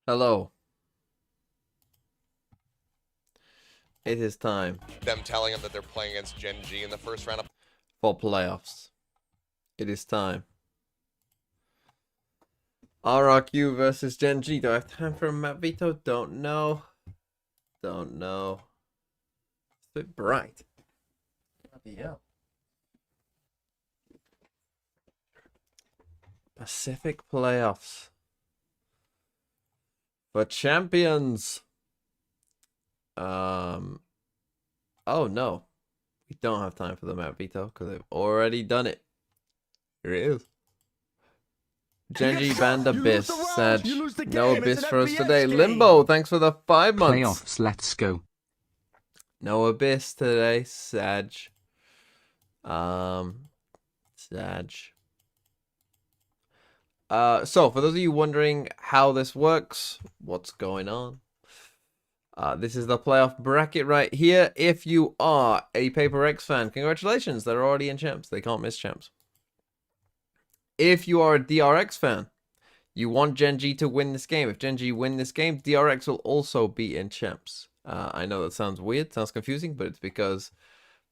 Hello. It is time Them telling them that they're playing against Gen G in the first round of for playoffs. It is time. RRQ versus Gen G. Do I have time for a map veto? Don't know. Don't know. It's a bit bright. Bloody hell. Pacific playoffs. For champions. Oh no. We don't have time for the map veto because they've already done it. Here it is. Genji banned Abyss said no Abyss for us today. Limbo, thanks for the 5 months. Playoffs, let's go. No Abyss today, Sag. Sag. So for those of you wondering how this works, what's going on? This is the playoff bracket right here. If you are a Paper X fan, congratulations, they're already in champs. They can't miss champs. If you are a DRX fan, you want Gen G to win this game. If Gen G win this game, DRX will also be in champs. I know that sounds weird, sounds confusing, but it's because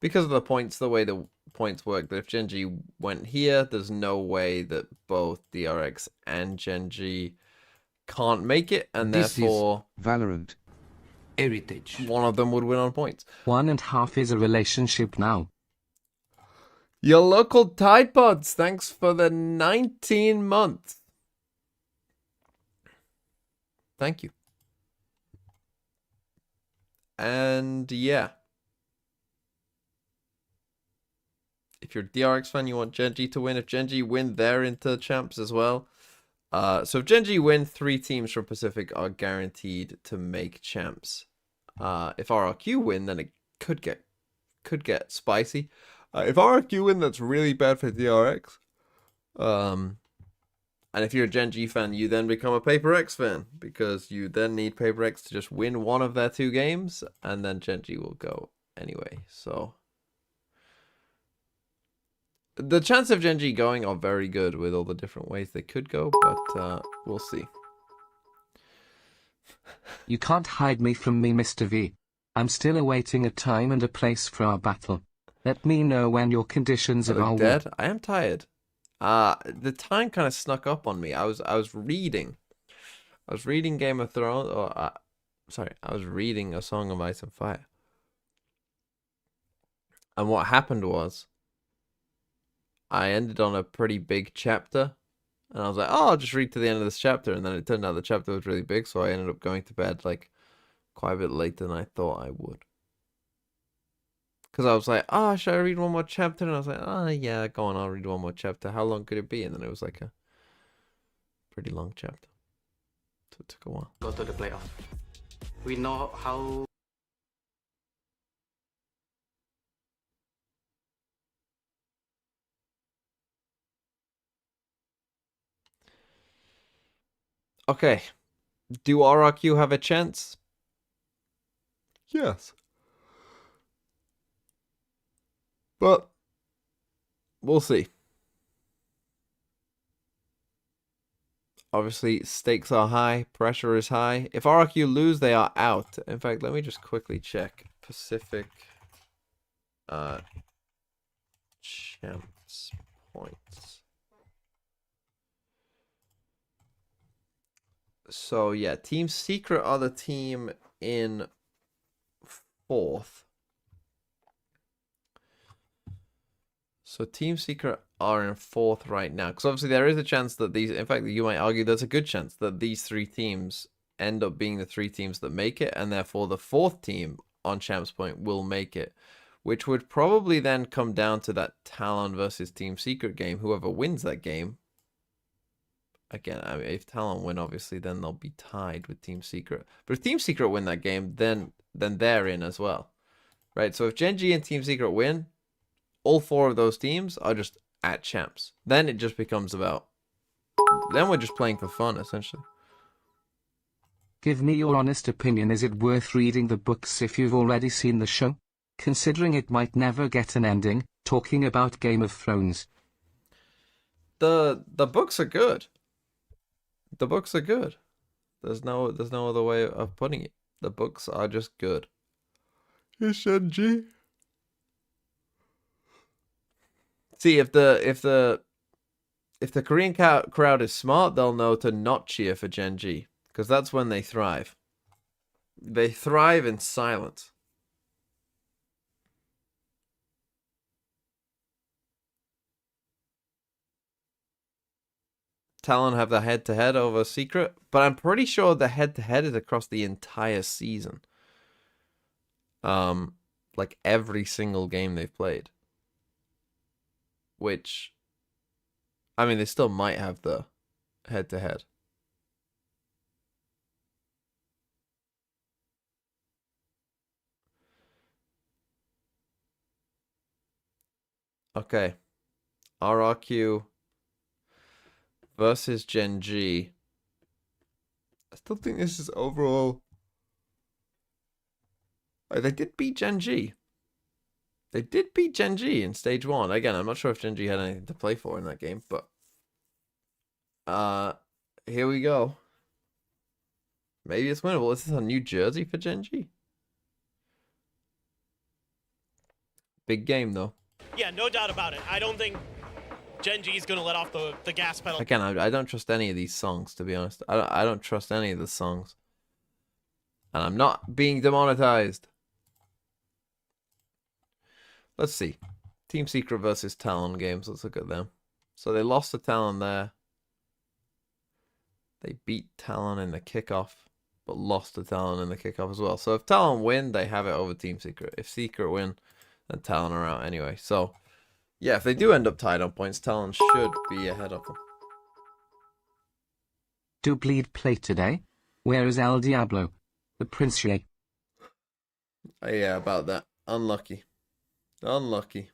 of the points, the way the points work, that if Gen G went here, there's no way that both DRX and Gen G can't make it, and This therefore is Valorant. Heritage. one of them would win on points. 1.5 is a relationship now. Your local Tide Pods, thanks for the 19 months. Thank you. And yeah. If you're a DRX fan, you want Gen G to win. If Gen G win, they're into champs as well. So if Gen G win, 3 teams from Pacific are guaranteed to make champs. If RRQ win, then it could get spicy. If RRQ win, that's really bad for DRX. And if you're a Gen G fan, you then become a Paper X fan, because you then need Paper X to just win one of their 2 games, and then Gen G will go anyway. So the chance of Gen G going are very good with all the different ways they could go, but we'll see. You can't hide me from me, Mr. V. I'm still awaiting a time and a place for our battle. Let me know when your conditions I of our look war. dead. I am tired. The time kind of snuck up on me. I was reading Game of Thrones, or sorry, I was reading A Song of Ice and Fire. And what happened was, I ended on a pretty big chapter, and I was like, oh, I'll just read to the end of this chapter, and then it turned out the chapter was really big, so I ended up going to bed like quite a bit later than I thought I would. Because I was like, oh, should I read one more chapter? And I was like, oh, yeah, go on, I'll read one more chapter. How long could it be? And then it was like a pretty long chapter. So it took a while. Go to the playoff. We know how. Okay. Do RRQ have a chance? Yes. But we'll see. Obviously, stakes are high, pressure is high. If RRQ lose, they are out. In fact, let me just quickly check Pacific champs points. So yeah, Team Secret are the team in 4th. So Team Secret are in 4th right now. Because obviously there is a chance that these... In fact, you might argue there's a good chance that these 3 teams end up being the 3 teams that make it. And therefore the 4th team on Champs Point will make it. Which would probably then come down to that Talon versus Team Secret game. Whoever wins that game. Again, I mean, if Talon win, obviously, then they'll be tied with Team Secret. But if Team Secret win that game, then they're in as well. Right? So if Gen G and Team Secret win, all 4 of those teams are just at champs. Then it just becomes about... Then we're just playing for fun, essentially. Give me your honest opinion. Is it worth reading the books if you've already seen the show? Considering it might never get an ending, talking about Game of Thrones. The books are good. The books are good. There's no other way of putting it. The books are just good. It's GENG. See, if the Korean crowd is smart, they'll know to not cheer for GENG, because that's when they thrive. They thrive in silence. Talon have the head-to-head over Secret, but I'm pretty sure the head-to-head is across the entire season. Like every single game they've played. Which, I mean, they still might have the head-to-head. Okay. RRQ versus GENG. I still think this is overall. Oh, they did beat GENG. They did beat GENG in stage 1. Again, I'm not sure if GENG had anything to play for in that game, but here we go. Maybe it's winnable. Is this a new jersey for GENG? Big game though. Yeah, no doubt about it. I don't think GENG is going to let off the gas pedal. Again, I don't trust any of these songs, to be honest. I don't trust any of the songs. And I'm not being demonetized. Let's see. Team Secret versus Talon games. Let's look at them. So they lost to Talon there. They beat Talon in the kickoff, but lost to Talon in the kickoff as well. So if Talon win, they have it over Team Secret. If Secret win, then Talon are out anyway. So yeah, if they do end up tied on points, Talon should be ahead of them. Do Bleed play today? Where is El Diablo? The Princier. Yeah, about that. Unlucky. Unlucky.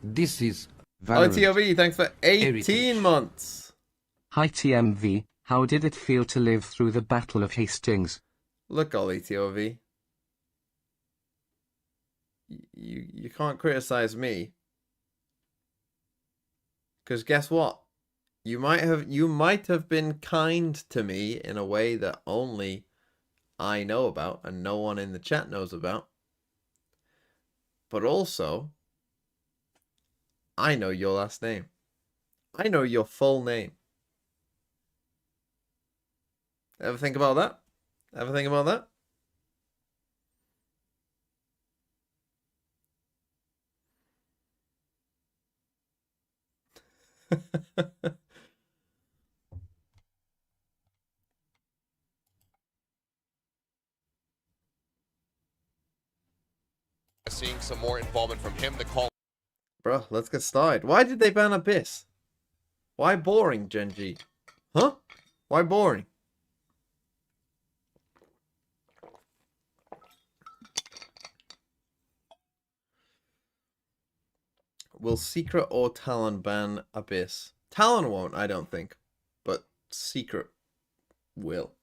This is Valorant. ITOV, thanks for 18 Heritage. months. Hi TMV, how did it feel to live through the Battle of Hastings? Look, all ETOV. You can't criticize me. Because guess what? You might have been kind to me in a way that only I know about and no one in the chat knows about. But also, I know your last name. I know your full name. Ever think about that? Ever think about that? Seeing some more involvement from him. The call. Bro, let's get started. Why did they ban Abyss? Why boring, GENG? Huh? Why boring? Will Secret or Talon ban Abyss? Talon won't, I don't think. But Secret will.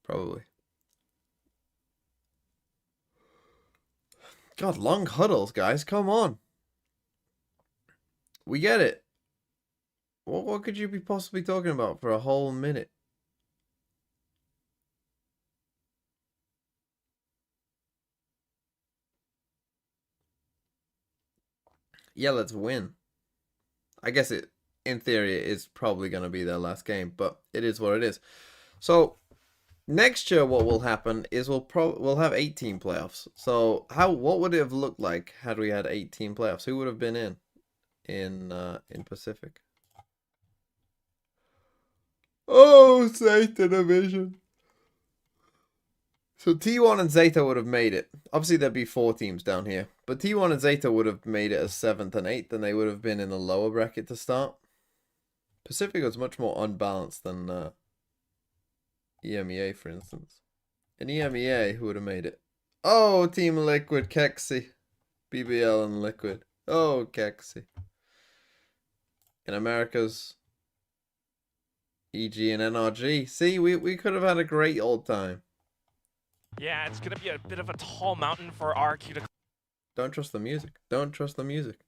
Probably. God, long huddles, guys. Come on. We get it. What could you be possibly talking about for a whole minute? Yeah, let's win. I guess it, in theory, it is probably going to be their last game, but it is what it is. So, next year, what will happen is we'll have 18 playoffs. So, what would it have looked like had we had 18 playoffs? Who would have been in Pacific? Oh, Zeta Division. So T1 and Zeta would have made it. Obviously, there'd be 4 teams down here. But T1 and Zeta would have made it as 7th and 8th, and they would have been in the lower bracket to start. Pacific was much more unbalanced than EMEA, for instance. In EMEA, who would have made it? Oh, Team Liquid, Kexi. BBL and Liquid. Oh, Kexi. In Americas, EG and NRG. See, we could have had a great old time. Yeah, it's going to be a bit of a tall mountain for RRQ to... Don't trust the music. Don't trust the music.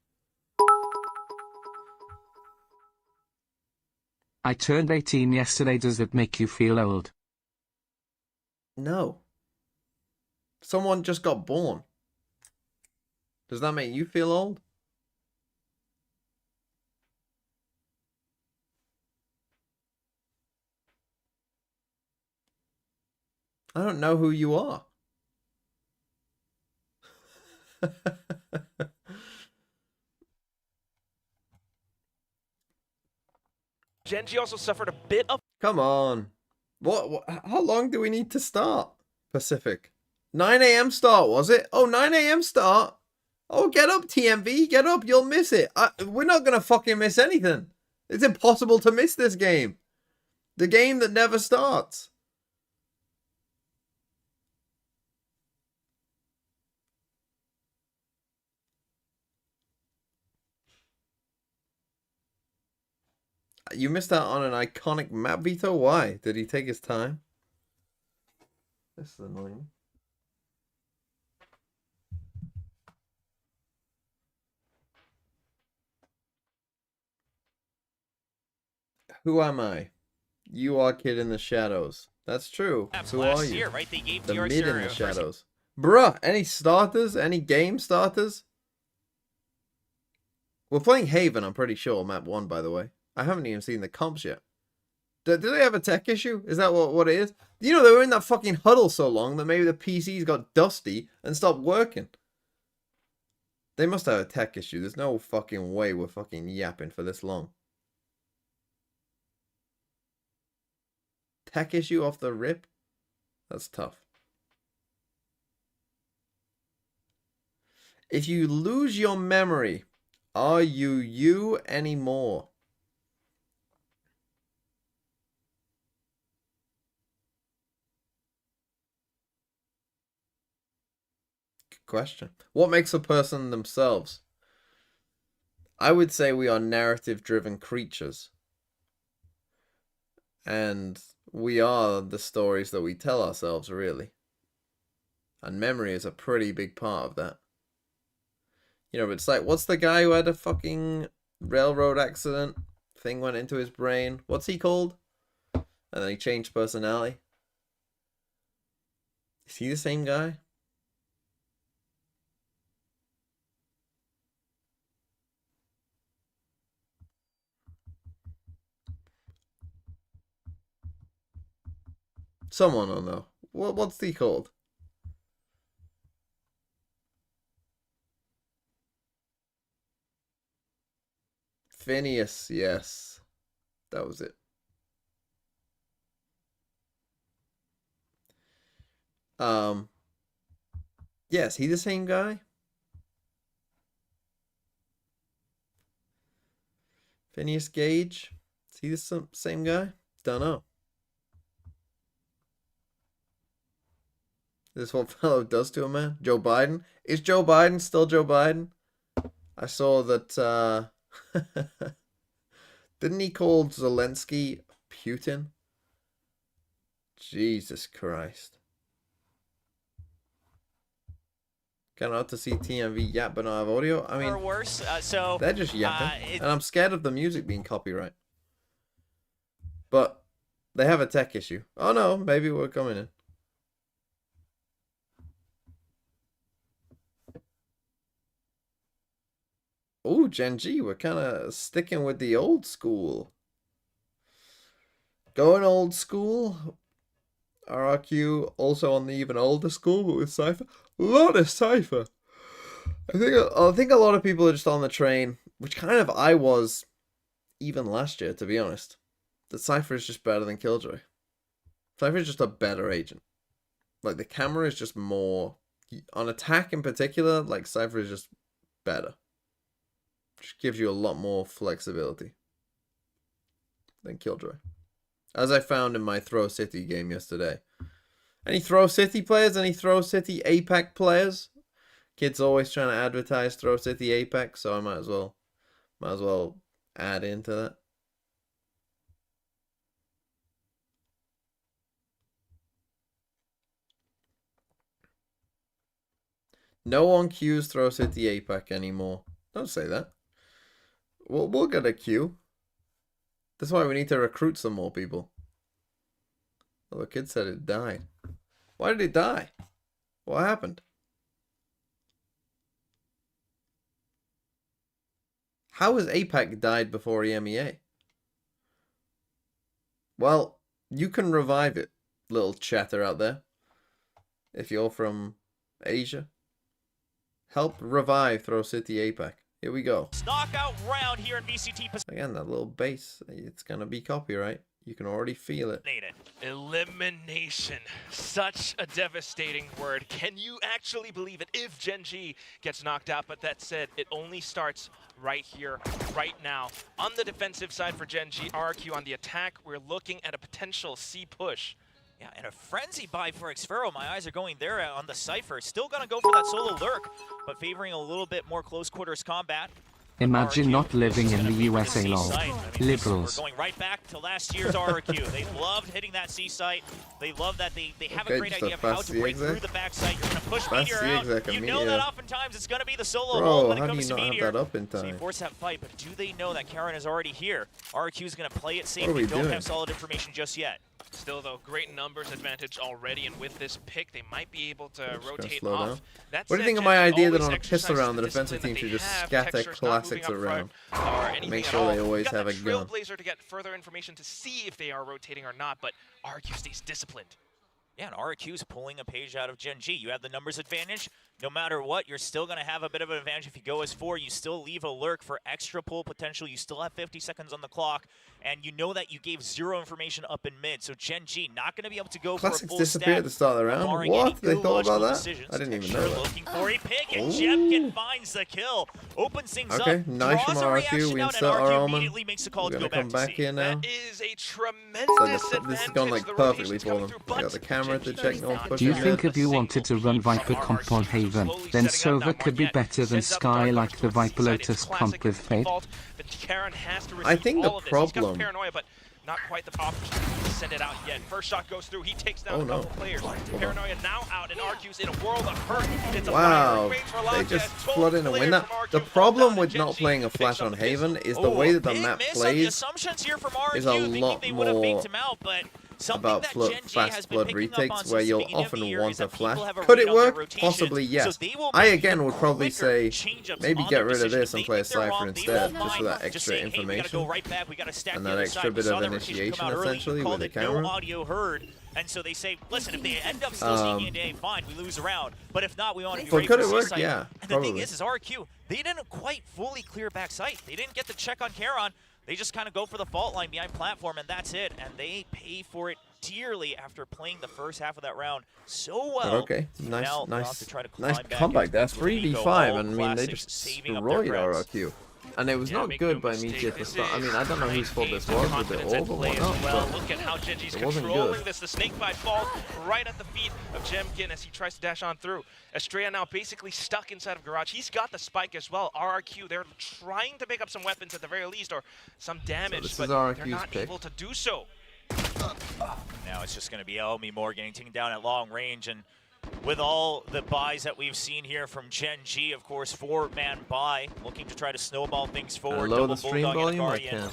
I turned 18 yesterday. Does it make you feel old? No. Someone just got born. Does that make you feel old? I don't know who you are. GENG also suffered a bit of Come on. What? How long do we need to start? Pacific. 9 a.m. start, was it? Oh, 9 a.m. start. Oh, get up, TMV. Get up. You'll miss it. We're not going to fucking miss anything. It's impossible to miss this game. The game that never starts. You missed out on an iconic map, Vito? Why? Did he take his time? This is annoying. Who am I? You are Kid in the Shadows. That's true. Who are you? Year, right? They gave The DRX mid in their the first- Shadows. Bruh, any starters? Any game starters? We're playing Haven, I'm pretty sure. Map 1, by the way. I haven't even seen the comps yet. Do they have a tech issue? Is that what it is? You know, they were in that fucking huddle so long that maybe the PCs got dusty and stopped working. They must have a tech issue. There's no fucking way we're fucking yapping for this long. Tech issue off the rip? That's tough. If you lose your memory, are you you anymore? Good question. What makes a person themselves? I would say we are narrative-driven creatures. And we are the stories that we tell ourselves, really. And memory is a pretty big part of that. You know, it's like, what's the guy who had a fucking railroad accident? Thing went into his brain. What's he called? And then he changed personality. Is he the same guy? Someone will know. What's he called? Phineas, yes. That was it. Yes, he the same guy? Phineas Gage? Is he the same guy? Don't know. This is what fellow does to a man. Joe Biden? Is Joe Biden still Joe Biden? I saw that, didn't he call Zelensky Putin? Jesus Christ. Cannot to see TMV yap but not have audio. I mean, or worse. So they're just yapping. And I'm scared of the music being copyright. But they have a tech issue. Oh no, maybe we're coming in. Oh, GENG, we're kind of sticking with the old school. Going old school. RRQ also on the even older school, but with Cypher. Lotus Cypher. I think a lot of people are just on the train, which kind of I was even last year, to be honest. That Cypher is just better than Killjoy. Cypher is just a better agent. Like, the camera is just more... On attack in particular, like, Cypher is just better. Just gives you a lot more flexibility than Killjoy. As I found in my Throw City game yesterday. Any Throw City players? Any Throw City APAC players? Kids always trying to advertise Throw City APAC, so I might as well add into that. No one queues Throw City APAC anymore. Don't say that. We'll get a queue. That's why we need to recruit some more people. Well, the kid said it died. Why did it die? What happened? How has APAC died before EMEA? Well, you can revive it, little chatter out there. If you're from Asia. Help revive Throw City APAC. Here we go. Knockout round here in VCT Pacific. Again, that little bass. It's going to be copyright. You can already feel it. Elimination. Such a devastating word. Can you actually believe it if GENG gets knocked out? But that said, it only starts right here, right now. On the defensive side for GENG, RRQ on the attack, we're looking at a potential C push. Yeah, and a frenzy buy for Xfero. My eyes are going there on the Cypher. Still gonna go for that solo lurk, but favoring a little bit more close quarters combat. Imagine not living in the USA, lol. Liberals. We're going right back to last year's RRQ. They loved hitting that C site. They love that they have a great idea of how to break through the backside. You're going to push Meteor out. You know that oftentimes it's going to be the solo hold when it comes to Meteor. Have that up in time? So you force that fight, but do they know that Karen is already here? RRQ is going to play it safe. They don't have solid information just yet. Still, though, great numbers advantage already, and with this pick, they might be able to rotate off. What do you think of my idea that on a piss around, the defensive team should just scatter classics around? Make sure they always have a gun. Trailblazer to get further information to see if they are rotating or not, but RRQ stays disciplined. Yeah, and RRQ is pulling a page out of GENG. You have the numbers advantage. No matter what, you're still going to have a bit of an advantage. If you go as 4, you still leave a lurk for extra pull potential. You still have 50 seconds on the clock, and you know that you gave 0 information up in mid. So GENG not going to be able to go for a full disappear at the start of the round. What? They thought about that? I didn't even know that. Looking for a pick, and Jemkin finds the kill. Opens things up. Okay, nice from RRQ. We insert our armor. Makes a call We're to go going to come back here now. That is a tremendous So this has gone like perfectly for them. We got the camera to check no push. Do you think if you wanted to run Viper comp on Haven, then Sova could be better than Sky like the Viper Lotus comp with Fade? I think the problem... Not quite the opportunity to send it out yet. First shot goes through. He takes down a couple players. Paranoia now out, and RQ's in a world of hurt. It's a they just flood in and win that. The problem with not playing a flash on Haven is the way that the map plays is a lot more about fast flood retakes, where you'll often want a flash. Could it work? Possibly, yes. I again would probably say maybe get rid of this and play a Cypher instead, just for that extra information and that extra bit of initiation essentially with the camera. And so they say, listen, if they end up still seeing a day, fine, we lose a round. But if not, we want to be ready could for it work? C-site. Yeah, and the thing is RRQ, they didn't quite fully clear back site. They didn't get the check on Charon. They just kind of go for the fault line behind platform, and that's it. And they pay for it dearly after playing the first half of that round so well. But okay, nice comeback. That's 3v5, and I mean they just destroyed RRQ. And it was not good by Meteor at the start. I mean, I don't know whose fault this was with the orb or whatnot, but look at how GENG's it wasn't controlling good. this. The snakebite falls right at the feet of Jemkin as he tries to dash on through. Estrella now basically stuck inside of Garage. He's got the spike as well. RRQ, they're trying to pick up some weapons at the very least, or some damage, but they're not able to do so. Now it's just going to be Elmi Moore getting taken down at long range, and with all the buys that we've seen here from GENG, of course, 4-man buy, looking to try to snowball things forward. Low the stream volume, I can.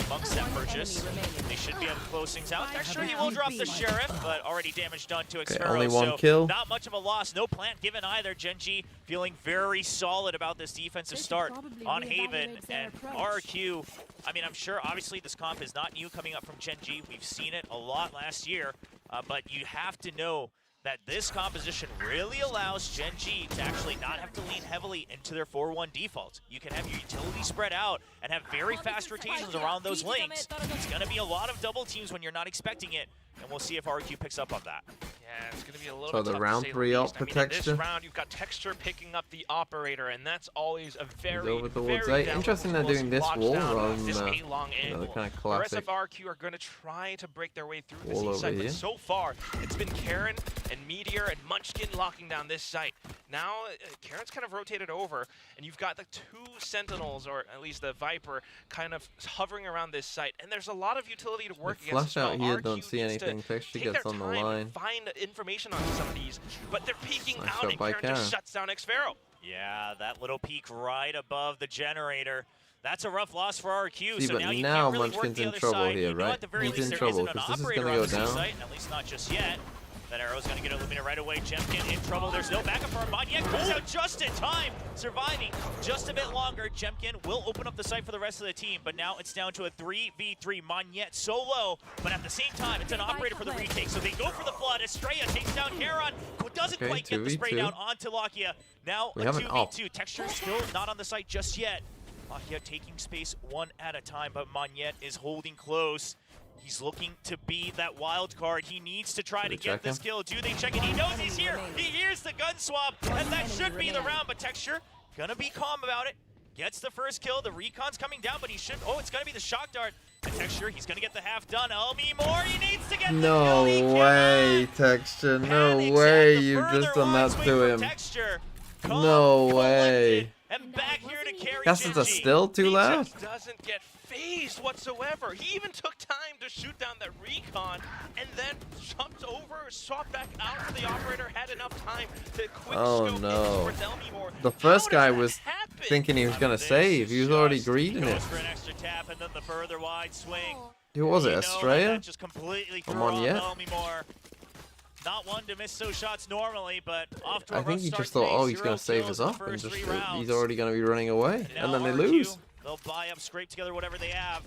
Amongst that purchase, they should be able to close things out. Next sure he will drop the Sheriff, but already damage done to Xfero. Only one kill. Not much of a loss. No plant given either. GENG feeling very solid about this defensive start on Haven. And RRQ, I mean, I'm sure obviously this comp is not new coming up from GENG. We've seen it a lot last year, but you have to know that this composition really allows GENG to actually not have to lean heavily into their 4-1 defaults. You can have your utility spread out and have very fast rotations around those links. It's going to be a lot of double teams when you're not expecting it, and we'll see if RRQ picks up on that. Yeah, it's going to be a little bit tough round to say 3 the up least. for I mean, Texture. in this round, you've got Texture picking up the Operator, and that's always a very, over towards very 8. Interesting they're doing this wall rather than this the A-long angle. kind of The classic rest of RRQ are going to try to break their way through this wall east side, over but here. so far, it's been Karen and Meteor and Munchkin locking down this site. Now, Karen's kind of rotated over, and you've got the 2 Sentinels, or at least the Viper, kind of hovering around this site. And there's a lot of utility to work against. Flash out here, RRQ don't see needs to anything. Texture take gets their on the time line. and find information on some of these, but they're peeking Nice out, shot and by Karen just shuts down Xfero. Yeah, that little peak right above the generator. That's a rough loss for RRQ. See, So but now you now can't really work Munchkin's the in other trouble side. here, You know, right? at the very He's least, in there trouble, isn't an 'cause this is operator gonna on go the C down. site, at least not just yet. That arrow's going to get eliminated right away. Jemkin in trouble. There's no backup for Monyet. Goes out just in time. Surviving just a bit longer. Jemkin will open up the site for the rest of the team, but now it's down to a 3v3. Monyet solo, but at the same time, it's an operator for the retake. So they go for the flood. Estrella takes down Heron. Doesn't Okay, quite get the spray 2v2. down onto Lakia. Now We a have an op. 2v2. Texture still not on the site just yet. Lakia taking space one at a time, but Monyet is holding close. He's looking to be that wild card. He needs to try to get this kill. Do they check it? He knows he's here. He hears the gun swap, and that should be the round. But Texture gonna be calm about it. Gets the first kill. The recon's coming down, but he should. Oh, it's gonna be the shock dart. And Texture, he's gonna get the half done. LB Moore, he needs to get the kill. He way, cannot. Texture. No Panics way at the you've just further done that wide swing to from him. Texture. No Calm, way. collected, and back here to carry Castles are Genji. still too loud. Just doesn't get phased whatsoever. He even took time to shoot down that recon and then jumped over, swapped back out to the operator, had enough time to quick Oh, scope no. towards Elmore. The first How guy does that was happen? thinking he was gonna This save. He was already just greeting it. goes for an extra tap, and then the further wide swing. Who was it? You know that Estrella? just completely Come threw on, off yet? Elmore. Not one to miss those shots normally, but off to a I rough think he start just thought, today. oh, he's 0 gonna save kills us in the up, and first just 3 rounds. he's already gonna be running away, Now and then they RRQ, lose. They'll buy up, scrape together whatever they have.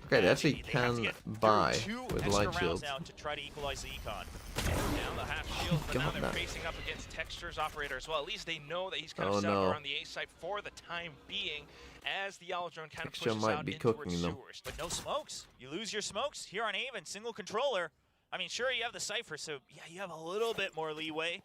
Okay, they And actually they have to can get through buy 2 with extra light rounds shields. now to try to equalize the econ. Down the half shield, but now God, they're that- facing up against Texture's operator as well. At least they know that he's kind Oh, of set up no. around the A site for the time being, as the Yellow Drone kind of Texture pushes might out be in towards cooking them. sewers. But no smokes. You lose your smokes here on Haven, single controller. I mean, sure, you have the Cypher, so yeah, you have a little bit more leeway,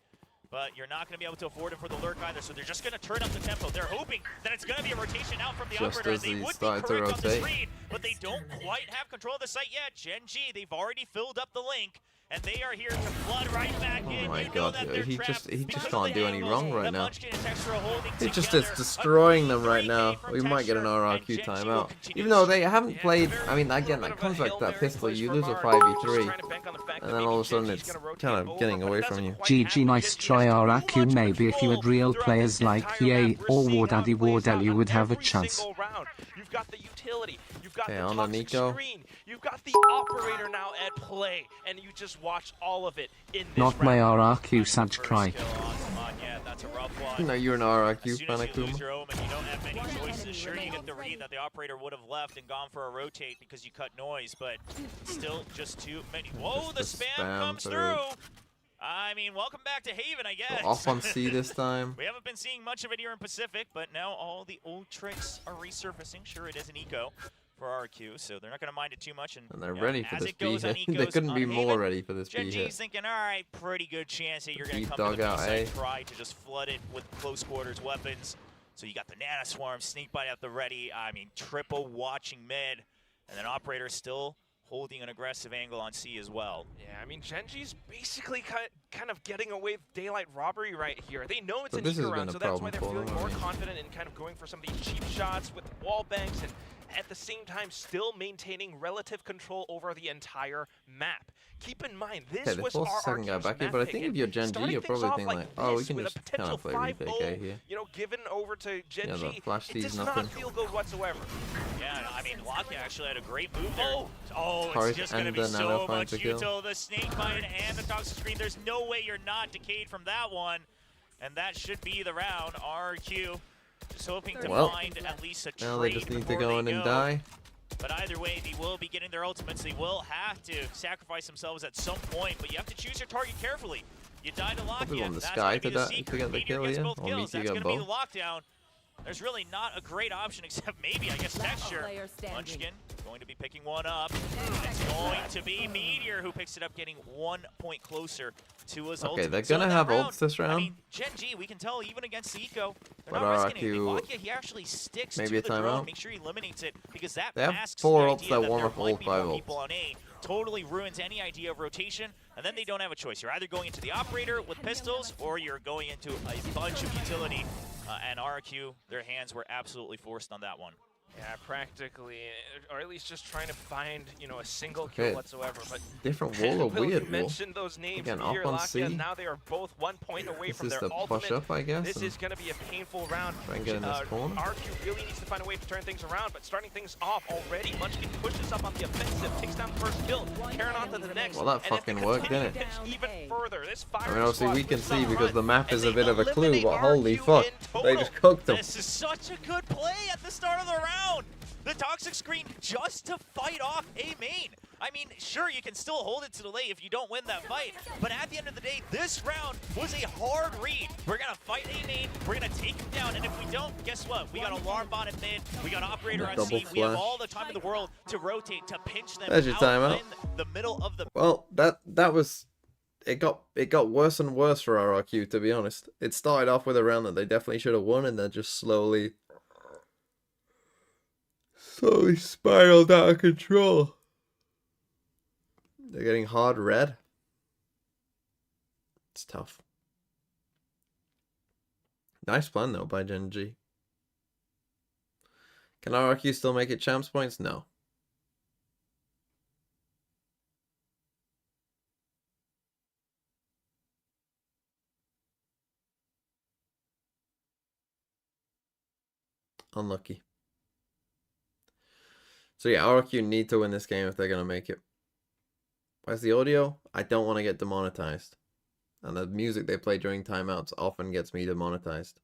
but you're not going to be able to afford it for the lurk either, so they're just going to turn up the tempo. They're hoping that it's going to be a rotation out from the Just operator, as and they he would be started to correct on this rotate. read, but they don't quite have control of the site yet. GENG, they've already filled up the link, and they are here to flood right back in. Oh my You know God, that yo, they're he trapped just because of can't the do any angles wrong right that now. Munchkin and Texture are holding He just together. is destroying them right 3K now. from We might get an Texture, RRQ and GENG will timeout. continue Even to though they haven't Yeah, played, very I mean, little again, bit that of a comes back Hail to that Mary pistol. push You from lose a RRQ, 5v3, trying to bank on the fact and that then all of a sudden Genji's it's gonna rotate kind of over, getting but away it from doesn't you. quite GG happen. nice Genji try has too RRQ, much maybe if you had control real throughout players this like entire EA map. We're or seeing how Wardaddy it plays out Wardelli on would have a every chance. single round. You've got the utility, you've got Okay, the on toxic Nico. screen, you've got the operator now at play, and you just watch all of it in this Not my round. RRQ Sag cry. First kill on Monyet, that's a rough one. No, you're an As RRQ soon fan, as you lose Akuma. your omen, you don't have many choices. Sure, you get the read that the operator would have left and gone for a rotate because you cut noise, but still just too many. Whoa, the Just the spam spam comes through. through. I mean, welcome back to Haven, I guess. Off on C this time. We haven't been seeing much of it here in Pacific, but now all the old tricks are resurfacing. Sure, it is an eco for RRQ, so they're not going to mind it too much. And And they're you know, ready for as this it B goes on hit. They ecos couldn't be on more Haven, ready for this B GENG's hit. thinking, all right, pretty good chance that you're going to Deep come to the dog B out, side, eh? try to just flood it with close quarters weapons. So you got the Nana Swarm, Snake Bite at the ready. I mean, triple watching mid, and then operator still holding an aggressive angle on C as well. Yeah, I mean, Genji's basically kind of getting away with daylight robbery right here. They know it's But an this has eco been round, a so that's why problem they're for feeling them, I more mean. confident in kind of going for some of these cheap shots with wall banks and at the same time still maintaining relative control over the entire map. Keep in mind, this Okay, they was forced the second guy RRQ's back here, map but I pick, think and if you're Gen G, starting you're things probably off thinking like, oh, we this can with just a potential kind of play retake A 5-0, here. you know, given over to Gen Yeah, the G, flash it sees does nothing. not feel good whatsoever. Yeah, I mean, Lakia actually had a great move there. Oh, Torres it's just going to and be the Nano so finds much the kill. util. The Snake Bite and the Toxic Screen. There's no way you're not decayed from that one. And that should be the round. RRQ just hoping to Well, find at least a trade Now they just need to before go they in and go. die. But either way, they will be getting their ultimates. They will have to sacrifice themselves at some point, but you have to choose your target carefully. You die to Probably Lakia, want the that's Sky going to be to the die- to secret. get the Meteor kill gets here, both or kills. Meteor That's get going to be the both. lockdown. There's really not a great option except maybe, I guess, Texture. Munchkin going to be picking one up. It's going to be Meteor who picks it up, getting 1 point closer to his Okay, ultimate. they're So in gonna that have round, ults this I round. mean, Gen G, we can tell even against the Eco, they're But not risking anything. RRQ, Lakia, he actually sticks maybe to a the drone, timeout. make sure he eliminates it, because that They have masks 4 the ults idea that that warm there up all might be 5 more ults. people on A. Totally ruins any idea of rotation, and then they don't have a choice. You're either going into the operator with pistols, or you're going into a bunch of utility. And RRQ, their hands were absolutely forced on that one. Yeah, practically, or at least just trying to find, you know, a single kill Okay. whatsoever. But Different wall or Will, weird you wall? mentioned those names Again, here, up on Lakia, C. and now they are both 1 point away This from is their the ultimate. push up, I guess. This and is going to be a painful round. try and get in this corner. RRQ really needs to find a way to turn things around, but starting things off already, Munchkin pushes up on the offensive, takes down the first kill, carrying on to the next. Well, that and if fucking they worked, continue didn't to pitch even further, this fire I mean, obviously squad we can with see some because the run, map and is a they bit of a clue, eliminate but holy RRQ fuck, in they total. just cooked them. This is such a good play at the start of the round. The toxic screen just to fight off A main. I mean, sure, you can still hold it to the late if you don't win that fight, but at the end of the day, this round was a hard read. We're gonna fight A main, we're gonna take him down, and if we don't, guess what? We got alarm bot at mid, we got operator on Double C, we have flash. all the time in the world to rotate, to pinch them There's your out timeout. in the middle of the... Well, that was it got worse and worse for RRQ, to be honest. It started off with a round that they definitely should have won, and then just slowly spiraled out of control. They're getting hard red. It's tough. Nice plan though by GENG. Can RRQ still make it champs points? No. Unlucky. So yeah, RRQ need to win this game if they're going to make it. Where's the audio? I don't want to get demonetized. And the music they play during timeouts often gets me demonetized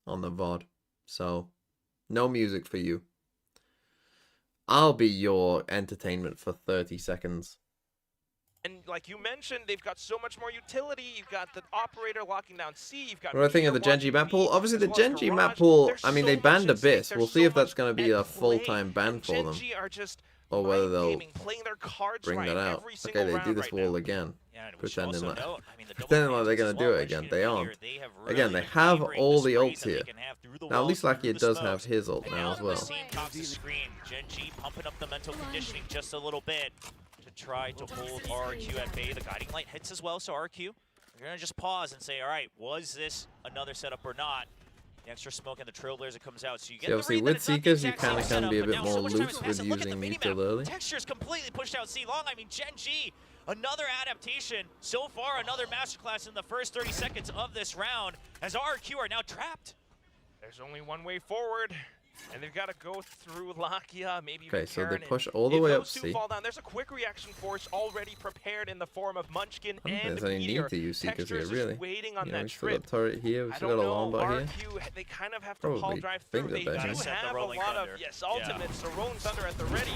on the VOD. So, no music for you. I'll be your entertainment for 30 seconds. And like you mentioned, they've got so much more utility. You've got the operator locking down C. You've got What do I think of the Peter GENG map walking pool? B, Obviously, the as well as GENG map Garage. pool, There's I mean, so they much banned at stake. Abyss. There's We'll so see if that's much going to be at a full-time play. ban And for them. GENG are just Or whether they'll mind-gaming, playing their cards bring right that out. every single Okay, they round do this right wall now. again. Yeah, and we should Pretending also like, note, I mean, the double pretending like they're advantage going as to do well, it again. Michigan They here, aren't. they have Again, really they have favoring all the the sprays ults that they here. can have through the Now, at walls, least through Lucky the does have smokes. his ult And now as the well. same toxic screen, GENG pumping up the mental conditioning just a little bit to try to hold RRQ at bay. The guiding light hits as well, so RRQ, we're going to just pause and say, all right, was this another setup or not? The extra smoke and the Trailblazer comes out, so you get the obviously read that with it's not the Seekers, you exact kinda same can be a setup, bit but now more so much time loose has with passed, and look at the using minimap. neutral early. Texture's completely pushed out C long. I mean, GENG, another adaptation. So far, another masterclass in the first 30 seconds of this round, as RRQ are now trapped. There's only one way forward, and they've got to go through Lakia, maybe Okay, even so they Karen, and push all the way if up those two C. fall down, there's a quick reaction force already prepared in the form of Munchkin I don't think and there's any Meteor. need to use Seekers Texture's here, just really. waiting on You know, that we still trip. got turret here, we I still don't got a know, long bar here. RRQ, they kind of have to haul Probably drive think through. that They they do have. Set the have a rolling lot of, thunder. yes, Yeah. ultimates. The rolling thunder at the ready.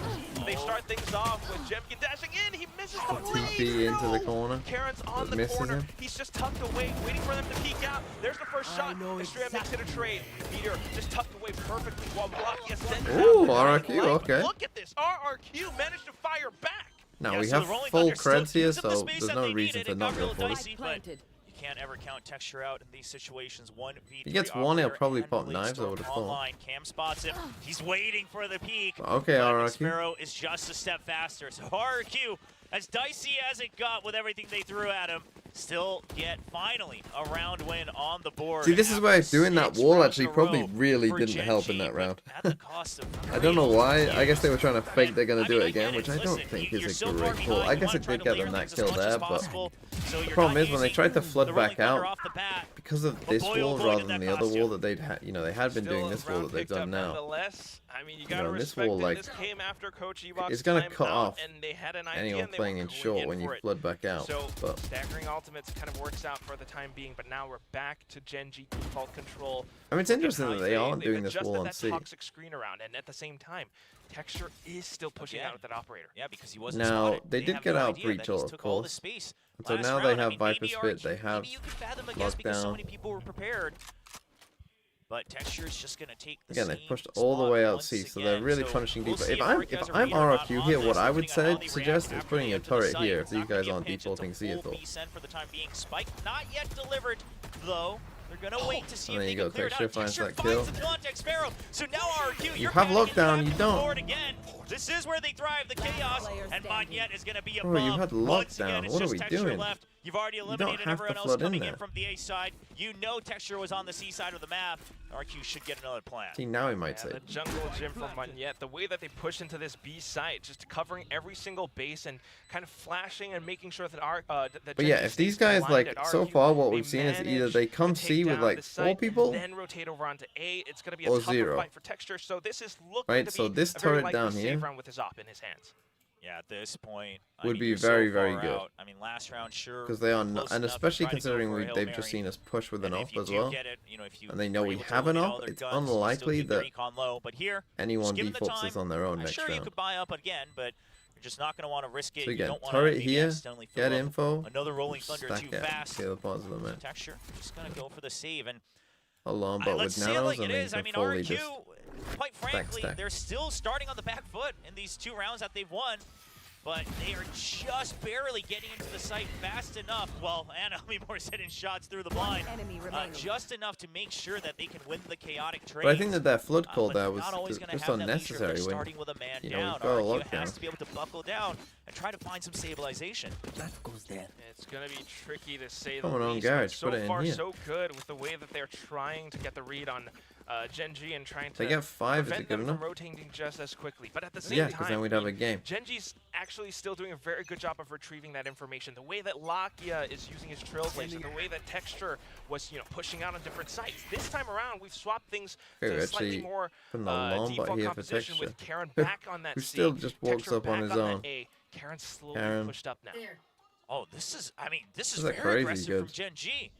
They start things off with Jemkin dashing in. He misses the TP blade. into the No! corner. Karen's on But the misses corner. him. He's just tucked away, waiting for them to peek out. There's the first shot. Estrella makes it a trade. Meteor just tucked away perfectly while Lakia sends Ooh, out the RRQ, light. okay. Look at this. RRQ managed to fire back. Now Yeah, we so the have rolling full thunder still creds here, gives them the so space there's that no they reason needed. to It not got go real for it. dicey, but you can't ever count Texture out in these situations. 1v3 He gets one, he'll operator probably and pop Blade knives, I Storm would've thought. online. Cam spots him. He's waiting for the peak. Okay, but RRQ. Sparrow is just a step faster. So RRQ, as dicey as it got with everything they threw at him, still get finally a round win on the board. See, this is where after doing that 6 wall rounds actually in a probably row really for didn't help in GENG, that round. but at the cost of I don't know why. great I guess they were trying to fake they're going I to do mean, it I again, get which it. I don't Listen, think you're is a so far great call. behind, I you guess wanna it try did to get layer them that things as kill much as there, but possible, so the you're problem not is when they using tried to flood the rolling back thunder out, off the bat. because of But this boy, oh wall boy, rather did than that the other cost you. wall that they'd had, they had been doing Still, this a wall round that they've picked up done now. nonetheless. I mean, you You gotta know, this respect wall, that like, this came after Coach Ewok's it's gonna time cut out, off and they had an idea anyone and they playing were in going short in when you for it. flood back out. So But staggering ultimates kind of works out for the time being, but now we're back to GENG default control. I mean, it's Look at interesting how that they aren't they've doing this adjusted wall on that C. toxic screen around, and at the same time, Texture is still pushing Again. out with that operator. Yeah, because he wasn't Now, spotted. they did have get no out idea breach that he's of took all the course. space And so last now they round. I have mean, Viper maybe Spit, RRQ, they have maybe you could fathom a guess because so Lockdown. many people were prepared. But Texture is just going to take the Again, they same pushed all the spot way out once C, so again. they're really So punishing we'll deeper. see If RRQ I'm has a read or not RRQ on here, this, what I would depending on how they suggest react is putting a after they turret get to the here site. so you Not gonna guys get aren't pinched. defaulting It's C a at full all. B send for the time being. Spike not yet delivered, though. They're gonna wait to see And if then they you can go clear it Texture out. finds Texture that kill. finds the context Sparrow. So now RRQ, you're have panicking lockdown, back you to the don't. board again. This is where they thrive, the chaos, and Magnet is gonna be Oh, above. you had Once again, lockdown. it's What are just we Texture doing? left. You've already don't eliminated have to everyone else flood in coming in there. from the A side. You know Texture was on the C side of the map. RQ should get another plant. See, now he might say. The jungle gym from Monyet, the way that they push into this B site, just covering every single base and kind of flashing and making sure that But yeah, if these guys, like, so far what we've seen is either they come C with like 4 people, then rotate over onto A. It's going to be a or tougher 0. fight for Texture. So this is looking Right, to so be this a very turret likely down save here round with his op in his hands. Yeah, at this point, would be you're very, so very far good. out. I mean, last round, sure. because they are, close and enough to especially try to go considering for a Hail they've just Mary. seen us push with an And op if you as do well, get it, you know, if you and they know were we able to have an eliminate all op, their it's guns, you still unlikely keep the that recon low. But here, anyone just give them the defaults time. this on their own I'm next sure you round. could buy up again, but you're just not going to want to risk it. So You again, don't want to turret maybe here, accidentally get fill up info, another rolling thunder stack too it, fast. the other parts of the map. Texture just going to go for the save. And Hold on, but let's with say it nanos, like and it then is. I you mean, can fully RRQ, just quite frankly, stack. they're still starting on the back foot in these 2 rounds that they've won. But they are just barely getting into the site fast enough. Well, and Elmimore's hitting shots through the blind. Just enough to make sure that they can win the chaotic trade. But I think that flood call there was not always gonna just have that leisure if they're unnecessary when, starting with a man you know, down. we've got a RRQ lockdown. has to be able to buckle down and try to find some stabilization. It's going to be tricky to say Come the on, least. Garage, but so put it in far, here. so good with the way that they're trying to get the read on GENG and trying to They get 5, is prevent it good them enough? from rotating just as quickly. But at the same Yeah, time, because then we'd have a game. GENG's actually still doing a very good job of retrieving that information. The way that Lakia is using his Trailblazer, the way that Texture was, you know, pushing out on different sites. This time around, we've swapped things Okay, to we're slightly actually more putting the long bot default here for composition with Texture. Karen back on that Who C. still just walks Texture up on back his that own. A. Karen slowly Karen. pushed up now. Oh, this is, I mean, this is This is very crazy aggressive good. from GENG.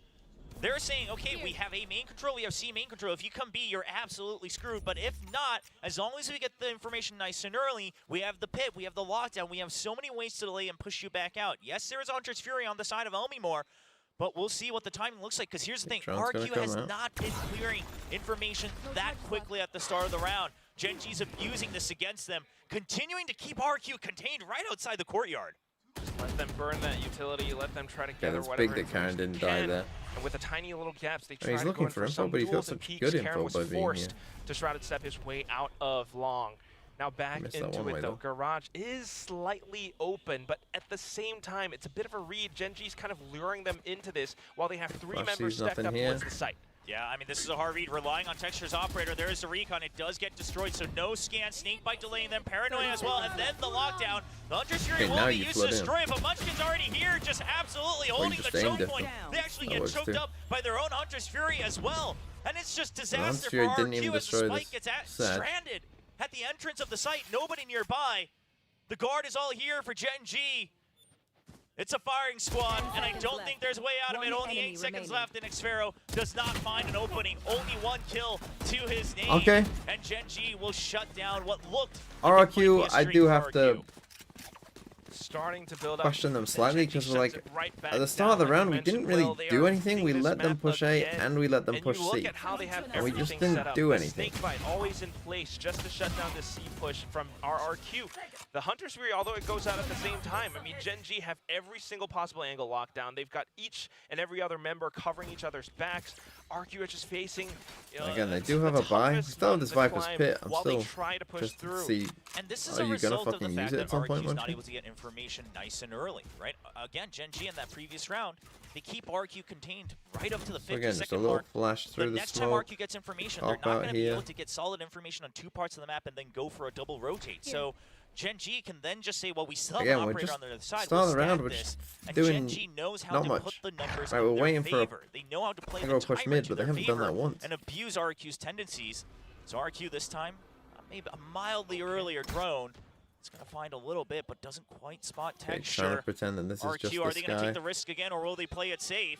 They're saying, okay, we have A main control, we have C main control. If you come B, you're absolutely screwed. But if not, as long as we get the information nice and early, we have the pit, we have the lockdown, we have so many ways to delay and push you back out. Yes, there is Hunter's Fury on the side of Elmimore, but we'll see what the timing looks like. Because here's the thing, Drone's gonna RQ come has out. not been clearing information that quickly at the start of the round. GENG's abusing this against them, continuing to keep RQ contained right outside the courtyard. Let them burn that utility. Let them try to Yeah, gather it's whatever big that Karen information didn't they die can. there. And with the tiny little gaps, they I try mean, he's to looking go in for for info, some but he's got duels and such peaks. good Karen info was by being forced here. to Shrouded Step his way out of long. Now back Missed that into one it way, though. though. Garage is slightly open, but at the same time, it's a bit of a read. GENG's kind of luring them into this while they have 3 Flash members sees stacked nothing up here. towards the site. Yeah, I mean, this is a hard read, relying on Texture's operator. There is the recon. It does get destroyed, so no scan. Snakebite delaying them. Paranoia as well, and then the lockdown. The Hunter's Fury Okay, will now be you used to flood in. destroy it, but Munchkin's already here, just absolutely holding just the choke aimed it. point. They actually That get works choked too. up by their own Hunter's Fury as well. And it's just disaster Hunter's for Fury didn't RRQ even as the destroy spike this gets set. stranded at the entrance of the site. Nobody nearby. The guard is all here for GENG. It's a firing squad, and I don't think there's a way out of it. Only 8 seconds left, and Xfero does not find an opening. Only 1 kill to his name. Okay. And GENG will shut down what looked RRQ, like a I streak do for have to RRQ. Starting to build up. question them slightly GENG because we're shuts like it right back at the start of the down. Like round you we didn't mentioned, really Will, they do are anything. We beating let this them map push A again. and we let them And push you look C. at how they have And we just everything didn't set up. do The anything. Snakebite always in place just to shut down the C push from RRQ. The Hunter's Fury, although it goes out at the same time, I mean, GENG have every single possible angle locked down. They've got each and every other member covering each other's backs. RQ are just facing. Again, they do have a buy. We still have this Viper's Pit. I'm while still they try to push just to through. see. And this is Are a you gonna result of the fucking fact use it that at some point, RRQ is not Munchkin? able to get information nice and early, right? Again, GENG in that previous round, they keep RRQ contained right up to the So again, just a 50-second little mark. flash The through the next time smoke. RQ gets information, they're Hop not out going to be here. able to get solid information on 2 parts of the map and then go for a double rotate. So GENG can then just say, well, we still have Again, an we're operator just on the other side. start We'll of the round, stack we're this. just And doing GENG knows how not to much. put the numbers Right, in we're their waiting for a- favor. They know how to play They the go push timer mid, to but they their haven't done that favor once. and abuse RQ's tendencies. So RQ this time, maybe a mildly earlier drone. It's going to find a little bit, but doesn't quite spot Okay, trying to Texture. pretend that this is just RQ, the are they going to sky. take the risk again, or will they play it safe?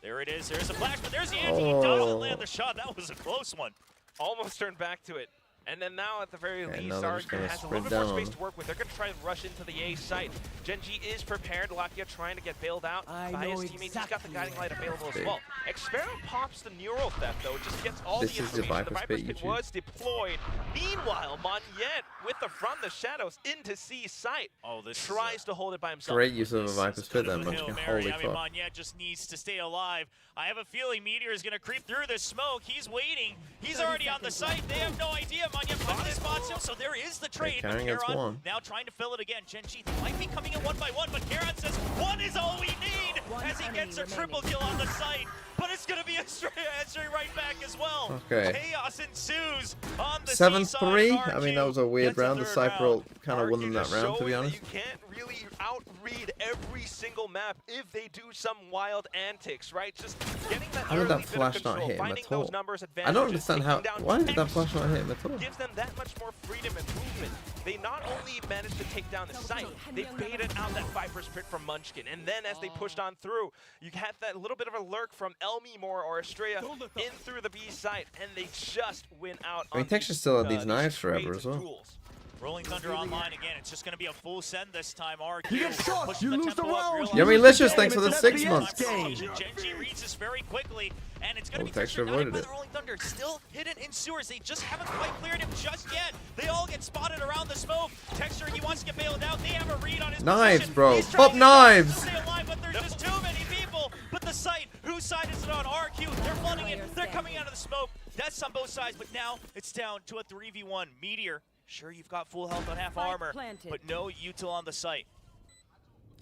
There it is. There's a flash, but there's the anti. He doesn't land the shot. That was a close one. Almost turned back to it. And then now, at the very Okay, least, now they're just RRQ gonna has a little sprint bit more down. space to work with. They're going to try and rush into the A site. GENG is prepared. Lakia trying to get bailed out by his teammates. He's got the guiding light available as well. Xfero pops the neural theft, though. It just gets all This the is the information. The Viper's Viper's Pit Pit YouTube. was deployed. Meanwhile, Monyet, with the From the Shadows into C site, Oh, this tries to hold it by himself. Great use of a This is Viper's kind Pit of then, a Hail Munchkin. Mary. Holy I mean, fuck. Monyet just needs to stay alive. I have a feeling Meteor is going to creep through this smoke. He's waiting. He's already on the site. They have no idea. Monyet finally spots him, so there is the trade. But Karen gets Karon one. now trying to fill it again. GENG might be coming in 1 by 1, but Karon says 1 is all we need. as he gets a triple kill on the site, but it's going to be a straight answering right back as well. Okay. Chaos ensues on the 7-3. I mean, that was a weird round. The Cypher ult kind of won them that RRQ round, to be showing honest. that you can't really outread every single map if they do some wild antics, right? Just getting that How did early that bit of flash not control, hit him finding at all? those numbers I don't advantages, understand how. taking down Why did that Texture flash not hit him at all? gives them that much more freedom and movement. They not only managed to take down the site, they baited out that Viper's Pit from Munchkin, and then as they pushed on through, you had that little bit of a lurk from Elmimore or Estrella in through the B site, and they just win out. I mean, on Texture these, still had these these knives forever trades as and well. tools. Rolling Thunder online again. It's just going to be a full send this time. RRQ pushing You the lose the tempo up, round. realizing Yummy-licious, that thanks for the it's 6 an months. FPS game. Genji reads this very quickly, and it's going to be Texture Texture avoided by it. the Rolling Thunder. Still hidden in sewers. They just haven't quite cleared him just yet. They all get spotted around the smoke. Texture, he wants to get bailed out. They have a read on his Knives, position. bro. He's trying Pop to knives. stay alive, but there's just too many people. But the site, whose side is it on? RRQ, they're flooding it. They're coming out of the smoke. That's on both sides, but now it's down to a 3v1. Meteor, sure, you've got full health on half armor, but no util on the site.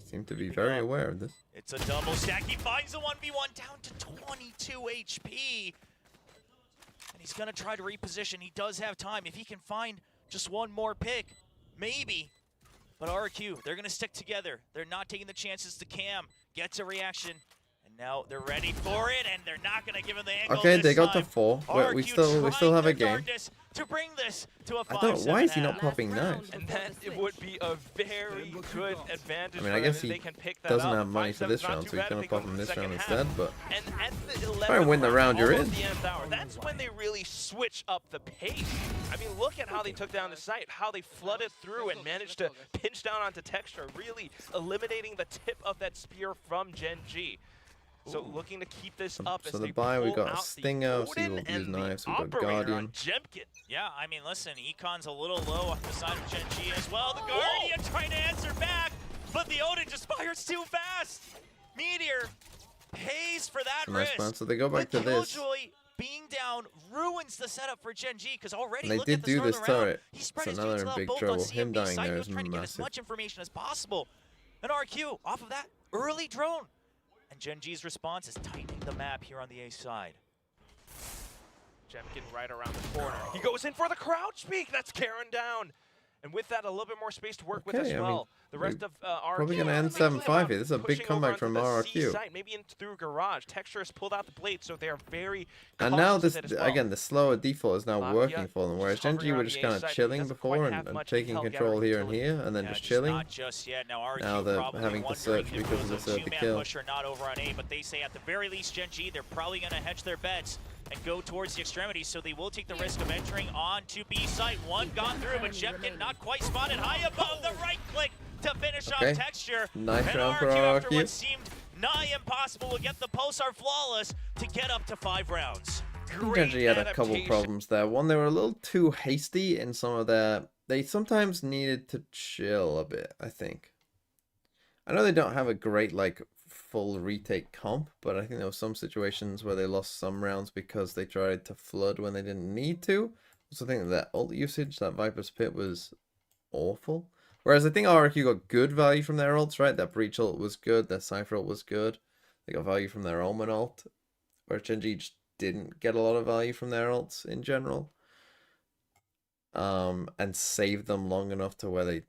Seem to be very aware of this. It's a double stack. He finds a 1v1 down to 22 HP. And he's going to try to reposition. He does have time. If he can find just one more pick, maybe. But RRQ, they're going to stick together. They're not taking the chances to Cam. Gets a reaction. And now they're ready for it, and they're not going to give him the angle. Okay, this they got to time. 4. We RRQ still have a trying their game. darndest to bring this to a I don't. Why is he not 5-7 popping knives? And that it would be a very good advantage. I mean, for I guess them if he they can pick that doesn't up. have money for 5-7's this not round, too so he's bad gonna if they pop go him to the this round second half. instead. But And at the 11th try and win the round you're almost in. the nth hour, that's when they really switch up the pace. I mean, look at how they took down the site, how they flooded through and managed to pinch down onto Texture, really eliminating the tip of that spear from GENG. So looking to keep this up as So they the buy, we pull got a out the Stinger, so he Odin will use and the knives. We got Operator on Guardian. Jemkin. Yeah, I mean, listen, Econ's a little low off the side of GENG as well. The Guardian trying to answer back, but the Odin just fires too fast. Meteor pays for that Nice risk. round. So they go back the to this. Killjoy being down ruins the setup for GENG because already And they look did at the do start of this the round. turret. He spread So his now they're units in out big both trouble. on Him CMB dying side. there He is was trying to get as massive. much information as possible. And RRQ off of that early drone. And GENG's response is tightening the map here on the A side. Jemkin right around the corner. He goes in for the crouch peek. That's Karen down. And with that, a little bit more space to work with as Okay, I well. mean, The rest of RRQ probably gonna end thinking 7-5 about here. This is a big pushing over comeback onto from the C RRQ. site, maybe in through garage. Texture has pulled out the blade, so they are very And now cautious this with it as well. again, the slower default is now Latvia working for them. Whereas just hovering GENG were around just the kind A of side, but he chilling doesn't before quite and, have and much taking intel control here and utility. here, and then Yeah, just chilling. Not just yet. Now RRQ Now they're probably having to wondering search if because it of was the a third two-man kill. push or not over on A, but they say at the very least GENG, they're probably going to hedge their bets and go towards the extremities, so they will take the risk of entering onto B site. One gone through, but Jemkin not quite spotted high above the right click to finish Okay. off Texture. Nice and round for after RRQ. what seemed nigh impossible, will get the Pulsar flawless to get up to 5 rounds. Great GENG had a couple adaptation. problems there. One, they were a little too hasty in some of their. They sometimes needed to chill a bit, I think. I know they don't have a great like full retake comp, but I think there were some situations where they lost some rounds because they tried to flood when they didn't need to. I also think that ult usage, that Viper's Pit, was awful. Whereas I think RRQ got good value from their ults, right? That Breach ult was good, their Cypher ult was good. They got value from their Omen ult. Whereas GENG just didn't get a lot of value from their ults in general. And saved them long enough to where they,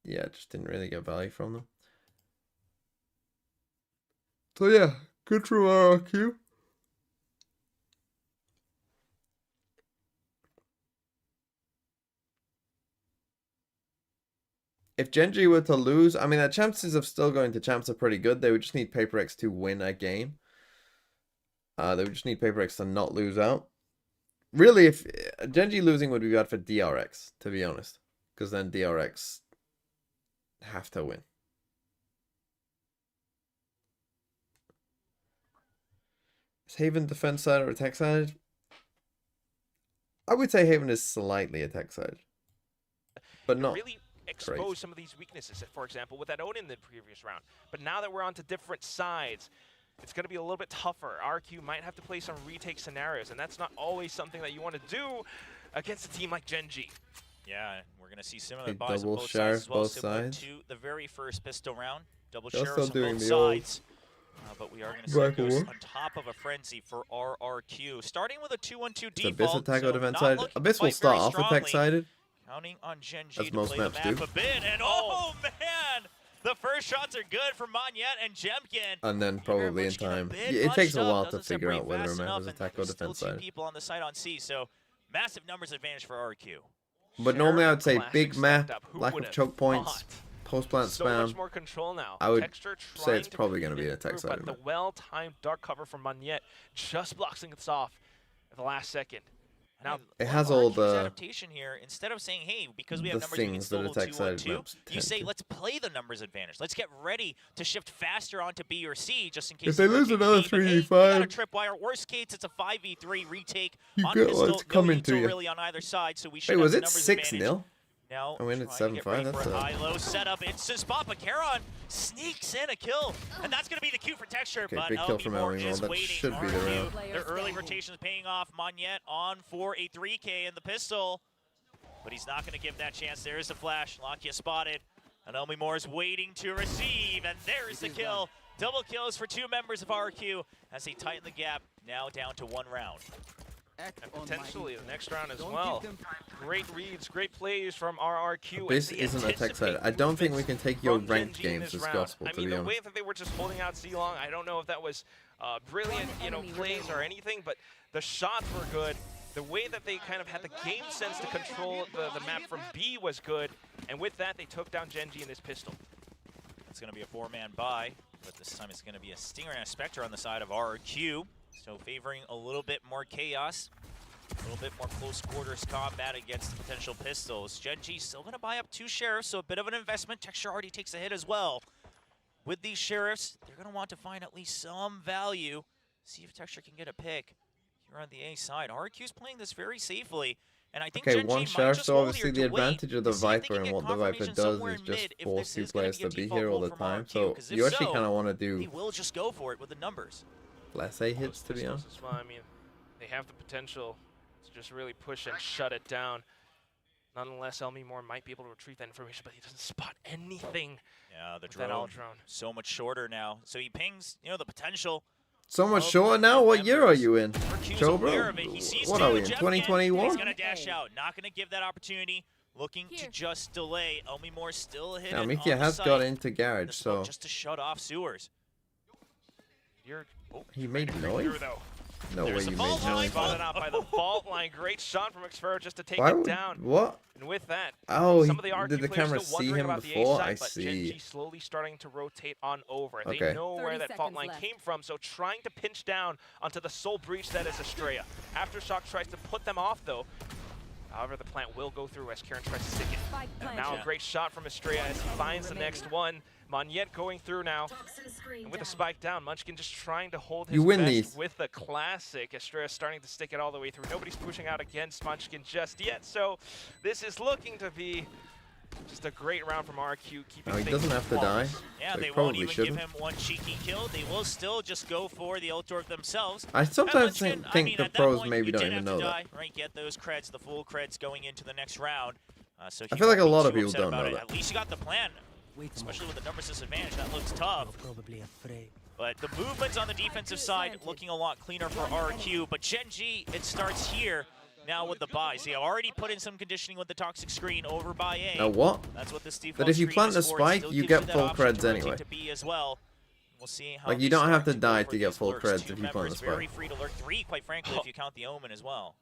yeah, just didn't really get value from them. So yeah, good from RRQ. If GENG were to lose, I mean, their chances of still going to champs are pretty good. They would just need Paper X to win a game. They would just need Paper X to not lose out. Really, if GENG losing would be bad for DRX, to be honest. Because then DRX have to win. Is Haven defense side or attack side? I would say Haven is slightly attack side. But not really expose crazy. some of these weaknesses, for example, with that Odin in the previous round. But now that we're on to different sides, it's going to be a little bit tougher. RQ might have to play some retake scenarios, and that's not always something that you want to do against a team like GENG. Yeah, and we're going to see similar They buys on double both sheriff sides as well, both similar sides. to the very first pistol round. Double They're sheriffs still on doing both the old sides. But we are going to see Rifle Ghost war. on top of a frenzy for RRQ. Starting with a 2-1-2 It's Abyss default. attack or so defense not side. looking to Abyss will fight start very off attack strongly. sided. Counting on GENG As to most play the maps map do. a bit. And oh man! The first shots are good for Monyet and Jemkin. And then probably in time. Yeah, it takes a while to figure out whether a map is attack or defense Still two side. people on the side on C, so massive numbers advantage for RRQ. But normally I would say Classic big map, stacked up. Who lack would of have choke points, thought? post plant So much spam. more control now. I would Texture say trying it's probably going to be an improve, attack side but the map. well-timed dark cover from Monyet just blocks things off at the last second. Now It has all RRQ's the adaptation here. Instead of saying, "Hey, because we have the numbers, we can things that solo attack sided 2-1-2," maps you tend say, to. "Let's play the numbers advantage. Let's get ready to shift faster onto B or C, just in case If they lose rotate another B, but, hey, 3v5, we got a tripwire. Worst case, it's a 5v3 retake you on get pistol. what's coming to no you. really on either side, so we should Wait, have was the it numbers 6-0? advantage. Now, I mean, it's trying to get 7-5, ready that's for a a- high-low setup. It's just Papa Caron sneaks in a kill, and that's going to be the cue for Texture. Okay, but big kill from Elmore Elmore. is That waiting. should be the RRQ, round. their early rotation is paying off. Monyet on for a 3K in the pistol, but he's not going to give that chance. There is the flash. Lakia spotted, and Elmore is waiting to receive, and there's the kill. Double kills for two members of RRQ as they tighten the gap. Now down to one round. and potentially the next round as well. Great reads, great plays from RRQ. This and the isn't a tech side. anticipated I don't think we movements can take your from ranked Gen G in games this as round. gospel, I to mean, be the way honest. that they were just holding out C-Long, I don't know if that was brilliant, plays or anything, but the shots were good. The way that they kind of had the game sense to control the map from B was good, and with that, they took down Gen G in this pistol. It's going to be a four-man buy, but this time it's going to be a Stinger and a Spectre on the side of RRQ. So favoring a little bit more chaos, a little bit more close quarters combat against the potential pistols. Gen G still going to buy up two Sheriffs, so a bit of an investment. Texture already takes a hit as well. With these Sheriffs, they're going to want to find at least some value. See if Texture can get a pick here on the A side. RRQ's playing this very safely. And I think Okay, Gen G one might Sheriff, just so go obviously here the to wait advantage of the to see if they Viper can and get what the Viper confirmation does somewhere is in just mid if force this is two gonna players be a to be default here all role the from time. RRQ, So 'cause you if actually so, kind of want to They do will just go for it with the numbers. less A hits, to be Pistols honest. as well. I mean, they have the potential to just really push and shut it down. Nonetheless, Elmore might be able to retrieve that information, but he doesn't spot anything Yeah, the with that all drone drone. so much shorter now. So he pings, the potential. So much Of shorter the now? What year are members. you in? RRQ's Joe, aware bro? of it. He sees What two are we in, Jemkin. 2021? He's gonna dash out. Not gonna give that opportunity. Looking to just delay. Elmore still hidden Now, on Mikia the has site. got into The garage, smoke so just to shut off sewers. he made Through, noise? though. No way There's you the made fault line. noise. Spotted out by the vault line. Great shot from Xfer just to take Why it would, down. what? And with that, Oh, some of the RRQ did the players camera still see wondering him about the A before? side, I but see. Gen G slowly starting to rotate on over. They Okay. know where 30 that fault seconds line left. came from, so trying to pinch down onto the sole breach that is Estrella. Aftershock tries to put them off, though. However, the plant will go through as Karen tries to stick it. Spike And planted. now a great shot from Estrella as he finds the next one. Monyet going through now. And with the spike down, Munchkin just trying to hold his You win best these. with the classic. Estrella starting to stick it all the way through. Nobody's pushing out against Munchkin just yet, so this is looking to be just a great round from RRQ, keeping Now, he things doesn't have to die. flawless. Yeah, So he they won't probably even shouldn't. give him one cheeky kill. They will still just go for the outdoor themselves. I sometimes And Munchkin, think the at that pros point, maybe you don't did even have to know die, that. right? Get those creds, the full creds going into the next round. So I he feel like won't a be lot of too people upset don't about know it. that. At least you got the plan, especially with the numbers disadvantage. That looks tough. Probably afraid. But the movements on the defensive side looking a lot cleaner for RRQ. But Gen G, it starts here now with the buys. They already put in some conditioning with the toxic screen over by A. Now what? That's what this default But if you screen plant is the for. It spike, still you gives get that full option creds to rotate anyway. to B as well. We'll see how Like, they you don't start have to go die for to get these full lurks. creds Two if you plant the members very spike. free to lurk. Three, quite frankly, if you count the Omen as well.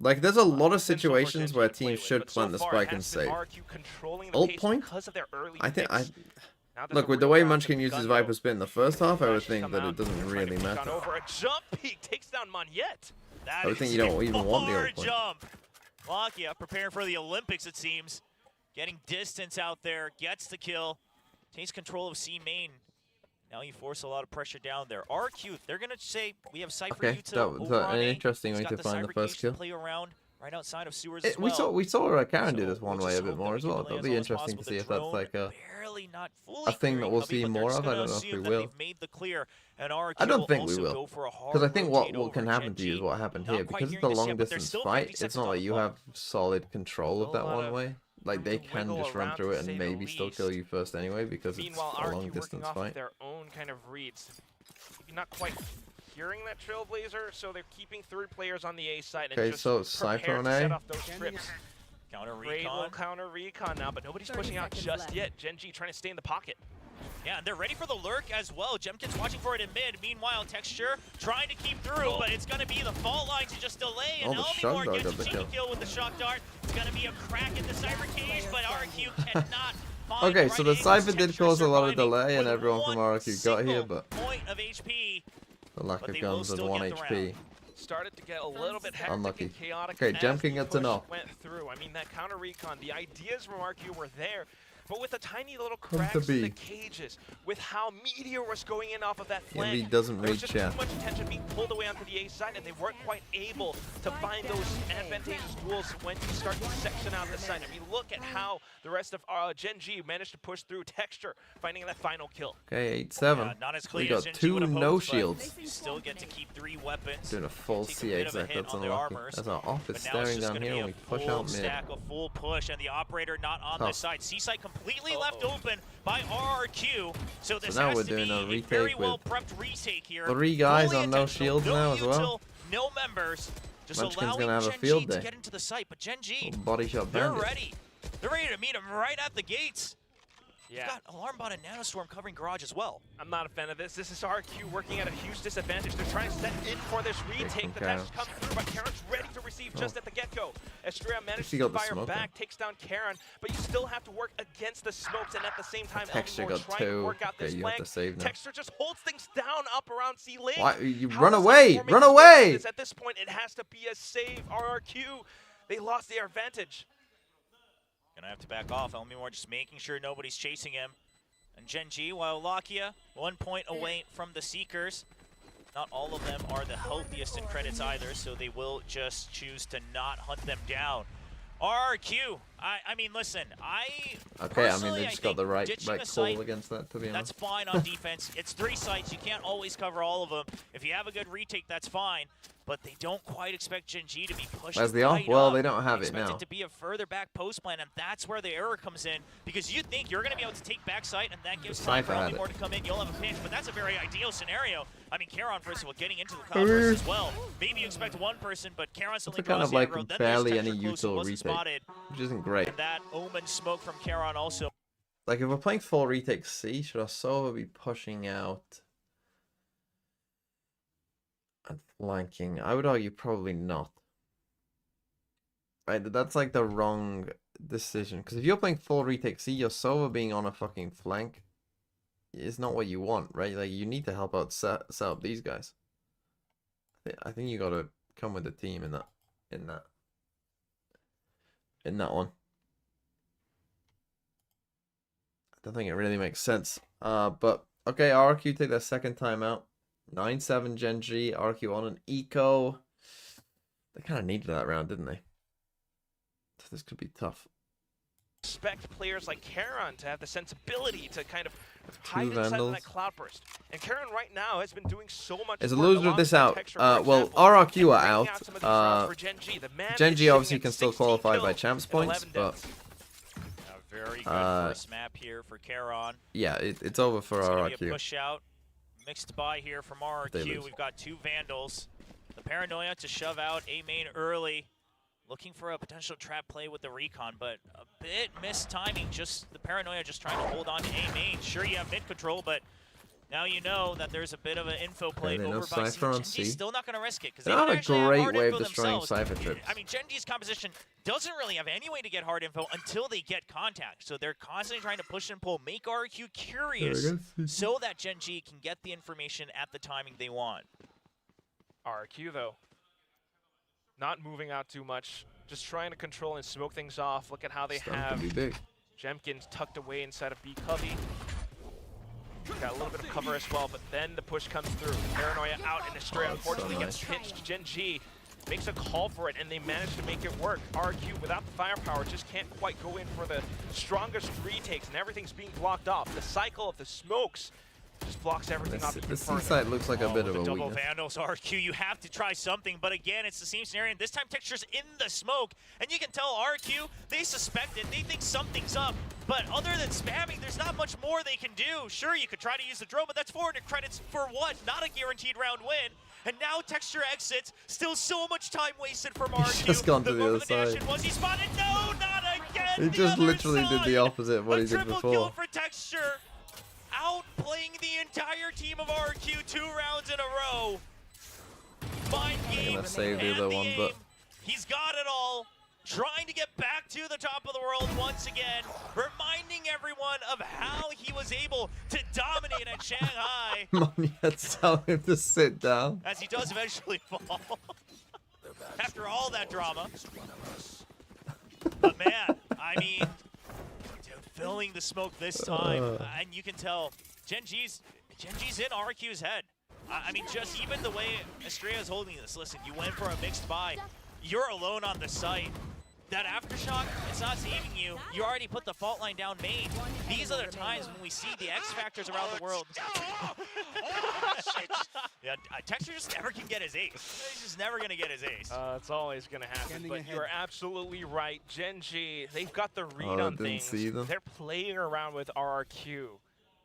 Like, there's a lot of Potential for situations Gen G where to play teams with, should but so plant the far spike it and has been save. RRQ controlling the Ult pace point? because of their early I think picks. Now there's Look, a with the real way round Munchkin to uses gun, Viper though. Spit in the first half, I would Flashes think come that out, it doesn't trying to really peek on matter. over a jump peek takes down Monyet. That I would is think you don't even want the a ult point. jump. Lakia preparing for the Olympics, it seems. Getting distance out there, gets the kill, takes control of C main. Now you force a lot of pressure down there. RQ, they're gonna say we have Cypher Okay, Util that was over on an A. interesting He's way got to find the first Cybercation kill. Play around right outside of sewers as We well. saw Karen do So this one we'll way just a bit hope more that as we can well. delay That'll as be long as interesting to possible. see The if that's drone like a. barely not fully thing that we'll clearing see Cubby, but more they're of. just I don't gonna know if we assume that will. they've made the clear, and RQ I don't will think we also will. go for a hard Because I think what rotate will over can happen to you is Gen G. what happened Not here. quite Because it's hearing a this long yet, but there's distance still 50 fight, it's seconds not on like the you clock. have solid control of Still a that lot one of way. like they to can wiggle just run around, through to it say and the maybe still least. kill you first anyway because it's Meanwhile, a long RRQ distance working off fight. of their own kind of reads. You're not quite hearing that Trailblazer, so they're keeping 3 players on the A side and Okay, just so Cypher prepare on to set A. off those trips. Counter Great little recon. counter recon now, but nobody's 30 pushing out seconds just left. yet. GENG trying to stay in the pocket. Yeah, and they're ready for the lurk as well. Jemkin's watching for it in mid. Meanwhile, Texture trying to keep through, but it's going to be the fault line to just delay. And Oh, the shock Elmore dart gets got a the cheeky kill. kill with the shock dart. It's going to be a crack in the Cypher cage, but RRQ cannot find Okay, the so right the Cypher angles. did Texture cause a lot of surviving delay and with everyone from one RRQ got here, single but point of HP. the lack But of they will guns and still 1 get the HP. round. Started to get a little bit hectic Unlucky. and chaotic. Okay, as Jemkin the gets a push knock. went through. I mean, that counter recon, the ideas from RQ were there, but with the tiny little Come to cracks in the B. cages, with how Meteor was going in off of that Yeah, flank, he doesn't there was reach, just yeah. too much attention being pulled away onto the A side, and they weren't quite able to find those advantageous duels when you start to section out the side. I mean, look at how the rest of GENG managed to push through. Texture finding that final kill. Okay, 8-7. Yeah, not as We clean as got Genji 2 would have no hoped, but shields. you still get to keep 3 weapons. Doing a full Take a bit of a C exec, hit that's on their unlucky. armors. That's our office But now it's staring just down gonna here be and we a push full out mid. stack, a full push, and the operator not on Tough. this side. C-side completely left open by RRQ. So this now has we're to doing be a a retake very with well prepped retake here. 3 guys Fully on no intentional, shields no now as well. util, no members. Just Munchkin's allowing gonna have a GENG field to day. get into the site, but GENG, Little body shot they're bandit. ready. They're ready to meet him right at the gates. Yeah. You've got Alarm Bot and Nanostorm covering Garage as well. I'm not a fan of this. This is RQ working at a huge disadvantage. They're trying to set in for this retake. The dash comes through, but Karen's ready to receive just at the get-go. Estrella manages She to got the fire smoke back, takes down Karen, but you still have to work against the smokes, and at the same time, Texture Elmore got trying to 2. work out Okay, this you have flank. to save now. Texture just holds things down up around C-Link. Why? You How run does away! that Run formation away! this? At this point, it has to be a save. RRQ, they lost their advantage. Gonna have to back off. Elmore just making sure nobody's chasing him. And GENG, while Lakia 1 point away from the Seekers. Not all of them are the healthiest in credits either, so they will just choose to not hunt them down. RRQ, I mean, listen, Okay, I mean, they just got the right call against that, to be that's honest. fine on defense. It's 3 sites. You can't always cover all of them. If you have a good retake, that's fine. But they don't quite expect GENG to be pushed Where's the off? right Well, up. they don't have it Expect now. it to be a further back post plan, and that's where the error comes in. Because you think you're going to be able to take backside, and that gives time for Cypher had Elmore it. to come in. You'll have a pinch, but that's a very ideal scenario. I mean, Karon, first of all, getting into the converse as well. Maybe you expect one person, but Karon suddenly It's a kind draws of the like aggro. Then barely there's any Texture close who util wasn't retake, spotted. which isn't great. And that Omen smoke from Karon also. Like, if we're playing full retake C, should our Sova be pushing out and flanking? I would argue probably not. Right, that's like the wrong decision. Because if you're playing full retake C, your Sova being on a fucking flank is not what you want, right? Like, you need to help out set up these guys. I think you gotta come with the team in that one. I don't think it really makes sense. But okay, RRQ take their second time out. 9-7 GENG, RRQ on an eco. They kind of needed that round, didn't they? So this could be tough. Expect players like Karon to have the sensibility to kind of hide inside of Vandals. that cloudburst. And Karon right now has been doing so much. As a work loser of this alongside out, Texture, well, for example, RRQ and are bringing out. some of these rounds for GENG. The man is GENG sitting obviously at can still 16 qualify by kills champs and points, 11 but deaths. A very good first map here for Karon. yeah, it's over for It's gonna be a RRQ. push out. Mixed by here from They RRQ. lose. We've got 2 Vandals. The Paranoia to shove out A main early. Looking for a potential trap play with the recon, but a bit missed timing. Just the Paranoia just trying to hold on to A main. Sure, you have mid control, but now you know that there's a bit of an info play they know over by Cypher on GENG's C. still not going to risk it because They they don't don't have a actually great hard way of info destroying themselves. Cypher trips. I mean, GENG's composition doesn't really have any way to get hard info until they get contact. So they're constantly trying to push and pull, make RQ curious so that GENG can get the information at the timing they want. RRQ though, not moving out too much, just trying to control and smoke things off. Look at how they Starting to have be big. Jemkin's tucked away inside of B Cubby. Got a little bit of cover as well, but then the push comes through. Paranoia out, and Estrella that's so unfortunately gets pinched. GENG makes a call for it, and they manage to make it work. RQ, without the firepower, just can't quite go in for the strongest retakes, and everything's being blocked off. The cycle of the smokes Just blocks everything up even The further. C-side looks like a bit with of the a double weakness. Vandals, RQ, you have to try something, but again, it's the same scenario. This time Texture's in the smoke, and you can tell RQ, they suspect it, they think something's up, but other than spamming, there's not much more they can do. Sure, you could try to use the drone, but that's 400 credits for what? Not a guaranteed round win. And now Texture exits, still so much time wasted from RQ. He's just gone to the other dash side. in. Was he spotted? No, not again! He the just other literally did the side. opposite of what A he did triple kill before. for Texture, outplaying the entire team of RQ 2 rounds in a row. Mind game gonna save the and other one, aim. but He's got it all. Trying to get back to the top of the world once again, reminding everyone of how he was able to dominate at Shanghai Moneyhead's telling him to sit down. as he does eventually fall. After all that drama. But man, I mean, dude, filling the smoke this time, and you can tell GenG's in RQ's head. I mean, just even the way Estrella is holding this. Listen, you went for a mixed buy. You're alone on the site. That aftershock, it's not saving you. You already put the fault line down main. These are the times when we see the X factors around the world. Yeah, Texture just never can get his ace. He's just never gonna get his ace. It's always going to happen, but you're absolutely right. GenG, they've got the read Oh, on didn't things. see them. They're playing around with RRQ.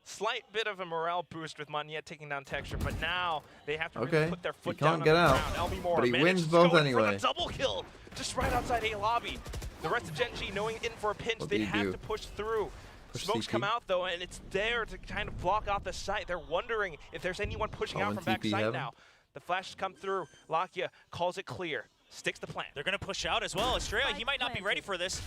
Slight bit of a morale boost with Moneyette taking down Texture, but now they have to really Okay, put their he foot can't down get on the out, ground. Elmy Moore but he manages wins to both go in for anyway. the double kill, just right outside A lobby. The rest of GenG knowing in for a pinch, What do they you have do? to push through. Push Smokes CP? come out though, and it's there to kind of block off the site. They're wondering if there's anyone pushing out in from back TP site heaven. now. The flashes come through. Lakia calls it clear. Sticks the plant. They're gonna push out as well. Estrella, he might not be ready for this.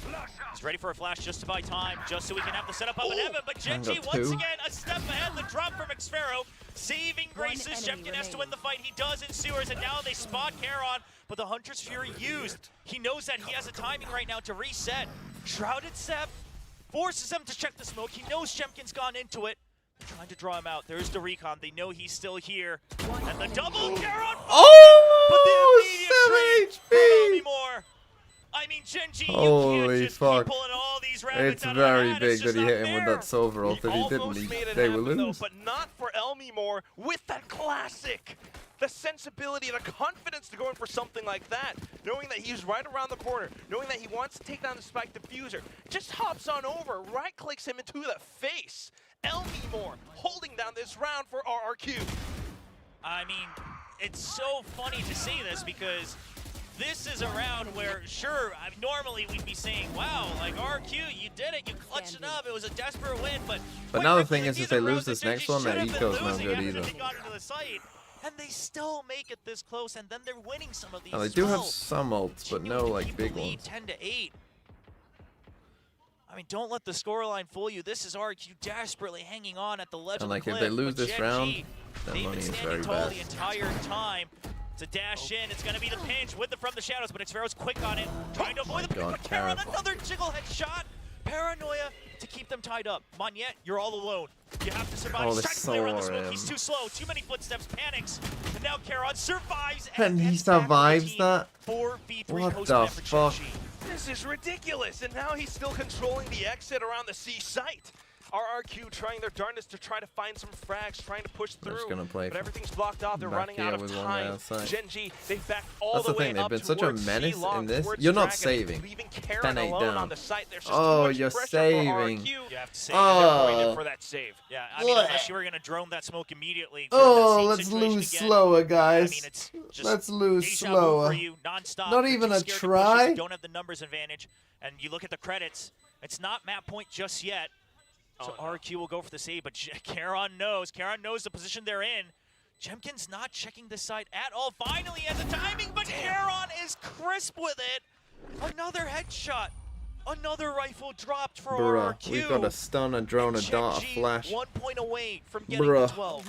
He's ready for a flash just to buy time, just so we can have the setup up in heaven. But GenG got once two. again a step ahead. The drop from Xfero, saving graces. Shemkin has to win the fight. He does in sewers, and now they spot Charon. But the Hunter's Fury used. He knows that he has a timing right now to reset. Shrouded Sep forces him to check the smoke. He knows Shemkin's gone into it. They're trying to draw him out. There's the recon. They know he's still here. And the double Charon. But the immediate trade from Elmy Moore. I mean, GenG, you Holy can't just fuck. keep pulling all these rabbits It's out very of the hat. It's big that just he not hit him with fair. that silver ult. If he didn't, almost made it they would happen, though, lose. but not for Elmy Moore with that classic. The sensibility, the confidence to go in for something like that, knowing that he's right around the corner, knowing that he wants to take down the spike diffuser, just hops on over, right-clicks him into the face. Elmy Moore holding down this round for RRQ. I mean, it's so funny to say this because this is a round where, sure, normally we'd be saying, wow, like RQ, you did it, you clutched it up, it was a desperate win, but now the quite thing frankly, is, if these they are lose rounds this that next GenG one, their should have been eco's no losing good after either. they got into the site, and they still make it this close, and then they're winning some of these Now, they as do have well. some ults, but no Continuing to like keep the big lead ones. 10-8. I mean, don't let the scoreline fool you. This is RQ desperately hanging on at the ledge And of the like cliff. if they lose but this GenG, round, that they've money been is standing very tall bad. the entire time. To dash in, it's gonna be the pinch with the from the shadows, but Xfero's quick on it, trying to avoid the pinch, God, but Charon, Charon. another jiggle head shot. Paranoia to keep them tied up. Moneyette, you're all alone. You have to survive. Oh, they Trying to play around the saw smoke. him. He's too slow. Too many footsteps. Panics. And now Charon survives And he gets back with the survives team. that? 4v3 What coast the net for fuck? GenG. This is ridiculous, and now he's still controlling the exit around the C site. RRQ trying their darndest to try to find some frags, trying to push They're through, just gonna play but everything's blocked off. They're back running here out of with one guy time. outside. GenG, they've backed all That's the the way thing, they've up been such a towards menace C-Long, in this. towards You're not Dragon, saving. leaving Charon 10-8 alone down. on the site. There's just Oh, too much you're pressure saving. for RRQ. You have to save Oh. it. Waiting for that save. Yeah, I mean, Ugh. unless you were gonna drone that smoke immediately. Oh, That let's same situation lose again. slower, I guys. mean, it's just Let's lose deja vu slower. for you, nonstop. Not You're even too a scared to push it, try? you don't have the numbers advantage, and you look at the credits. It's not map point just yet. So Oh, no. RQ will go for the save, but Charon knows. Charon knows the position they're in. Jemkin's not checking this side at all. Finally, he has the timing, but Charon is crisp with it. Another headshot. Another rifle dropped for Bruh, RQ. we've got a stun, a drone, a dart, a GenG flash. 1 point away from getting Bruh. to 12.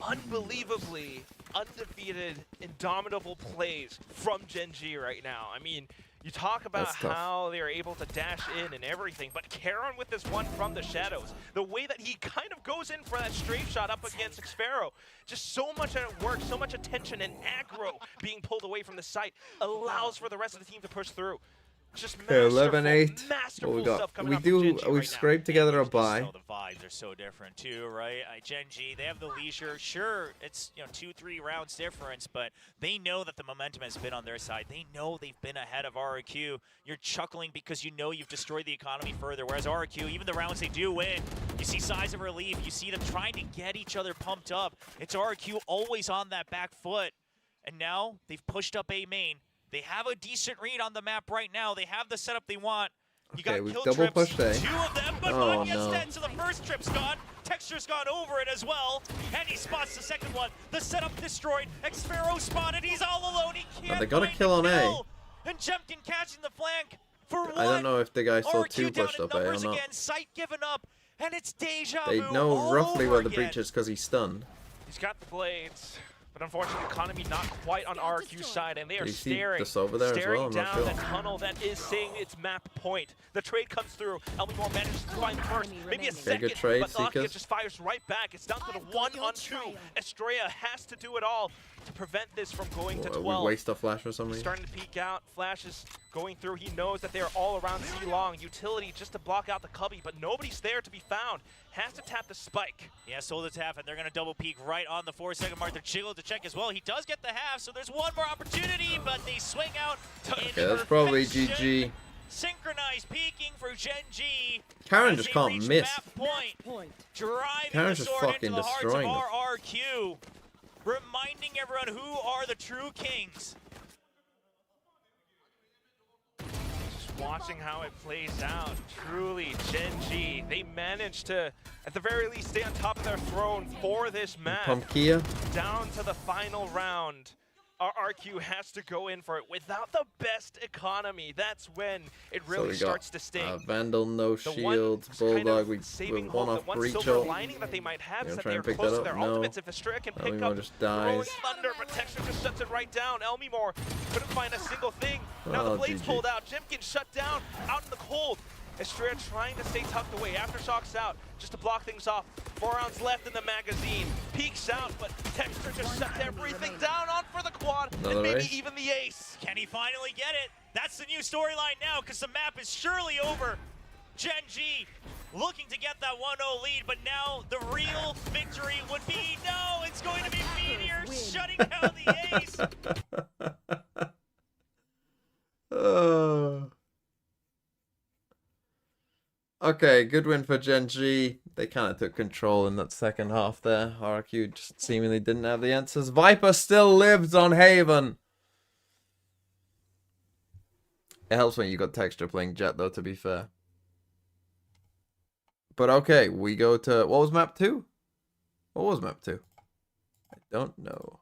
Unbelievably undefeated, indomitable plays from GenG right now. I mean, you talk about That's tough. how they are able to dash in and everything, but Charon with this one from the shadows, the way that he kind of goes in for that strafe shot up against Xfero, just so much at work, so much attention and aggro being pulled away from the site allows for the rest of the team to push through. Just Okay, masterful, 11-8. masterful What we got? stuff coming We up from do. GenG We've right now. scraped together a Just buy. know the vibes are are so different too, right? GENG, they have the leisure. Sure, it's 2-3 rounds difference, but they know that the momentum has been on their side. They know they've been ahead of RRQ. You're chuckling because you know you've destroyed the economy further, whereas RRQ, even the rounds they do win, you see signs of relief. You see them trying to get each other pumped up. It's RRQ always on that back foot, and now they've pushed up A main. They have a decent read on the map right now. They have the setup they want. You Okay, got we've kill double trips, pushed A. 2 of them, but Oh, one gets no. dead, so the first trip's gone. Texture's gone over it as well, and he spots the second one. The setup destroyed. Xpharaoh spotted. He's all alone. He can't they got a find kill on A. kill. And Jemkin catching the flank for one. I don't know if the guy saw RRQ 2 down pushed in up A or numbers not. again. Sight given up, and it's deja They vu know all roughly over where the again. breach is because he's stunned. He's got the blades, but unfortunately, economy not quite on RRQ's side, and they are Do you see staring, this over there as staring well? I'm not down sure. the tunnel that is saying its map point. The trade comes through. Elmore manages to find the first, maybe a second, good trade, but Lakia Seekers. just fires right back. It's down to the 1-on-2. Estrella has to do it all to prevent this from going to 12. We waste a flash for some reason. Starting to peek out. Flash is going through. He knows that they're all around C long. Utility just to block out the cubby, but nobody's there to be found. Has to tap the spike. Yeah, sold it to half, and they're going to double peek right on the 4-second mark. They're jiggled to check as well. He does get the half, so there's one more opportunity, but they swing out. Okay, that's probably perfection. GG. Synchronized peeking for GENG. Karen as just they can't reach miss. map point. Driving Karen's the just sword fucking into the hearts of destroying them. RRQ. Reminding everyone who are the true kings. Just watching how it plays out. Truly, GENG, they managed to, at the very least, stay on top of their throne for this match. Pumpkia. Down to the final round. RRQ has to go in for it. Without the best economy, that's when it So really we got starts to sting. Vandal, no The shield, one kind Bulldog, of we saving one hope, off the one breach silver ult. lining that they might have You is gonna that try they are and pick close that to up? their No. ultimates. If Estrella can pick Elmimore up just Heroic dies. Thunder, but Texture just shuts it right down. Elmimore couldn't find a single thing. Now Oh, the blades GG. pulled out. Jemkin shut down, out in the cold. Estrella trying to stay tucked away. Aftershocks out, just to block things off. 4 rounds left in the magazine. Peeks out, but Texture just shuts everything down on for the quad, Another and maybe ace. even the ace. Can he finally get it? That's the new storyline now, because the map is surely over. GENG looking to get that 1-0 lead, but now the real victory would be, no, it's going to be Meteor shutting down the ace. Okay, good win for GENG. They kind of took control in that second half there. RRQ just seemingly didn't have the answers. Viper still lives on Haven. It helps when you got Texture playing Jet, though, to be fair. But okay, we go to... What was map 2? What was map 2? I don't know.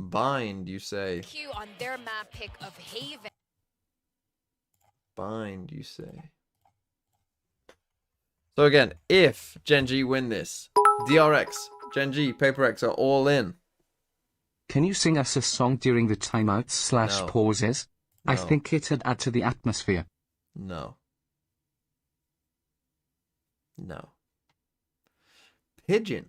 Bind, you say. Q on their map pick of Haven. Bind, you say. So again, if GENG win this, DRX, GENG, PaperX are all in. Can you sing us a song during the timeouts No. / pauses? I No. think it'd add to the atmosphere. No. No. Pigeon.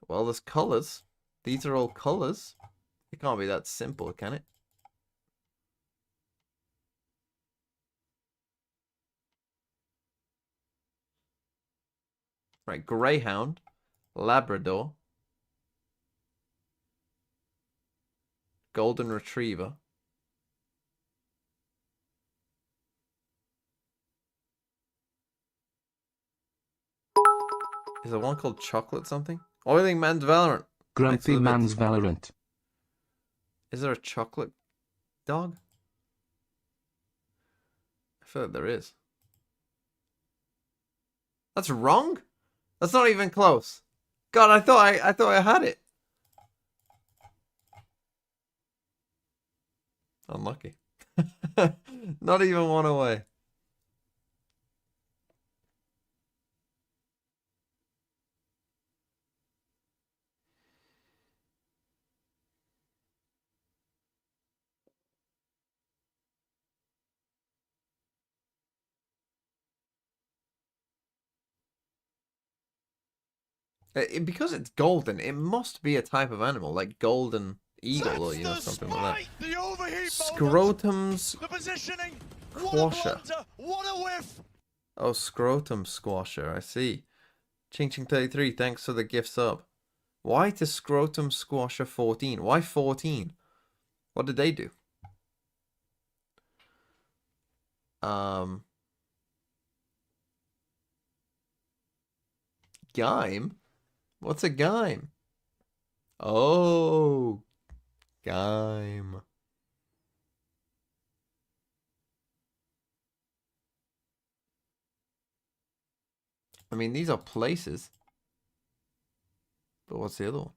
Well, there's colors. These are all colors. It can't be that simple, can it? Right, Greyhound, Labrador, Golden Retriever. Is there one called Chocolate something? Oiling Man's Valorant. Grumpy Excellent. Man's Valorant. Is there a chocolate dog? I feel like there is. That's wrong? That's not even close. God, I thought I had it. Unlucky. Not even one away. Because it's golden, it must be a type of animal, like golden eagle or something like that. Scrotum's squasher. Oh, scrotum squasher, I see. Ching Ching 33, thanks for the gift sub. Why to scrotum squasher 14? Why 14? What did they do? Gime? What's a gime? Oh, gime. I mean, these are places. But what's the other one?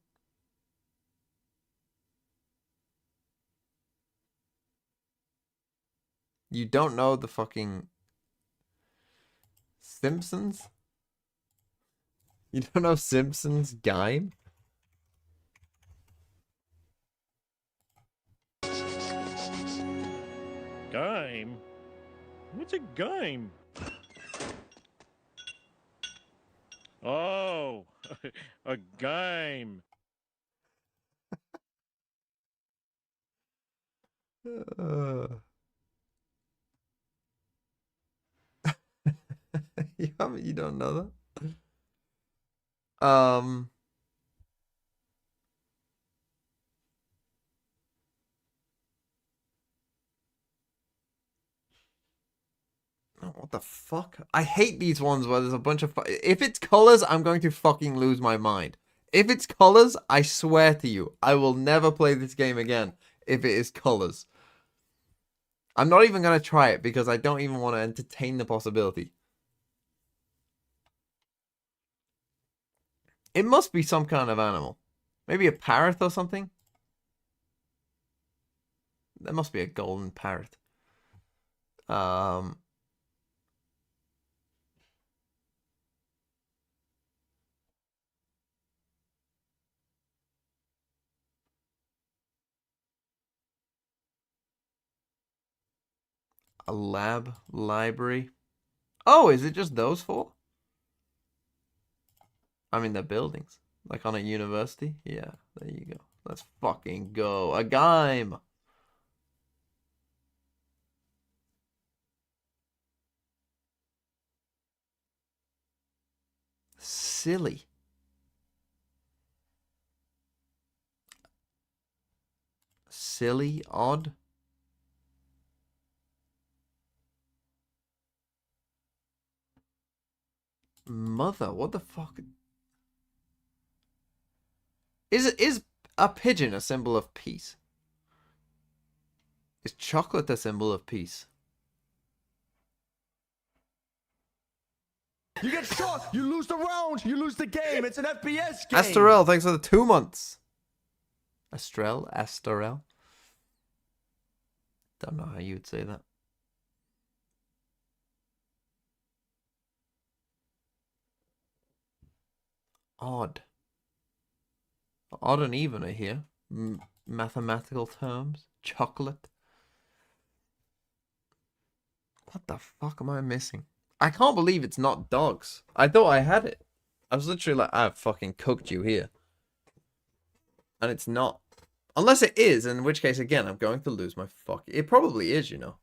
You don't know the fucking Simpsons? You don't know Simpsons Game? Game? What's a game? Oh, a game. You don't know that? Oh, what the fuck? I hate these ones where there's a bunch of... If it's colors, I'm going to fucking lose my mind. If it's colors, I swear to you, I will never play this game again if it is colors. I'm not even going to try it because I don't even want to entertain the possibility. It must be some kind of animal. Maybe a parrot or something? There must be a golden parrot. A library. Oh, is it just those four? I mean, they're buildings. Like on a university? Yeah, there you go. Let's fucking go. A game! Silly. Silly, odd. Mother, what the fuck? Is a pigeon a symbol of peace? Is chocolate a symbol of peace? You get shot, you lose the round, you lose the game. It's an FPS game. Astorel, thanks for the 2 months. Astorel. Don't know how you would say that. Odd. Odd and even are here. Mathematical terms. Chocolate. What the fuck am I missing? I can't believe it's not dogs. I thought I had it. I was literally like, I've fucking cooked you here. And it's not. Unless it is, in which case, again, I'm going to lose my fuck. It probably is, you know.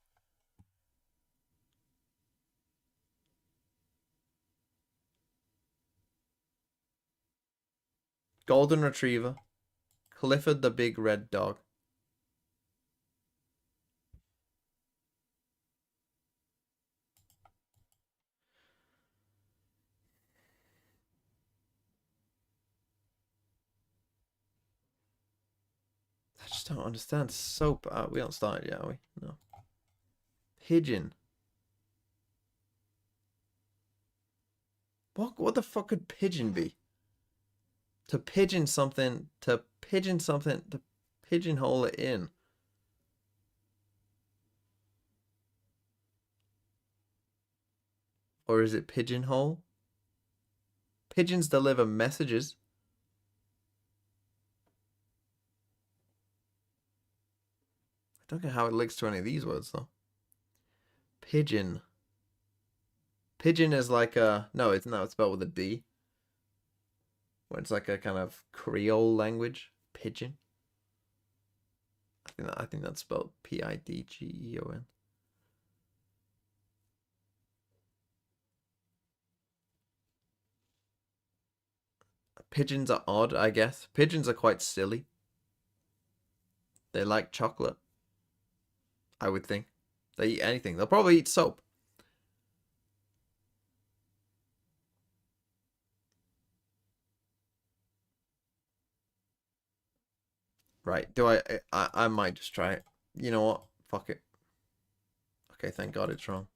Golden Retriever. Clifford the Big Red Dog. I just don't understand. Soap. We don't start yet, are we? No. Pigeon. What the fuck could pigeon be? To pigeon something, to pigeonhole it in. Or is it pigeonhole? Pigeons deliver messages. I don't know how it links to any of these words, though. Pigeon. Pigeon is like a... No, it's spelled with a D. where it's like a kind of Creole language. Pigeon. I think that's spelled Pidgeon. Pigeons are odd, I guess. Pigeons are quite silly. They like chocolate, I would think. They eat anything. They'll probably eat soap. Right. Do I might just try it. You know what? Fuck it. Okay, thank God it's wrong.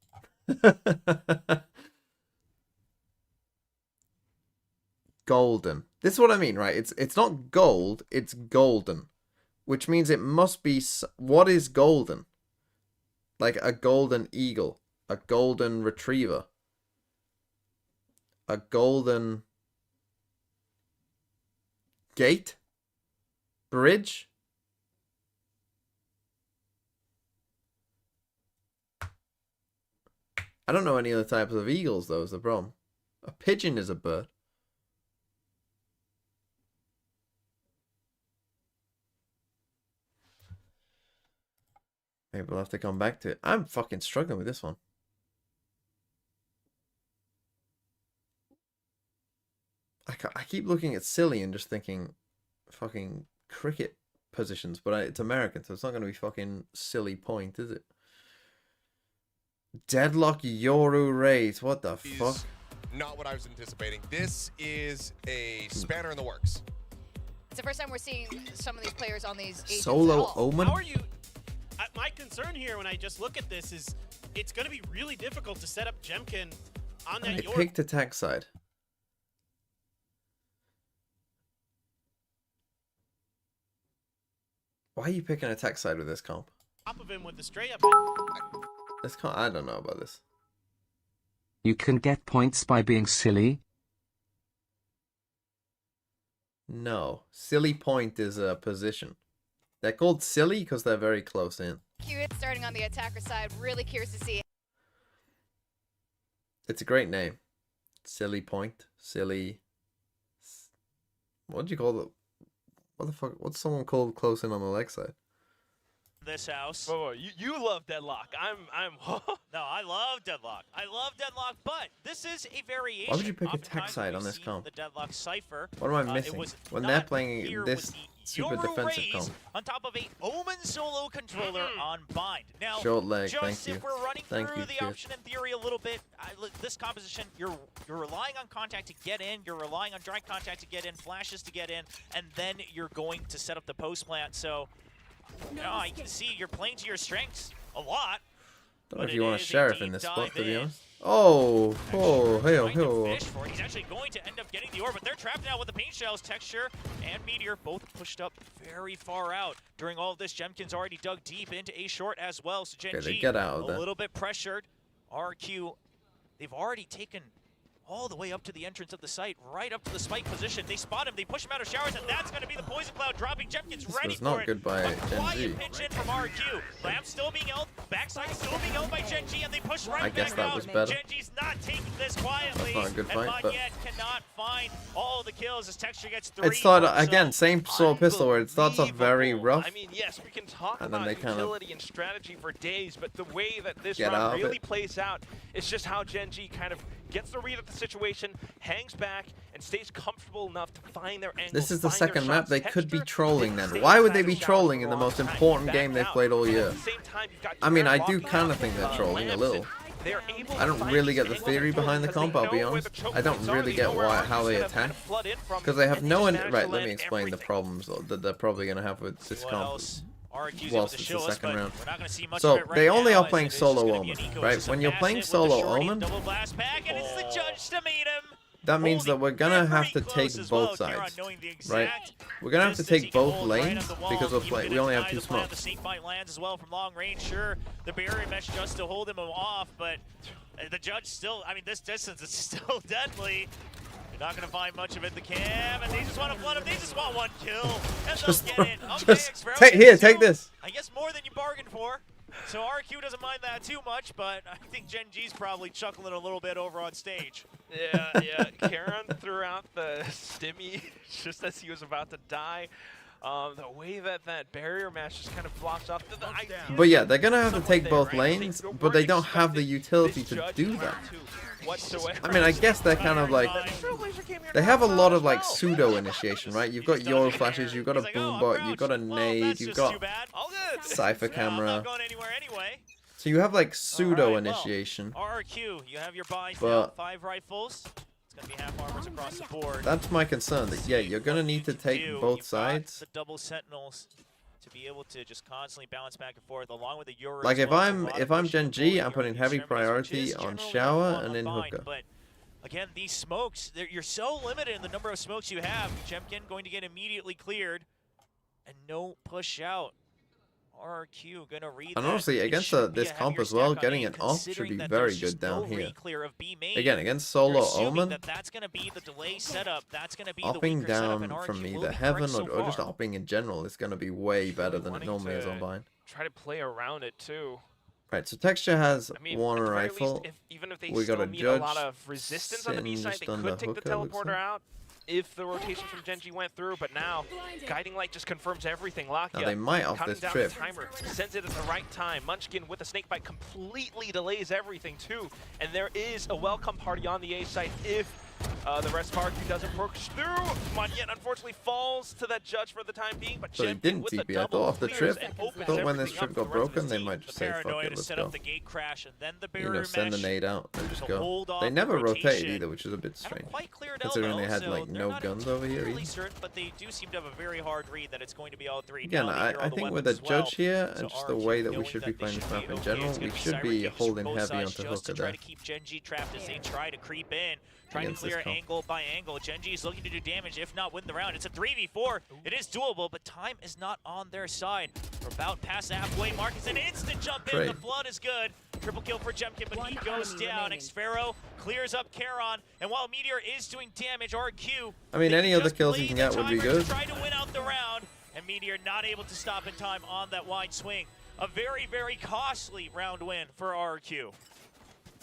Golden. This is what I mean, right? It's not gold, it's golden. Which means it must be... What is golden? Like a golden eagle. A golden retriever. A golden... Gate? Bridge? I don't know any other types of eagles, though, is the problem. A pigeon is a bird. Maybe we'll have to come back to it. I'm fucking struggling with this one. I keep looking at silly and just thinking fucking cricket positions, but it's American, so it's not going to be fucking silly point, is it? Deadlock Yoru Rays. What the fuck? Not what I was anticipating. This is a spanner in the works. It's the first time we're seeing some of these players on these agents Solo Omen? How are you? My concern here when I just look at this is it's going to be really difficult to set up Jemkin on that. I picked attack side. Why are you picking attack side with this comp? Top of him with the straight up. This comp, I don't know about this. You can get points by being silly. No, silly point is a position. They're called silly because they're very close in. Curious, starting on the attacker side, really curious to see. It's a great name. Silly point. Silly. What do you call it? What the fuck? What's someone called close in on the leg side? This house. Whoa, you love Deadlock. I'm. No, I love Deadlock. I love Deadlock, but this is a variation. Why would you pick Oftentimes attack side we've on this seen comp? The Deadlock Cipher. What am I missing? When they're playing here this super Yoru defensive Rays comp. on top of a Omen solo controller on Bind. Now, Short leg, just thank you. if we're running Thank through you, the kid. option in theory a little bit, this composition, you're relying on contact to get in, you're relying on direct contact to get in, flashes to get in, and then you're going to set up the post plant. So, you know, I can see you're playing to your strengths a lot. Don't know if you want a sheriff in this spot, to be honest. Oh, He's actually going to end up getting the orb, but they're trapped now with the paint shells. Texture and Meteor both pushed up very far out. During all of this, Jemkin's already dug deep into A short as well. So Gen Okay, they G get out of a there. little bit pressured. RRQ, they've already taken all the way up to the entrance of the site, right up to the spike position. They spot him, they push him out of showers, and that's going to be the poison cloud dropping. Jemkin's ready was for not it. good by A Gen G. quiet pinch in from RRQ. Lamp still being held, backside still being held by Gen G, and they push right I guess back that out. was better. Gen G's not taking this quietly, That's not a good fight, and but- Magnet cannot find all the kills as Texture gets 3. It started again, same sort of pistol where it starts off very rough. I mean, yes, we can talk And then about they kind of utility and strategy for days, but the way that this get out round of really it. plays out is just how Gen G kind of gets the read of the situation, hangs back, and stays comfortable enough to find their angles. This is the find their second map. shots. They could be Texture trolling didn't then. stay Why would they inside be the showers trolling for in a the long most time. important He game backed they've out. played all But year? at the same time, you've got I mean, I Jared do Lockdown, kind of think they're trolling a little. they're able I to don't find really these get the angles theory before behind the because comp, they I'll be know where honest. the choke I don't points are, really they get know where how they RRQ's gonna attack. kind of flood in from, Because they have and no... just manage to Right, let land me explain the everything. problems that they're probably going to have with this What comp. else? RRQ's able Whilst to it's show the us, second but round. we're not going to see much So of it right they only now, are as playing it is solo just gonna Omen, be an right? ecosystem. When you're playing Massive with the solo shorty, Omen, double blast back, and it's the judge to meet him. that means that we're gonna have to take both sides, right? We're gonna have to take both lanes because we only have 2 smokes. The snake bite lands as well from long range. Sure, the barrier mesh just to hold him off, but the judge still. I mean, this distance is still deadly. You're not gonna find much of it. The cam, and they just want to flood him. They just want 1 kill, and they'll get it. Okay, Experiment take two. this. I guess more than you bargained for. So RRQ doesn't mind that too much, but I think Gen G's probably chuckling a little bit over on stage. Yeah. Karen threw out the stimmy just as he was about to die. The way that barrier mash just kind of blocks off the idea. But yeah, they're gonna have to take both lanes, but they don't have the utility to do that. I mean, I guess they're kind of like, they have a lot of like pseudo initiation, right? You've got Euro flashes, you've got a boombot, you've got a nade, you've got Cypher camera. So you have like pseudo initiation. RRQ, you have your buys but 5 rifles. It's gonna be half armors across the board. That's my concern. That yeah, you're gonna need to take both sides. The double sentinels to be able to just constantly bounce back and forth, along with the Euro. Like if I'm Gen G, I'm putting heavy priority on shower and in hookah. But again, these smokes, you're so limited in the number of smokes you have. Jemkin going to get immediately cleared, and no push out. RRQ gonna read and that. honestly, against this comp as well, getting an off should be very good down here. Again, against solo Omen, that's gonna be the delay setup. That's gonna be opping down from either Heaven or just opping in general is gonna be way better than it normally is on Bind. Try to play around it too. Right, so Texture has one at the very rifle. Least, even if they we got still a meet judge a lot of resistance on the B side, they could take the teleporter out if the rotation from Gen G went through, but now Guiding Light just confirms everything. Lakia, now they might off counting this down trip. The timer, sends it at the right time. Munchkin with a snake bite completely delays everything too, and there is a welcome party on the A side if the rest of RRQ doesn't push through. Monyet unfortunately falls to that judge for the time being, but so they didn't TP. I thought off the trip. Thought when this trip got broken, they might just say, "Fuck it, let's go." You know, send the nade out and just go. They never rotated either, which is a bit strange, considering they had like no guns over here either. But they do seem to have a very hard read that it's going to be all 3. Again, I think with the judge here and just the way that we should be playing this map in general, we should be holding heavy onto Hooker there. Try to keep Gen G trapped as they try to creep in. Trying to clear angle by angle. Gen G is looking to do damage, if not win the round. It's a 3v4. It is doable, but time is not on their side. We're about past the halfway mark. It's an instant jump in. The flood is good. Triple kill for Jemkin, but he goes down. Xfero clears up Charon, and while Meteor is doing damage, RQ. I mean, any other kills he can get would be good. Try to win out the round, and Meteor not able to stop in time on that wide swing. A very, very costly round win for RQ.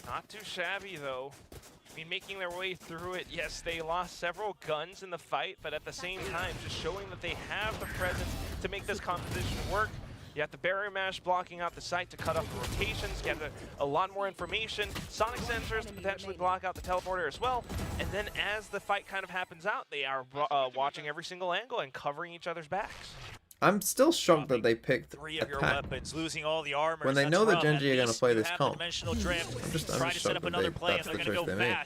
Not too shabby though. I mean, making their way through it, yes, they lost several guns in the fight, but at the same time, just showing that they have the presence to make this composition work. You have the barrier mash blocking out the site to cut off the rotations, get a lot more information, sonic sensors to potentially block out the teleporter as well, and then as the fight kind of happens out, they are watching every single angle and covering each other's backs. I'm still shocked that they picked of your weapons, losing all the armor. When they know that Gen G are going to play this comp. I'm just shocked that that's the choice they made.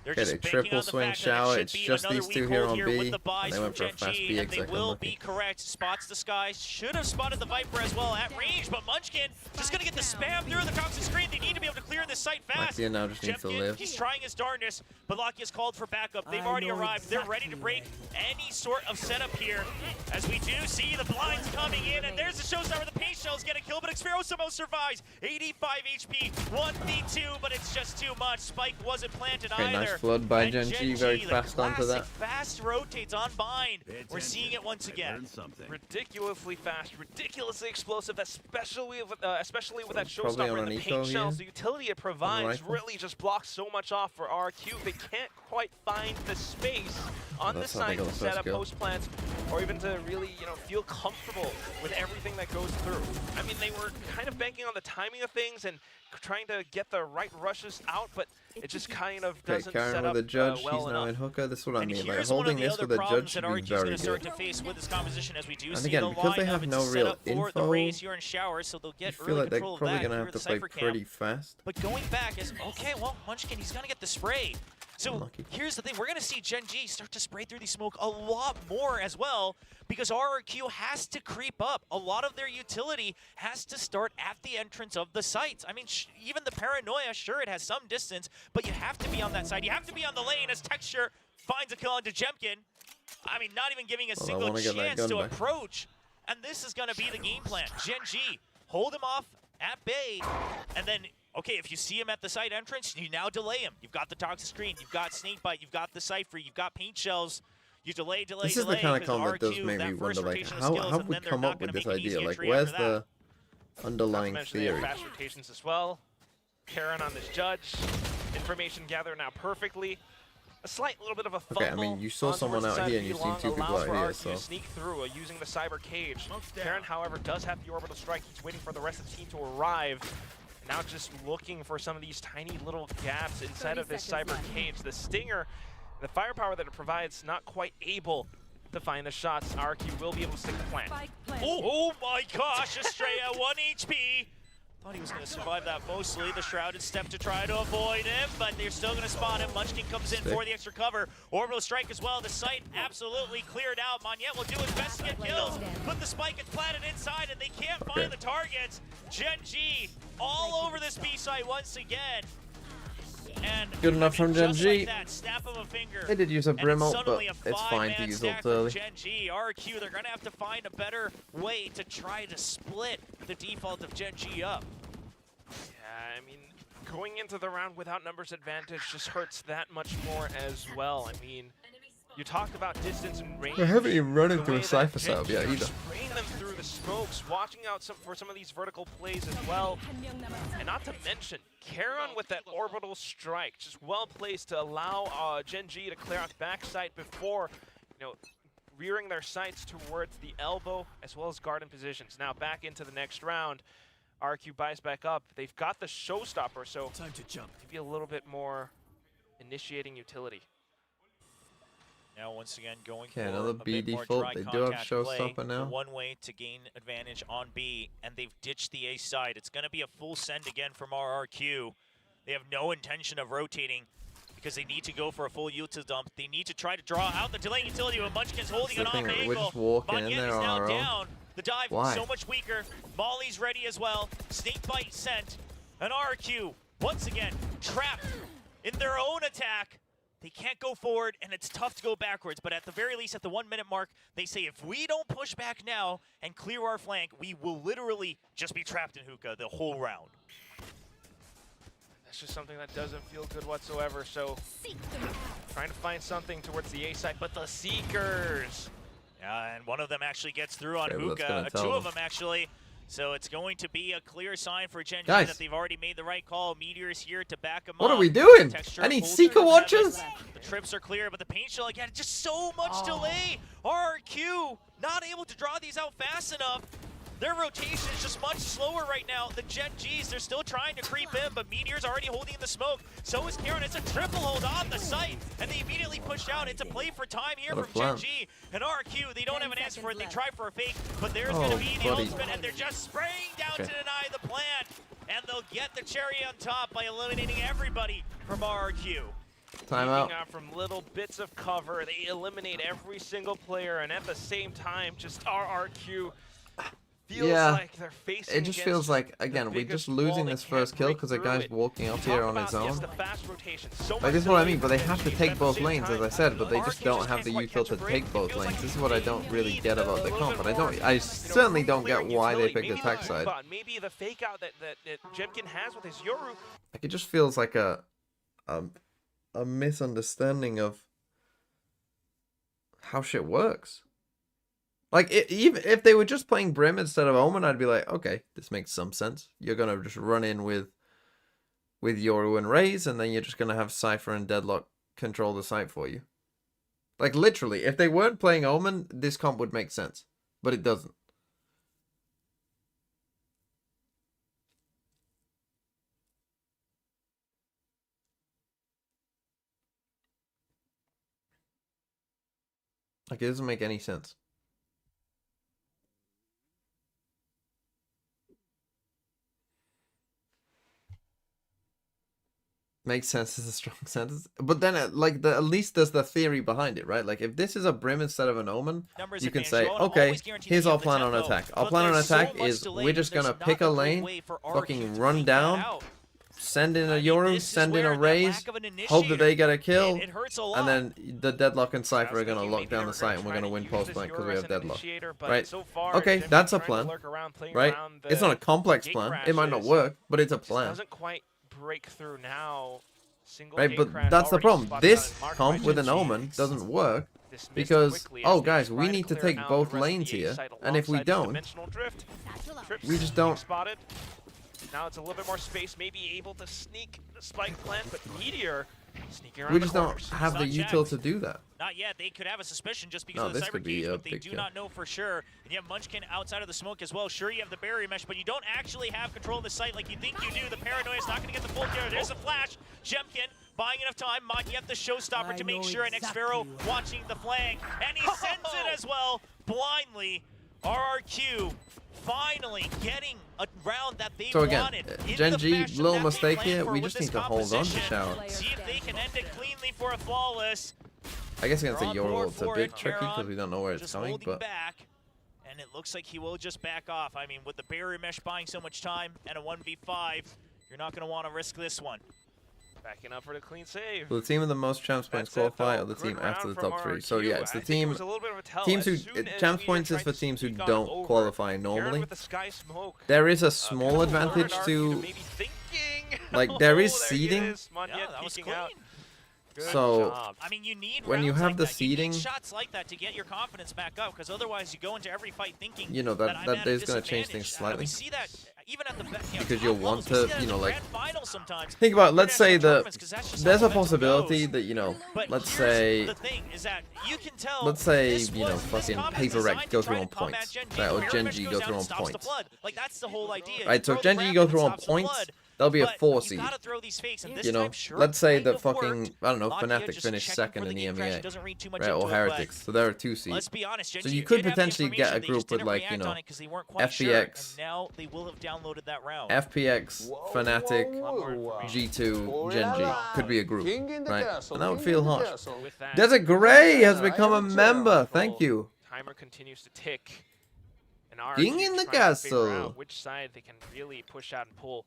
They're Okay, they triple swing shower. It's just these two here on B, and they went for a fast B exec. They will be correct. Spots the sky. Should have spotted the Viper as well at range, but Munchkin just going to get the spam through the toxic screen. They need to be able to clear this site fast. Lakia now just needs to live. He's trying his darndest, but Lakia's called for backup. They've already arrived. They're ready to break any sort of setup here, as we do see the blinds coming in, and there's the showstopper. The paint shells get a kill, but Xfero somehow survives. 85 HP, 1v2, but it's just too much. Spike wasn't planted either. Nice flood by Gen G, very fast onto that. Fast rotates on bind. We're seeing it once again. Ridiculously fast, ridiculously explosive, especially with that showstopper and the paint shells. The utility it provides really just blocks so much off for RRQ. They can't quite find the space on the side to set up post plants, or even to really, feel comfortable with everything that goes through. I mean, they were kind of banking on the timing of things and trying to get the right rushes out, but it just kind of doesn't set up with the judge, well he's now enough. in hooker. This is what I mean. Like, holding this with a judge should be very good. And again, because they have no real info, I feel like they're probably going to have to play pretty fast. But going back is, okay, well, Munchkin, he's going to get the spray. So here's the thing, we're going to see Gen G start to spray through the smoke a lot more as well, because RRQ has to creep up. A lot of their utility has to start at the entrance of the sites. I mean, even the Paranoia, sure, it has some distance, but you have to be on that side. You have to be on the lane as Texture finds a kill onto Jemkin. I mean, not even giving a single chance to approach. And this is going to be the game plan. Gen G, hold him off at bay, and then okay, if you see him at the site entrance, you now delay him. You've got the toxic screen, you've got snakebite, you've got the Cypher, you've got paint shells. You delay. This is the kind of comp that does make me wonder, like, how would we come up with this idea? Like, where's the underlying Mention they have theory. fast rotations as well. Karen on this judge. Information gathered now perfectly. A slight little bit of a fumble. Okay, I mean, you saw on someone towards the out side here of and you've B-Long, seen 2 people allows out for here, RRQ so... to sneak through using the cyber cage. Karen, however, does have the orbital strike. He's waiting for the rest of the team to arrive. Now just looking for some of these tiny little gaps inside of this cyber cage. The Stinger, the firepower that it provides, not quite able to find the shots. RRQ will be able to stick the plant. Oh my gosh, Estrella, 1 HP. Thought he was going to survive that mostly. The Shrouded step to try to avoid him, but they're still going to spot him. Munchkin comes in for the extra cover. Orbital strike as well. The site absolutely cleared out. Monyet will do his best to get kills, but the spike is planted inside and they can't find the targets. GENG all over this B site once again. And Good enough from just GENG. like that, snap of a finger. They did use a And Brim ult, suddenly but a it's fine to five-man use stack ult early. from GENG. RRQ, they're going to have to find a better way to try to split the default of GENG up. Yeah, I mean, going into the round without numbers advantage just hurts that much more as well. I mean, you talk about distance and range. I haven't even run the into way a that Cypher setup GENG yet are either. spraying them through the smokes, watching out for some of these vertical plays as well. And not to mention, Karen with that orbital strike, just well placed to allow GENG to clear out the backside before, you know, rearing their sights towards the elbow as well as garden positions. Now back into the next round. RRQ buys back up. They've got the showstopper, so Time to jump. maybe a little bit more initiating utility. Now once again going Okay, for another a B bit more default. dry They do have contact play. showstopper now. The one way to gain advantage on B, and they've ditched the A side. It's going to be a full send again from RRQ. They have no intention of rotating because they need to go for a full util dump. They need to try to draw out the delaying utility, but Munchkin's holding it That's the off thing, we're angle. just walking in Monyet there is on now our own. down. The dive Why? so much weaker. Molly's ready as well. Snake bite sent. And RRQ, once again, trapped in their own attack. They can't go forward, and it's tough to go backwards. But at the very least, at the 1 minute mark, they say if we don't push back now and clear our flank, we will literally just be trapped in hookah the whole round. That's just something that doesn't feel good whatsoever. So trying to find something towards the A side, but the Seekers. Yeah, and one of them actually gets through on Okay, well, that's hookah. gonna tell Two of them. them actually. So it's going to be a clear sign for GENG Guys. that they've already made the right call. Meteor's here to back them What up. are we doing? Texture I need holds Seeker her watchers. The trips are clear, but the paint shell again, just so much delay. RRQ not able to draw these out fast enough. Their rotation is just much slower right now. The GENGs, they're still trying to creep in, but Meteor's already holding in the smoke. So is Karen. It's a triple hold on the site, and they immediately push out. It's a play for time here What a from plan. GENG. And RRQ, they don't have an answer for it. They try for a fake, but there's Oh, going to be the buddy. ultimate, and they're just spraying down Okay. to deny the plan. And they'll get the cherry on top by eliminating everybody from RRQ. Timeout. Out from little bits of cover. They eliminate every single player, and at the same time, just RRQ feels Yeah, like they're facing it just feels against like, the again, we're biggest just losing wall. They this can't first kill break because the through guy's it. walking up Talk here on about, his yes, own. the fast rotation. So Like, much this is what I delay mean, but they from have to GENG, take at the both same lanes, as time, I said, but they just RRQ don't have the can't quite util catch a to break. take both It feels lanes. like This is what I they don't really need get about a the little comp, bit but I more, don't, I certainly don't get why they picked the attack side. But maybe the fake out that Jemkin has with his Yoru. Like, it just feels like a misunderstanding of how shit works. Like, even if they were just playing Brim instead of Omen, I'd be like, okay, this makes some sense. You're gonna just run in with Yoru and Raze, and then you're just gonna have Cypher and Deadlock control the site for you. Like, literally, if they weren't playing Omen, this comp would make sense. But it doesn't. Like, it doesn't make any sense. Makes sense is a strong sentence. But then, like, at least there's the theory behind it, right? Like, if this is a Brim instead of an Omen, Numbers you can advantage. say, You wanna okay, always guarantee here's that you our have the plan on tempo, attack. Our but plan on there's so attack much is delay we're that just there's gonna not pick a good lane, way for RRQ fucking to run fake that down, out. send in a I mean, Yoru, this is send in where a that Raze, lack of an hope that they get a initiator, kill, it hurts a lot. and then the Deadlock and Cypher are gonna thinking lock maybe down they the were site, and we're try gonna to win use post this blank because Yoru we as have an Deadlock. initiator, but Right? so far, Okay, Jemkin that's a trying to plan, lurk around, playing right? around It's not a the complex gate plan. It might not crashes. work, but it's a Just plan. doesn't quite break through now. Single Right, gate but crash that's the already problem. spotted This out and marked comp by with an GENG. Omen doesn't work dismissed Because, quickly oh as they guys, we try need to clear take out both the rest of lanes the A here, site and if we alongside don't, Dimensional Drift. Trips we just being don't. spotted. Now it's a little bit more space, maybe able to sneak the spike plant, but Meteor sneaking around We the just don't corners. have the util to do that. Not yet. They could have a suspicion just because No, of the this cyber could be cage, a but they big do kill. not know for sure. And you have Munchkin outside of the smoke as well. Sure, you have the barrier mesh, but you don't actually have control of the site like you think you do. The paranoia is not going to get the full kill. There's a flash. Jemkin buying enough time. Maki the showstopper to make sure, and Xfero watching the flank. And he sends it as well, blindly. RRQ finally getting a round that they So again, wanted. in Gen the G, fashion little that they mistake planned here. for We with just this need to hold on to composition. Shower. See if they can end it cleanly for a flawless. I guess against They're a on Euro board it's a for bit it. tricky because Charon we don't know where it's just coming, holding but back, and it looks like he will just back off. I mean, with the barrier mesh buying so much time and a 1v5, you're not going to want to risk this one. Backing up for the clean save. so the team with the most champs points That's it, qualify, though. or the Good team after the round top from 3. So RRQ. yeah, it's the I think it team. was a little bit of a tell. Teams who As soon as champs Meteor points is tried for to teams who sneak on don't over, qualify Karen normally. with the sky smoke. There is a Kind small of advantage alerted RRQ to maybe thinking. like there is Oh, there he seeding. is. Monyet Yeah, that was peeking clean. out. Good So, job. I mean, you need when you rounds have like the that. You need seeding- shots like that to get your confidence back up, because otherwise you go into every fight thinking You know, that I'm that at a is gonna change disadvantage. things slightly. We see that even at the Because you'll top want levels. We see to, that you in know, the like, grand finals sometimes. think about, let's say International that tournaments, 'cause that's just how there's a momentum possibility goes. that, you know, But let's here's say, the thing is that you can tell let's say, this you know, was- this fucking combat is Paper designed Wreck to go try through to on combat points, Gen G. right, or Barrier Gen mesh G goes go down through and on stops the points. flood. Like, that's the whole idea. Right, so You if Gen throw G the go ramp through and on stops the points, flood. there'll be a But 4 you seed. gotta throw these fakes, and this You know, time, sure, let's say kind that of fucking, worked. I don't know, Maki Fnatic just finished checking second for in the the game crash. MEA, He doesn't read too much right, into or it, but Heretics, so there are 2 seeds. let's be honest, Gen So G you could did have the potentially get a information, they group just with didn't like, you react know, on it 'cause they weren't quite sure, FPX, and now they will have downloaded that round. FPX, Fnatic, G2, Gen G could be a group, right? And that would feel harsh. With that, Desert Grey has become a member. Thank you. timer continues to tick. And King RRQ in the trying to figure castle. out which side they can really push out and pull.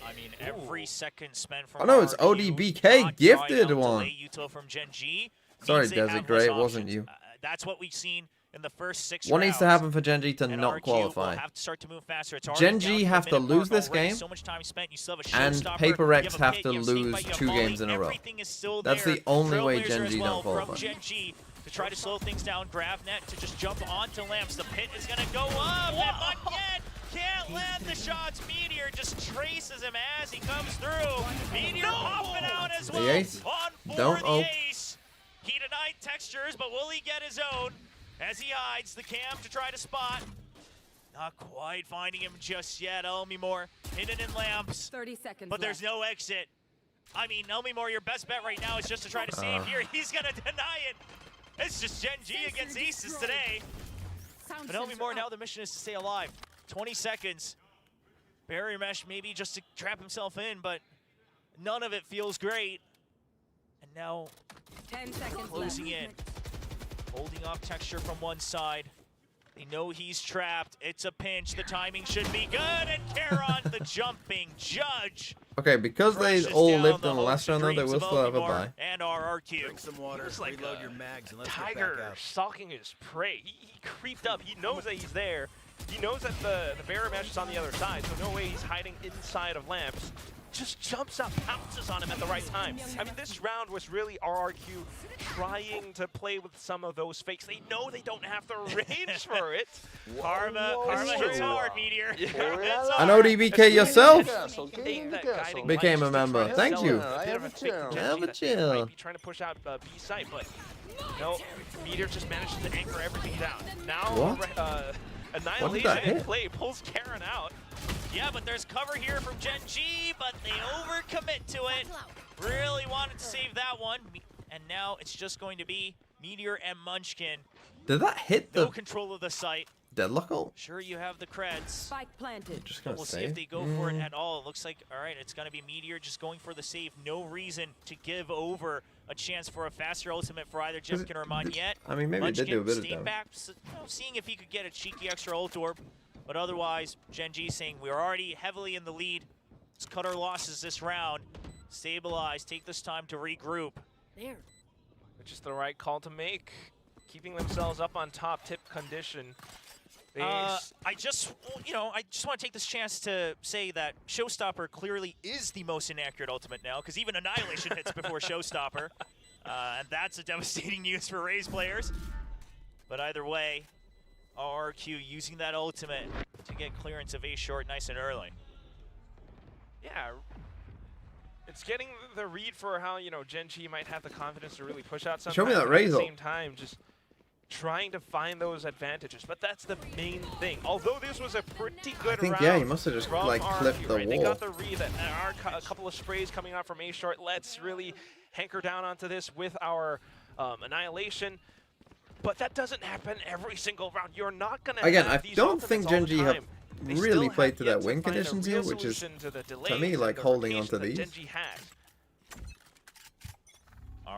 I mean, every second spent from Oh no, it's RRQ, ODBK not gifted drawing out one. delay util from Gen G Sorry, means they Desert have Grey, less it wasn't options. you. That's what we've seen in the first 6 What rounds. needs to happen for Gen G to And not RRQ will qualify? have to start to move faster. It's already Gen down G the have to minute lose mark this already. game, So much time spent. You still have a and showstopper, Paper you Rex have a have pick, to you have Snake lose Bite, you have 2 Molly. games in a row. Everything is still That's there. the only way Trailblazer Gen as G well don't from qualify. Gen G to try to slow things down. Gravnet to just jump onto Lamps. The pit is going to go up, and Monyet can't land the shots. Meteor just traces him as he comes through. Meteor popping out as well. The ace. On board Don't the ope. ace. He denied textures, but will he get his own as he hides the cam to try to spot? Not quite finding him just yet. Elmimore hidden in Lamps, 30 seconds but there's no exit. I mean, Elmimore, your best bet right now is just to try to save here. He's going to deny it. It's just Gen G against Aces today. But Elmimore, now the mission is to stay alive. 20 seconds. Barrier mesh maybe just to trap himself in, but none of it feels great. And now 10 seconds closing in. Holding off texture from one side. They know he's trapped. It's a pinch. The timing should be good. And Charon, the jumping judge. Okay, because they crushes all down lived the in the last hopes round, and though, they will dreams still of have a Elmimore bye. and RRQ. Drink some water, It's like reload a your mags, and let's get Tiger back up. stalking his prey. He creeped up. He knows that he's there. He knows that the barrier mesh is on the other side, so no way he's hiding inside of Lamps. Just jumps up, pounces on him at the right time. I mean, this round was really RRQ trying to play with some of those fakes. They know they don't have the range for it. Karma hits hard, Meteor. I know DBK yourself Aimed that guiding became light a just to member. try to Thank sell you. a bit of a fake to Gen G Have a that they chill. might be trying to push out B site, but no, Meteor just managed to anchor everything down. Now, What? Annihilation in hit? play pulls Karen out. Yeah, but there's cover here from Gen G, but they overcommit to it. Really wanted to save that one. And now it's just going to be Meteor and Munchkin. Did that hit No the control of the site. deadlock ult? Sure, you have the creds. Spike planted. Just But gonna we'll see if save. they go for it at all. It looks like, all right, it's going to be Meteor just going for the save. No reason to give over a chance for a faster ultimate for either Jemkin or Monyet. I mean, maybe it did do a bit of stayed damage. back, seeing if he could get a cheeky extra ult orb. But otherwise, Gen G saying we're already heavily in the lead. Let's cut our losses this round. Stabilize, take this time to regroup. There. Which is the right call to make. Keeping themselves up on top, tip condition. They I just want to take this chance to say that Showstopper clearly is the most inaccurate ultimate now, because even Annihilation hits before Showstopper. And that's a devastating news for Rays players. But either way, RRQ using that ultimate to get clearance of A short nice and early. Yeah, it's getting the read for how, you know, GENG might have the confidence to really push out something. Show me that At Rays the ult. same time, just trying to find those advantages. But that's the main thing. Although this was a pretty good I think, round, yeah, he must have just, from like, RRQ, clipped the right? They wall. got the read that a couple of sprays coming out from A short. Let's really hanker down onto this with our annihilation. But that doesn't happen every single round. You're not going to Again, have I these don't ultimates think all the GENG have time. They really still played have to yet their win find a conditions real here, which is, solution to the to me, delays like, and the holding onto rotation that these. GENG has.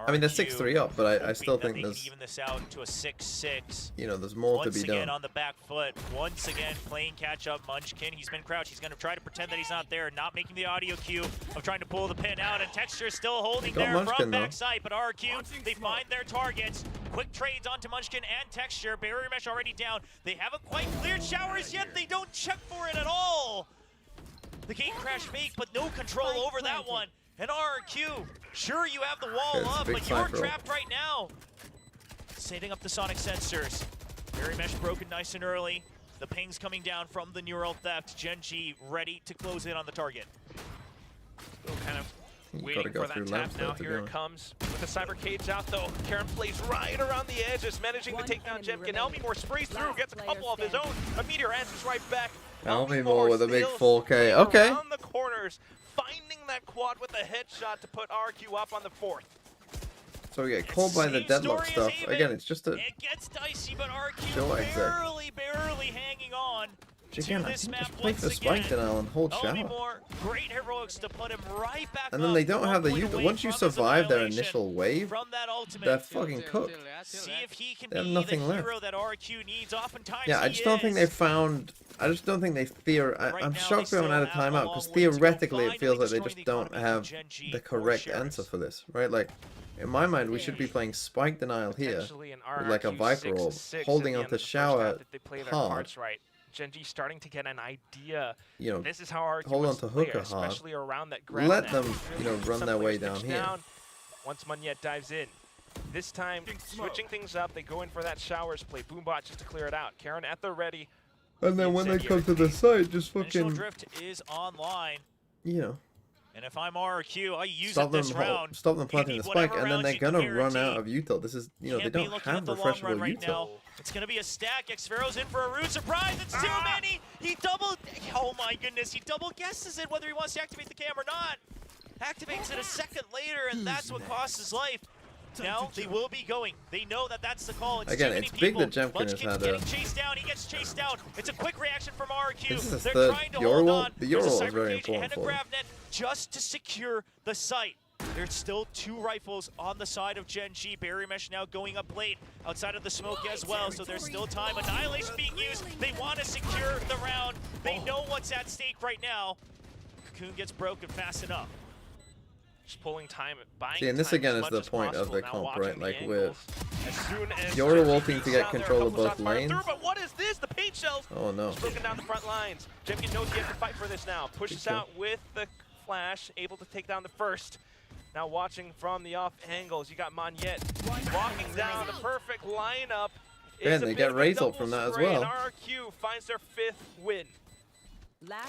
I mean, they're 6-3 up, but I still think they there's, can even this out to a 6-6. you know, there's more to Once be again done. on the back foot. Once again playing catch up. Munchkin, he's been crouched. He's going to try to pretend that he's not there, not making the audio cue of trying to pull the pin out. And Texture still holding They got there Munchkin, from though. backside. But RRQ, they find their targets. Quick trades onto Munchkin and Texture. Barrier mesh already down. They haven't quite cleared showers yet. They don't check for it at all. The gate crash fake, but no control over that one. And RRQ, sure you have the wall It's a up, big but you're cypher. trapped right now. Setting up the sonic sensors. Barrier mesh broken nice and early. The pings coming down from the neural theft. GENG ready to close in on the target. Still kind of You waiting gotta go for that through tap lamps now. though, to Here be it honest. comes with the cyber cage out though. Karen plays right around the edges, managing to take down Jemkin. Elmimore sprays through, gets a couple of his own. A meteor answers right back. Elmimore with a big still 4K. staying Okay. around the corners, finding that quad with a headshot to put RRQ up on the fourth. So we get caught by the Same deadlock story as stuff. Haven. Again, it's just a... It gets dicey, but RRQ Sure, exactly. barely hanging on. Again, to I this think map just play once for Spike again. denial and hold shower. Elmimore, great heroics to put him right back And then up, they don't have the 1 point youth. away Once you from his survive their annihilation. initial wave, From that ultimate, they're fucking cooked. see if he can They have be nothing the left. hero that RRQ needs. Oftentimes Yeah, I he just don't think is. they found... I just don't think they Right I'm now, shocked they we haven't had a still have a timeout, long because way to go. theoretically it feels Finally like they destroying just the don't economy have for GENG the or correct Sheriffs. answer for this, right? Like, in my mind, we should be playing Spike Denial here, Potentially an with like a RRQ Viper orb, 6-6 at holding the on end to of the first shower half if they play their hard, cards right. GENG starting to get an idea. you know, This is how RRQ hold on wants to play, hooker hard. especially around that grab Let net. them, you know, Really run some their way players down pitch here. Once Munyet dives in. This time, switching things up, they go in for that showers play. Boombot just to clear it out. Karen at the ready. And then when they Incendiary. come to the site, just Initial fucking, drift is online. you know, And if I'm RRQ, I use stop it them, this round. stop them You planting need the spike, whatever and then rounds they're you can gonna run guarantee. out of util. This is, you know, they Can't be don't looking have at the long run refreshable right util. now. It's gonna be a stack. Xfero's in for a rude surprise. It's too many. He double. Oh my goodness. He double guesses it whether he wants to activate the cam or not. Activates it a second later, and that's what costs his life. Now they will be going. They know that that's the call. It's Again, too many it's big people. that Jemkin has Munchkin's had getting a... chased down. He gets chased out. It's a quick reaction from RRQ. This is his They're third trying to Euro hold wall. on. The There's a Euro is cyber very cage and important a for them. grab net just to secure the site. There's still 2 rifles on the side of GENG. Barrier mesh now going up late outside of the smoke as well, so there's still time. Annihilation being used. They want to secure the round. They know what's at stake right now. Cocoon gets broken fast enough. Just pulling time, buying See, and this time again as is much the as point of possible. the Now comp, watching right? the Like, angles. As soon as You're GENG wanting to beats get out there, a control of couple both shots fired lanes. through, but what is this? The paint shells. Oh no. Just broken down the front lines. Jemkin knows he has to fight for this now. Pushes Okay. out with the flash, able to take down the first. Now watching from the off angles, you got Monyet walking down the perfect lineup. And It's a they bit get of a Rays ult double from that as spray, well. And RRQ finds their 5th win.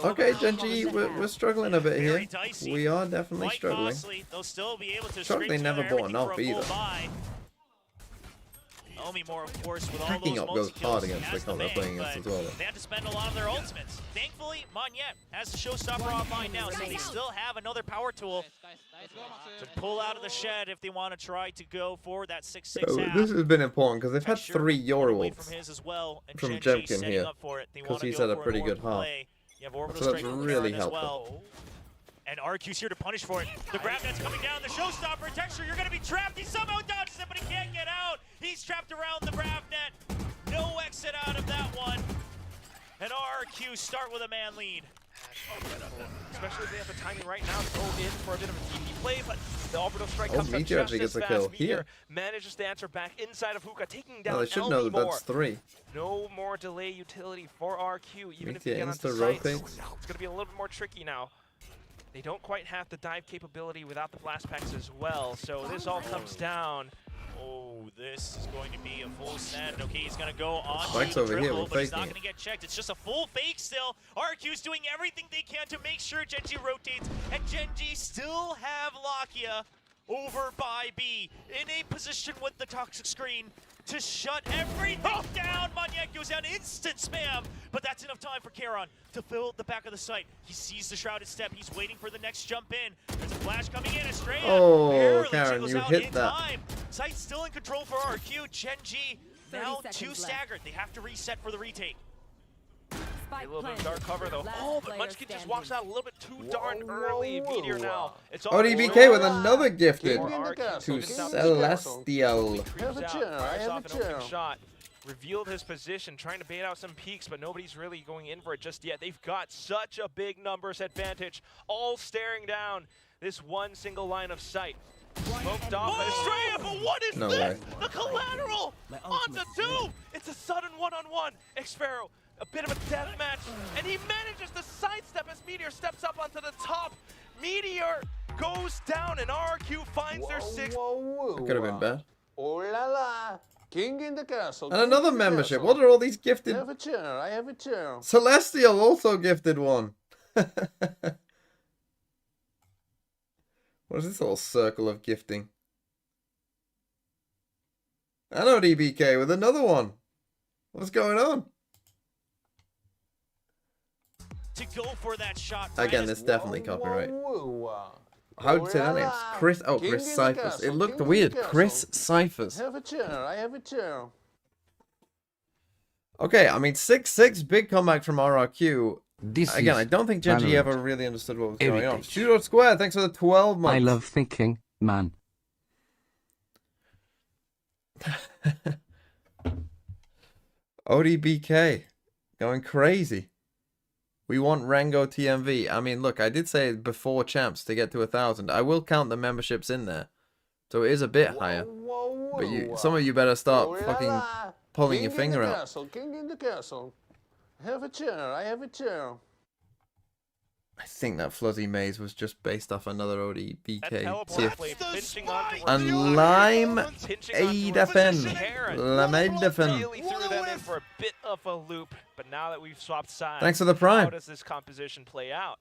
Okay, GENG, we're struggling a bit here. Very dicey. We are definitely Quite struggling. costly. They'll still be able to Shocked scrape they never together bought everything enough for a full either. buy. Elmimore, of course, with all Hacking those up goes hard multi-kills against the as comp they're main, playing against but as well, though. they had to spend a lot of their ultimates. Thankfully, Monyet has the showstopper online now, so they still have another power tool to pull out of the shed if they want to try to go for that 6-6 So half. this has been important because they've had Texture 3 Euro away ults from his as well, and from GENG Jemkin setting here, up for it. They 'cause wanna he's go had a for pretty more good half. play. You have orbital So that's strike from really Karen as helpful. well. And RQ's here to punish for it. The grab net's coming down. The showstopper. Texture, you're going to be trapped. He somehow dodges it, but he can't get out. He's trapped around the grab net. No exit out of that one. And RRQ start with a man lead. Especially if they have the timing right now to go in for a bit of a TP play, but the orbital strike Oh, comes up Meteor just actually as gets a fast. kill Meteor here. manages to answer back inside of Hookah, taking down No, they should know that Elmimore. that's 3. No more delay utility for RQ, even if Meteor you get onto insta sites. rotates. It's going to be a little bit more tricky now. They don't quite have the dive capability without the blast packs as well, so this all comes down. Oh, this is going to be a full send. Okay, he's going to go on Spike's the over here, triple, we're but he's not faking going to get checked. It's just a full fake still. RRQ's doing everything they can to make sure GENG rotates, and GENG still have Lakia over by B in a position with the toxic screen to shut everything down. Monyet goes down, instant spam, but that's enough time for Karon to fill the back of the site. He sees the shrouded step. He's waiting for the next jump in. There's a flash coming in. Estrella barely Karon, jiggles you out hit in that. time. Site's still in control for RRQ. GENG now 2 staggered. They have to reset for the retake. A little bit of dark cover though. Oh, but Munchkin just walks out a little bit too darn early. Meteor now. It's all ODBK with another gifted King in the to castle, Celestial. Have a chair, I have a chair. Shot. Revealed his position, trying to bait out some peaks, but nobody's really going in for it just yet. They've got such a big numbers advantage, all staring down this one single line of sight. Smoked off by Estrella, but what is No this? way. The collateral on the 2! It's a sudden one-on-one. Xpharaoh, a bit of a death match, and he manages to sidestep as Meteor steps up onto the top. Meteor goes down, and RRQ finds their 6th. That could have been bad. Oh la la. King in the castle. And another membership. What are all these gifted? I have a chair. I have a chair. Celestial also gifted one. What is this whole circle of gifting? And ODBK with another one. What's going on? To go for that shot. Again, this definitely copyright. Whoa. How would you say that name? Chris. Oh, King Chris in the Cyphers. castle, It looked king in weird. the Chris Cyphers. Have a chair. I have a chair. Okay, I mean 6-6, big comeback from RRQ. This Again, is I don't think GENG Valorant. ever really understood what was going on. Heritage. Studio Square, thanks for the 12 months. I love thinking, man. ODBK, going crazy. We want Rango TMV. I mean, look, I did say before champs to get to 1,000. I will count the memberships in there, so it is a bit higher. But some of you better start fucking pulling your finger out. Castle, king in the castle. Have a chair. I have a chair. I think that Fuzzy Maze was just based off another ODBK Teleport TIFF. play pinching onto And Lime pinching onto Aidafen. Karen Lamaidafen. really threw them in for a bit of a loop, but now that we've swapped sides, Thanks for the prime. how does this composition play out?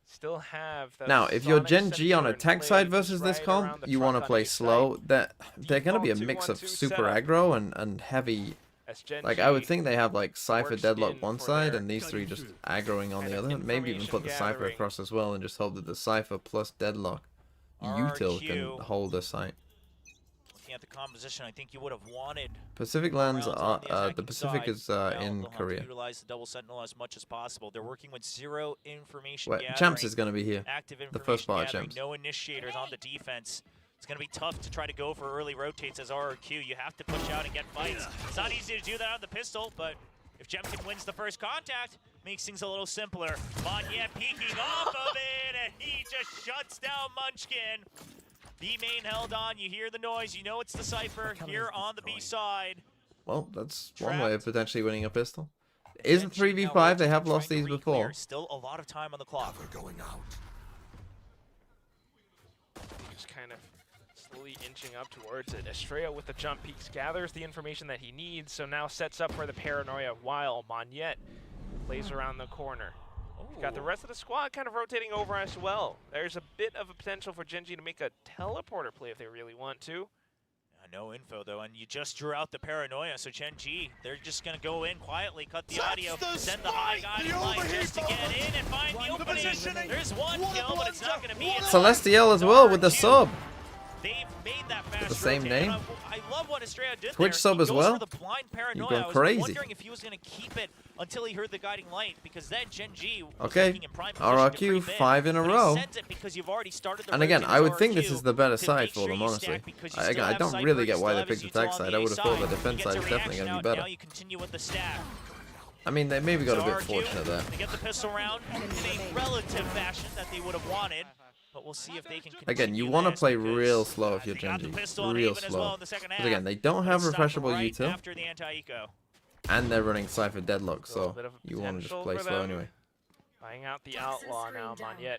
Still have the Now, if you're Sonic Gen G on sensor in attack play side versus this right comp, around the you want to truck on play A side. slow. They're going to be a Default mix of 2-1-2 super setup. aggro and heavy. As Gen Like, G I would think they have, like, Cypher works Deadlock in one for side their and these three just aggroing on kind the of other. Maybe even put the information Cypher gathering. across as well and just hope that the Cypher plus Deadlock util can RRQ. hold the site. Looking at the composition, I think you would have wanted Pacific lands rounds are, on the the attacking Pacific side. is Now in they'll have to Korea. utilize the double sentinel as much as possible. They're working with zero information Wait, gathering. Champs is going to be here. Active The information first part of gathering, Champs. no initiators on the defense. It's going to be tough to try to go for early rotates as RRQ. You have to push out and get fights. It's not easy to do that on the pistol, but if Jemkin wins the first contact, makes things a little simpler. Monyet peeking off of it, and he just shuts down Munchkin. B main held on, you hear the noise, you know it's the Cypher here on the B side. Well, that's one way of potentially winning a pistol. Is it 3v5? They have lost these before. Still a lot of time on the clock. just kind of slowly inching up towards it. Estrella with the jump peaks gathers the information that he needs, so now sets up for the paranoia while Monyet plays around the corner. We've got the rest of the squad kind of rotating over as well. There's a bit of a potential for GENG to make a teleporter play if they really want to. No info though, and you just drew out the paranoia, so GENG, they're just gonna go in quietly, cut the audio, send the high guiding line just to get in and find the opening. There's one kill, but it's not gonna be enough. Celestial as well with the sub. They've made that fast The same rotate, and name? I love what Estrella did Twitch there. sub He as goes well? for the blind paranoia. You're going I was crazy. wondering if he was gonna keep it until he heard the guiding light, because then GENG was Okay, looking in prime position to RRQ creep in, 5 in a but he row. sends it because you've already started the And again, rotate I as would think this RRQ is the better to side make for sure them, you honestly. stack, because you I still have don't Cypher, really you get why still they have picked the his units attack on side. the I would have thought the A defense He side gets is a definitely going to reaction be out, better. Now you continue with the stack. I mean, they maybe got a bit RRQ, fortunate there. They get the pistol round in a relative fashion that they would have wanted, but we'll see if they can continue. Again, you want to this play because real slow if you're they got the GENG. pistol on Real even as well slow. in the second Because half, again, they don't but have it stopped refreshable right util. after the anti-eco. And they're running Cypher Deadlock, A little so bit of you want to just potential play for slow them. anyway. Buying out the outlaw now, Monyet.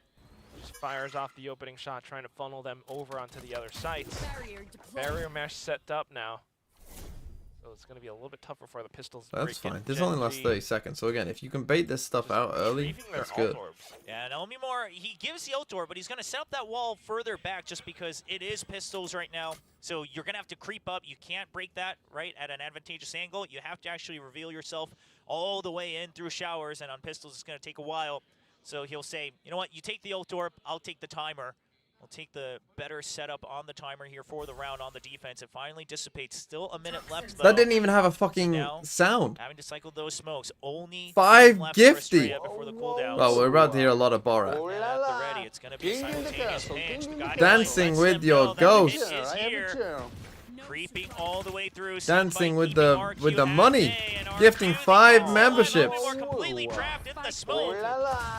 Just fires off the opening shot, trying to funnel them over onto the other sites. Barrier mesh set up now. So it's going to be a little bit tougher for the Pistols to That's break fine. in. This only lasts 30 seconds. So again, if you can bait this stuff out early, that's good. Yeah, Naomi Moore, he gives the ult orb, but he's going to set up that wall further back just because it is Pistols right now. So you're going to have to creep up. You can't break that, right, at an advantageous angle. You have to actually reveal yourself all the way in through showers, and on Pistols it's going to take a while. So he'll say, you know what, you take the ult orb, I'll take the timer. We'll take the better setup on the timer here for the round on the defense. It finally dissipates. Still a minute left, though. That didn't even have a fucking sound. Having to cycle those smokes. Only 5 left gifty. before the cooldowns. Well, we're about to hear a lot of Borat. At the ready. It's going to be a simultaneous pinch. The guy Dancing with your ghost. is here. Creeping all the way through. Dancing with the money. Gifting 5 memberships. Completely trapped in the smoke.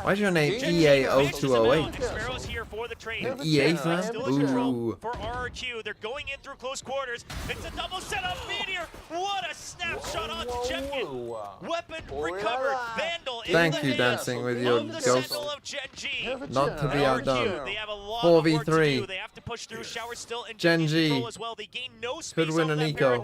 Why's your name EA0208? Sparrow's here for the trade. An EA fan? Still in control Ooh. for RRQ. They're going in through close quarters. It's a double setup. Meteor. What a snapshot onto Jemkin. Weapon recovered. Vandal. Thank you, Dancing with your ghost. Not to be outdone. They have a lot 4v3. They have to push through. Shower still in GENG. as well. They gain no space. Could win an eco.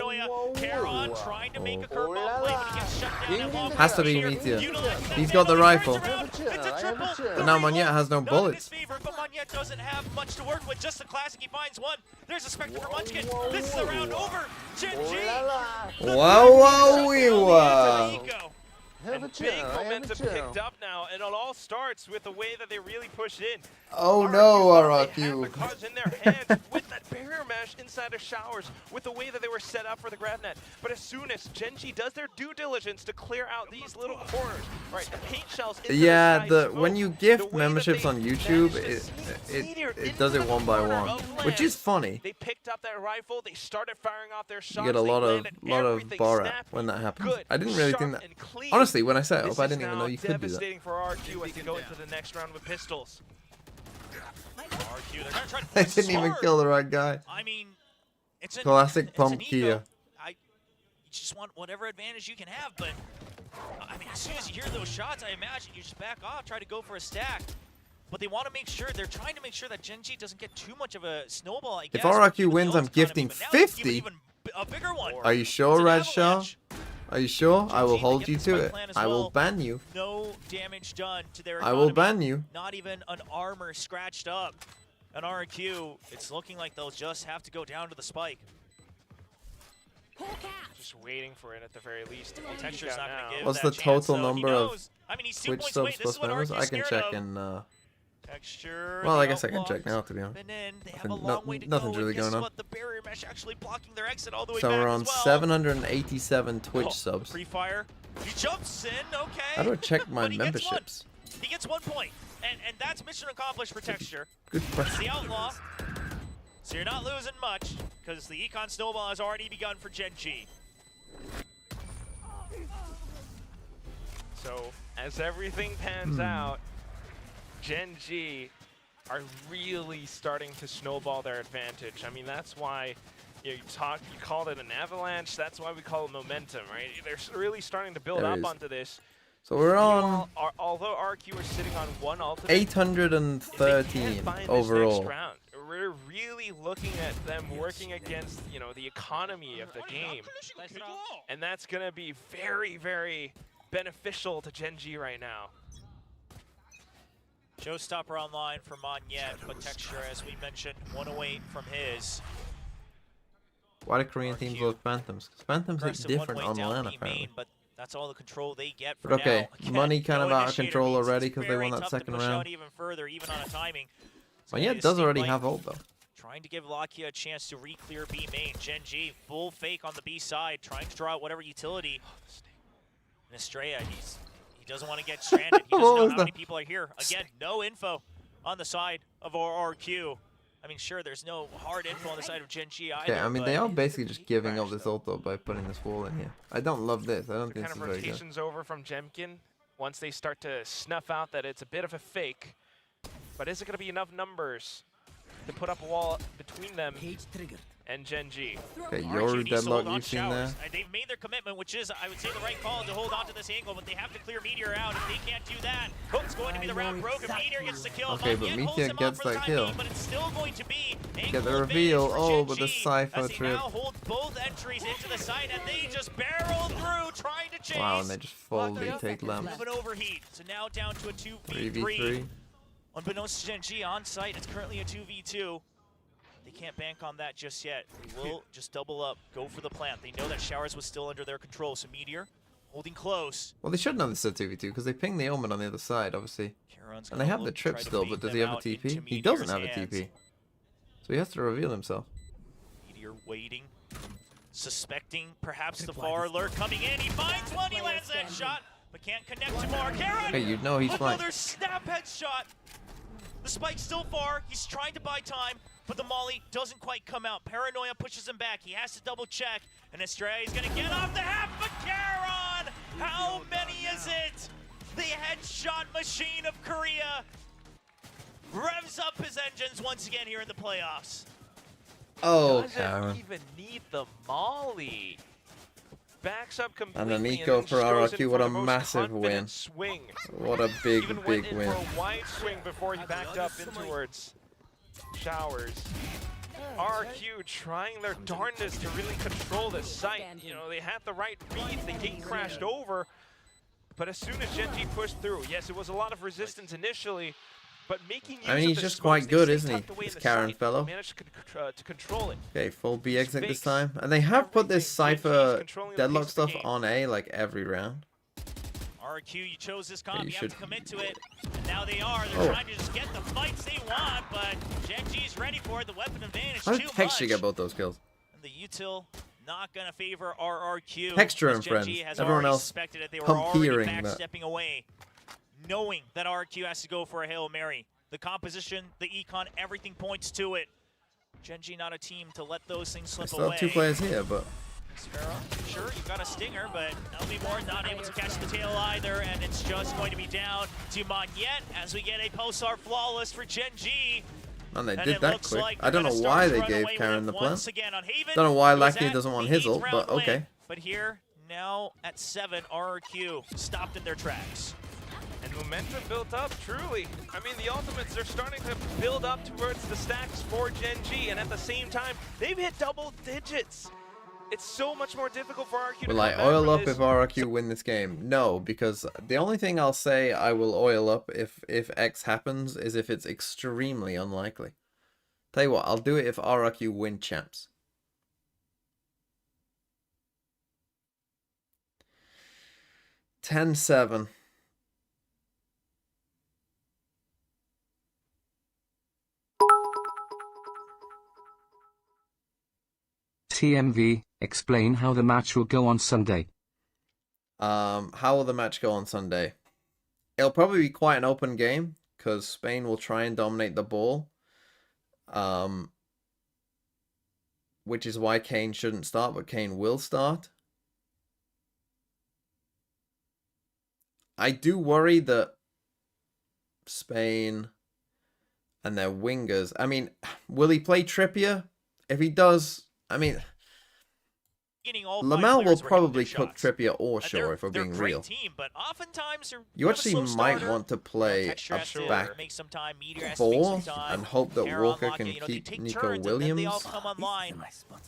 Caron trying to make a curveball play, but he gets shut down at long Has to be range here. Meteor. He's got the rifle. It's a triple. But now Monyet has no Not in his bullets. favor, but Monyet doesn't have much to work with. Just a classic. He finds one. There's a Spectre for Munchkin. This is the round over. GENG. Wow, wow. And big momentum picked up now, and it all starts with the way that they really push in. Oh no, They have the RRQ. cards in their hands with that barrier mesh inside of showers, with the way that they were set up for the grab net. But as soon as GENG does their due diligence to clear out these little corners, right, the paint shells into Yeah, the sky when you smoke, gift the way that memberships they on YouTube, managed to sneak Meteor it into does it the one by corner one, of which is land. funny. They picked up that rifle, they started firing off their shots. You get a they lot of landed everything Borat snappy, when that happens. good, I didn't really sharp, think that. and clean. Honestly, when I set it This up, I is didn't even now know you could do that. devastating for RRQ as they go into the next round with Pistols. RRQ, they're gonna try to I push didn't even hard. kill the right guy. I mean, it's an Classic it's pump an ego. Kia. You just want whatever advantage you can have, but I mean, as soon as you hear those shots, I imagine you just back off, try to go for a stack. But they want to make sure, they're trying to make sure that GENG doesn't get too much of a snowball, I guess. If RRQ with wins, the I'm ult economy, gifting but now they can give 50. even a bigger one. Are you It's sure, an Red Shaw? avalanche. Are you sure? I will GENG, hold they you get the to spike it. plan as I will well. ban you. No damage done to their I will economy. ban you. Not even an armor scratched up. An RRQ, it's looking like they'll just have to go down to the spike. Just waiting for it at the very least. Texture's not going to give What's that the chance, total so he number of knows. I mean, he's 2 Twitch points away. subs This is plus what members? RRQ's I can scared check of. in. Texture. Well, I the guess I can check outblocks. now, to be honest. And then they have a Nothing- long way to nothing's go. really and guess going on. what? The barrier mesh actually blocking their exit all the way So back we're as on well. 787 Twitch Oh, subs. Pre-fire. He jumps in. Okay. How do I check my But he gets one. memberships? He gets 1 point, and that's mission accomplished for Texture. Good It's question. the outlaw. So you're not losing much because the econ snowball has already begun for GENG. So as everything pans out, GENG are really starting to snowball their advantage. I mean, that's why you called it an avalanche. That's why we call it momentum, right? They're really starting to build There up is. onto this. So we're on Although RQ are sitting on one ultimate, 813 overall. round. We're really looking at them working against, you know, the economy of the game. And that's going to be very, very beneficial to GENG right now. Showstopper online for Monyet, but Texture, as we mentioned, 108 from his. Why do Korean teams love Phantoms? 'Cause Phantoms hit Aggressive different one-way on down LAN B main, apparently. but that's all the control they get for But okay, now. Again, money kind of no out of initiator control means already it's because they very won that tough to second push round. out even further, even on a timing. It's gonna be Monyet a does steep already fight. have ult though. Trying to give Lakia a chance to re-clear B main. GENG, full fake on the B side, trying to draw out whatever utility. And Estrella, he doesn't want to get stranded. He doesn't know how many people are here. Again, no info on the side of RRQ. I mean, sure, there's no hard info on the side of GENG either. Okay, I mean, but they are basically just giving up this ult though by putting this wall in here. I don't love this. I don't think Kind this of is very good. rotations over from Jemkin once they start to snuff out that it's a bit of a fake. But is it going to be enough numbers? to put up a wall between them and GENG. Okay, RRQ Yoru needs to hold deadlock on you've seen Showers. there. They've made their commitment, which is, I would say, the right call to hold on to this angle, but they have to clear Meteor out. If they can't do that, Hook's going to be the round broken. Meteor gets the kill. Okay, but Meteor gets that kill. But it's still going to be Get the reveal. Oh, but the GENG Cypher as they trip. now hold both entries into the site, and they just barrel through, trying to chase. Wow, and they just fully take lamps. Of an overheat. So now down to a 2v3. 3v3. Unbeknownst to GENG on site, it's currently a 2v2. They can't bank on that just yet. They will just double up, go for the plant. They know that Showers was still under their control, so Meteor holding close. Well, they should know this is a 2v2 because they ping the Omen on the other side, obviously. Charon's And they have the trip still, but does he have a TP? He doesn't have a TP. So he has to reveal himself. Meteor waiting, suspecting perhaps the far alert coming in. He finds one, he lands that shot, but can't connect to more. Charon! Hey, you know he's flying. Another snap headshot. The spike's still far. He's trying to buy time, but the molly doesn't quite come out. Paranoia pushes him back. He has to double check, and Estrella is going to get off the half, but Charon! How many is it? The headshot machine of Korea revs up his engines once again here in the playoffs. Oh, Doesn't Karen. even need the molly. Backs up completely. And an then eco just for goes RRQ. in What for a the most massive confident win. Swing. What a big, Even big went in win. for a wide swing before he backed up in towards Showers. RRQ trying their darndest to really control this site. You know, they had the right reads. The gate crashed over. But as soon as GENG pushed through, yes, it was a lot of resistance initially, but making use I mean, of he's the just smokes, quite they good, stayed isn't he? tucked away in This the Karen site, fellow. managed to control it. Okay, full B exit this fakes time. And they have put this everything. GENG is Cypher controlling the deadlock pace of the stuff game. on A like every round. RRQ, you chose this comp, you you should- have to commit to it. And now they are. They're Oh. trying to just get the fights they want, but GENG's ready for it. The weapon advantage How too did much. Texture get both those kills? And the util not going to favor RRQ. Texture as and GENG friends. has Everyone already else suspected it. They were pump already hearing back that. stepping away, knowing that RRQ has to go for a Hail Mary. The composition, the econ, everything points to it. GENG not a team to let those things I slip still away. have 2 players here, but Sure, you've got a stinger, but LB not able to catch the tail either, and it's just going to be down to Monyet as we get a pulsar flawless for GENG. man, they And did it that looks quick. like I don't they're know gonna why start they to gave run away Karen with the once plant. again on Haven. Don't know why It was Lackey at doesn't want the his ult, 8th but round win. okay. But here, now at 7, RRQ stopped in their tracks. And momentum built up, truly. I mean, the ultimates are starting to build up towards the stacks for GENG, and at the same time, they've hit double digits. It's so much more difficult for RRQ to will come I back oil from up this. if RRQ win this game? No, because the only thing I'll say I will oil up if X happens is if it's extremely unlikely. Tell you what, I'll do it if RRQ win champs. $10-7. TMV, explain how the match will go on Sunday. How will the match go on Sunday? It'll probably be quite an open game because Spain will try and dominate the ball. Which is why Kane shouldn't start, but Kane will start. I do worry that Spain and their wingers... I mean, will he play Trippier? If he does, I mean... Lamel will probably cook Trippier or Shaw if we're being real. Team, but oftentimes You actually might want to play a back four and hope that Walker can keep Nico Williams,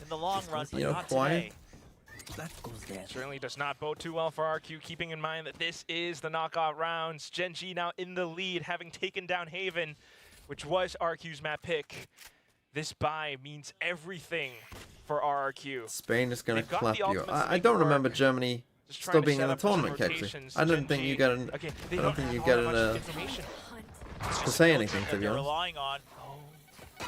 in the long run, you know, quiet. Certainly does not bode too well for RQ, keeping in mind that this is the knockout rounds. GENG now in the lead, having taken down Haven, which was RQ's map pick. This bye means everything for RRQ. Spain is going to They've got clap the you. ultimates to I make don't it work. remember Germany Just still trying to being set in the up some tournament, actually. rotations. I don't think you get an... Okay, I they don't think you have get all that an... much information. to say anything, to be they're honest. relying on.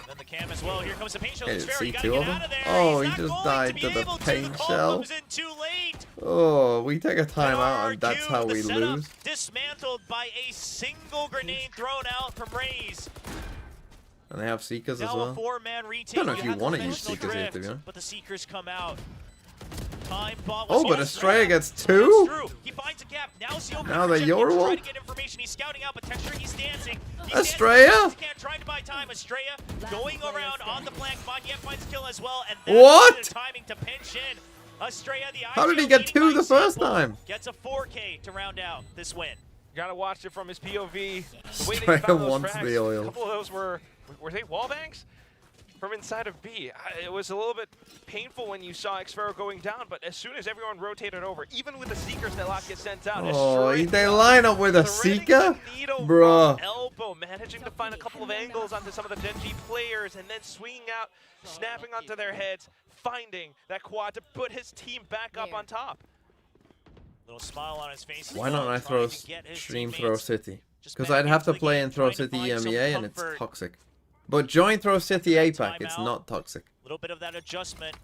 Then the cam as well. Here comes the pain shell. Okay, It's fair. see You gotta two get of them? out of there. Oh, He's he not just going died to be to the able pain The call shell. comes in too late. Oh, we take a timeout and that's RRQ, how the we setup lose. Dismantled by a single grenade thrown out from Raze. And they have Seekers as Now well. a 4-man retake. Don't know if you have want to the use conventional Seekers here, to be drift, honest. but the Seekers come out. time bomb. Oh, but Estrella gets 2? He finds a gap. Now it's the open Now for the Jemkin to Yorwolf? try to get information. He's scouting out, but Texture, he's dancing. Estrella? Trying to buy time. Estrella going around on the flank. Monyet finds a kill as well. And What? the timing to pinch in. Estrella, the How did he get 2 the first time? Gets a 4K to round out this win. Gotta watch it from his POV. The way Estrella they found those wants frags, the oil. A couple of those were they wall bangs? From inside of B. It was a little bit painful when you saw Xfero going down, but as soon as everyone rotated over, even with the Seekers that lot get sent out, Oh, Estrella they line up with a Seeker? Bruh. elbow, managing to find a couple of angles onto some of the GENG players, and then swinging out, snapping onto their heads, finding that quad to put his team back up on top. Little smile on his face. Why don't I stream Throw City? Because I'd have to play in Throw City EMEA and it's toxic. But join Throw City APAC, it's not toxic. A little bit of that adjustment.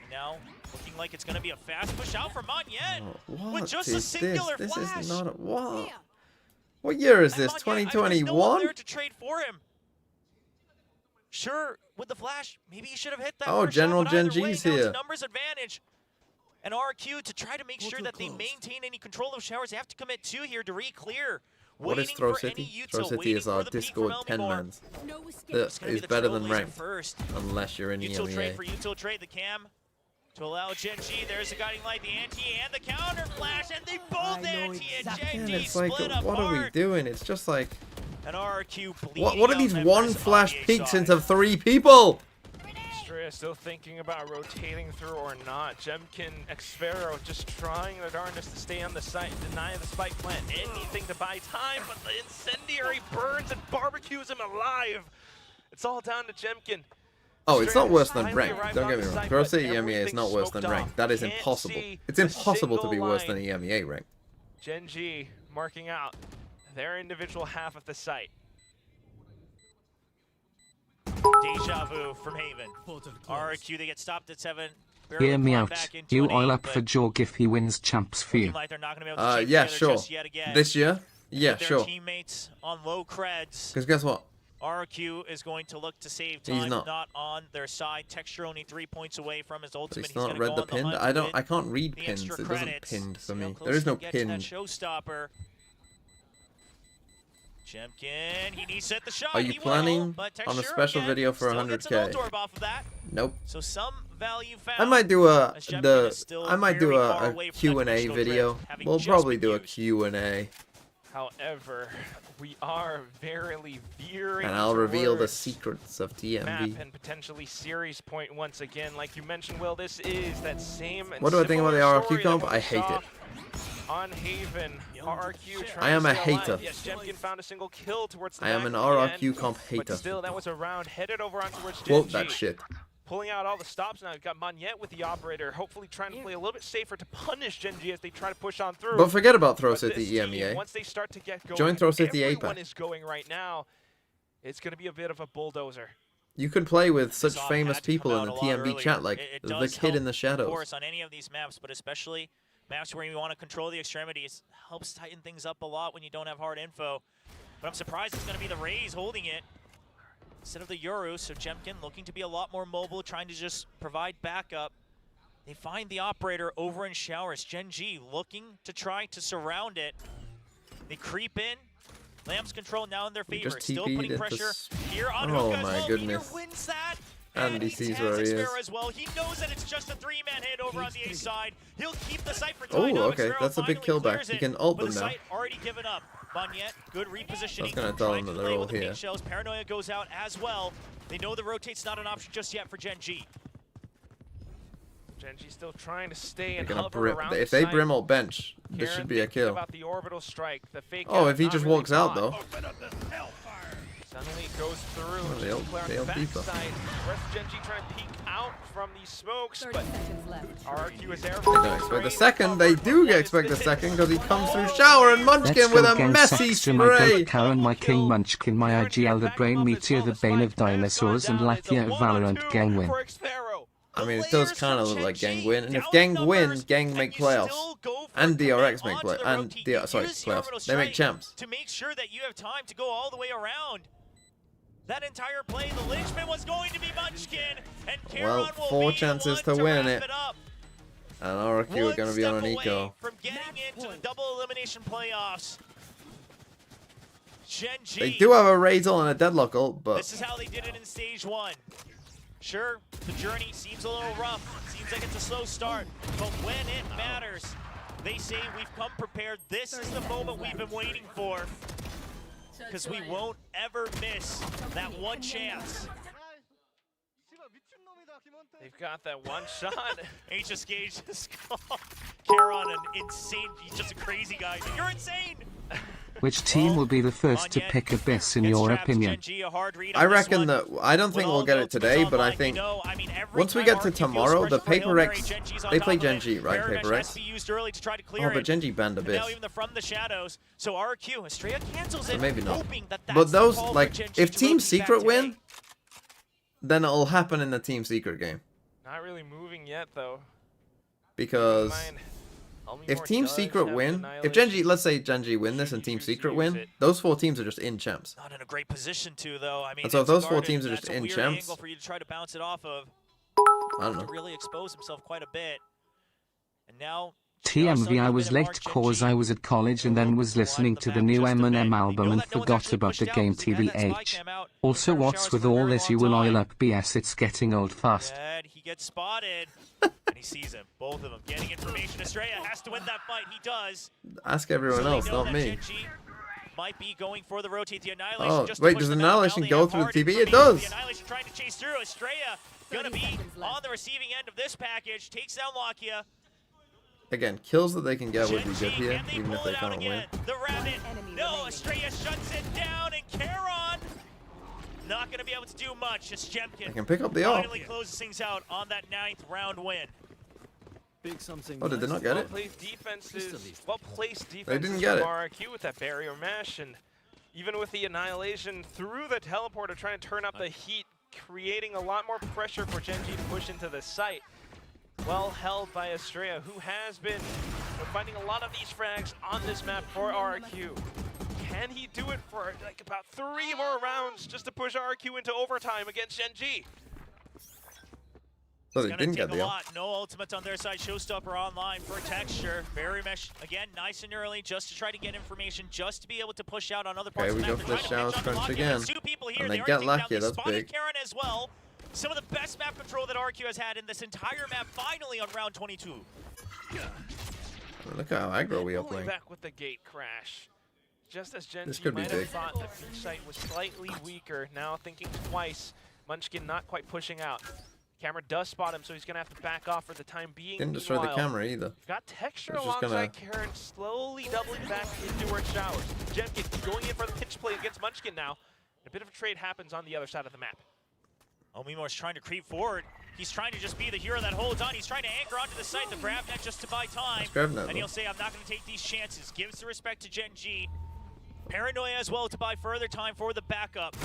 Now, looking like it's going to be a fast push out for Monyet. What with just is a singular this? flash. This is not a... What? What year is this? 2021? No one there to trade for him. Sure, with the flash, maybe he should have hit that. Oh, General shot, but either Gen way, G's now it's here. Numbers advantage. And RRQ to try to make sure that they maintain any control of showers. They have to commit 2 here to re-clear. What is Throw City? Throw City is our Discord 10-mans. That is better than ranked, unless you're in Util trade EMEA. for Util trade, the cam to allow Gen G. There's the guiding light, the anti and the counter flash, and they both anti and Gen And G it's like, split what are we apart. doing? It's just like, And RRQ what are these bleeding out one members on flash the A peaks side. into 3 people? Estrella still thinking about rotating through or not. Jemkin, Xfero just trying their darndest to stay on the site, deny the spike plant, anything to buy time, but the incendiary burns and barbecues him alive. It's all down to Jemkin. Oh, it's not worse than Finally ranked. arrived Don't on get me the wrong. site, Throw but City EMEA is everything's not worse than smoked ranked. off. That is Can't impossible. see It's a impossible to be single worse than line. EMEA ranked. Gen G marking out their individual half of the site. Deja vu from Haven. RRQ, they get stopped at 7. Hear me out. Back into You an oil eight, up but for Jorg if he wins champs for you. like they're not going to be able to Yeah, chain sure. together just yet again. This year? Yeah, With their sure. teammates on low creds. Because guess what? RRQ is going to look to save He's time, not. on their side. Texture only 3 points away from his But ultimate. he's not gonna read go the on pinned. hunt I with can't read the pins. extra It doesn't credits. pinned for See how me. close There is he no can get to that pinned. showstopper. Jemkin, he needs to hit the shot. Are you He will, planning but on a Texture, special again, video for still gets an 100K? ult orb off of that. Nope. So some value found. I might do a as Jemkin is still very far away from that Q&A conditional video. drift, having We'll just probably been do a used. Q&A. However, we are verily veering And I'll reveal the towards secrets of map TMB. and potentially series point once again. Like you mentioned, Will, this is that same and What do I think about the similar RRQ story comp? that I we hate saw it. On Haven, RRQ trying I am to a stay alive. hater. Yes, Jemkin found a single kill towards the I am back an of the RRQ end, comp hater. But still, that was a round headed over on towards Gen Quote G. that shit. Pulling out all the stops now. We've got Monyet with the operator, hopefully trying to play a little bit safer to punish Gen G as they try to push on through. But forget about Throw But City this team, EMEA. once they start to get going, Join Throw City everyone APAC. is going right now. It's going to be a bit of a bulldozer. You could play with such Saw famous had to come people in out the a lot TMB earlier. chat, like It the does kid in help, the Of shadows. course, on any of these maps, but especially maps where you want to control the extremities, helps tighten things up a lot when you don't have hard info. But I'm surprised it's going to be the Rays holding it instead of the Yoru. So Jemkin looking to be a lot more mobile, trying to just provide backup. They find the operator over in showers. Gen G looking to try to surround it. They creep in. Lamb's control now in their We favor. just Still TP'd putting at pressure this- here on Oh Hookah as my well. goodness. Meteor wins that. And he sees where he is. As well. He knows that it's just a 3-man hit over on the A side. He'll keep the site for Oh, time. Now okay, Xero that's a big finally killback. clears He it, can ult but them the now. site already given up. Monyet, good repositioning. I was gonna tell trying them to that they're play all with the pink here. shells. Paranoia goes out as well. They know the rotate's not an option just yet for Gen G. Gen G still trying to stay They're and gonna hover brim. around If the they site. brim ult bench, this Karen should be a thinking kill. About the orbital strike, the fake Oh, out, if he not just really walks out bought. though. Suddenly goes through. Oh, they'll deeper. backside. Rest Gen G trying to peek out from these smokes, but RRQ is there. They don't expect the second. They do expect the second because he comes through shower and Let's Munchkin with go a gang messy sex to my spray. goat Karen, my king Munchkin, my IG Elder Brain Meteor, the bane of dinosaurs, and Lathia Valorant gang win. I mean, it does kind of look like Gang win, and if Gang win, Gang make playoffs, and DRX make play, and playoffs. They make champs. To make sure that you have time to go all the way around. That entire play, the linchpin was going to be Munchkin, and Karen Well, will 4 be chances the one to win wrap it. up. And RRQ are going to be on an away eco. from getting into the double elimination playoffs. GENG. They do have a raise on and a deadlock ult, but This is how they did it in stage 1. Sure, the journey seems a little rough. Seems like it's a slow start. But when it matters, they say we've come prepared. This is the moment we've been waiting for. Because we won't ever miss that one chance. They've got that one shot. HSK just called Karon an insane, he's just a crazy guy. You're insane! Which team will be the first to pick Abyss in your opinion? I reckon that I don't think we'll get it today, but I think once we get to tomorrow, the Paper X, they play GENG, right? Paper X. Oh, but GENG banned Abyss. Now even the From the Shadows, so RRQ Estrella cancels it, Maybe not. hoping that that's But those, the call for like, GENG if to Team rotate back Secret to win, A. then it'll happen in the Team Secret game. Not really moving yet, though. Because if Team Secret win, if GENG, let's say GENG win this and Team Secret win, those 4 teams are just in champs. Not in a great position to, though. I mean, And so if those 4 guarded, teams are that's just a in weird champs, angle for you to try to bounce it off of. I don't know. To really expose himself quite a bit. And now TMV, I was late cause I was at college and then was listening to the new Eminem album and forgot about the game TBH. Also, what's with all this you will oil up BS, it's getting old fast. And he gets spotted. And he sees him. Both of them getting information. Estrella has to win that fight. He does. Ask everyone So else, they know not that me. GENG might be going for the rotate. The Annihilation Oh, just to wait, push does them out. Now Annihilation they go have through the hard TB? It information. does. The Annihilation trying to chase through. Estrella gonna be on the receiving end of this package. Takes down Lakia. Again, kills that they can get would be good here, even if they can't win. The Rabbit. No, Estrella shuts it down, and Karon not going to be able to do much. Just Jemkin I can pick up the AWP. finally closes things out on that 9th round win. Oh, did they not get it? Well-placed defenses They didn't get it. from RRQ with that barrier mesh, and even with the Annihilation through the teleporter trying to turn up the heat, creating a lot more pressure for GENG to push into the site. Well held by Estrella, who has been finding a lot of these frags on this map for RRQ. Can he do it for like about 3 more rounds just to push RRQ into overtime against GENG? So they Gonna didn't take get the a AWP. lot. No ultimates on their side. Showstopper online for texture. Barrier mesh again, nice and early, just to try to get information, just to be able to push out on other parts Okay, of we the map. go for the They're trying showers to pinch on crunch Lakia. again. There's 2 people here. And they are get taking down. Lakia, They that's spotted big. Karon as well. Some of the best map control that RRQ has had in this entire map, finally on round 22. Look how aggro we are Pulling playing. back with the gate crash. Just as GENG This could be might big. have thought the beach site was slightly weaker, now thinking twice. Munchkin not quite pushing out. Camera does spot him, so he's going to have to back off for the time being. Didn't destroy the Meanwhile, camera either. you've got texture It's just alongside Karon, slowly doubling back into her showers. Jemkin going in for the pinch play against Munchkin now. A bit of a trade happens on the other side of the map. Omimor's trying to creep forward. He's trying to just be the hero that holds on. He's trying to anchor onto the site, the grab net just to buy time. Let's grab net, And though. he'll say, I'm not going to take these chances. Gives the respect to GENG. Paranoia as well to buy further time for the backup.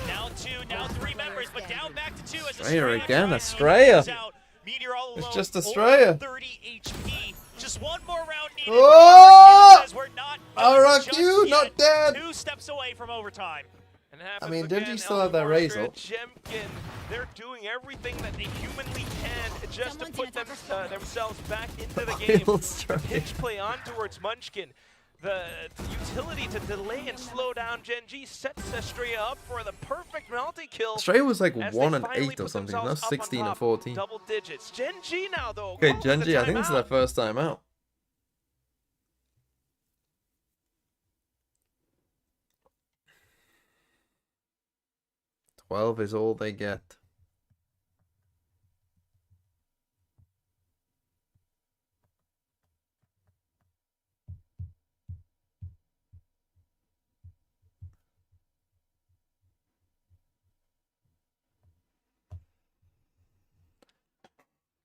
Now 2, now 3 members, but down back to 2 as Estrella again, tries to Estrella. close out. Meteor all It's alone, just over Estrella. 30 HP. Just one more round needed. Oh! Says we're not RRQ, just not yet. dead. 2 steps away from overtime. And it happens I mean, again. didn't you still have that raise up? Jemkin, they're doing everything that they humanly can just to put themselves back into the game. The pitch play on towards Munchkin. The utility to delay and slow down GENG sets Estrella up for the perfect multi-kill. Estrella was like as 1 they and finally 8 or put something. Now themselves up on 16 and top, 14. Double digits. GENG now, though. Okay, calling the GENG, I think this is their timeout. first time out. $12 is all they get.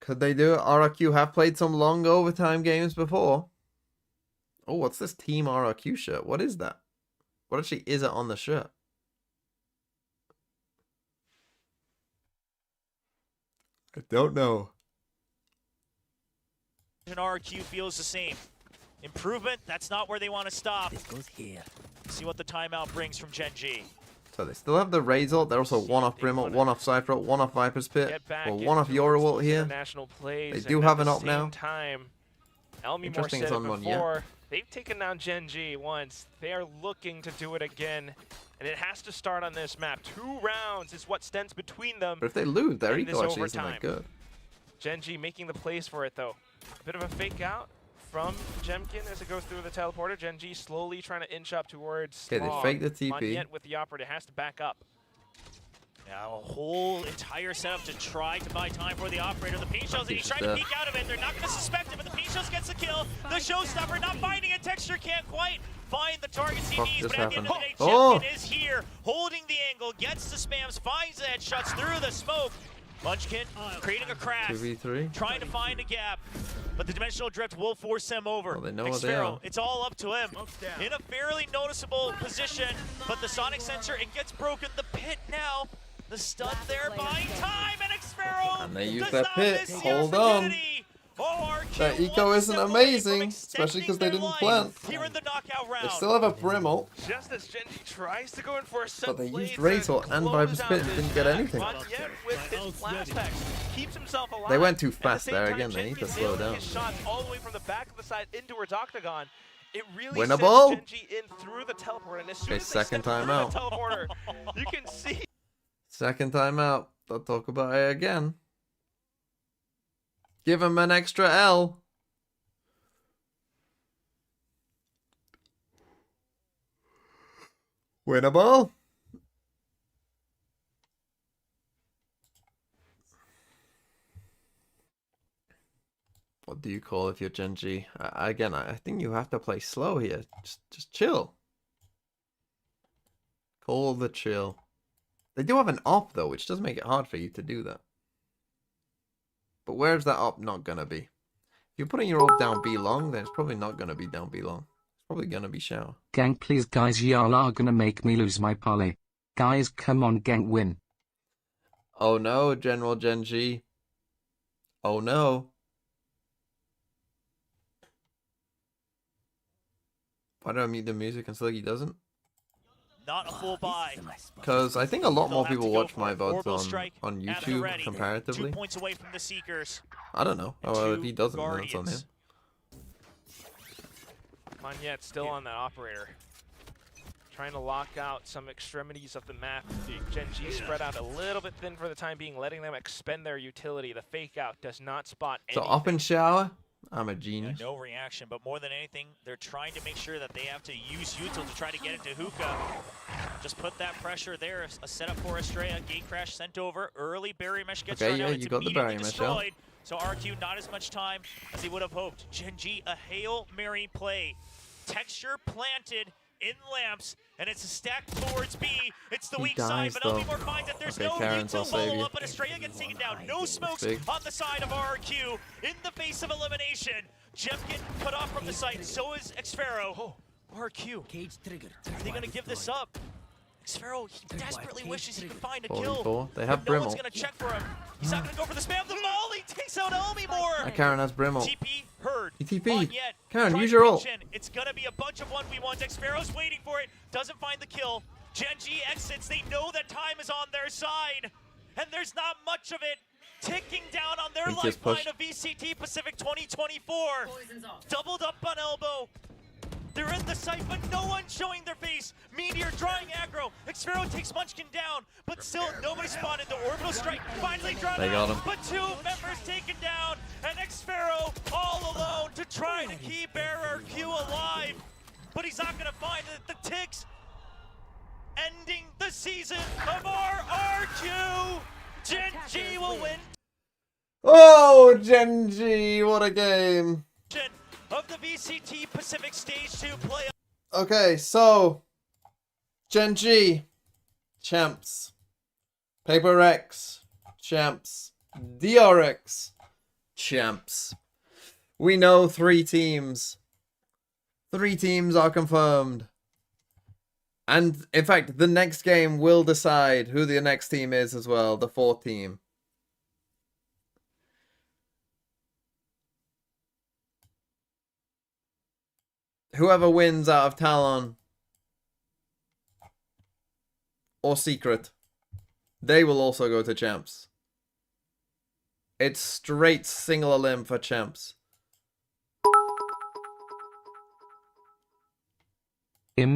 Could they do it? RRQ have played some long overtime games before. Oh, what's this Team RRQ shirt? What is that? What actually is it on the shirt? I don't know. And RRQ feels the same. Improvement, that's not where they want to stop. This goes here. See what the timeout brings from GENG. So they still have the Raze ult. They're also one off Brim ult, one off Cypher ult, one off Viper's Pit, or one off Yoru ult here. They do have an ult now. Interesting it's on one, yeah. They've taken down GENG once. They are looking to do it again. And it has to start on this map. 2 rounds is what stands between them. But if they lose, their eco actually isn't that good. GENG making the plays for it, though. A bit of a fake out from Jemkin as it goes through the teleporter. GENG slowly trying to inch up towards Okay, they fake the TP. Yet with the operator has to back up. Now a whole entire setup to try to buy time for the operator. The paint shells, and he's trying to peek out of it. They're not going to suspect it, but the paint shells gets the kill. The showstopper not finding it. Texture can't quite find the targets he needs, but at the end of the day, Jemkin is here, holding the angle, gets the spams, finds the headshots through the smoke. Munchkin creating a crash, 2v3. trying to find a gap, but the dimensional drift will force him over. Well, they know what they are. It's all up to him. In a fairly noticeable position, but the sonic sensor, it gets broken. The pit now, the stun there, buying time, and Xfero. And they use that pit. Hold on. RRQ That eco isn't amazing, especially because they didn't plant. Here in the knockout round. They still have a Brim ult, Just as GENG tries to go in for a set but they play used to Raze ult and close Viper's out Pit and this didn't get match. anything. But yet with his blast packs, keeps himself alive. They went too At the fast same there time, again. They need to GENG slow nailing down. his shots all the way from the back of the side into her octagon. It really Winnable. sends GENG in through the teleporter, and as soon Okay, as they second step time through out. the teleporter, you can see. Second time out. They'll talk about it again. Give him an extra L. Winnable. What do you call if you're GENG? Again, I think you have to play slow here. Just chill. Call the chill. They do have an op though, which does make it hard for you to do that. But where's that op not gonna be? If you're putting your op down B long, then it's probably not gonna be down B long. It's probably gonna be shower. Gang, please guys, y'all are gonna make me lose my poly. Guys, come on, gang, win. Oh no, General GENG. Oh no. Why do I mute the music and Sliggy doesn't? Not a full buy. Because I think a lot more They'll have people to go watch for my it. VODs Orbital strike on at the YouTube ready. comparatively. 2 points away from the Seekers. I don't know. And Oh, if two he doesn't, then that's on him. Guardians. Monyet still on that operator. Trying to lock out some extremities of the map. GENG spread out a little bit thin for the time being, letting them expend their utility. The fake out does not spot So anything. up and shower. I'm a Yeah, genius. no reaction, but more than anything, they're trying to make sure that they have to use util to try to get into hookah. Just put that pressure there. A setup for Estrella. Gate crash sent over. Early barrier mesh gets Okay, thrown yeah, out. you It's got the immediately barrier mesh out. destroyed. So RQ not as much time as he would have hoped. GENG, a Hail Mary play. Texture planted in lamps, and it's a stack towards B. It's the He weak dies, side, but though. Elmore finds that there's Okay, no Karen's, I'll util save you. follow-up, but Estrella gets taken down. No smokes big. on the side of RRQ in the face of elimination. Jemkin cut off from the site, so is Xfero. Oh, RQ, are they going to give this up? Xfero, he desperately wishes he could find a kill. 44. They have but no one's Brimble. going to check for him. He's not going to go for the spam. The molly takes out Elmore. Karen has Brimble. TP heard. He TP'd. Yet. Karen, Trying use to your ult. reach in. It's going to be a bunch of 1v1s. Xfero's waiting for it. Doesn't find the kill. GENG exits. They know that time is on their side. And there's not much of it. Ticking down on their He just lifeline pushed. of VCT Pacific 2024. Doubled up on elbow. They're in the site, but no one showing their face. Meteor drawing aggro. Xfero takes Munchkin down, but still nobody spotted. The orbital strike finally drawn They got out, him. but 2 members taken down, and Xfero all alone to try to keep RRQ alive. But he's not going to find it. The ticks ending the season of RRQ. GENG will win. Oh, GENG, what a game. Of the VCT Pacific Stage 2 playoff. Okay, so GENG, champs. Paper X, champs. DRX, champs. We know 3 teams. 3 teams are confirmed. And in fact, the next game will decide who the next team is as well, the 4th team. Whoever wins out of Talon or Secret, they will also go to champs. It's straight single elim for champs.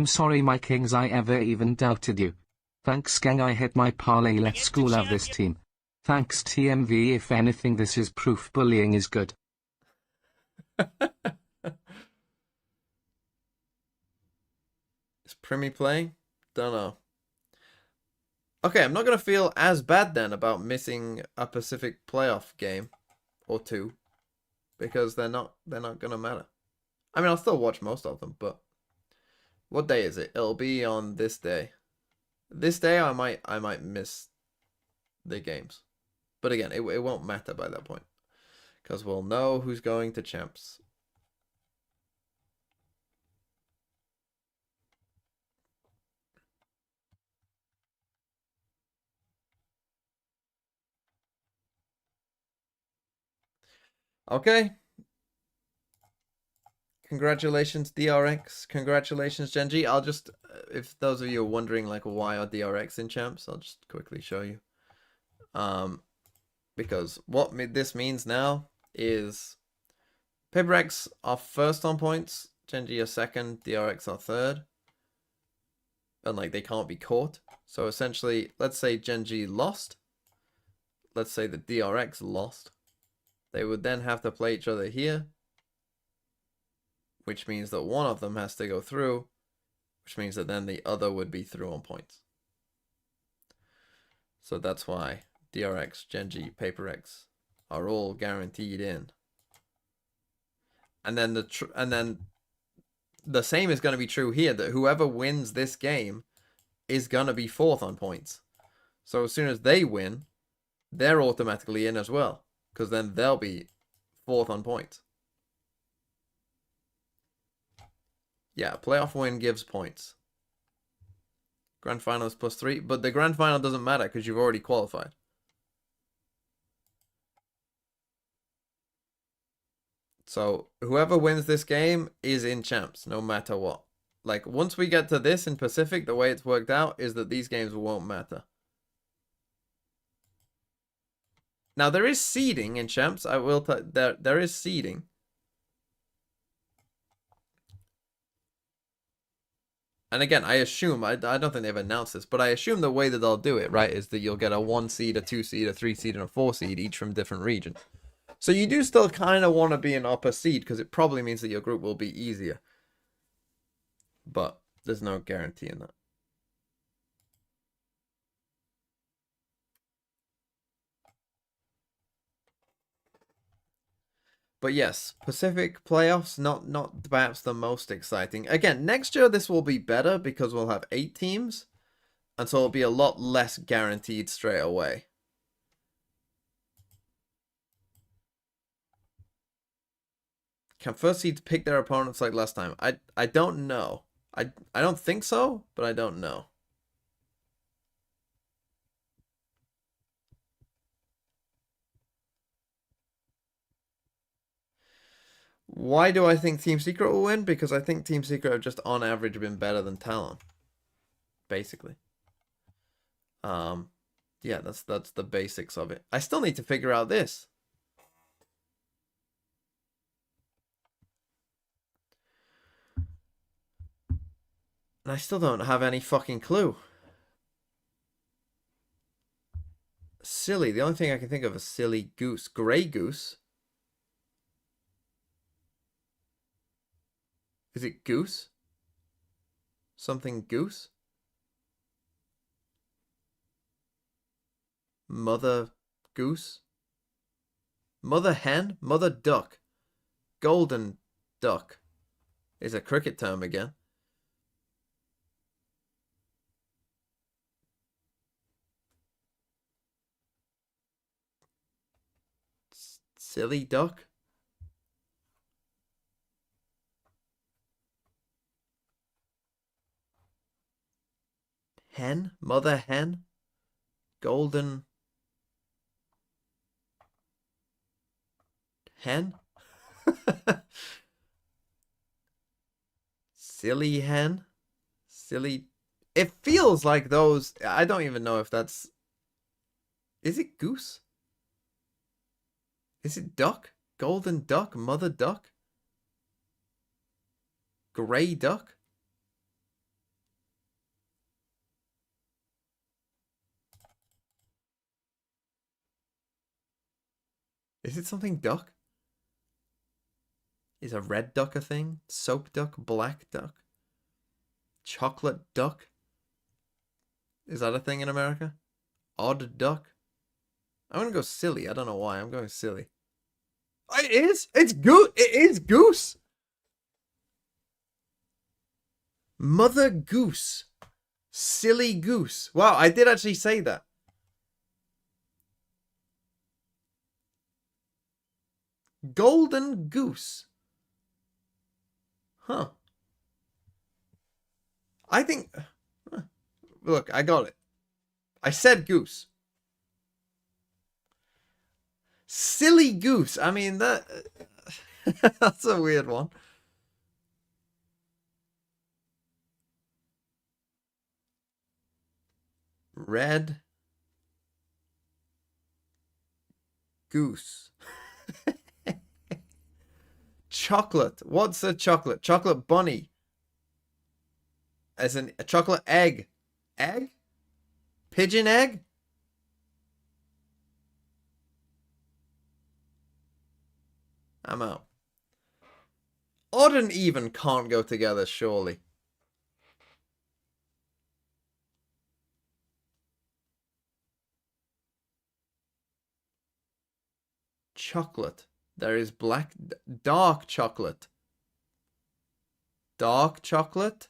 Sorry my kings I ever even doubted you. Thanks gang I hit my parlay let's go love this team. Thanks TMV if anything this is proof bullying is good. Is Primi playing? Don't know. Okay, I'm not gonna feel as bad then about missing a Pacific playoff game or two, because they're not gonna matter. I mean, I'll still watch most of them, but what day is it? It'll be on this day. This day I might miss the games, but again, it won't matter by that point, because we'll know who's going to champs. Okay. Congratulations, DRX. Congratulations, GENG. I'll just, if those of you are wondering, like, why are DRX in champs, I'll just quickly show you. Because what this means now is PaperX are first on points, GENG are second, DRX are third. And, like, they can't be caught. So, essentially, let's say GENG lost. Let's say the DRX lost. They would then have to play each other here, which means that one of them has to go through, which means that then the other would be through on points. So that's why DRX, GENG, PaperX are all guaranteed in. And then the same is going to be true here, that whoever wins this game is going to be fourth on points. So as soon as they win, they're automatically in as well, because then they'll be fourth on points. Yeah, playoff win gives points. Grand final is +3, but the grand final doesn't matter because you've already qualified. So whoever wins this game is in champs, no matter what. Like, once we get to this in Pacific, the way it's worked out is that these games won't matter. Now, there is seeding in champs. I will there is seeding. And again, I assume, I don't think they've announced this, but I assume the way that they'll do it, right, is that you'll get a 1 seed, a 2 seed, a 3 seed, and a 4 seed, each from different regions. So you do still kind of want to be an upper seed, because it probably means that your group will be easier. But there's no guarantee in that. But yes, Pacific playoffs, not perhaps the most exciting. Again, next year this will be better because we'll have 8 teams. And so it'll be a lot less guaranteed straight away. Can first seeds pick their opponents like last time? I don't know. I don't think so, but I don't know. Why do I think Team Secret will win? Because I think Team Secret have just on average been better than Talon. Basically. Yeah, that's the basics of it. I still need to figure out this. And I still don't have any fucking clue. Silly. The only thing I can think of is silly goose. Grey goose. Is it goose? Something goose? Mother goose? Mother hen? Mother duck. Golden duck is a cricket term again. Silly duck? Hen? Mother hen? Golden hen? Silly hen? Silly It feels like those... I don't even know if that's... Is it goose? Is it duck? Golden duck? Mother duck? Grey duck? Is it something duck? Is a red duck a thing? Soap duck? Black duck? Chocolate duck? Is that a thing in America? Odd duck? I'm gonna go silly. I don't know why. I'm going silly. It is! It's goose! It is goose! Mother goose. Silly goose. Wow, I did actually say that. Golden goose. Huh. I think... Look, I got it. I said goose. Silly goose. I mean, that... that's a weird one. Red goose. Chocolate. What's a chocolate? Chocolate bunny. As in a chocolate egg. Egg? Pigeon egg? I'm out. Odd and even can't go together, surely. Chocolate. There is black, dark chocolate. Dark chocolate.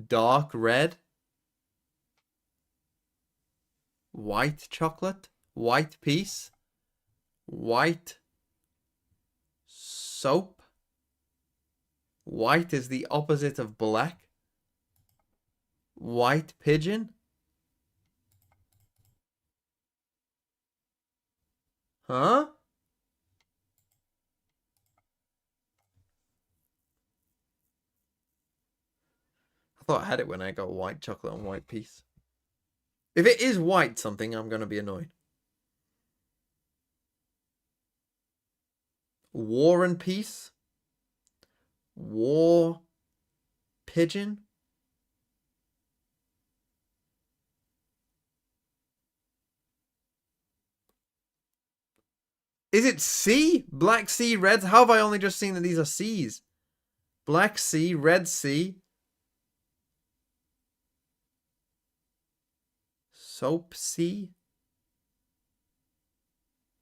Dark red. White chocolate. White piece. White soap. White is the opposite of black. White pigeon. Huh? I thought I had it when I got white chocolate and white piece. If it is white something, I'm going to be annoyed. War and peace. War pigeon. Is it sea? Black Sea, Red? How have I only just seen that these are seas? Black Sea, Red Sea. Soap Sea.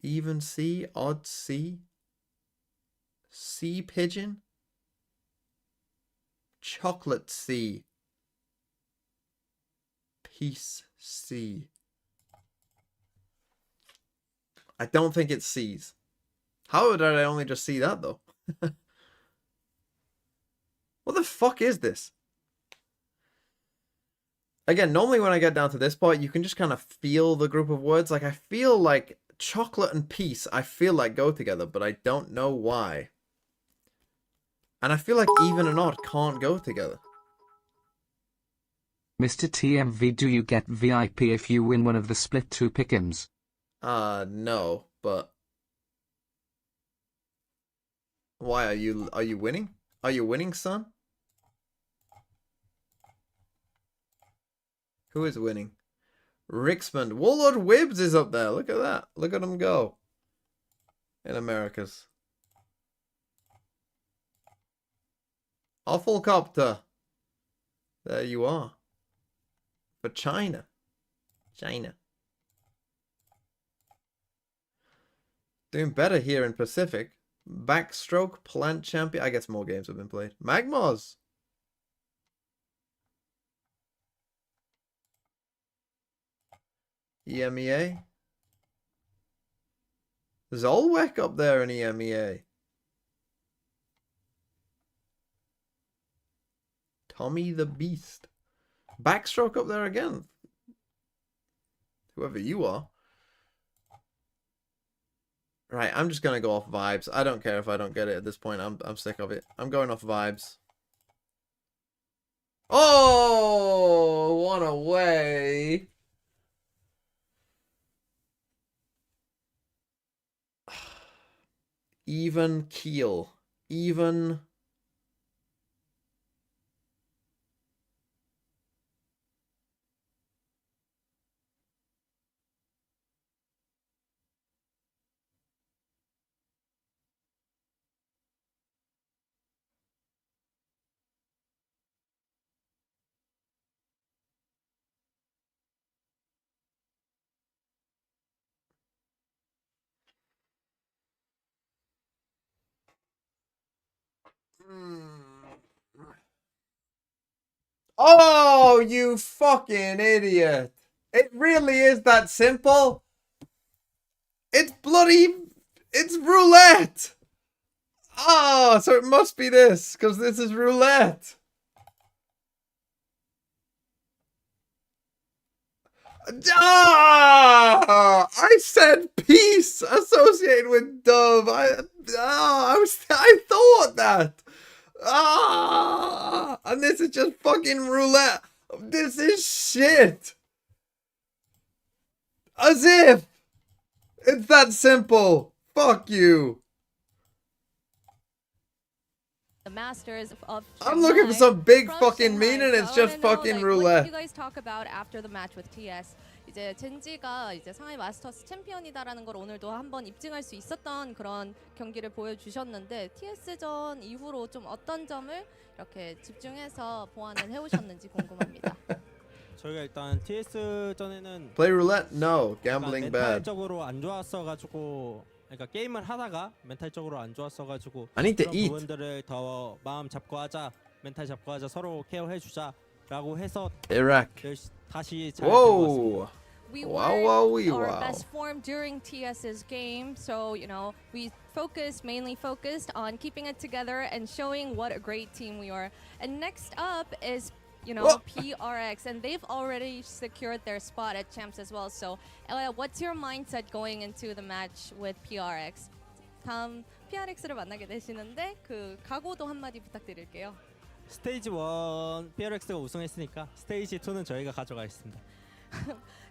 Even Sea, Odd Sea. Sea Pigeon. Chocolate Sea. Peace Sea. I don't think it's seas. How did I only just see that, though? What the fuck is this? Again, normally when I get down to this part, you can just kind of feel the group of words. Like, I feel like chocolate and peace, I feel like go together, but I don't know why. And I feel like even and odd can't go together. Mr. TMV, do you get VIP if you win one of the split 2 pick'ems? No, but why are you winning? Are you winning, son? Who is winning? Rixmond. Warlord Wibbs is up there. Look at that. Look at him go. In Americas. Awfulcopter. There you are. For China. China. Doing better here in Pacific. Backstroke, Plant Champion. I guess more games have been played. Magmos. EMEA. Zolwek up there in EMEA. Tommy the Beast. Backstroke up there again. Whoever you are. Right, I'm just going to go off vibes. I don't care if I don't get it at this point. I'm sick of it. I'm going off vibes. Oh, one away. Even keel. Even. Oh, you fucking idiot. It really is that simple. It's bloody... It's roulette. Oh, so it must be this, because this is roulette. Ah, I said peace associated with dove. I thought that. Ah, and this is just fucking roulette. This is shit. As if it's that simple. Fuck you. The Masters of I'm looking for some big fucking meaning. It's just know, fucking like, roulette. What did you guys talk about after the match with TS? 이제 젠지가 이제 상하이 마스터스 챔피언이다라는 걸 오늘도 한번 입증할 수 있었던 그런 경기를 보여주셨는데 TS전 이후로 좀 어떤 점을 이렇게 집중해서 보완을 해오셨는지 궁금합니다. 저희가 일단 TS 전에는 Play roulette? No. Gambling bad. 멘탈적으로 안 좋았어가지고 그러니까 게임을 하다가 멘탈적으로 안 좋았어가지고 I need to 그런 eat. 부분들을 더 마음 잡고 하자, 멘탈 잡고 하자, 서로 케어해주자라고 해서 Iraq. 다시 잘 된 것 같습니다. We Wow, were wow, wee, our wow. best form during TS's game, so you know we mainly focused on keeping it together and showing what a great team we are. And next up is PRX, and they've already secured their spot at champs as well. So, what's your mindset going into the match with PRX? 다음 PRX를 만나게 되시는데 그 각오도 한마디 부탁드릴게요. 스테이지 1 PRX가 우승했으니까 스테이지 2는 저희가 가져가겠습니다.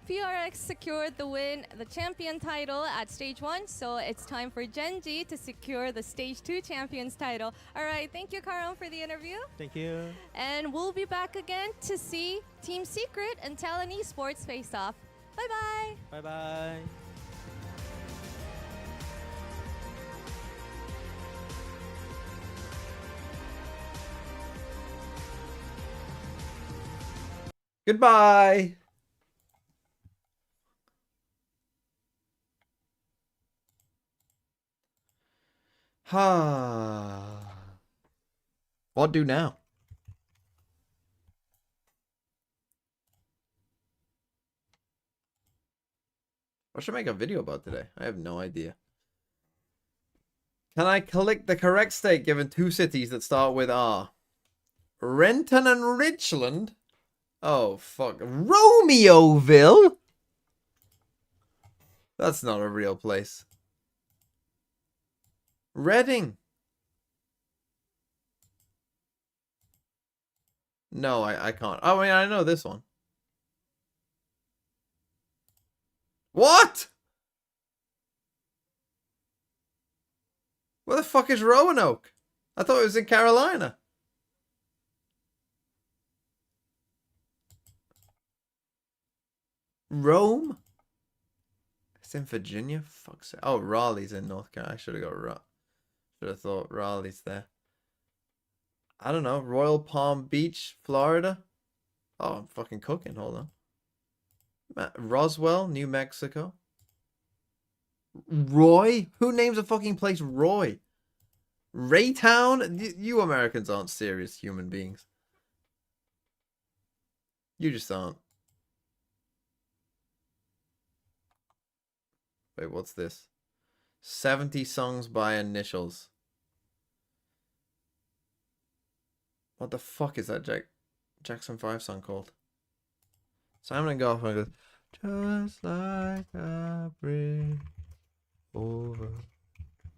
PRX secured the champion title at stage 1, so it's time for GENG to secure the stage 2 champions title. All right, thank you, Karan, for the interview. Thank you. And we'll be back again to see Team Secret and TLN Esports face off. Bye-bye. Bye-bye. Goodbye. What do now? What should I make a video about today? I have no idea. Can I collect the correct state given two cities that start with R? Renton and Richland? Oh, fuck. Romeoville? That's not a real place. Reading? No, I can't. Oh, I mean, I know this one. What? Where the fuck is Roanoke? I thought it was in Carolina. Rome? It's in Virginia? Fuck's sake. Oh, Raleigh's in North Carolina. I should have got should have thought Raleigh's there. I don't know. Royal Palm Beach, Florida? Oh, I'm fucking cooking. Hold on. Roswell, New Mexico. Roy? Who names a fucking place Roy? Raytown? You Americans aren't serious human beings. You just aren't. Wait, what's this? 70 songs by initials. What the fuck is that Jackson 5 song called? Simon and Garfunkel goes, just like a bridge over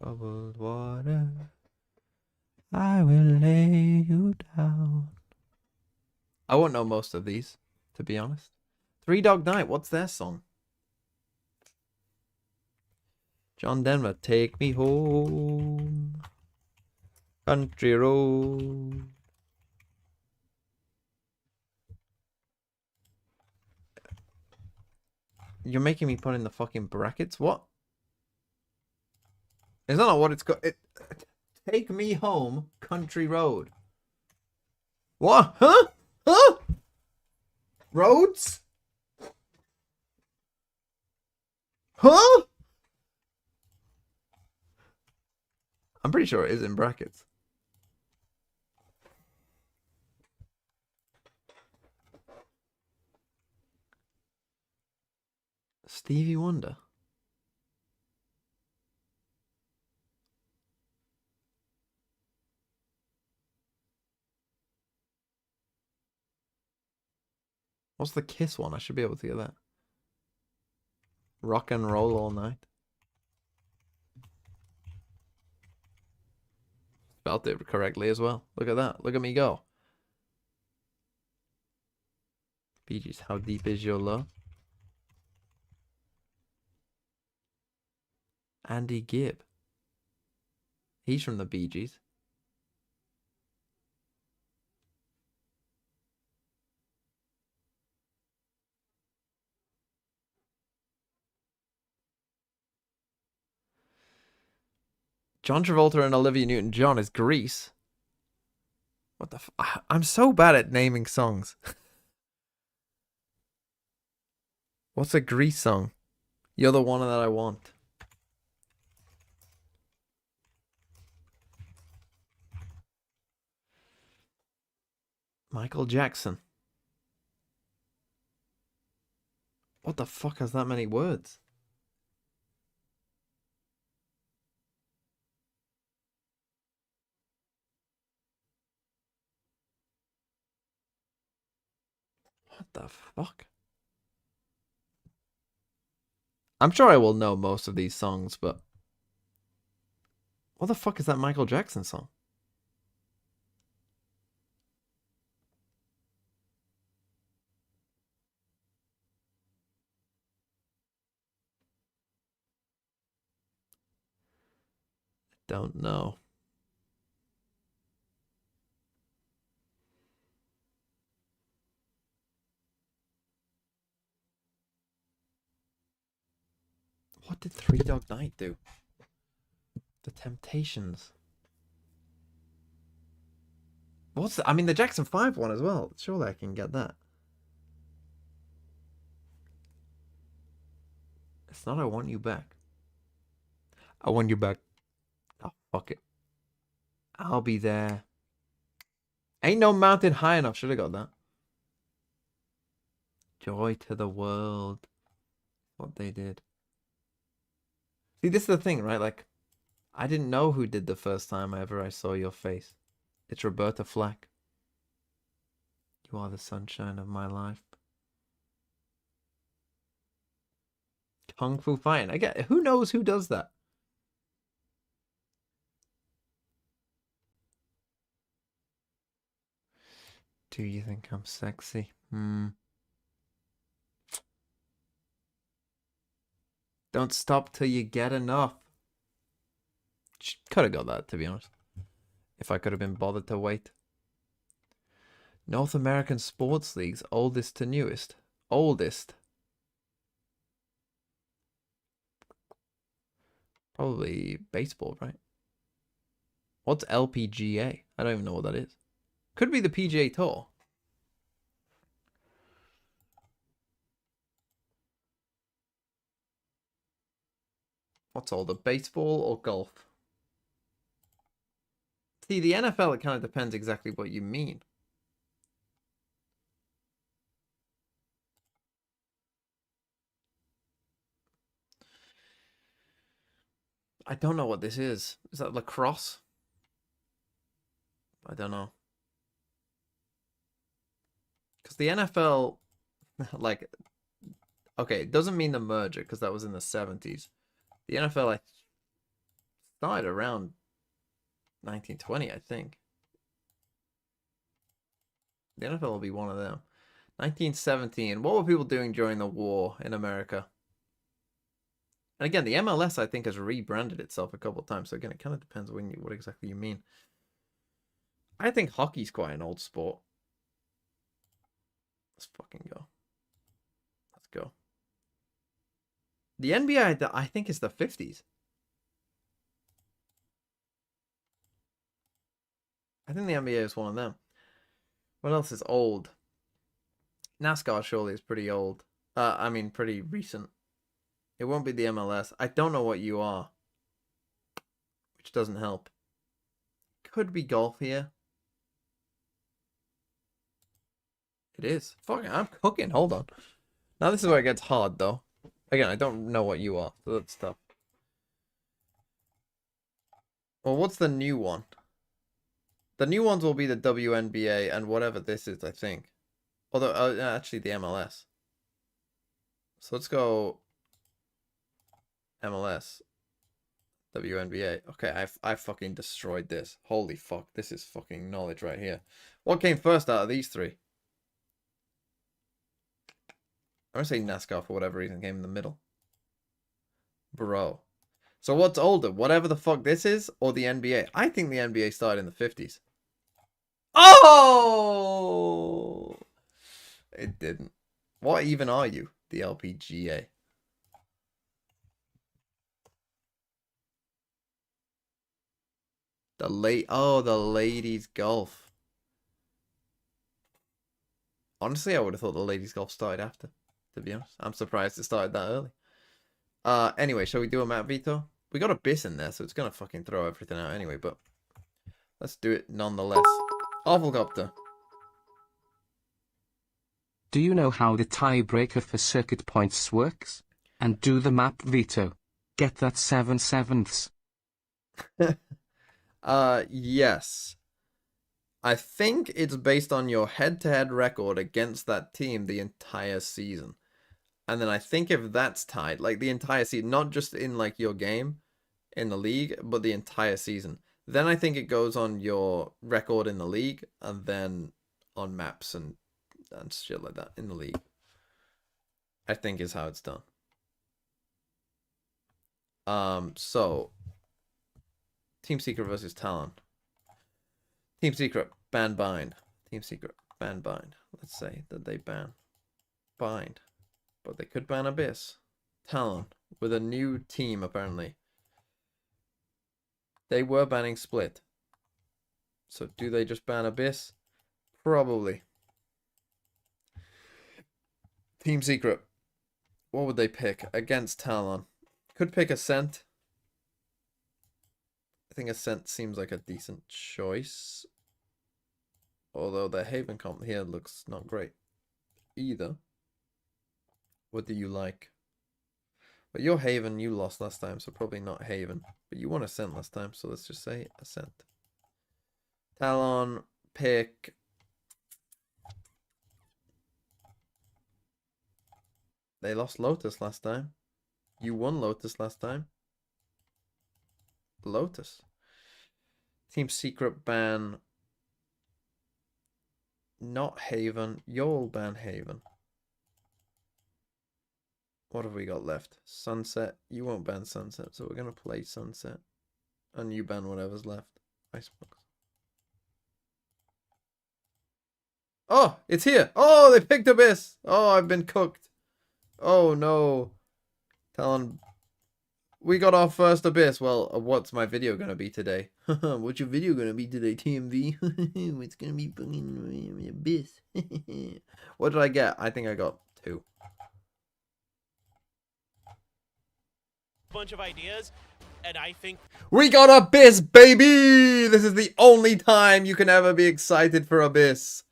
troubled water, I will lay you down. I won't know most of these, to be honest. Three Dog Night, what's their song? John Denver, take me home. Country road. You're making me put in the fucking brackets? What? Is that not what it's got? Take me home, country road. What? Huh? Huh? Roads? Huh? I'm pretty sure it is in brackets. Stevie Wonder. What's the Kiss one? I should be able to get that. Rock and Roll All Night. Spelled it correctly as well. Look at that. Look at me go. Bee Gees, How Deep Is Your Love? Andy Gibb. He's from the Bee Gees. John Travolta and Olivia Newton-John is Grease. What the I'm so bad at naming songs. What's a Grease song? You're the one that I want. Michael Jackson. What the fuck has that many words? What the fuck? I'm sure I will know most of these songs, but what the fuck is that Michael Jackson song? Don't know. What did Three Dog Night do? The Temptations. What's the, I mean, the Jackson 5 one as well. Surely I can get that. It's not I Want You Back. I Want You Back. Oh, fuck it. I'll Be There. Ain't No Mountain High Enough. Should have got that. Joy to the World. What they did. See, this is the thing, right? Like, I didn't know who did The First Time Ever I Saw Your Face. It's Roberta Flack. You Are the Sunshine of My Life. Kung Fu Fighting. I get. Who knows who does that? Do you think I'm sexy? Don't stop till you get enough. Could have got that, to be honest. If I could have been bothered to wait. North American Sports League's oldest to newest. Oldest. Probably baseball, right? What's LPGA? I don't even know what that is. Could be the PGA Tour. What's older, baseball or golf? See, the NFL, it kind of depends exactly what you mean. I don't know what this is. Is that lacrosse? I don't know. Because the NFL, like, okay, it doesn't mean the merger because that was in the 70s. The NFL started around 1920, I think. The NFL will be one of them. 1917. What were people doing during the war in America? And again, the MLS, I think, has rebranded itself a couple of times. So again, it kind of depends on what exactly you mean. I think hockey's quite an old sport. Let's fucking go. Let's go. The NBA, I think, is the 50s. I think the NBA is one of them. What else is old? NASCAR surely is pretty old. I mean, pretty recent. It won't be the MLS. I don't know what you are. Which doesn't help. Could be golf here. It is. Fucking, I'm cooking. Hold on. Now this is where it gets hard, though. Again, I don't know what you are, so that's tough. Well, what's the new one? The new ones will be the WNBA and whatever this is, I think. Although, actually, the MLS. So let's go MLS. WNBA. Okay, I fucking destroyed this. Holy fuck, this is fucking knowledge right here. What came first out of these three? I'm gonna say NASCAR for whatever reason came in the middle. Bro. So what's older? Whatever the fuck this is, or the NBA? I think the NBA started in the 50s. Oh! It didn't. What even are you? The LPGA. The ladies golf. Honestly, I would have thought the ladies golf started after, to be honest. I'm surprised it started that early. Anyway, shall we do a map veto? We got Abyss in there, so it's gonna fucking throw everything out anyway, but let's do it nonetheless. Awfulcopter. Do you know how the tiebreaker for circuit points works? And do the map veto. Get that 7/7. Yes. I think it's based on your head-to-head record against that team the entire season. And then I think if that's tied, like the entire season, not just in like your game in the league, but the entire season, then I think it goes on your record in the league and then on maps and shit like that in the league. I think is how it's done. So Team Secret versus Talon. Team Secret, ban bind. Team Secret, ban bind. Let's say that they ban bind. But they could ban Abyss. Talon, with a new team apparently. They were banning Split. So do they just ban Abyss? Probably. Team Secret. What would they pick against Talon? Could pick Ascent. I think Ascent seems like a decent choice. Although their Haven comp here looks not great either. What do you like? But your Haven, you lost last time, so probably not Haven. But you won Ascent last time, so let's just say Ascent. Talon, pick. They lost Lotus last time. You won Lotus last time. Lotus. Team Secret ban. Not Haven. You'll ban Haven. What have we got left? Sunset. You won't ban Sunset, so we're going to play Sunset. And you ban whatever's left. Icebox. Oh, it's here. Oh, they picked Abyss. Oh, I've been cooked. Oh, no. Talon. We got our first Abyss. Well, what's my video going to be today? What's your video going to be today, TMV? It's going to be fucking Abyss. What did I get? I think I got 2. Bunch of ideas, and I think we got Abyss, baby! This is the only time you can ever be excited for Abyss.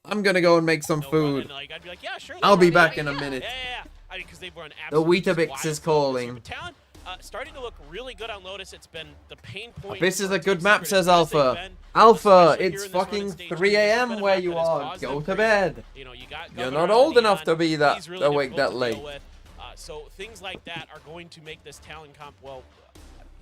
I'm gonna go and make some food. Like, I'd be like, yeah, sure, I'll be back in a minute. Yeah. I mean, because they were an the Weetabix is calling. Talon, starting to look really good on Lotus. It's been the pain point. Abyss is a good map, says Alpha. Alpha, it's fucking 3 a.m. where you are. Go to bed. You're not old enough to be that awake that late. So things like that are going to make this Talon comp, well,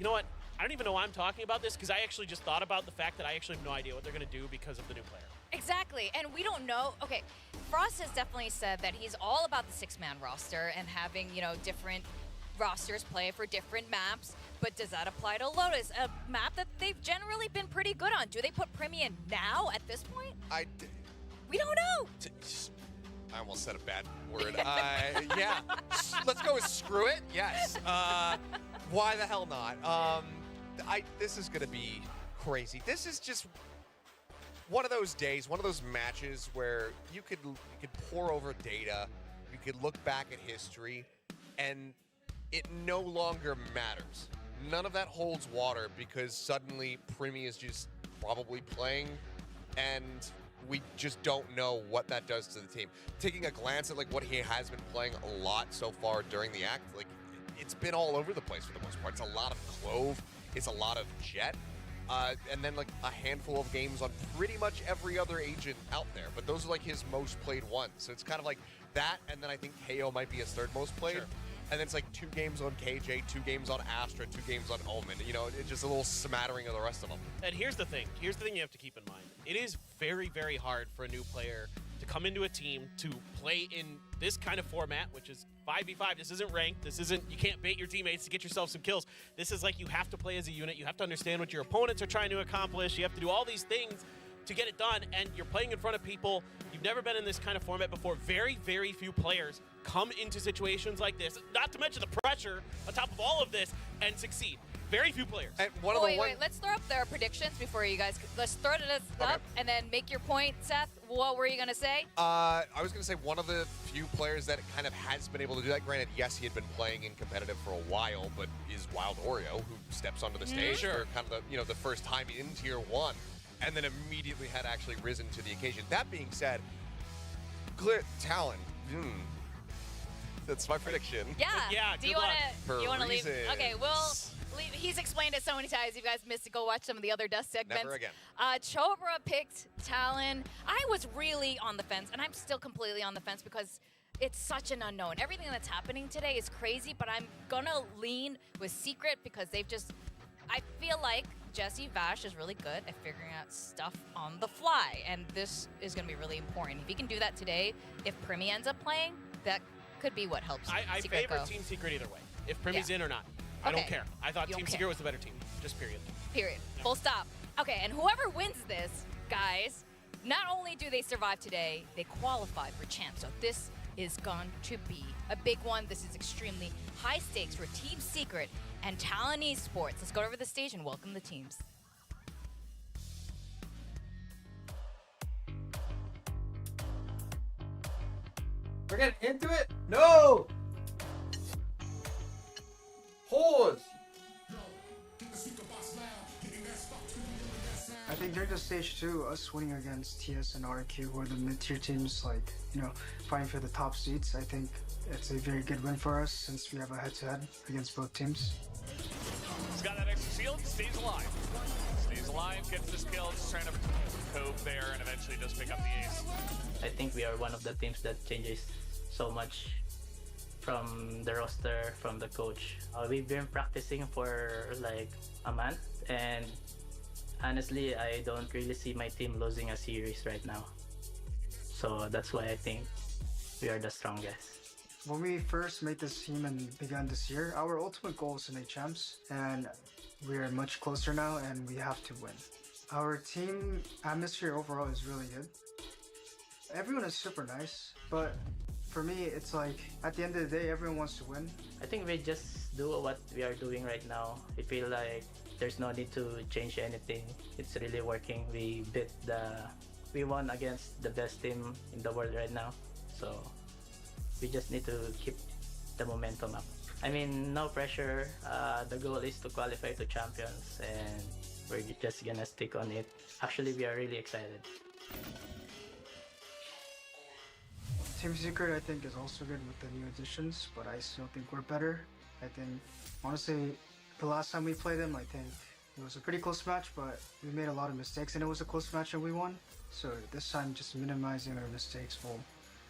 you know what? I don't even know why I'm talking about this, because I actually just thought about the fact that I actually have no idea what they're going to do because of the new player. Exactly, and we don't know. Okay, Frost has definitely said that he's all about the 6-man roster and having, you know, different rosters play for different maps. But does that apply to Lotus, a map that they've generally been pretty good on? Do they put Primi in now at this point? We don't know. I almost said a bad word. Yeah, let's go with screw it. Yes. Why the hell not? This is gonna be crazy. This is just one of those days, one of those matches where you could pour over data, you could look back at history, and it no longer matters. None of that holds water because suddenly Primi is just probably playing, and we just don't know what that does to the team. Taking a glance at like what he has been playing a lot so far during the act, like it's been all over the place for the most part. It's a lot of Clove, it's a lot of Jet, and then like a handful of games on pretty much every other agent out there. But those are like his most played ones. So it's kind of like that, and then I think KO might be his third most played. Sure. And then it's like 2 games on KJ, 2 games on Astra, 2 games on Omen. You know, it's just a little smattering of the rest of them. And here's the thing. Here's the thing you have to keep in mind. It is very, very hard for a new player to come into a team to play in this kind of format, which is 5v5. This isn't ranked. This isn't, you can't bait your teammates to get yourself some kills. This is like you have to play as a unit. You have to understand what your opponents are trying to accomplish. You have to do all these things to get it done, and you're playing in front of people. You've never been in this kind of format before. Very, very few players come into situations like this, not to mention the pressure on top of all of this, and succeed. Very few players. And wait, let's throw up their predictions before you guys, let's throw it up and then make your point, Seth. What were you gonna say? I was gonna say one of the few players that kind of has been able to do that. Granted, yes, he had been playing in competitive for a while, but is Wild Oreo, who steps onto the stage for kind of the, the first time in Tier 1. And then immediately had actually risen to the occasion. That being said, Talon. That's my prediction. Yeah. Do you want to leave? Okay, he's explained it so many times. You guys missed it. Go watch some of the other Dust segments. Never again. Chobra picked Talon. I was really on the fence, and I'm still completely on the fence because it's such an unknown. Everything that's happening today is crazy, but I'm gonna lean with Secret because they've just. I feel like Jesse Vash is really good at figuring out stuff on the fly, and this is going to be really important. If he can do that today, if Primi ends up playing, that could be what helps I Secret favor go. Team Secret either way. If Primi's in or not. I don't care. I thought Team Secret was the better team. Just period. Period. Yeah. Full stop. Okay, and whoever wins this, guys, not only do they survive today, they qualify for champ. So this is going to be a big one. This is extremely high stakes for Team Secret and Talon Esports. Let's go over the stage and welcome the teams. We're getting into it? No! Pause! I think during the stage 2, us winning against TS and RRQ, who are the mid-tier teams, like, fighting for the top seats, I think it's a very good win for us since we have a head-to-head against both teams. He's got that extra shield, stays alive. Stays alive, gets this kill, just trying to cove there, and eventually does pick up the ace. I think we are one of the teams that changes so much from the roster, from the coach. We've been practicing for like a month, and honestly, I don't really see my team losing a series right now. So that's why I think we are the strongest. When we first made this team and began this year, our ultimate goal is to make champs, and we are much closer now, and we have to win. Our team atmosphere overall is really good. Everyone is super nice, but for me, it's like, at the end of the day, everyone wants to win. I think we just do what we are doing right now. I feel like there's no need to change anything. It's really working. We won against the best team in the world right now. So we just need to keep the momentum up. I mean, no pressure. The goal is to qualify to champions, and we're just gonna stick on it. Actually, we are really excited. Team Secret, I think, is also good with the new additions, but I still think we're better. I think, honestly, the last time we played them, I think it was a pretty close match, but we made a lot of mistakes, and it was a close match and we won. So this time, just minimizing our mistakes will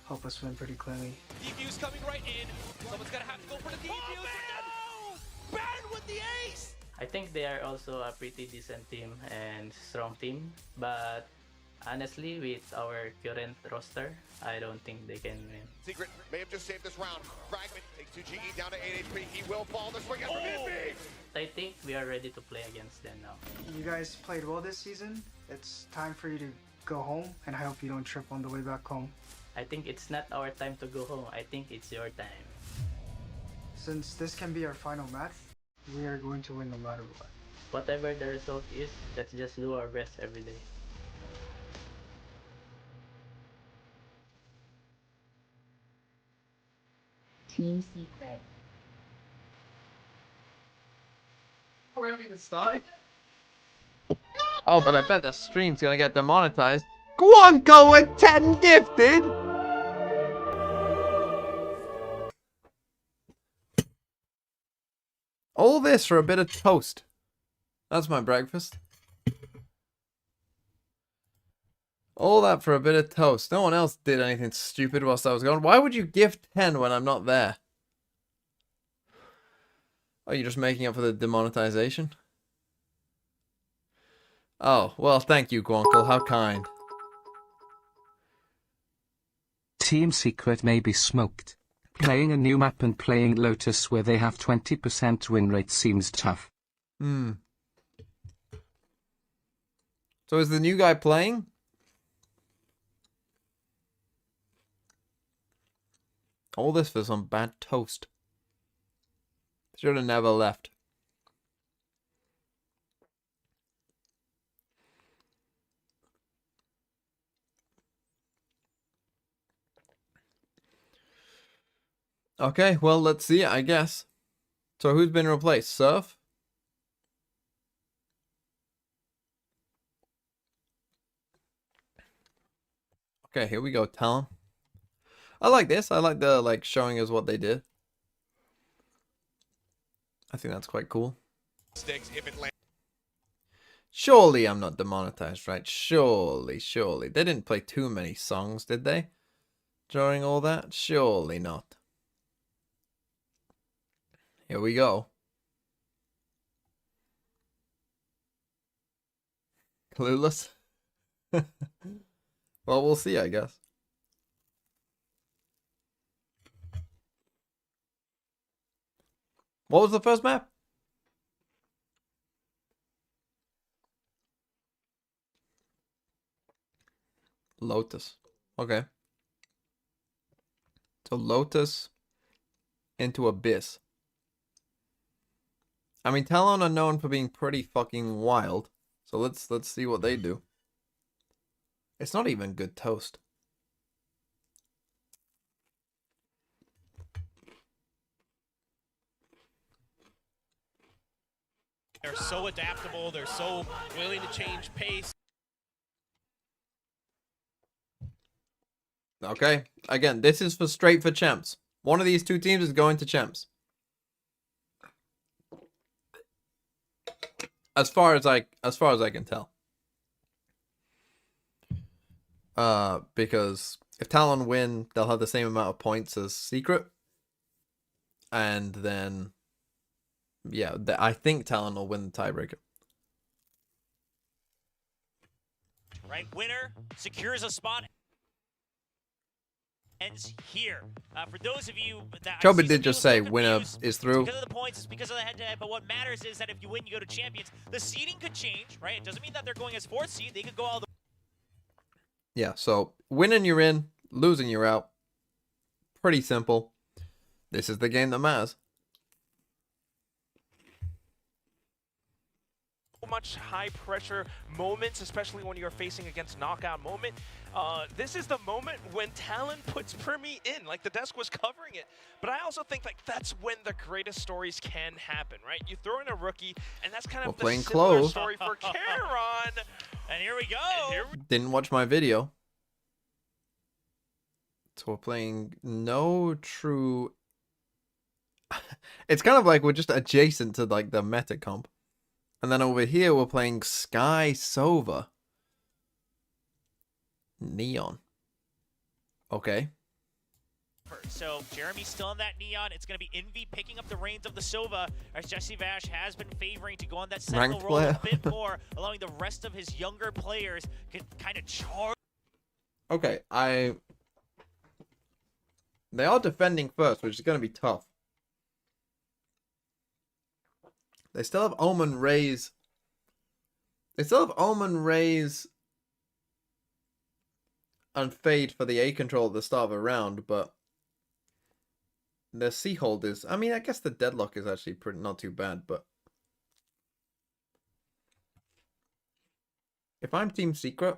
help us win pretty clearly. Defuse coming right in. Someone's gonna have to go for the defuse. Oh, no! Ben with the ace! I think they are also a pretty decent team and strong team, but Honestly, with our current roster, I don't think they can win. Secret may have just saved this round. Fragment takes 2 GE down to 8 HP. He will fall. The swing from Envy. I think we are ready to play against them now. You guys played well this season. It's time for you to go home, and I hope you don't trip on the way back home. I think it's not our time to go home. I think it's your time. Since this can be our final match, we are going to win no matter what. Whatever the result is, let's just do our best every day. Team Secret. We're having to start. Oh, but I bet the stream's gonna get demonetized. Go on, go with 10 gifted! All this for a bit of toast. That's my breakfast. All that for a bit of toast. No one else did anything stupid whilst I was gone. Why would you gift 10 when I'm not there? Are you just making up for the demonetization? Oh, well, thank you, Gwonkle. How kind. Team Secret may be smoked. Playing a new map and playing Lotus where they have 20% win rate seems tough. So is the new guy playing? All this for some bad toast. Should have never left. Okay, well, let's see, I guess. So who's been replaced? Surf? Okay, here we go, Talon. I like this. I like the, showing us what they did. I think that's quite cool. Sticks if it lands. Surely I'm not demonetized, right? Surely, surely. They didn't play too many songs, did they? During all that? Surely not. Here we go. Clueless? Well, we'll see, I guess. What was the first map? Lotus. Okay. So Lotus into Abyss. I mean, Talon are known for being pretty fucking wild. So let's see what they do. It's not even good toast. They're so adaptable. They're so willing to change pace. Okay. Again, this is for straight for champs. One of these two teams is going to champs. As far as I can tell. Because if Talon win, they'll have the same amount of points as Secret. And then yeah, I think Talon will win the tiebreaker. Right, winner secures a spot. Ends here. For those of you that Choba did just say winner is through. Because of the points, it's because of the head-to-head. But what matters is that if you win, you go to champions. The seeding could change, right? It doesn't mean that they're going as 4th seed. They could go all the. Yeah, so winning you're in, losing you're out. Pretty simple. This is the game that matters. Much high pressure moments, especially when you're facing against knockout moment. This is the moment when Talon puts Permi in, like the desk was covering it. But I also think like that's when the greatest stories can happen, right? You throw in a rookie, and that's kind of the playing similar close. story for Charon. And here we go. Didn't watch my video. So we're playing no true. It's kind of like we're just adjacent to like the meta comp. And then over here, we're playing Sky Sova. Neon. Okay. cover. So Jeremy's still on that Neon. It's going to be Envy picking up the reins of the Sova, as Jesse Vash has been favoring to go on that Sentinel role a bit more, allowing the rest of his younger players can kind of charge. Okay, they are defending first, which is going to be tough. They still have Omen Raze. They still have Omen Raze and Fade for the A control at the start of a round, but the Seahold is... I mean, I guess the Deadlock is actually not too bad, but... If I'm Team Secret...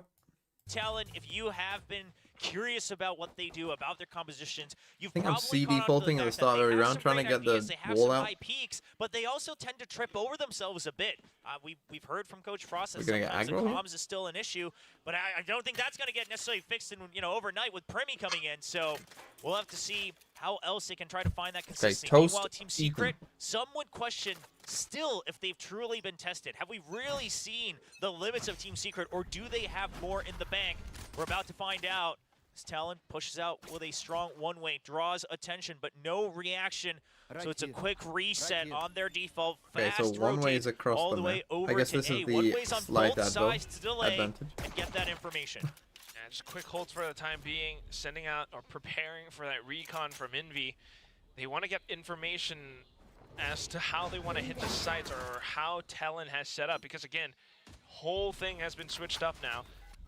TLN, if you have been curious about what they do, about their compositions, you've I think probably I'm C defaulting at the start of every round, trying to get the wall out. Peaks, but they also tend to trip over themselves a bit. We've heard from Coach Frost that We're gonna sometimes the get aggro comms is still an issue, but I don't think that's going to get necessarily fixed in overnight with Premi coming in. So we'll have to see how else they can try to find that consistency. Toast Meanwhile, Team Secret, some would question still if they've truly been tested. Have we really seen the limits of Team Secret, or do they have more in the bank? We're about to find out. As Talon pushes out with a strong one-way, draws attention, but no reaction. So it's a quick reset on their default. Okay, so one way is across all the the way map. over I guess to this is A. One the way's on slight both sides to delay advantage. and get that information. Yeah, just quick holds for the time being, sending out or preparing for that recon from Envy. They want to get information as to how they want to hit the sites or how Talon has set up, because again, whole thing has been switched up now.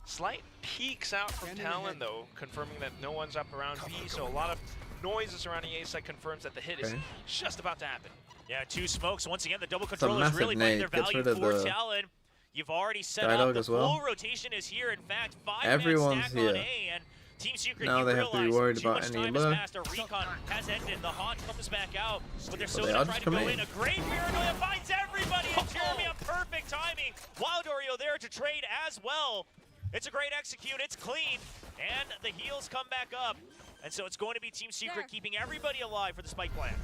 Slight peeks out from Talon though, confirming that no one's up around B, so a lot of noises surrounding A site confirms that the hit is just about to happen. Yeah, two smokes. Once again, the double controllers massive really bring nade. their Gets value rid of for the Talon. You've already set Dialogue up the as well. full rotation is here. In fact, 5-man Everyone's stack here. on A, and Team Secret, Now you they have to be realize worried too about much any time has lure. passed. A recon has ended. The Haunt comes back out, but they're still they going are to try just to go coming in. A great paranoia finds everybody, and Jeremy on perfect timing. Wild Oreo there to trade as well. It's a great execute. It's clean, and the heals come back up. And so it's going to be Team Secret keeping everybody alive for the spike plan.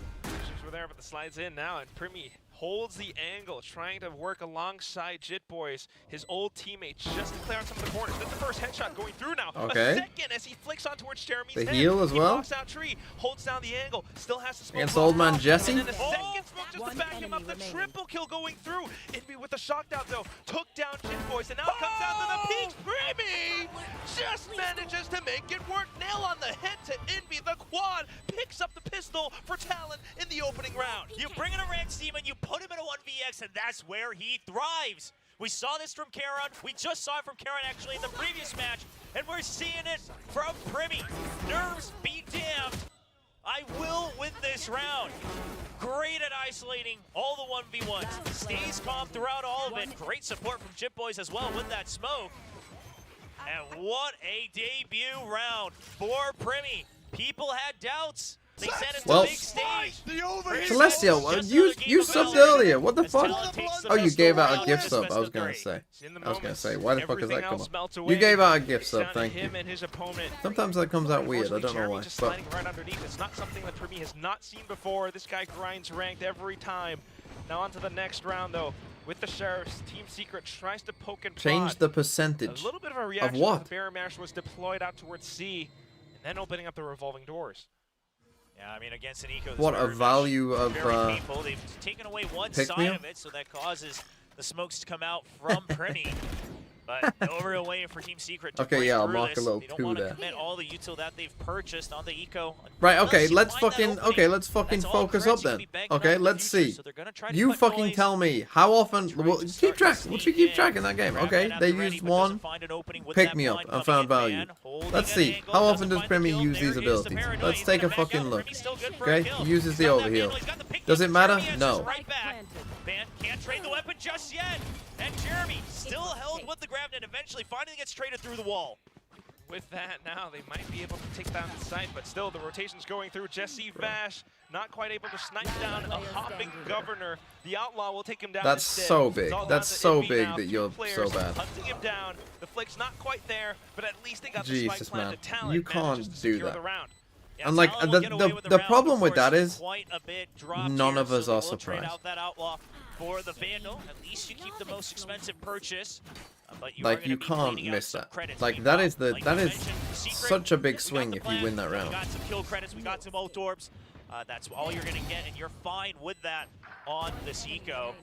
We're there, but the slide's in now, and Primi holds the angle, trying to work alongside Jit Boys, his old teammate, just to clear out some of the corners. That's the first headshot going through now. Okay. A second as he flicks on towards Jeremy's The head. heal as well? He walks out tree, holds down the angle, still has to smoke. Against old man Jesse? And then a second smoke just to back him up. The triple kill going through. Envy with the shockdown though, took down Jit Boys, and now comes out to the peaks. Primi just manages to make it work. Nail on the head to Envy. The quad picks up the pistol for Talon in the opening round. You bring in a Rance Demon, you put him in a 1vx, and that's where he thrives. We saw this from Karon. We just saw it from Karon actually in the previous match, and we're seeing it from Primi. Nerves be damned. I will win this round. Great at isolating all the 1v1s. Stays calm throughout all of it. Great support from Chip Boys as well with that smoke. And what a debut round for Primi. People had doubts. They said it's a big stage. Celestial, you subbed earlier. What the fuck? Oh, you gave out a gift sub. I was gonna say. Why the fuck is that come up? You gave out a gift sub. Thank you. Sometimes that comes out weird. I don't know why. Just sliding right underneath. It's not something that Primi has not seen before. This guy grinds ranked every time. Now on to the next round though. With the Sheriffs, Team Secret tries to poke and prod. Change the percentage. A little bit of a reaction of what? The Baron Mash was deployed out towards C, and then opening up the revolving doors. Yeah, I mean, against an eco, What a value of very painful. They've taken away one side of it, so that causes the smokes to come out from Primi. But no real way for Team Secret to Okay, break yeah, I'll through mark this. a little They don't 2 want to there. commit all the util that they've purchased on the eco. Right, okay, let's find that fucking opening. let's fucking That's all focus creds up you can then. be banking Okay, on in the let's future, see. so they're gonna try to You cut fucking noise. tell me how often. Well, keep track. What you keep track in that game? Grab Okay, that at they the ready, used but doesn't one. find an opening with Pick that me up. blind I coming found in, value. man. Holding Let's an see. angle, How doesn't often does find the Primi kill. use There these is the abilities? paranoia. Let's He's take a gonna back fucking out. look. Primi's still good for a Okay, kill. he uses the He's got that overheal. handle, he's got the pick Does up. it matter? Jeremy answers No. right back. Man can't trade the weapon just yet. And Jeremy still held with the grab and eventually finally gets traded through the wall. With that, now they might be able to take down the site, but still the rotation's going through. Jesse Vash not quite able to snipe down a hopping Governor. The Outlaw will take him down. That's instead. so It's big. all That's down to so Envy big now. that Two you're players so bad. Hunting him down. The flick's not quite there, but at least they got the spike Jesus, plan man. to Talon. You Manages can't to do secure that. the round. Yeah, And like Talon will get away with the round, problem of with that course, is quite a bit dropped none here, of us so they are will trade surprised. out that Outlaw for the Vandal. At least you keep the most expensive purchase. But you are Like gonna you be can't bleeding out miss some that. credits. Like Meanwhile, that is the like that you is mentioned, Secret, such a big we got swing the if you plan, win that round. We got some kill credits, we got some ult orbs. That's all you're going to get, and you're fine with that on this eco.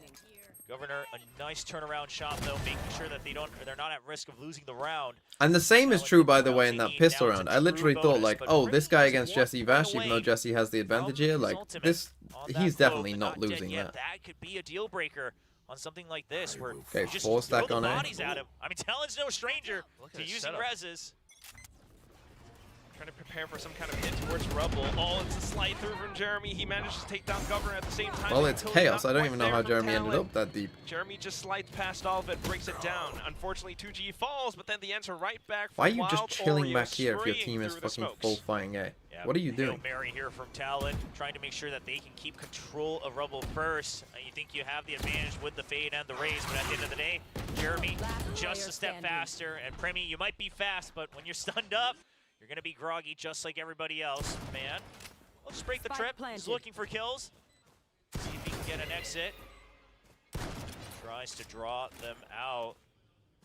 Governor, a nice turnaround shot though, making sure that they're not at risk of losing the round. And the same is true, by the way, in that pistol round. I literally thought, like, oh, this guy against Jesse Vash, even though Jesse has the advantage here, like, he's definitely not losing that. That could be a deal breaker on something like this, where Okay, you just 4 stack throw on the A. bodies at him. I mean, Talon's no stranger to using reses. Trying to prepare for some kind of hit towards Rubble. Oh, it's a slide through from Jeremy. He manages to take down Governor at the same time. Well, it's chaos. I don't even know how Jeremy ended up that deep. Jeremy just slides past all of it, breaks it down. Unfortunately, 2G falls, but then the ends are right back. Why are you just chilling back here if your team is fucking full fighting A? Yeah, What are you Hail doing? Mary here from Talon, trying to make sure that they can keep control of Rubble first. You think you have the advantage with the fade and the raise, but at the end of the day, Jeremy just a step faster. And Premi, you might be fast, but when you're stunned up, you're going to be groggy just like everybody else. Man, let's break the trip. He's looking for kills. See if he can get an exit. Tries to draw them out.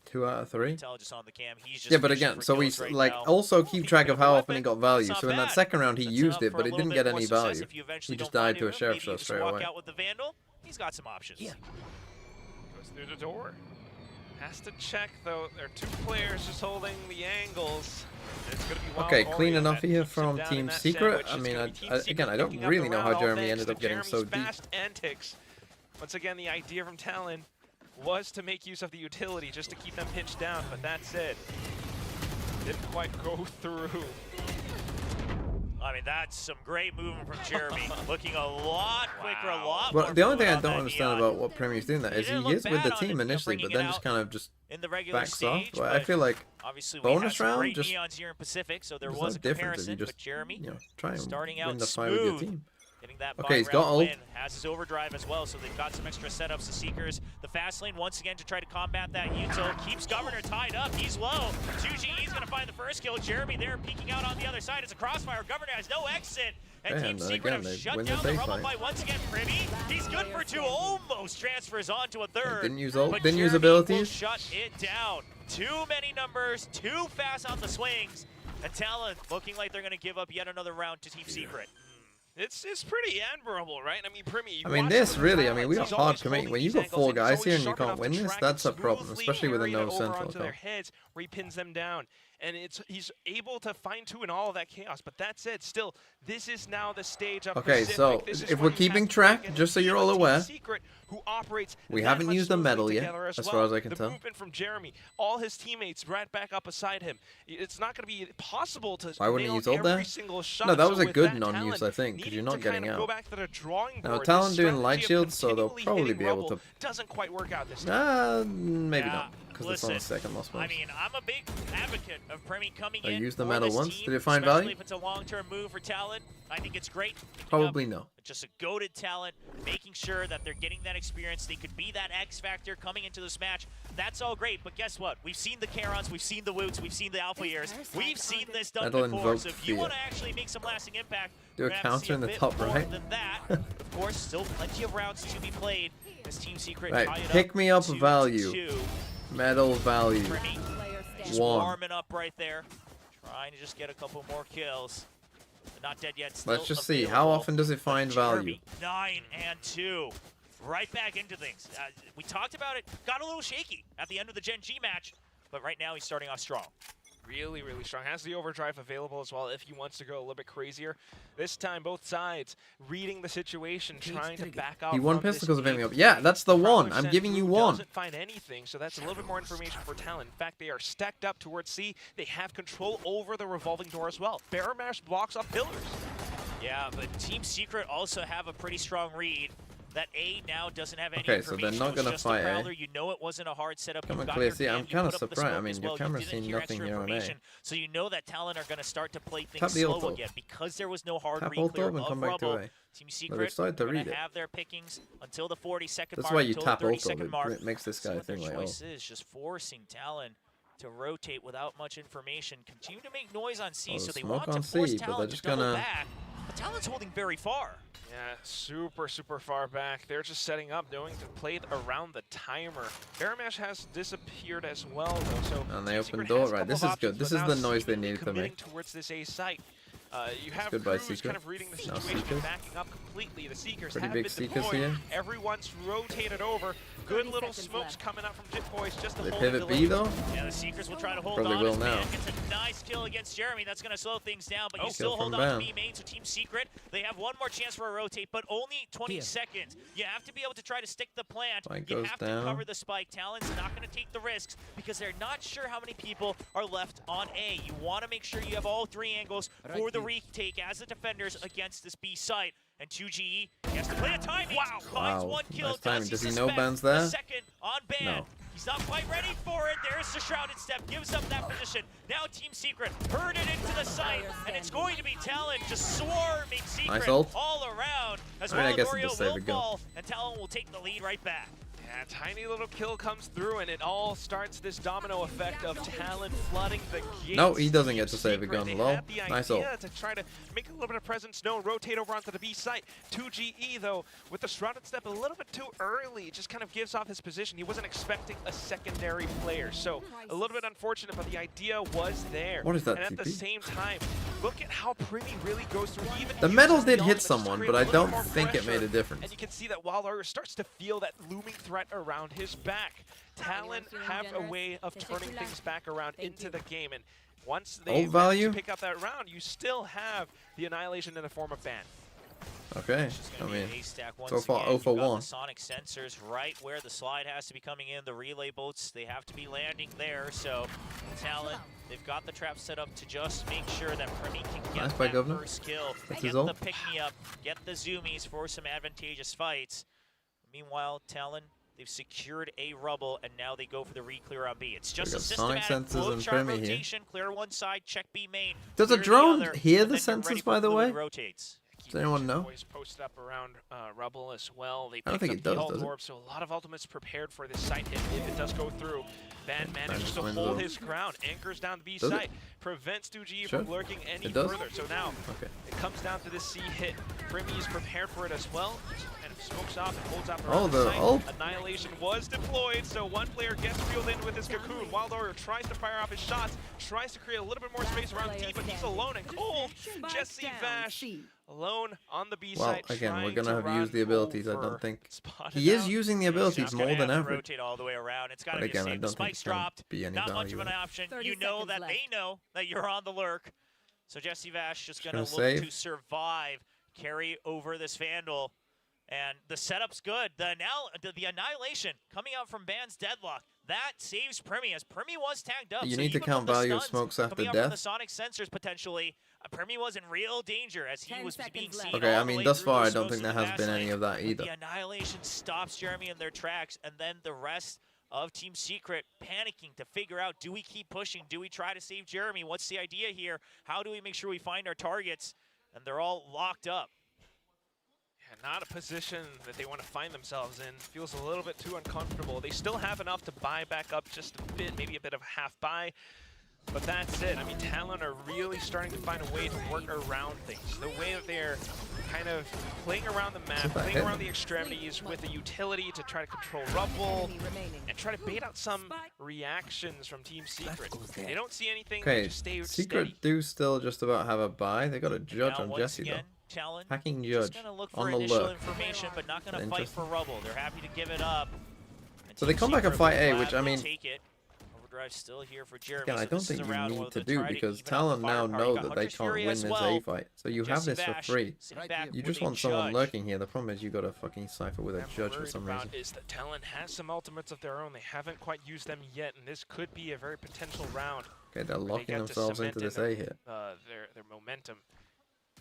2 out of 3. Intelligence on the cam. He's just Yeah, but fishing again, for so we kills right like now. also keep track of how often he got value. It's So not in that bad. second round, he Sets used up it, for but a he little didn't bit get more any success value. if you eventually He just don't died find to a him. sheriff Maybe shot you just straight walk away. out with the Vandal. He's got some options. Goes through the door. Has to check though. There are 2 players just holding the angles. It's gonna be Okay, Wild clean Oreo enough that here keeps him from down Team in that Secret. sandwich. I It's mean, gonna be Team again, Secret I don't picking up really the know how round, all Jeremy thanks ended to up getting Jeremy's so deep. fast antics. Once again, the idea from Talon was to make use of the utility just to keep them pinched down, but that's it. Didn't quite go through. I mean, that's some great movement from Jeremy. Looking a lot quicker, a lot Well, more the only thing I fluid on don't that understand neon. about what Premier's doing that is he is with the team initially, but then just kind of just in the regular backs stage, off. I feel like obviously we had bonus some round, great just neons here in Pacific, so there there's was no a difference if you comparison. just But Jeremy, try and starting win out the fight with your smooth. team. Getting that Okay, he's got round ult. win, has his overdrive as well, so they've got some extra setups. The Seekers, the fast lane once again to try to combat that util. Keeps Governor tied up. He's low. 2GE's going to find the first kill. Jeremy there peeking out on the other side. It's a crossfire. Governor has no exit. And Team Secret again, have they shut win the down the safe Rumble fight. fight once again. Privy, he's good for 2. Almost transfers on to a third. Didn't use ult, but didn't use Jeremy will abilities. shut it down. Too many numbers, too fast on the swings. And Talon looking like they're going to give up yet another round to Team Secret. It's pretty admirable, right? I mean, Premi. I mean, this really, I mean, we got hard committing. When you got 4 guys here and you can't win this, that's a problem, especially with a no central to their call. heads where he pins them down. And he's able to fine-tune all of that chaos, but that's it. Still, this is now the stage of Okay, Pacific. so This is if where we're he keeping has to track, break just so and you're team all with Team aware, Secret, who operates we that haven't much used a medal smoothly yet, together as well. far as I can the tell. movement from Jeremy, all his teammates right back up beside him. It's not going to be possible to Why wouldn't nail he use ult every there? single shot. No, that So was a with good that, non-use, Talon I think, because you're needing not to kind getting of go out. back to the drawing Now, board. Talon This doing light strategy of shields, so they'll continually probably hitting be able Rubble to. doesn't quite work out this time. Maybe Yeah, not, because it's on the listen, second lost I one. mean, I'm a big advocate of Premi coming I in. used the for medal this once. team, Did it find especially value? if it's a long-term move for Talon. I think it's great. Picking Probably up no. Just a goated talent, making sure that they're getting that experience. They could be that X factor coming into this match. That's all great, but guess what? We've seen the Karons, we've seen the Woots, we've seen the Alpha Years. We've seen this done That'll before. invoke So if you fear. want to actually make some lasting impact, Do we're a gonna have to see counter in the bit top more right. than that. Of course, still plenty of rounds to be played. This Team Secret Right, tie it pick up me up 2-2. value. Medal value. Premi just 1. warming up right there, trying to just get a couple more kills. But not dead yet. Still Let's just see, how available. often does it find value? Jeremy, 9 and 2. Right back into things. We talked about it. Got a little shaky at the end of the Gen G match, but right now he's starting off strong. Really, really strong. Has the overdrive available as well if he wants to go a little bit crazier. This time, both sides reading the situation, trying to back out. He won from pistol this because of game. hitting me up. Yeah, that's the one. Prowler I'm sent giving you through, one. Doesn't find anything, so that's a little bit more information for Talon. In fact, they are stacked up towards C. They have control over the revolving door as well. Bear Mash blocks off pillars. Yeah, but Team Secret also have a pretty strong read. That A now doesn't have any Okay, so they're information. not It was gonna just a fight A. Prowler. You know it wasn't a hard setup. Come You've on, got Clear. your See, cam, I'm you kind of put up the surprised. I smoke mean, as your well. You camera's didn't seen hear nothing extra here on A. information, so you know that Talon are going to start to play things Tap the ult slow up. again because there was no hard Tap read ult clear up and of come back to Rubble. A. Team But Secret they've started to are going read to it. have their pickings until the 40-second That's mark, why you until tap the ult up. 30-second mark. It makes this See guy what their think like, oh. choice is, just forcing Talon to rotate without much information. Continue to make noise on C, Oh, so they smoke want to on force C, but Talon they're to just double gonna back. But Talon's holding very far. Yeah, super far back. They're just setting up, knowing to play around the timer. Baramash has disappeared as well, though. So and they open Secret door, has a right? couple This of is good. options, This but is now the noise they seemingly needed to committing make. towards this A site. You have goodbye, crews Secret. kind of reading the Now situation, Seekers. backing up completely. The Seekers Pretty have big been Seekers deployed. here. Everyone's rotated over. Good little smokes coming up from Jit Boys just to They hold pivot the B though? Yeah, the Seekers will try to hold Probably on. will As now. Man gets a nice kill against Jeremy. That's going to slow things down, but you Kill still from hold on to Bam. B main. So Team Secret, they have one more chance for a rotate, but only 20 seconds. You have to be able to try to stick the plant. Spike You goes have down. to cover the spike. Talon's not going to take the risks because they're not sure how many people are left on A. You want to make sure you have all three angles for the retake as the defenders against this B site. And 2GE, he has to play a timing. Wow, finds one kill. Nice timing. Does he know suspect Ban's the there? second on Ban. No. He's not quite ready for it. There's the shrouded step, gives up that position. Now Team Secret herded into the site, and it's going to be Talon just swarming Secret Nice ult. all around. As I mean, I guess it Wallagorio just saved will a gun. fall, and Talon will take the lead right back. Yeah, tiny little kill comes through, and it all starts this domino effect of Talon flooding the gates. No, he doesn't get to Team save a Secret, gun. they Lol. had the Nice idea ult. to try to make a little bit of presence known, rotate over onto the B site. 2GE, though, with the shrouded step a little bit too early, just kind of gives off his position. He wasn't expecting a secondary player, so a little bit unfortunate, but the idea was there. What is that, And at the TP? same time, look at how Primi really goes through. He even The uses metal did ultimate hit to someone, create but a I little don't more think it made a pressure. difference. And you can see that Wildhorror starts to feel that looming threat around his back. Talon have a way of turning things back around into the game, and once they Ult value? pick up that round, you still have the annihilation in the form of ban. Okay. I Gonna be mean, an ace stack once so far again. 0 for You've got 1. the sonic sensors right where the slide has to be coming in. The relay boats, they have to be landing there. So Talon, they've got the trap set up to just make sure that Primi can get Nice by that Governor. first kill, That's get his the ult. pick-me-up, get the zoomies for some advantageous fights. Meanwhile, Talon, they've secured a rubble, and now they go for the re-clear on B. It's just a got Sonic systematic sensors and flowchart Primi here. rotation. Clear one side, check B main. Does a clear the drone other, hear and the then you're ready sensors, for by the fluid way? rotates. Does anyone know? Boys posted up around Rubble as well. They I don't picked think up it does, the does it? orb, so a lot of ultimates prepared for this site if it does go through. Ban manages just to wins hold though. his ground, anchors down the B Does it? site, prevents 2G Sure. from lurking any It does? further. So now Okay. it comes down to this C hit. Primi is prepared for it as well, and smokes off and holds up Oh, around the site. ult. Annihilation was deployed, so one player gets reeled in with his cocoon. Wildhorror tries to fire off his shots, tries to create a little bit more space around D, but he's alone and cold. Jesse Vash alone on the B Well, site. again, we're trying gonna to have run used the abilities. I over. don't think Spotted he is out. using the abilities Just more gonna than have to ever. rotate all the way around. It's got to But be again, I safe. don't The think spike's it's gonna dropped. be any Not much value of an in it. option. 30 You know seconds that left. they know that you're on the lurk. So Jesse Vash just going to gonna look save. to survive, carry over this Vandal. And the setup's good. The annihilation coming out from Ban's Deadlock. That saves Primi, as Primi was tagged up. You So need to even count from the value of stuns smokes after coming out from the death. sonic sensors potentially, Primi was in real danger as he 10 was being seconds seen left. Okay, all I the mean, way thus through far, I those don't smokes think there in the has been any backside. of that But either. the annihilation stops Jeremy in their tracks, and then the rest of Team Secret panicking to figure out, do we keep pushing? Do we try to save Jeremy? What's the idea here? How do we make sure we find our targets? And they're all locked up. Yeah, not a position that they want to find themselves in. Feels a little bit too uncomfortable. They still have enough to buy back up just a bit, maybe a bit of a half buy. But that's it. I mean, Talon are really starting to find a way to work around things. The way that they're kind of playing around the map, playing around the extremities with the utility to try to control Rubble and try to bait out some reactions from Team Secret. They don't see anything, they Okay, just stay Secret steady. do still just about have a buy. They got a judge Now, on once Jesse again, though. Talon Hacking just judge gonna look on for the initial lurk. information, but not gonna fight Interesting. for Rubble. They're happy to give it up. And So they Team come back and Secret fight will A, which I gladly mean, take it. Overdrive still here for Jeremy. again, I so don't this is think a you round need where to they're do trying to because even out the Talon now firepower. You know got that they Hunter's can't Fury win as this well. A fight. So you have Jesse this for Vash free. sitting back You with just a want someone judge. lurking here. The problem is you got a fucking cipher with a I'm judge for worried some about reason. is that Talon has some ultimates of their own. They haven't quite used them yet, and this could be a very potential round. Okay, they're where they locking get to themselves into cement this in A hit. their momentum,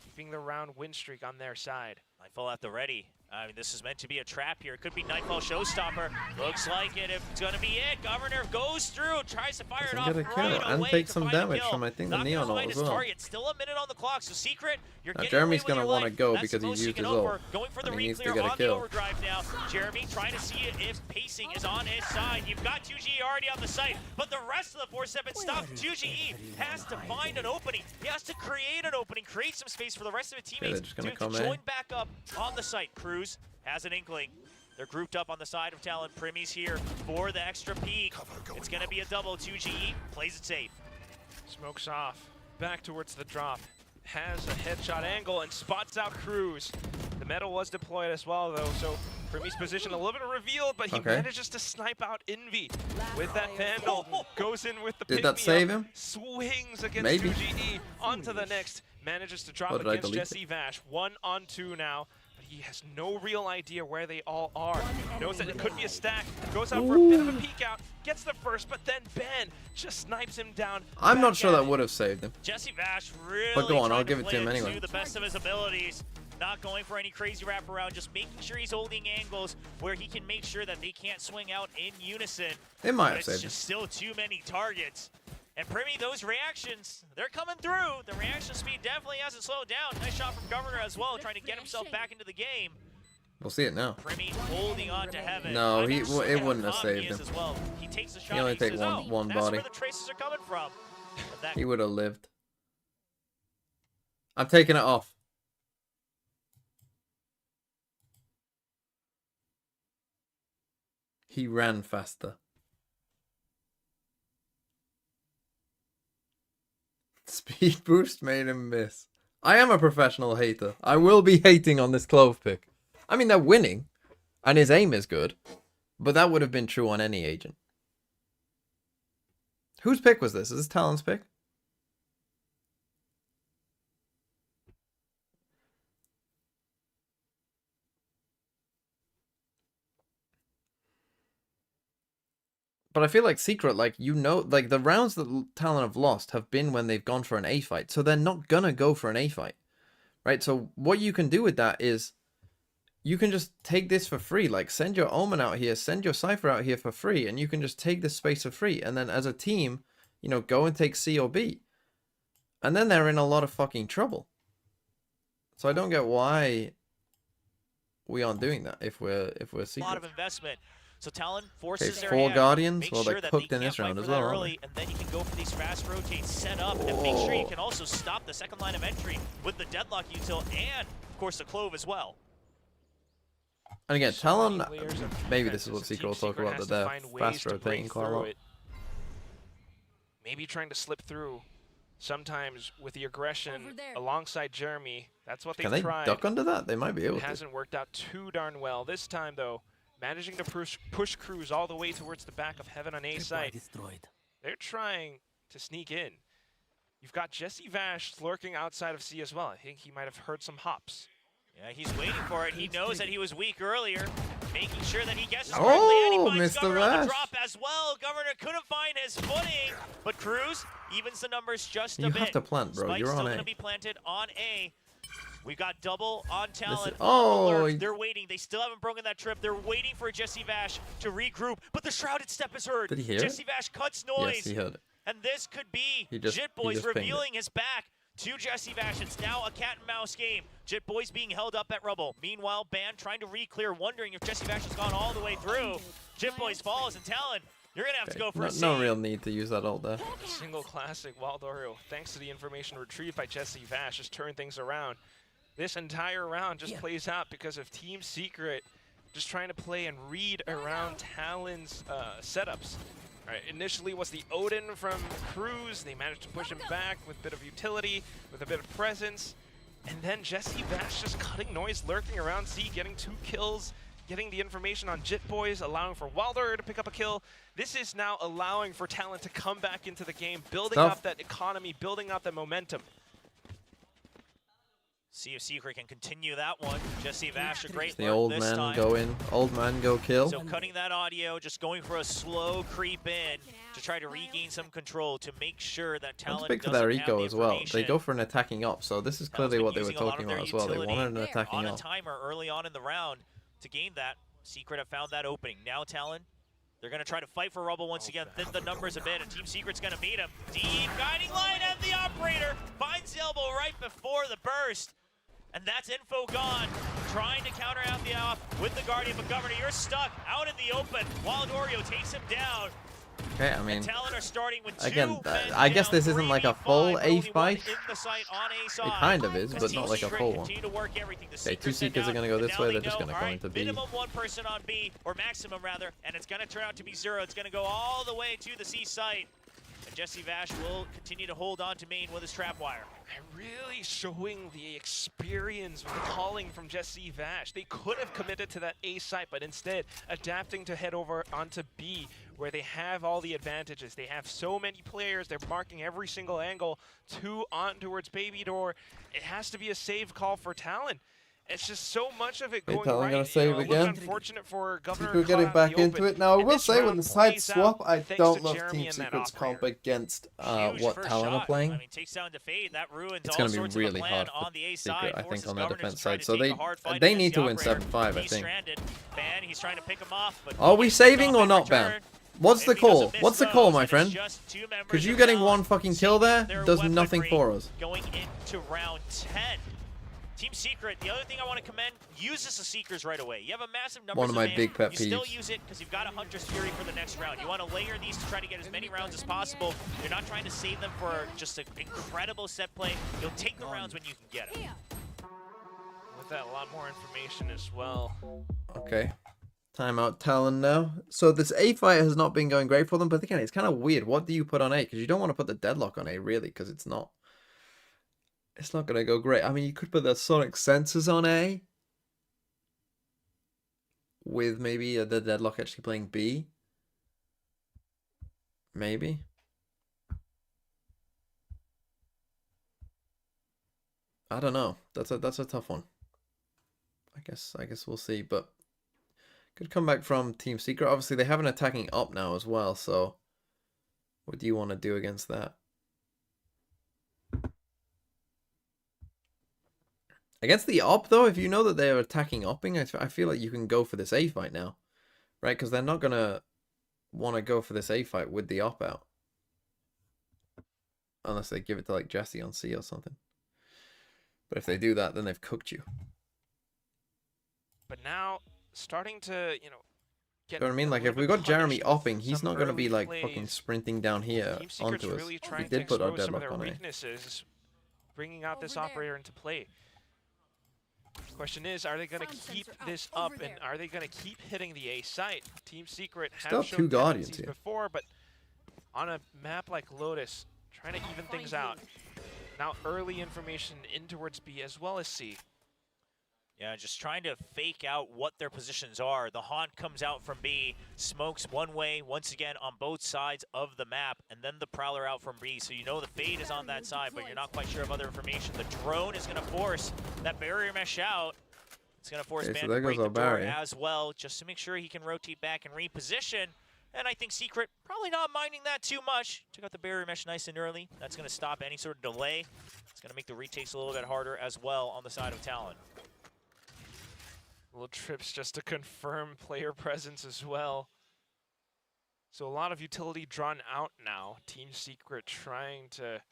keeping the round win streak on their side. Nightfall at the ready. I mean, this is meant to be a trap here. It could be Nightfall Showstopper. Looks like it. If it's going to be it, Governor goes through, tries to fire it off Get a kill right and away take to some find a damage kill. from, I think, the Not Neon gonna ult find as his well. target. Still a minute on the clock, so Secret, you're Now, getting Jeremy's going to want to go That's because the he's most used he his can ult. offer. Going for the And he needs to re-clear get a on the kill. overdrive now. Jeremy trying to see if pacing is on his side. You've got 2GE already on the site, but the rest of the 4-7 stops. 2GE has to find an opening. He has to create an opening, create some space for the rest of his teammates just gonna to come join in. back up on the site. Cruz has an inkling. They're grouped up on the side of Talon. Primmy's here for the extra peek. It's going to be a double. 2GE plays it safe. Smokes off. Back towards the drop. Has a headshot angle and spots out Cruz. The metal was deployed as well, though, so Primmy's position a little bit revealed, but he manages to snipe out Envy with that Vandal. Goes in with the Did that pick-me-up, save him? swings against Maybe. 2GE. Onto the next. Manages to drop Or did I against delete Jesse Vash. 1-on-2 now. He has no real idea where they all are. Knows that it could be a stack. Goes out for a bit of a peek out. Gets the first, but then Ben just snipes him down. I'm not sure that would have saved him. Jesse Vash really But go on, I'll trying give to it to him play anyway. to the best of his abilities. Not going for any crazy wraparound, just making sure he's holding angles where he can make sure that they can't swing out in unison. It might But have it's saved him. just still too many targets. And Primmy, those reactions, they're coming through. The reaction speed definitely hasn't slowed down. Nice shot from Governor as well, trying to get himself back into the game. We'll see it now. Primmy holding on to heaven. No, I'm it interested in how wouldn't have calm saved he is him. as well. He takes a shot He only and take says, one that's body. where the traces are coming from. But that He would have lived. I'm taking it off. He ran faster. Speed boost made him miss. I am a professional hater. I will be hating on this Clove pick. I mean, they're winning, and his aim is good, but that would have been true on any agent. Whose pick was this? Is this Talon's pick? But I feel like Secret, like, you know, like, the rounds that Talon have lost have been when they've gone for an A fight. So they're not gonna go for an A fight. Right? So what you can do with that is you can just take this for free. Like, send your Omen out here, send your Cypher out here for free, and you can just take this space for free. And then as a team, you know, go and take C or B. And then they're in a lot of fucking trouble. So I don't get why we aren't doing that if we're Secret. a lot of investment. So Talon forces their 4 hand, Guardians. make Well, sure they're that cooked they in this can't round fight as for that well. early, and then you can go for these fast rotates, set up, and make sure you can also stop the second line of entry with the Deadlock util and, of course, the Clove as well. And again, Talon, layers of maybe this is what defenses. Secret will Team talk Secret about, has that to they're find ways fast to break rotating quite a through lot. it. Maybe trying to slip through. Sometimes with the aggression alongside Jeremy, that's what Can they've they tried. duck under that? They might be able It to. hasn't worked out too darn well. This time, though, managing to push Cruz all the way towards the back of Heaven on A site. They're trying to sneak in. You've got Jesse Vash lurking outside of C as well. I think he might have heard some hops. Yeah, he's waiting for it. He knows that he was weak earlier, making sure that he guesses Oh, correctly, and he finds Mr. Governor on the Vash. drop as well. Governor couldn't find his footing, but Cruz evens the numbers just a You bit. have to plant, bro. Spike's You're still on going A. to be planted on A. We've got double on Talon. Oh, alert. They're waiting. They still haven't broken that trip. They're waiting for Jesse Vash to regroup, but the shrouded step is heard. Did he hear Jesse it? Vash cuts noise. Yes, he heard it. And this could be He just- Jit he Boys just pinged it. revealing his back to Jesse Vash. It's now a cat and mouse game. Jit Boys being held up at rubble. Meanwhile, Ban trying to re-clear, wondering if Jesse Vash has gone all the way through. Jit Boys falls, and Talon, you're going to have to go for a No real need to use that ult there. Single classic Waldorio, thanks to the information retrieved by Jesse Vash, just turned things around. This entire round just plays out because of Team Secret just trying to play and read around Talon's setups. All right, initially was the Odin from Cruz. They managed to push him back with a bit of utility, with a bit of presence. And then Jesse Vash just cutting noise, lurking around C, getting 2 kills, getting the information on Jit Boys, allowing for Wilder to pick up a kill. This is now allowing for Talon to come back into the game, building up that economy, building up that momentum. See if Secret can continue that one. Jesse Vash, a great The work old this man time. go in. Old man go kill. So cutting that audio, just going for a slow creep in to try to regain some control to make sure that That's Talon big for doesn't their have ego the as well. They information. go for an attacking op, so this is clearly what they were Using a lot talking of their about as well. They utility wanted an attacking on a op. timer early on in the round to gain that. Secret have found that opening. Now Talon, they're going to try to fight for Rubble once again. Thin the numbers a bit, and Team Secret's going to meet him. Deep guiding line at the operator. Finds the elbow right before the burst. And that's info gone. Trying to counter out the off with the Guardian, but Governor, you're stuck out in the open. Wild Oreo takes him down. Okay, I mean, Talon are starting with again, I guess this isn't like a full A fight. It kind of is, but not like a full one. Okay, two Seekers are going to go this way. They're just going to go into B. Minimum one person on B, or maximum rather, and it's going to turn out to be 0. It's going to go all the way to the C site. And Jesse Vash will continue to hold on to main with his trap wire. Really showing the experience with the calling from Jesse Vash. They could have committed to that A site, but instead adapting to head over onto B, where they have all the advantages. They have so many players. They're marking every single angle on towards Baby Door. It has to be a save call for Talon. It's just so much of it going Talon right. gonna save again. Unfortunate for Governor. Secret getting back into it now. I will say, when the side swap, I don't love Team Secret's comp against what Talon are playing. I mean, takes down to fade. That ruins It's all going to sorts be of the really plan hard on the A for side. Secret, I think, Forces on their Governor to defense try side. to So take a hard fight they against need the to win operator. 7-5, I He's think. stranded. Ban, he's trying to pick him off, but Are we saving or not, return. Ban? What's the If he doesn't call? miss What's the those, call, my and friend? it's just 2 members Because you of getting Talon one fucking kill there their does nothing weaponry for us. Going into round 10. Team Secret, the other thing I want to commend, use the Seekers right away. You have a massive number One of my big pet You still peeves. use it because you've got a Hunter's Fury for the next round. You want to layer these to try to get as many rounds as possible. You're not trying to save them for just an incredible set play. You'll take the rounds when you can get them. With that, a lot more information as well. Okay. Timeout Talon now. So this A fight has not been going great for them, but again, it's kind of weird. What do you put on A? Because you don't want to put the deadlock on A, really, because it's not going to go great. I mean, you could put the sonic sensors on A with maybe the deadlock actually playing B. Maybe. I don't know. That's a tough one. I guess we'll see, but good comeback from Team Secret. Obviously, they have an attacking up now as well, so what do you want to do against that? Against the op, though, if you know that they're attacking upping, I feel like you can go for this A fight now, right? Because they're not going to want to go for this A fight with the op out. Unless they give it to, like, Jesse on C or something. But if they do that, then they've cooked you. But now, starting to, You get know what I mean? Like, if we got Jeremy opping, he's not going to be, like, fucking sprinting down here Team Secret's onto us. really We trying did to put our expose some of deadlock their on A. weaknesses, bringing out this operator into play. Question is, are they going to keep this up, and are they going to keep hitting the A site? Team Secret Still have have shown two Guardians tendencies here. before, but on a map like Lotus, trying to even things out. Now early information in towards B as well as C. Yeah, just trying to fake out what their positions are. The Haunt comes out from B, smokes one way, once again, on both sides of the map, and then the Prowler out from B. So you know the Fade is on that side, but you're not quite sure of other information. The drone is going to force that barrier mesh out. It's going to force Okay, so Ban there to break goes the our door barrier. as well, just to make sure he can rotate back and reposition. And I think Secret probably not minding that too much. Took out the barrier mesh nice and early. That's going to stop any sort of delay. It's going to make the retakes a little bit harder as well on the side of Talon. Little trips just to confirm player presence as well. So a lot of utility drawn out now. Team Secret trying to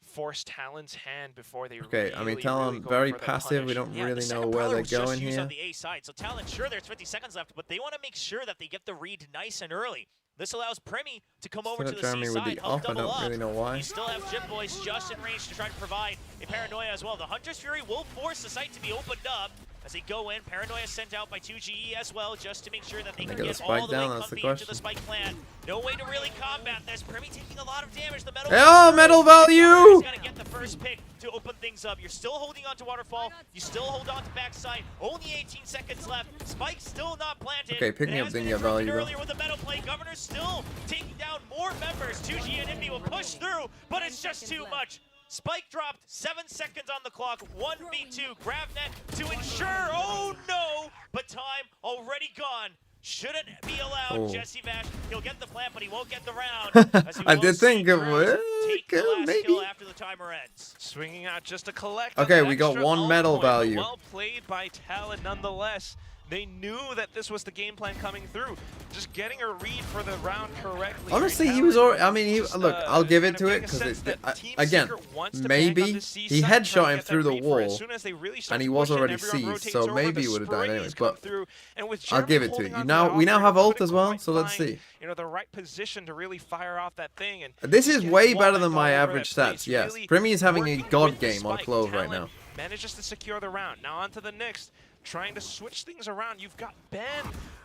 force Talon's hand before they Okay, I mean, really Talon go very for the passive. We punish. don't Yeah, really the know second where Prowler they're was just going used here. on the A side, so Talon, sure, there's 50 seconds left, but they want to make sure that they get the read nice and early. This allows Premi to come over to Still the Jeremy C with side, the help up. I double don't up. really know why. You still have Jip Boys just in range to try to provide a Paranoia as well. The Hunter's Fury will force the site to be opened up as they go in. Paranoia sent out by 2GE as well, just to make sure that they can get get the all spike the way down, that's the comfy into the question. spike plan. No way to really combat this. Premi taking a lot of damage. The metal. Oh, metal value! He's got to get the first pick to open things up. You're still holding on to Waterfall. You still hold on to backside. Only 18 seconds left. Spike still not planted. Okay, picking It up has been didn't get value, interrupted though. earlier with the metal play. Governor's still taking down more members. 2G and Indy will push through, but it's just too much. Spike dropped, 7 seconds on the clock, 1v2, grab net to ensure, oh no, but time already gone. Shouldn't be allowed. Oh. Jesse Vash, he'll get the plant, but he won't get the round. As he I will did think see it Cruz would. take the last Maybe. kill after the timer ends. Swinging out just to collect. Okay, an we got extra one medal point, but value. Well played by Talon nonetheless. They knew that this was the game plan coming through. Just getting a read for the round correctly. Honestly, right? he was Talon already. I mean, he, just, look, I'll give it kind of to it getting a because sense it. that Team Again, Secret wants to bank maybe on the C he side, headshot trying to him get through that the read for it. wall, As soon as they really start and he to was push in, already everyone seized, rotates so over, maybe the he would have done sprays anyways. come But through, and with I'll Jeremy give it to holding you. onto Now the we now offense, have ult couldn't as well, quite so let's find, see. you know, the right position to really fire off that thing. And This is getting way one better back than my all over average that place. stats. Yes, Really Primi is having a working god with the game on spike. Clove right Talon now. manages to secure the round. Now on to the next. Trying to switch things around. You've got Ben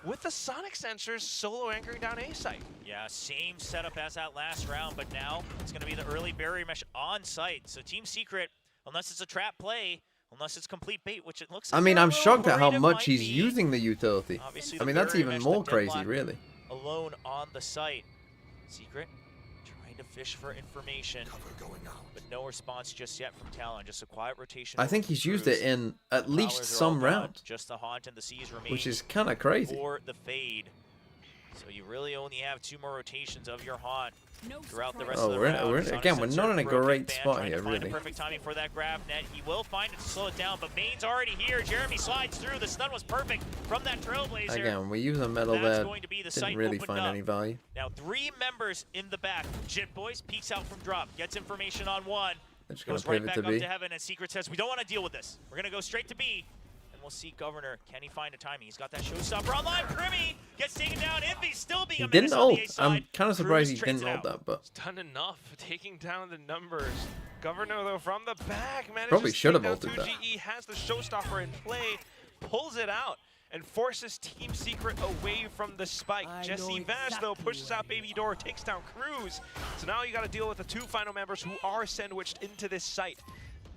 with the sonic sensors solo anchoring down A site. Yeah, same setup as that last round, but now it's going to be the early barrier mesh on site. So Team Secret, unless it's a trap play, unless it's complete bait, which it looks like I mean, they're a I'm little shocked at how worried it much might he's be. using the utility. Obviously, I the mean, that's barrier even mesh, more the crazy, deadlock really. Alone on the site. Secret trying to fish for information, but no response just yet from Talon. Just a quiet rotation. I think he's used it in at least some round, Just the haunt and the seas remain, which is kind of crazy. for the fade. So you really only have 2 more rotations of your haunt throughout the rest of the round. Again, we're not in a great spot here, Trying to find really. the perfect timing for that grab net. He will find it to slow it down, but Main's already here. Jeremy slides through. The stun was perfect from that Trailblazer. Again, we use a metal That's there. going to be the Didn't site really opened find up. any value. Now 3 members in the back. Jit Boys peeks out from drop, gets information on 1. They're just gonna Goes right pivot back to up B. to heaven, and Secret says, we don't want to deal with this. We're going to go straight to B. And we'll see Governor. Can he find a timing? He's got that showstopper online. Primi gets taken down. Envy's still being He a menace didn't on the ult. A side. I'm kind of surprised he Cruz didn't trades ult it that, but He's done enough, taking down the numbers. Governor, though, from the back, manages Probably to should take have down ulted that. 2GE, has the showstopper in play, pulls it out, and forces Team Secret away from the spike. Jesse Vash, though, pushes out Baby Door, takes down Cruz. So now you got to deal with the 2 final members who are sandwiched into this site.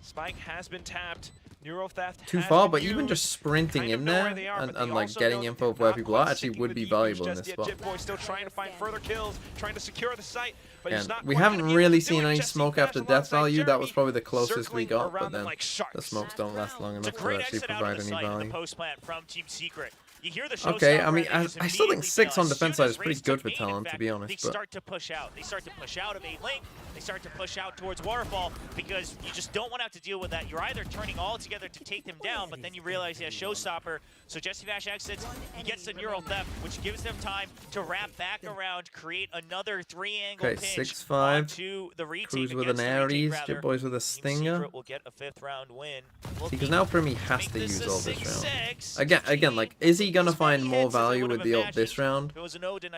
Spike has been tapped. Neuro Theft too has far. been But even used. just sprinting Kind of in know there where they are, but and they like also getting know info that of where they're people not are quite actually sticking would with be the valuable in just this yet. spot. Jit Boy still trying to find further kills, trying to secure the site, but he's And not we quite haven't gonna be able really to do seen it. any Jesse smoke Vash after death alongside value. That was Jeremy, probably the closest we circling got, around but them then like sharks. the smokes don't last long It's a enough to great actually exit out of provide the any site in value. the post plant from Team Secret. You hear the Okay, I showstopper mean, and they just I still think immediately 6 on fail. As defense soon side as is pretty Race good took for main, in Talon, to fact, be honest. They But start to push out. They start to push out of A-Link. They start to push out towards Waterfall because you just don't want to have to deal with that. You're either turning all together to take them down, but then you realize he has showstopper. So Jesse Vash exits. He gets the Neural Theft, which gives them time to wrap back around, create another 3-angle okay, pinch 6-5. onto the retake. Cruz with an Aries. Jit Boys with a Stinger. Secret will get a 5th round win. Because now Primi has to use all this round. Again, like, is he gonna find more value with the ult this round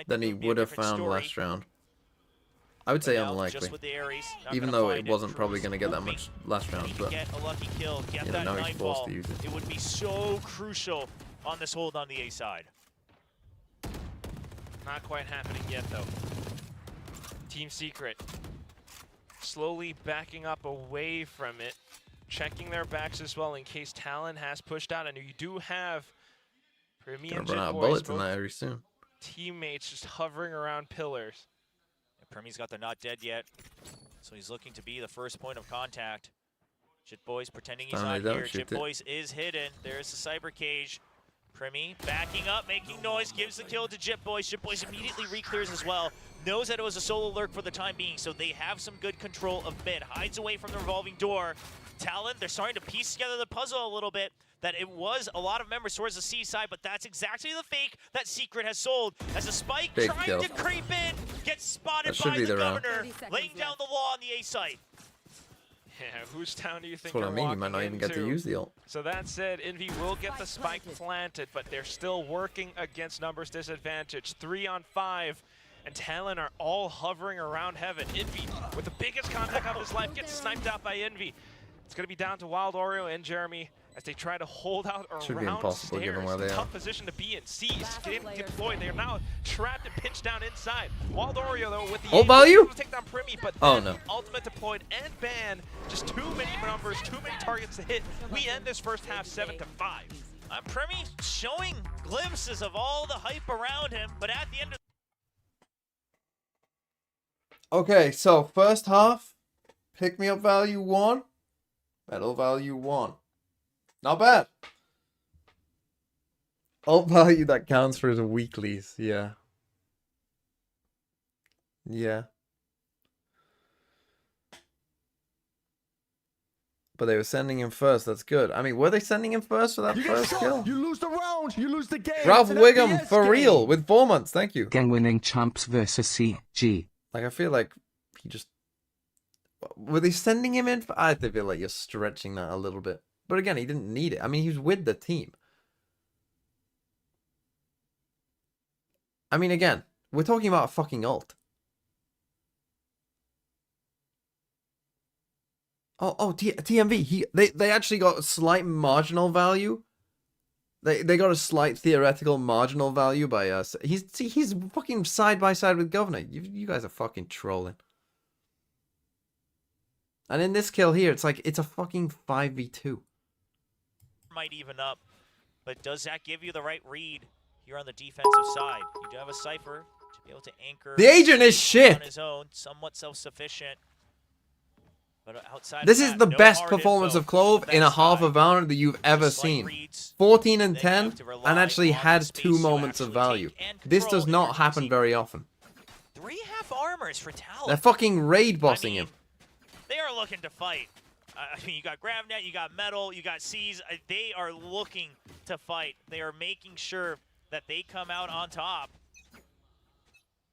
than he would have found last round? I would say unlikely, even though it wasn't probably going to get that much last round, but get a lucky kill, get you know, that now he's forced nightfall. to use it. It would be so crucial on this hold on the A side. Not quite happening yet, though. Team Secret slowly backing up away from it, checking their backs as well in case Talon has pushed out. And you do have Primi and Gonna run out Jit of Boys, bullets in both that very soon. teammates just hovering around pillars. Primi's got the not dead yet, so he's looking to be the first point of contact. Jit Boys pretending he's Finally not don't here. shoot Jit it. Boys is hidden. There's the cyber cage. Primi backing up, making noise, gives the kill to Jit Boys. Jit Boys immediately re-clears as well. Knows that it was a solo lurk for the time being, so they have some good control of mid. Hides away from the revolving door. Talon, they're starting to piece together the puzzle a little bit. That it was a lot of members towards the C side, but that's exactly the fake that Secret has sold. As a Spike Big trying kill. to creep in, gets spotted That should by be the the round. Governor, laying down the law on the A site. Yeah, whose town do you think That's what I you're mean, you might walking not even get to into? use the ult. So that said, Envy will get the spike planted, but they're still working against numbers disadvantage. 3 on 5, and Talon are all hovering around heaven. Envy, with the biggest contact of his life, gets sniped out by Envy. It's going to be down to Wild Oreo and Jeremy as they try to hold out around Should be impossible stairs. given where they Tough are. position to be in. C's getting deployed. They are now trapped and pinched down inside. Wild Oreo, though, with the Ult value? to take down Primi, but Oh, then no. ultimate deployed and ban. Just too many numbers, too many targets to hit. We end this first half 7-5. Primi showing glimpses of all the hype around him, but at the end of Okay, so first half, Pick me up value 1. Medal value 1. Not bad. Alt value that counts for his weeklies. Yeah. Yeah. But they were sending him first. That's good. I mean, were they sending him first for that first kill? You lose the round. You lose the game. Ralph It's an Wiggum, FPS for game. real, with 4 months. Thank you. Gang winning champs versus CG. Like, I feel like he just... Were they sending him in? I feel like you're stretching that a little bit. But again, he didn't need it. I mean, he was with the team. I mean, again, we're talking about a fucking ult. TMV. They actually got a slight marginal value. They got a slight theoretical marginal value by us. He's fucking side by side with Governor. You guys are fucking trolling. And in this kill here, it's like it's a fucking 5v2. Might even up, but does that give you the right read here on the defensive side? You do have a Cypher to be able to anchor. The agent is shit. On his own, somewhat self-sufficient. But outside This of is that, the no best hard performance info of Clove from in a that half side. of Valorant that you've ever seen. 14 and 10, and actually had 2 moments of value. This does not happen very often. 3 half armors for Talon. They're fucking raid bossing him. They are looking to fight. I mean, you got GravNet, you got Metal, you got C's. They are looking to fight. They are making sure that they come out on top.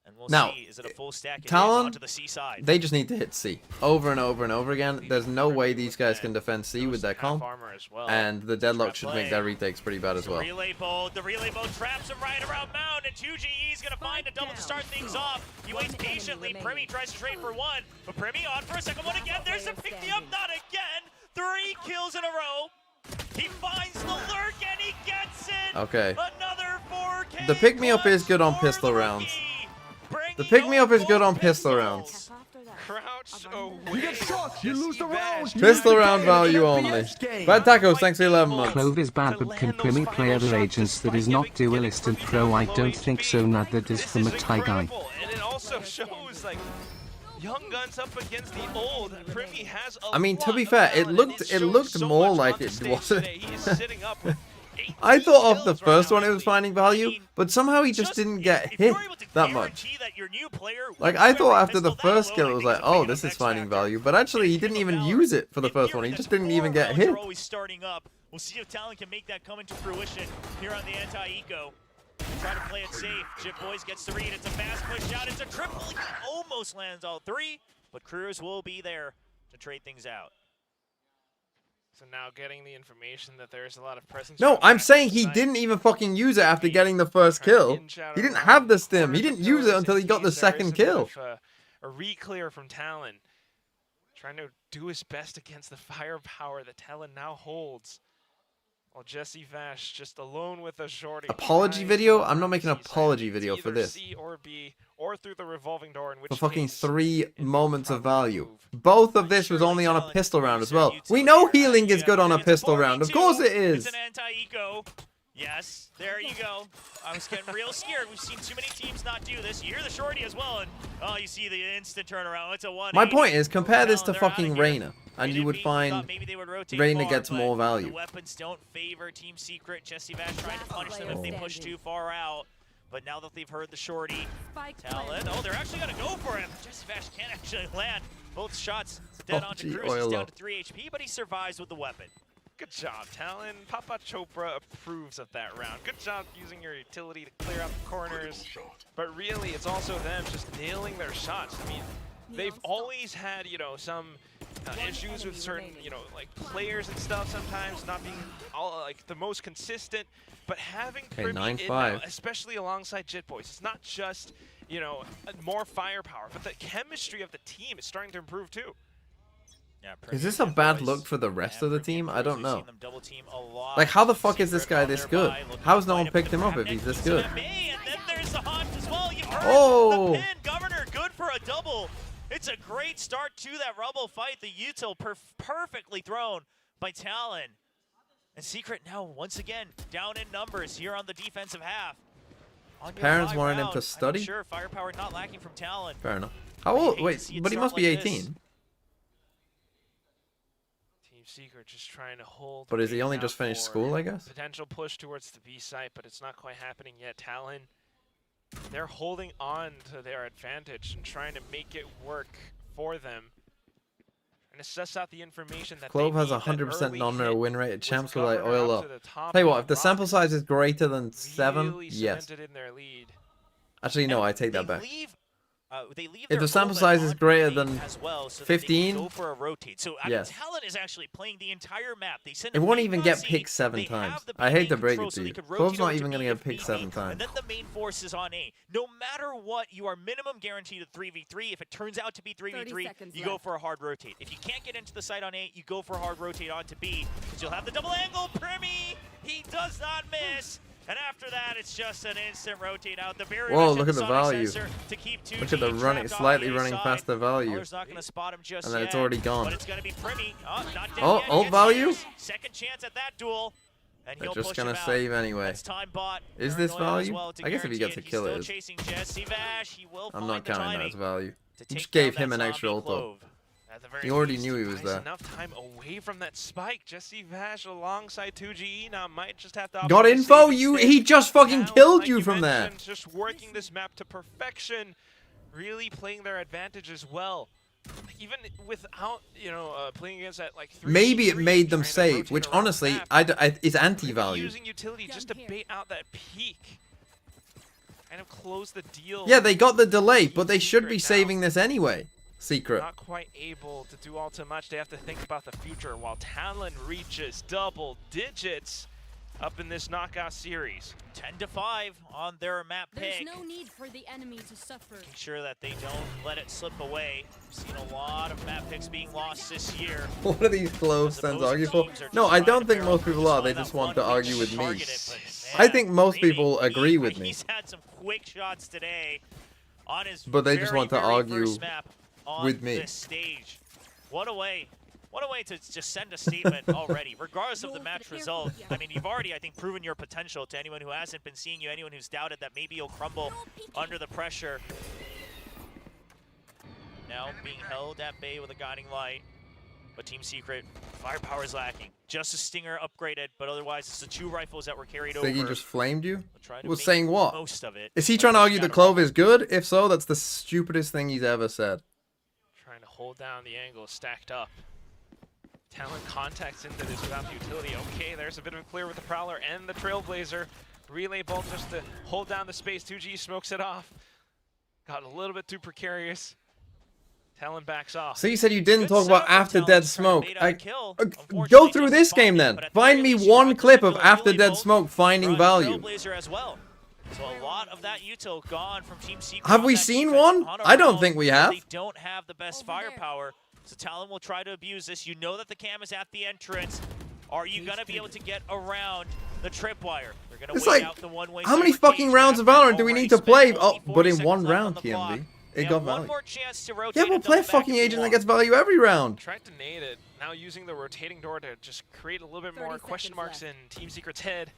And we'll Now, see, is it a full stack? It is Talon, onto the C side. they just need to hit C over and over and over again. There's no way these guys can defend C with their comp. And the deadlock should make their retakes pretty bad as well. The relay bow traps him right around Mound, and 2GE's gonna find a double to start things off. He waits patiently. Primi tries to trade for 1, but Primi on for a second one again. There's a pick me up, not again. 3 kills in a row. He finds the lurk and he gets it. Okay. Another 4K. The pick me up is good on pistol rounds. The pick me up is good on pistol rounds. Crouch You get shot. You lose the round. You Pistol lose the round game. value It's an only. FPS game. Bad Tacos, thanks for 11 months. Clove is bad, but can Primi play other agents that is not duelist and pro? I don't think so. Not that is from a Thai guy. And it also shows, like, young guns up against the old. Primi has a I mean, to lot be of fair, talent. it looked more like it wasn't. Today. He is sitting up with 8 I thought of the kills first right one now. it was finding value, but somehow he just didn't get hit that much. Like, I thought after the first kill it was like, oh, this is finding value, but actually he didn't even use it for the first one. He just didn't even get hit. Always starting up. We'll see if Talon can make that come into fruition here on the anti-eco. Try to play it safe. Chip Boys gets the read. It's a fast push out. It's a triple. He almost lands all 3, but Cruz will be there to trade things out. So now getting the information that there's a lot of presence. No, I'm saying he didn't even fucking use it after getting the first kill. He didn't have the stim. He didn't use it until he got the second kill. A re-clear from Talon. Trying to do his best against the firepower that Talon now holds. While Jesse Vash just alone with a shorty. Apology video? I'm not making an apology video for this. C or B, or through the revolving door, in which For fucking case 3 moments of value. Both of this was only on a pistol round as well. We know healing is good on a pistol round. Of course it is. It's an anti-eco. Yes, there you go. I was getting real scared. We've seen too many teams not do this. You hear the shorty as well, and oh, you see the instant turnaround. It's a 1. My point is, compare this to fucking Reyna, and you would find Reyna gets more The value. weapons don't favor Team Secret. Jesse Vash trying to punish them if they push too far out. But now that they've heard the shorty, Talon, oh, they're actually going to go for him. Jesse Vash can't actually land. Both shots dead onto Cruz. He's down to 3 HP, but he survives with the weapon. Good job, Talon. Papa Chopra approves of that round. Good job using your utility to clear out the corners. But really, it's also them just nailing their shots. I mean, they've always had, you know, some issues with certain, you know, like players and stuff sometimes not being all like the most consistent. But having Primi in now, especially alongside Jit Boys, it's not just, you know, more firepower, but the chemistry of the team is starting to improve too. Yeah, Is this a bad look for the rest of the team? I don't know. Like, how the fuck is this guy this good? How's no one picked him up if he's this good? Oh! Governor, good for a double. It's a great start to that Rubble fight. The util perfectly thrown by Talon. And Secret now, once again, down in numbers here on the defensive half. Parents wanted him to study? Sure, firepower not lacking from Talon. Fair enough. How old? Wait, but he must be 18. Secret just trying to hold. But is he the only lead just out finished for school, I guess? Potential push towards the B site, but it's not quite happening yet. Talon, they're holding on to their advantage and trying to make it work for them. And assess out the information that Clove they has need. a 100% non-mirror win rate. Champs will like Governor oil up up. to the top Tell you what, and if the sample Rockets size is greater than 7, really yes. cemented in their lead. Actually, no, I take that back. They leave If their the sample Omen size is on greater main than as well, so that they can 15, go for a rotate. So yes. Talon is actually playing the entire map. They send It a won't main even get posse, picked 7 they times. have the I hate B to break control it so to they you. could Clove's rotate not over even to going to B get if picked need 7 be, times. And then the main force is on A. No matter what, you are minimum guaranteed a 3v3. If it turns out to be 3v3, you go for a hard rotate. If you can't get into the site on A, you go for a hard rotate onto B, because you'll have the double angle. Primi, he does not miss. And after that, it's just an instant rotate out. The barrier Whoa, match look and at the sonic value. sensor to keep 2G Look at the running, trapped on slightly the A running side. past the value. Color's not going to spot him just And then yet, it's already gone. But it's going to be Primi. Oh, not dead Oh, yet. ult Gets value? used. Second chance at that duel. And They're he'll just push going him to out. save anyway. That's time bot. Is this Paranoia as value? well to I guess if he gets guarantee a kill, He's it is. still chasing Jesse Vash. He will I'm find not the counting that timing as value. to He take just gave down him that an extra zombie ult. Clove. At the very He already least, knew he was buys there. enough time away from that spike. Jesse Vash alongside 2GE now might just have to Got opt to info? save You? instead. He just fucking Talon, killed like you from there. mentioned, just working this map to perfection, really playing their advantage as well. Even without, playing against that like 3v3, Maybe it made them trying to save, rotate which around the honestly, map. is anti-value. Using utility just to bait out that peak. Kind of close the deal. Yeah, they got the delay, but they should be saving this anyway. Secret. Not quite able to do all too much. They have to think about the future while Talon reaches double digits up in this knockout series. 10-5 on their map There's pick. no need for the enemy to suffer. Making sure that they don't let it slip away. We've seen a lot of map picks being lost this year. What are these Clove stands argue for? No, I don't think most people are. They just want to argue with me. I think most people agree with me. He's had some quick shots today on his But they just want to very argue first map on with me. this stage. What a way to just send a statement already, regardless of the match result. I mean, you've already, I think, proven your potential to anyone who hasn't been seeing you, anyone who's doubted that maybe you'll crumble under the pressure. Now being held at bay with a guiding light, but Team Secret, firepower is lacking. Just a Stinger upgraded, but otherwise it's the 2 rifles that were carried over. Think he just flamed you? Try to Was make saying what? most of it, Is he but trying to push argue it the out of Clove is good? If so, that's the stupidest thing he's ever said. Trying to hold down the angle, stacked up. Talon contacts into this without the utility. Okay, there's a bit of a clear with the Prowler and the Trailblazer. Relay bolt just to hold down the space. 2G smokes it off. Got a little bit too precarious. Talon backs off. So you said you didn't talk about After Dead Smoke. Go through this game then. Find me one clip of After Dead Smoke finding value. Trailblazer as well. So a lot of that util gone from Team Secret. Have on we that seen defense one? on a I don't round. think we have. They don't have the best firepower. So Talon will try to abuse this. You know that the cam is at the entrance. Are you going to be able to get around the tripwire? They're going It's to wait like, out the one-way. how many fucking rounds of Valorant do we need to play? Oh, but in one round, TMV. It got value. Yeah, we'll play a fucking agent that gets value every round. Tried to nade it. Now using the rotating door to just create a little bit more question marks in Team Secret's head.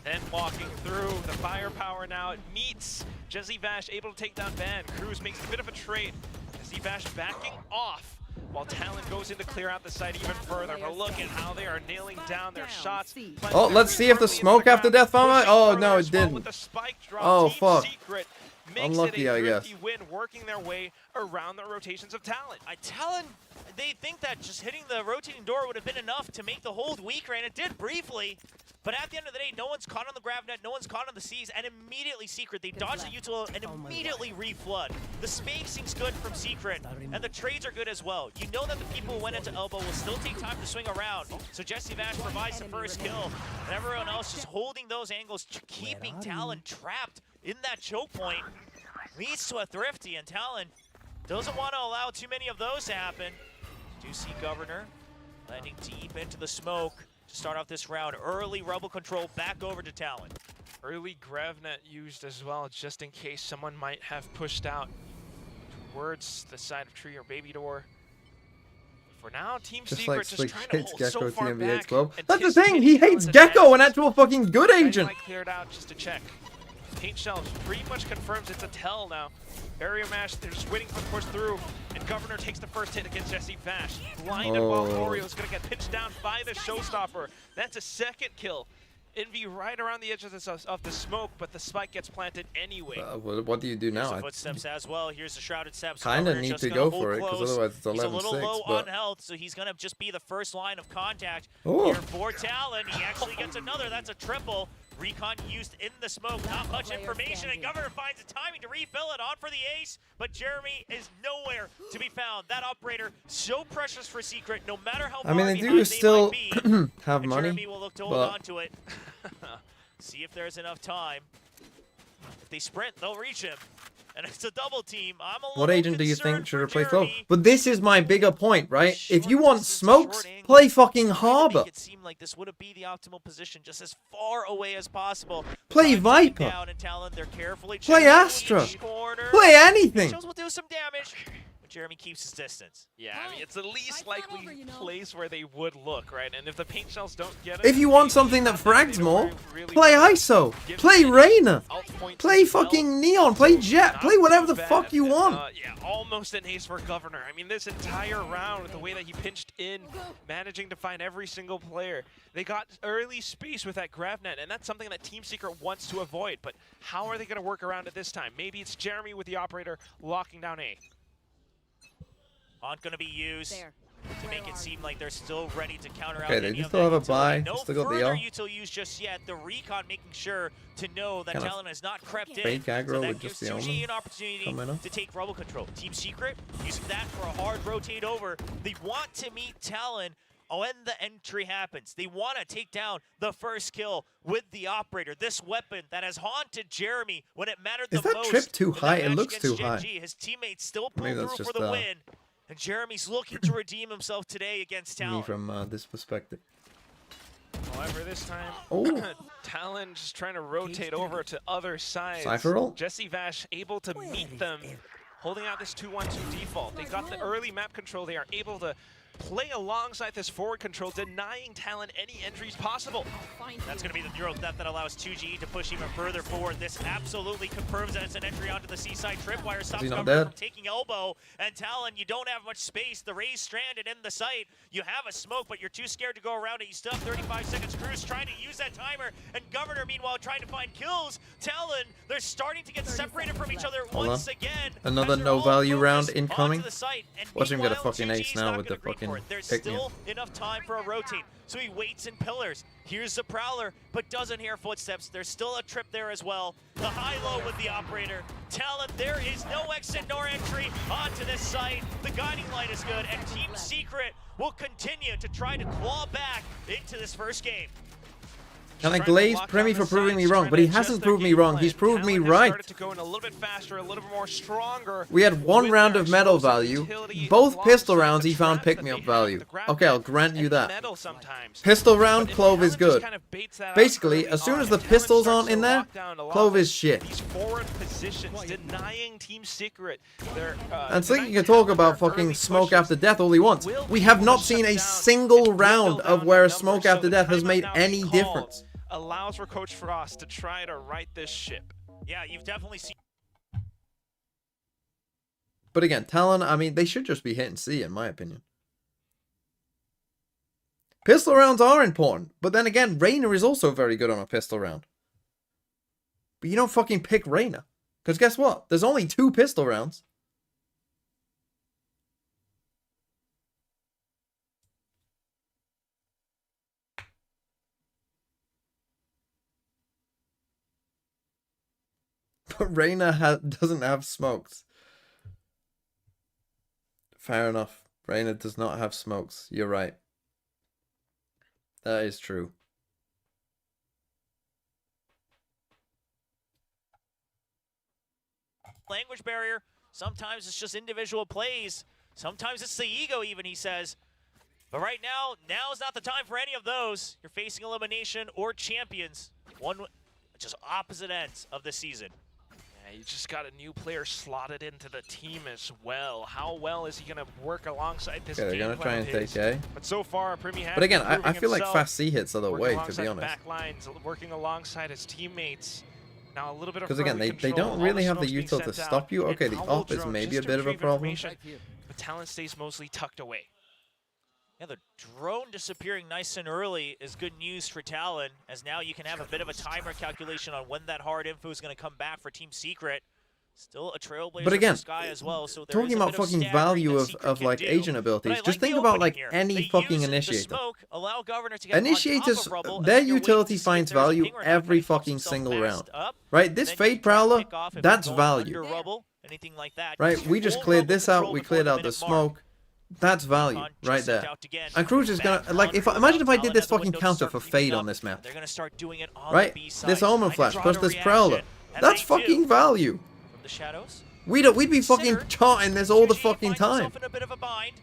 Then walking through the firepower now. It meets Jesse Vash able to take down Van. Cruz makes a bit of a trade. Jesse Vash backing off while Talon goes in to clear out the site even further. But look at how they are nailing down their shots. Oh, let's see if the smoke after death found. Oh, no, it didn't. Oh, fuck. Unlucky, I guess. Win, working their way around the rotations of Talon. Talon, they think that just hitting the rotating door would have been enough to make the hold weaker, and it did briefly. But at the end of the day, no one's caught on the grab net, no one's caught on the C's, and immediately Secret, they dodge the util and immediately reflood. The spacing's good from Secret, and the trades are good as well. You know that the people who went into elbow will still take time to swing around, so Jesse Vash provides the first kill, and everyone else just holding those angles, keeping Talon trapped in that choke point. Leads to a Thrifty, and Talon doesn't want to allow too many of those to happen. Do see Governor landing deep into the smoke to start off this round. Early Rebel control back over to Talon. Early GrevNet used as well, just in case someone might have pushed out towards the side of tree or baby door. For now, Team Just Secret like just Slick trying to hates hold Gecko, so far TMV back. 12. That's the thing, he hates Gecko, an actual fucking good agent. Cleared out just to check. Paint Shells pretty much confirms it's a tell now. Area Mash, they're just waiting for the push through, and Governor takes the first hit against Jesse Vash. Blinded while Orio's gonna get pinched down by the Showstopper. That's a second kill. Envy right around the edge of the smoke, but the spike gets planted anyway. What do you do now? Footsteps as well. Here's the Shrouded Steps. Kind of need to go for it, because otherwise it's 11-6. He's a little low but... on health, so he's going to just be the first line of contact Ooh. here for Talon. He actually gets another. That's a triple. Recon used in the smoke. Not much information, and Governor finds the timing to refill it on for the ace, but Jeremy is nowhere to be found. That operator, so precious for Secret, no matter how far they behind do still they might be, have money. Jeremy will look to hold on to it. See if there's enough time. If they sprint, they'll reach him. And it's a double team. I'm a What little agent do you think concerned should for replace Low? Jeremy. But this is my bigger point, right? If you want smokes, play fucking Harbor. It seemed like this would be the optimal position, just as far away as possible. Play Viper. Down and Talon, they're carefully Play Astra. Play anything. Shells will do some damage. Jeremy keeps his distance. Yeah, I mean, it's the least likely place where they would look, right? And if the Paint Shells don't get it... If you want something that frags more, play ISO. Play Reyna. Play fucking Neon. Play Jet. Play whatever the fuck you want. Yeah, almost an ace for Governor. I mean, this entire round, the way that he pinched in, managing to find every single player. They got early space with that GravNet, and that's something that Team Secret wants to avoid. But how are they going to work around it this time? Maybe it's Jeremy with the operator locking down A. Aren't going to be used to make it seem like they're still ready to counter out. Okay, they still have a buy. No Still got the further L. util use just yet. The recon making sure to know that Kind of Talon has not crept in. fake aggro So that with gives just the 2G Omen an opportunity coming up. to take Rebel control. Team Secret using that for a hard rotate over. They want to meet Talon when the entry happens. They want to take down the first kill with the operator. This weapon that has haunted Jeremy when it mattered the most. Is that trip too high? It looks too high. His teammates still pull Maybe that's through just for the win. And Jeremy's looking to redeem himself today against Talon. me from this perspective. However, this time, Oh. Talon just trying to rotate over to other sides. Cypher roll? Jesse Vash able to meet them, holding out this 2-1-2 default. They got the early map control. They are able to play alongside this forward control, denying Talon any entries possible. That's going to be the Neuro Theft that allows 2G to push even further forward. This absolutely confirms that it's an entry onto the Seaside Tripwire. Stops Governor from taking elbow. And Talon, you don't have much space. The Ray's stranded in the site. You have a smoke, but you're too scared to go around it. You still have 35 seconds. Cruz trying to use that timer. And Governor, meanwhile, trying to find kills. Talon, they're starting to get separated from each other once again. Another no value round incoming. Watch him get a fucking ace now with the fucking There's pick me. still enough time for a rotate, so he waits in pillars. Here's the Prowler, but doesn't hear footsteps. There's still a trip there as well. The high-low with the operator. Talon, there is no exit nor entry onto this site. The guiding light is good, and Team Secret will continue to try to claw back into this first game. Can I glaze Premi for proving me wrong? But he hasn't proved me wrong. He's proved me right. To go in a little bit faster, a little bit more stronger. We had one round of medal value. Both pistol rounds he found pick-me-up value. Okay, I'll grant you that. Pistol round, Clove is good. Basically, as soon as the pistols aren't in there, Clove is shit. These forward positions denying Team Secret. And Slinky can talk about fucking smoke after death all he wants. We have not seen a single round of where a smoke after death has made any difference. Allows for Coach Frost to try to right this ship. Yeah, you've definitely seen. But again, Talon, I mean, they should just be hitting C, in my opinion. Pistol rounds are important, but then again, Reyna is also very good on a pistol round. But you don't fucking pick Reyna. Because guess what? There's only 2 pistol rounds. But Reyna doesn't have smokes. Fair enough. Reyna does not have smokes. You're right. That is true. Language barrier. Sometimes it's just individual plays. Sometimes it's the ego even, he says. But right now is not the time for any of those. You're facing elimination or champions. One just opposite ends of the season. You just got a new player slotted into the team as well. How well is he going to work alongside this? Okay, they're going to try and take A. But so far, Premi has. But again, I feel like fast C hits are the way, to be honest. Back lines, working alongside his teammates. Now a little bit of Because again, early they control, don't all really have the smokes being util to sent stop out, you. an Okay, the owl op is drone maybe a just to bit of a retrieve problem. information, but Talon stays mostly tucked away. Yeah, the drone disappearing nice and early is good news for Talon, as now you can have a bit of a timer calculation on when that hard info is going to come back for Team Secret. Still a trailblazer But again, for Sky as well, so there talking is a about bit of fucking staggering value that of Secret can like do. agent But I abilities, like just the think about opening like here. any They fucking use the initiator. smoke, allow Governor to get on top Initiators, of Rubble, and their then you're waiting utility to see if finds there's a value ping or not. every Kinda keeps fucking himself single round. masked up, Right? This and then you Fade can try to Prowler, pick off if that's you're going value. under Rubble, anything like that. Right? We just Full cleared Rubble this out, control we before cleared the out the minute mark. smoke. That's value Recon just right sent there. out again. And Cruz is Back gonna, like, if onto imagine if I Talon did this as the fucking windows counter start for creeping Fade up. on this map. They're gonna start doing it on Right? the B side. This Omen Trying to Flash draw plus the this reaction, Prowler. and That's they fucking do. value. From the shadows. We'd be fucking charting this all the fucking time. Himself in a bit of a bind.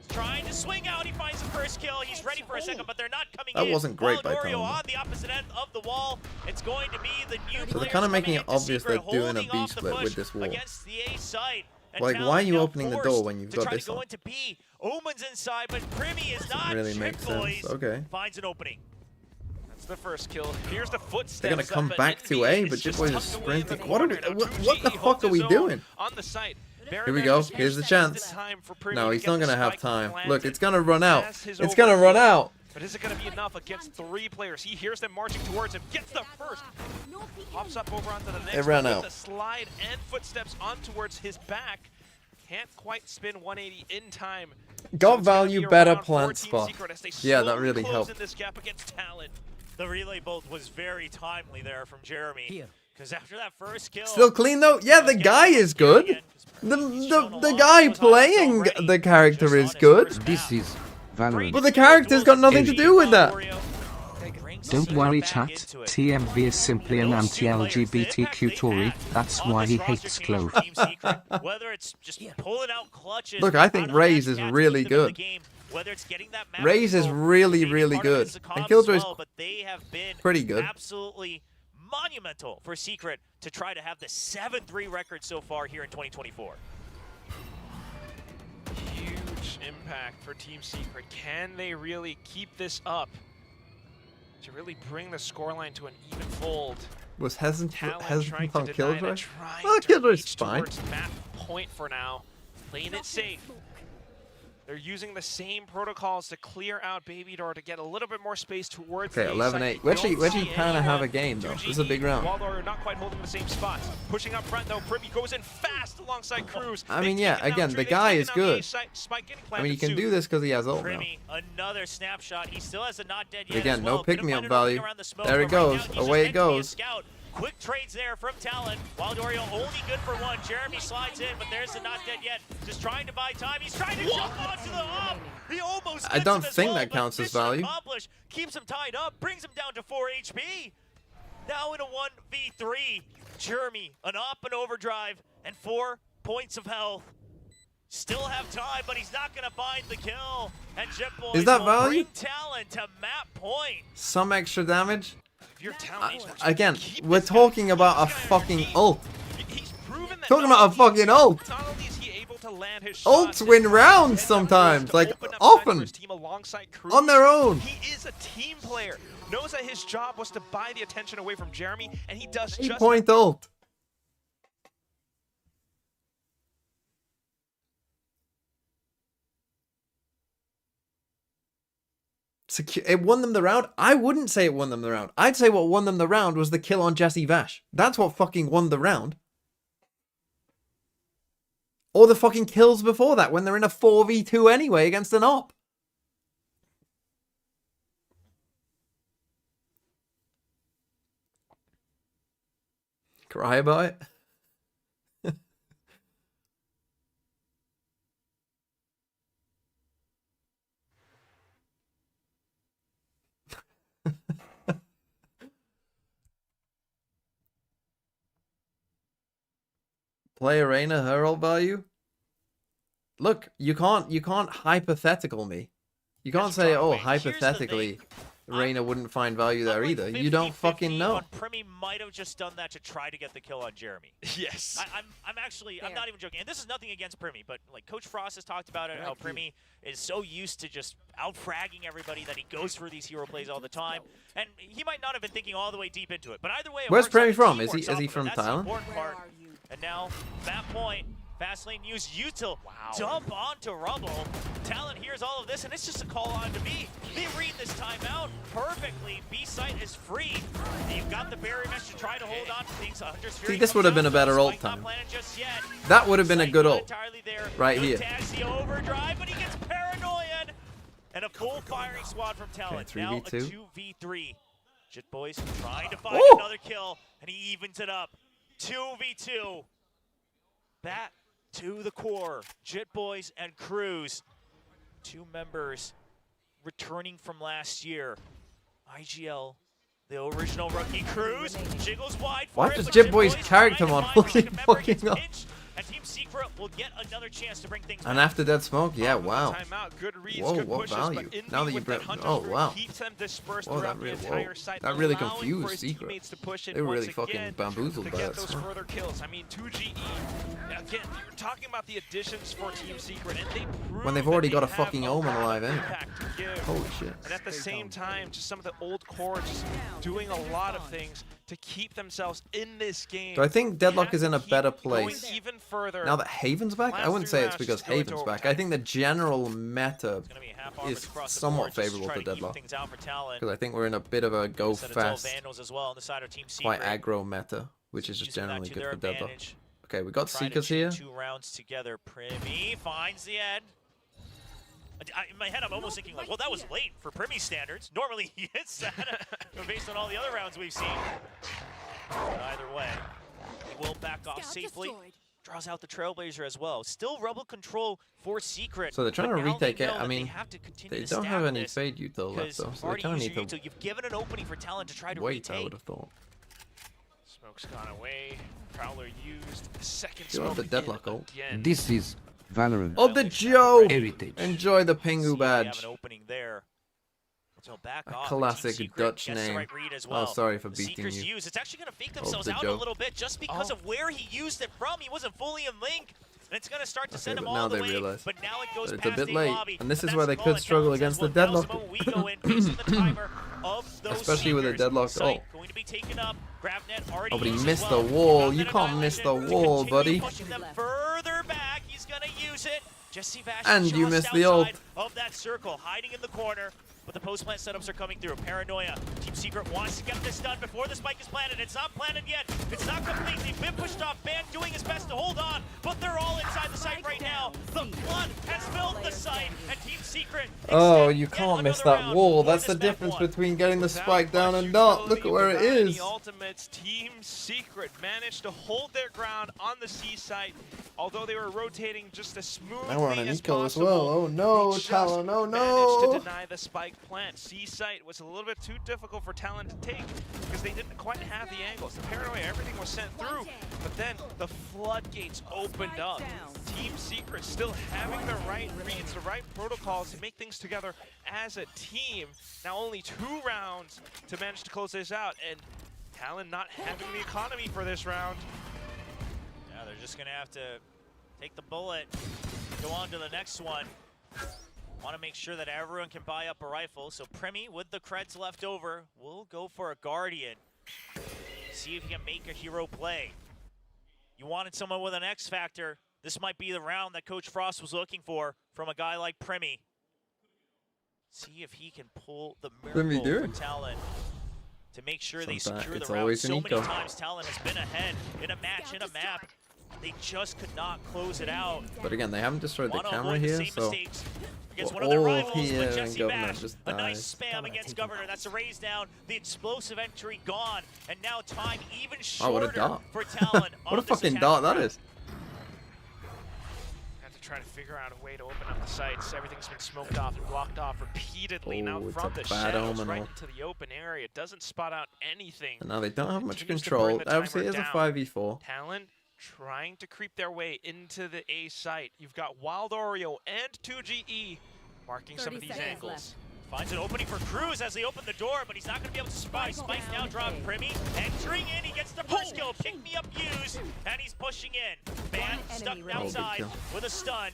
Trying to swing out, he finds the first kill. He's ready for a second, but they're not coming in. That wasn't great by Wario Talon. on the opposite end of the wall. It's going to be the new So they're players kind of making coming it into obvious they're Secret, doing a holding B off the split push with this wall. against the A site. And Like, Talon why are you now opening the door forced when you've to got try this to go on? into B. Omen's inside, but Primi is not. Really Chip makes sense. Boys Okay. finds an opening. That's the first kill. Here's the footsteps. They're gonna come up, back but to A, Envy but is Jip just Boys is tucked away in the sprinting. What are we? corner. Now, What the 2GE fuck holds are we his own doing? on the site. Here we go. Here's the chance. Time for Primi No, to he's get not the gonna have spike time. planted. Look, it's gonna run out. Has his It's gonna run overview. out. But is it going to be enough against 3 players? He hears them marching towards him, gets the first, hops up over onto the next. It ran with out. the slide and footsteps on towards his back. Can't quite spin 180 in time. Got So value, it's gonna be better around plant 14 spot. Secret as they Yeah, that slowly really close helped. in this gap against Talon. The relay bolt was very timely there from Jeremy. Because after that first kill, Still clean though? Yeah, the guy is good. The guy playing the character is good. This is Valorant. But the character's got nothing to do with that. Don't worry chat, TMV is simply an anti-LGBTQ Tory, that's why he hates Clove. Whether it's just pulling out clutches, Look, I think Raze is really good. whether it's getting that map Raze is control, really, being really part of good. this And comp Killjoy's as well, but they have been pretty good. absolutely monumental for Secret to try to have the 7-3 record so far here in 2024. Huge impact for Team Secret. Can they really keep this up to really bring the scoreline to an even fold? Was hesitant Talon on trying to deny Killjoy? it, trying Well, to Killjoy's reach fine. towards map point for now. Playing it safe. They're using the same protocols to clear out Baby Door to get a little bit more space towards Okay, the 11-8. Don't We actually see kind of have a anyone. game though. 2GE, This is a big round. Waldor not quite holding the same spots. Pushing up front though, Primi goes in fast alongside Cruz. I They've mean, yeah, taken down again, Tree, the they've guy taken is down the good. A-site, Spike getting I mean, he planted can do soon. this because he has ult now. Primi, another snapshot. He still has a not dead But yet. again, as no well. Couldn't pick-me-up find an opening value. around the smoke, There it but right goes. now he's Away just it meant to be a goes. scout. Quick trades there from Talon. Waldorio only good for one. Jeremy slides in, but there's the not dead yet. Just trying to buy time. He's trying to jump onto the hop. He almost I gets don't him as think well, that but counts as mission value. accomplished. Keeps him tied up, brings him down to 4 HP. Now in a 1v3. Jeremy, an op and overdrive, and 4 points of health. Still have time, but he's not going to find the kill. And Jet Boys Is that will value? bring Talon to map point. Some extra damage. If you're Talon, Again, we're talking about a fucking ult. Talking about a fucking ult. not only is he able to land his Ults shots, win rounds sometimes, like often, team alongside Cruz. on their own. He is a team player. Knows that his job was to buy the attention away from Jeremy, and he does 8-point ult. It won them the round. I wouldn't say it won them the round. I'd say what won them the round was the kill on Jesse Vash. That's what fucking won the round. Or the fucking kills before that when they're in a 4v2 anyway against an op. Cry about it. Play Arena, her ult value. Look, you can't hypothetical me. You can't say, oh, hypothetically, Reina wouldn't find value there either. You don't fucking know. Primi might have just done that to try to get the kill on Jeremy. Yes. I'm not even joking. And this is nothing against Primi, but like Coach Frost has talked about it, how Primi is so used to just out-fragging everybody that he goes for these hero plays all the time. And he might not have been thinking all the way deep into it. But either way, where's Primi from? Is he from Thailand? And now, that point, Fastlane used Util, dump onto Rubble. Talon hears all of this, and it's just a call on to B. They read this timeout perfectly. B site is free. You've got the barrier mesh to try to hold on to things. See, this would have been a better ult time. That would have been a good ult. Right here. The overdrive, but he gets paranoid. And a full firing squad from Talon. Okay, now a 3v2. 2v3. Jit Boys trying to find another kill, and he evens it up. 2v2. That to the core. Jit Boys and Cruz. Two members returning from last year. IGL, the original rookie. Cruz jiggles wide for Why it, does but Jit Boys character trying to model find keep a member fucking gets up? pinched, and Team Secret will get another chance to bring things And back. after Dead Smoke, yeah, wow. Timeout, good reads, Whoa, good what pushes, value? but in Now that you with bring, Hunter's oh Group wow. keeps them dispersed Whoa, throughout the entire site, that really allowing for confused his Secret. teammates to push in They were once really fucking again bamboozled to by get that those smoke. further kills. I mean, 2GE, again, you're talking about the additions for Team Secret, and they prove When they've already that got a they have fucking a Omen lot of alive anyway. impact to give. Holy shit. And at the same time, just some of the old core just doing a lot of things to keep themselves in this game. So I think Deadlock is in a better Going place. even further. Now that Haven's back, I wouldn't say it's because Haven's back. I think the general meta is somewhat favorable to Deadlock. Because I think we're in a bit of a go fast, quite aggro meta, which is just generally good for Deadlock. Okay, we got Seekers here. 2 rounds together. Primi finds the end. In my head, I'm almost thinking like, well, that was late for Primi standards. Normally he hits that based on all the other rounds we've seen. But either way, he will back off safely. Draws out the Trailblazer as well. Still Rebel control for Secret. So they're trying to but now retake they it. know I that mean, have to continue they to don't have stab any this Fade Util left because though, so they already kind of used need your to Util. You've given an opening for Talon to try to wait, I retake. would have thought. Smoke's gone away. Prowler used second You have smoke the Deadlock ult. again. This is Valorant. Oh, the Joe! Heritage. Enjoy the Pingu See, we have badge. an opening there. So back A off. classic Team Secret Dutch gets the name. right read as Oh, well. sorry for The beating Seekers you. use. It's actually going to fake Oh, themselves the out joke. a little bit just because of where he used it from. He wasn't fully in link. And it's going to start to Okay, send him but all now the they way. realize But now it goes that it's a past bit a late, lobby. and this But is where that's they the could call, and struggle Talon against says, the well, now's Deadlock. moment we go in based on the timer of those Especially with a Seekers. Deadlock Site ult. going to be taken up. GrabNet already Oh, but he used missed as the well. wall. Found You an can't miss the annihilation to wall, continue buddy. pushing them further back. He's going to use it. Jesse Vash And you just missed the ult. outside of that circle, hiding in the corner. But the post-plant setups are coming through. Paranoia. Team Secret wants to get this done before the spike is planted. It's not planted yet. It's not completely been pushed off. Ban doing his best to hold on, but they're all inside the site right now. The flood has filled the site, and Team Secret. Oh, you can't miss that wall. That's the difference between getting the spike down and not. Look at where it is. The Ultimates Team Secret managed to hold their ground on the C site, although they were rotating just as smoothly Now we're on an as eco as possible. well. Oh no, They just Talon. Oh managed no. to deny the spike plant. C site was a little bit too difficult for Talon to take because they didn't quite have the angles. The paranoia, everything was sent through, but then the floodgates opened up. Team Secret still having the right reads, the right protocols to make things together as a team. Now only 2 rounds to manage to close this out, and Talon not having the economy for this round. Yeah, they're just going to have to take the bullet, go on to the next one. Want to make sure that everyone can buy up a rifle. So Primi, with the creds left over, will go for a Guardian. See if he can make a hero play. You wanted someone with an X factor. This might be the round that Coach Frost was looking for from a guy like Primi. See if he can pull the miracle for Talon to make sure they secure the round. So many times Talon has been ahead in a match, in a map. They just could not close it out. But again, they haven't destroyed the camera here, so against one we're of their all rivals, here but and Jesse Governor Bash, just a nice dies. spam against Governor. That's a raise down. The explosive entry gone, and now time even Oh, what a shorter dart. for Talon. What a fucking dart that is. Have to try to figure out a way to open up the sites. Everything's been smoked off and blocked off repeatedly. Now Oh, it's from a the bad shadows omen right ult. into the open area. It doesn't spot out anything. And now they don't have much Continues to control. burn the Obviously, it is timer a down. 5v4. Talon trying to creep their way into the A site. You've got Wild Oreo and 2GE marking some of these angles. Finds an opening for Cruz as they open the door, but he's not going to be able to survive. Spike now drawing Primi. Entering in, he gets the first kill. Pick me up, use, and he's pushing in. Man stuck outside with a stun,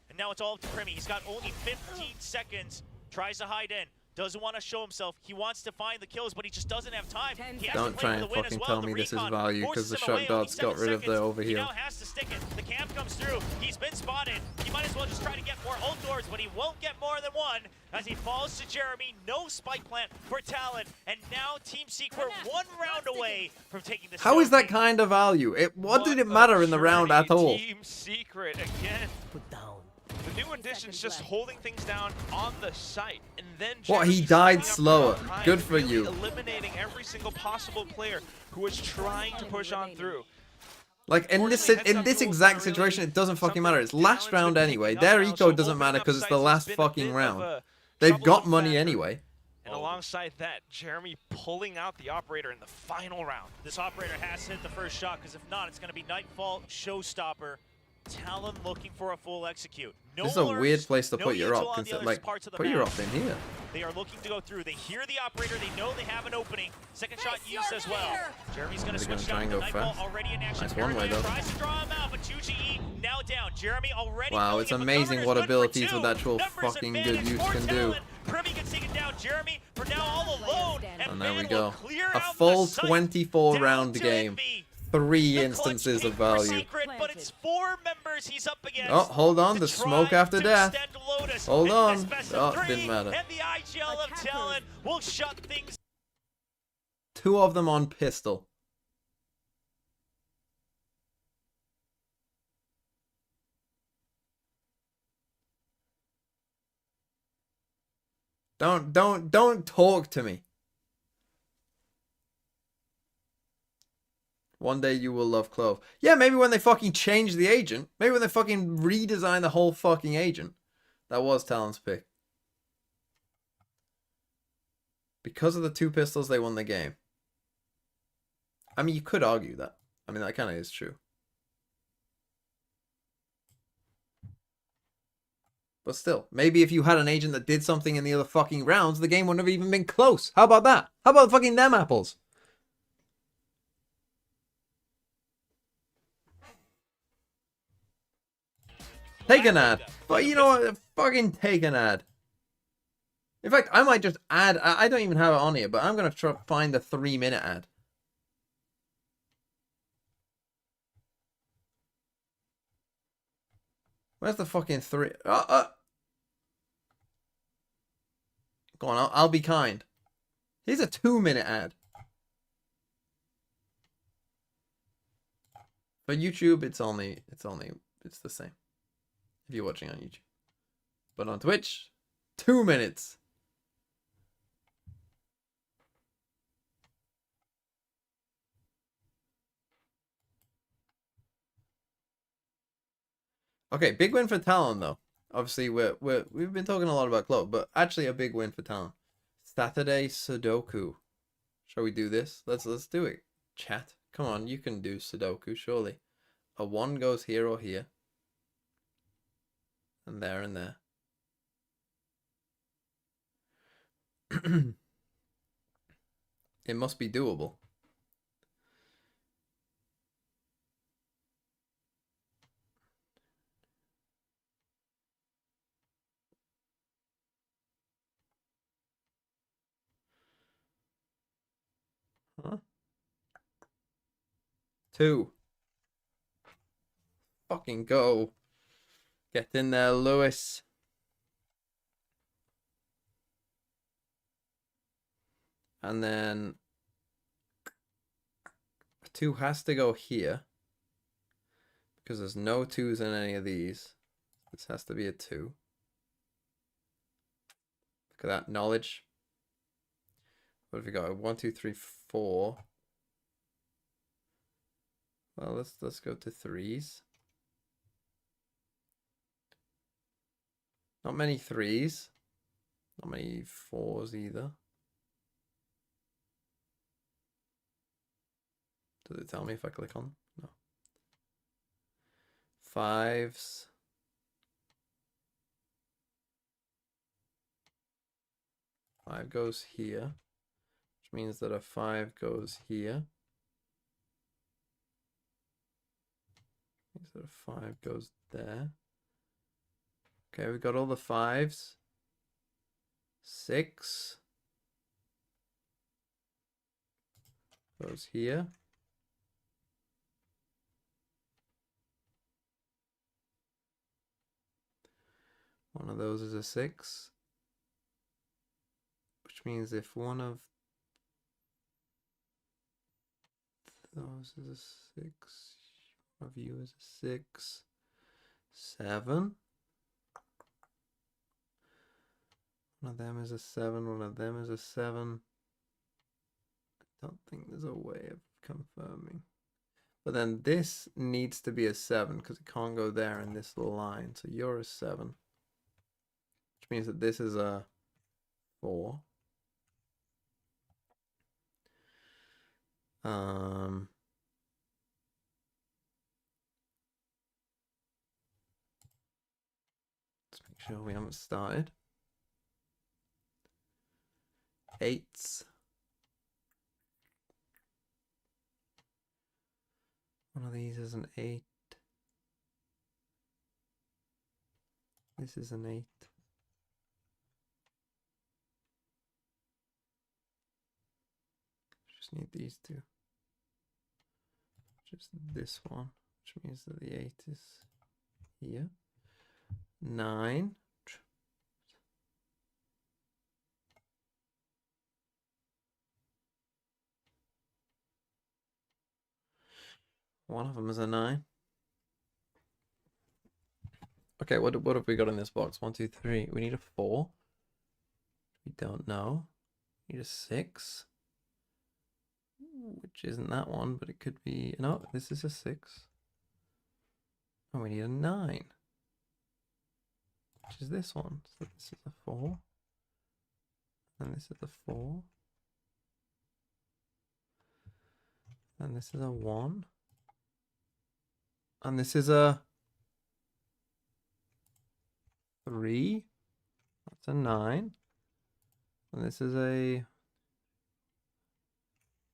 and now it's all up to Primi. He's got only 15 seconds. Tries to hide in. Doesn't want to show himself. He wants to find the kills, but he just doesn't have time. Don't try and fucking tell me this is value, because the shot guards got rid of the overheal. He now has to stick it. The camp comes through. He's been spotted. He might as well just try to get more ult doors, but he won't get more than one as he falls to Jeremy. No spike plant for Talon, and now Team Secret 1 round away from taking this. How is that kind of value? What did it matter in the round at all? Team Secret again. Put down. The new additions just holding things down on the site, and then What, he died slower. Good for you. Eliminating every single possible player who was trying to push on through. Like, in this exact situation, it doesn't fucking matter. It's last round anyway. Their eco doesn't matter because it's the last fucking round. They've got money anyway. And alongside that, Jeremy pulling out the operator in the final round. This operator has to hit the first shot, because if not, it's going to be Nightfall, Showstopper. Talon looking for a full execute. No this is a weird place to no put your util op. on the other Like, parts of the put your map. op in here. They are looking to go through. They hear the operator. They know they have an opening. Second shot used as well. Jeremy's going to switch try down and to go Nightfall fast. already in action. Nice one way though. Tries to draw him out, but 2GE now down. Jeremy already. Wow, it's amazing what abilities with actual fucking good use can do. Primi gets taken down. Jeremy for now all alone. And there we go. A full 24 round game. 3 instances of value. Secret, but it's 4 members he's up against. Oh, hold on. The smoke after death. Hold on. Oh, didn't matter. And the IGL of Talon will shut things. 2 of them on pistol. Don't talk to me. One day you will love Clove. Yeah, maybe when they fucking change the agent. Maybe when they fucking redesign the whole fucking agent. That was Talon's pick. Because of the 2 pistols, they won the game. I mean, you could argue that. I mean, that kind of is true. But still, maybe if you had an agent that did something in the other fucking rounds, the game wouldn't have even been close. How about that? How about fucking them apples? Take an ad. But you know what? Fucking take an ad. In fact, I might just add. I don't even have it on here, but I'm going to try find the 3-minute ad. Where's the fucking 3? Go on, I'll be kind. Here's a 2-minute ad. For YouTube, it's the same. If you're watching on YouTube. But on Twitch, 2 minutes. Okay, big win for Talon though. Obviously, we've been talking a lot about Clove, but actually a big win for Talon. Saturday Sudoku. Shall we do this? Let's do it. Chat. Come on, you can do Sudoku, surely. A 1 goes here or here. And there and there. It must be doable. Huh? 2. Fucking go. Get in there, Lewis. And then 2 has to go here. Because there's no 2s in any of these. This has to be a 2. Look at that. Knowledge. What have we got? 1, 2, 3, 4. Well, let's go to 3s. Not many 3s. Not many 4s either. Does it tell me if I click on? No. 5s. 5 goes here, which means that a 5 goes here. Means that a 5 goes there. Okay, we've got all the 5s. 6 goes here. One of those is a 6. Which means if one of those is a 6, one of you is a 6, 7. One of them is a 7, one of them is a 7. I don't think there's a way of confirming. But then this needs to be a 7 because it can't go there in this little line. So you're a 7. Which means that this is a 4. Let's make sure we haven't started. 8s. One of these is an 8. This is an 8. Just need these two. Just this one, which means that the 8 is here. 9. One of them is a 9. Okay, what have we got in this box? 1, 2, 3. We need a 4. We don't know. We need a 6. Which isn't that one, but it could be... No, this is a 6. And we need a 9. Which is this one. So this is a 4. And this is a 4. And this is a 1. And this is a 3. That's a 9. And this is a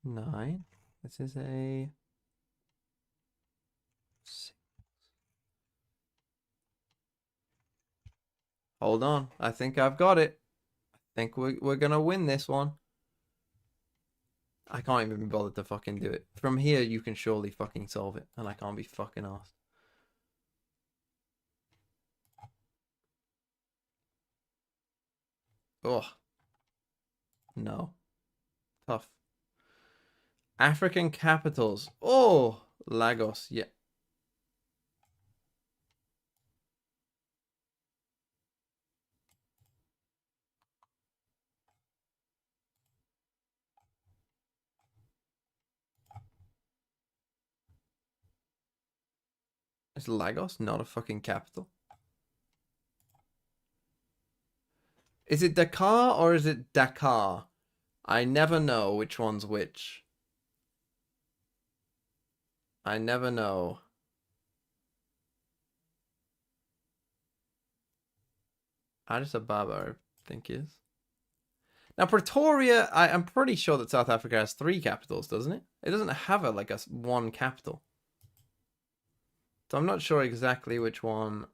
9. This is a 6. Hold on. I think I've got it. I think we're gonna win this one. I can't even be bothered to fucking do it. From here, you can surely fucking solve it. And I can't be fucking asked. Oh. No. Tough. African capitals. Oh, Lagos. Yeah. Is Lagos not a fucking capital? Is it Dakar or is it Dakar? I never know which one's which. I never know. Addis Ababa, I think is. Now Pretoria, I'm pretty sure that South Africa has 3 capitals, doesn't it? It doesn't have a one capital. So I'm not sure exactly which one.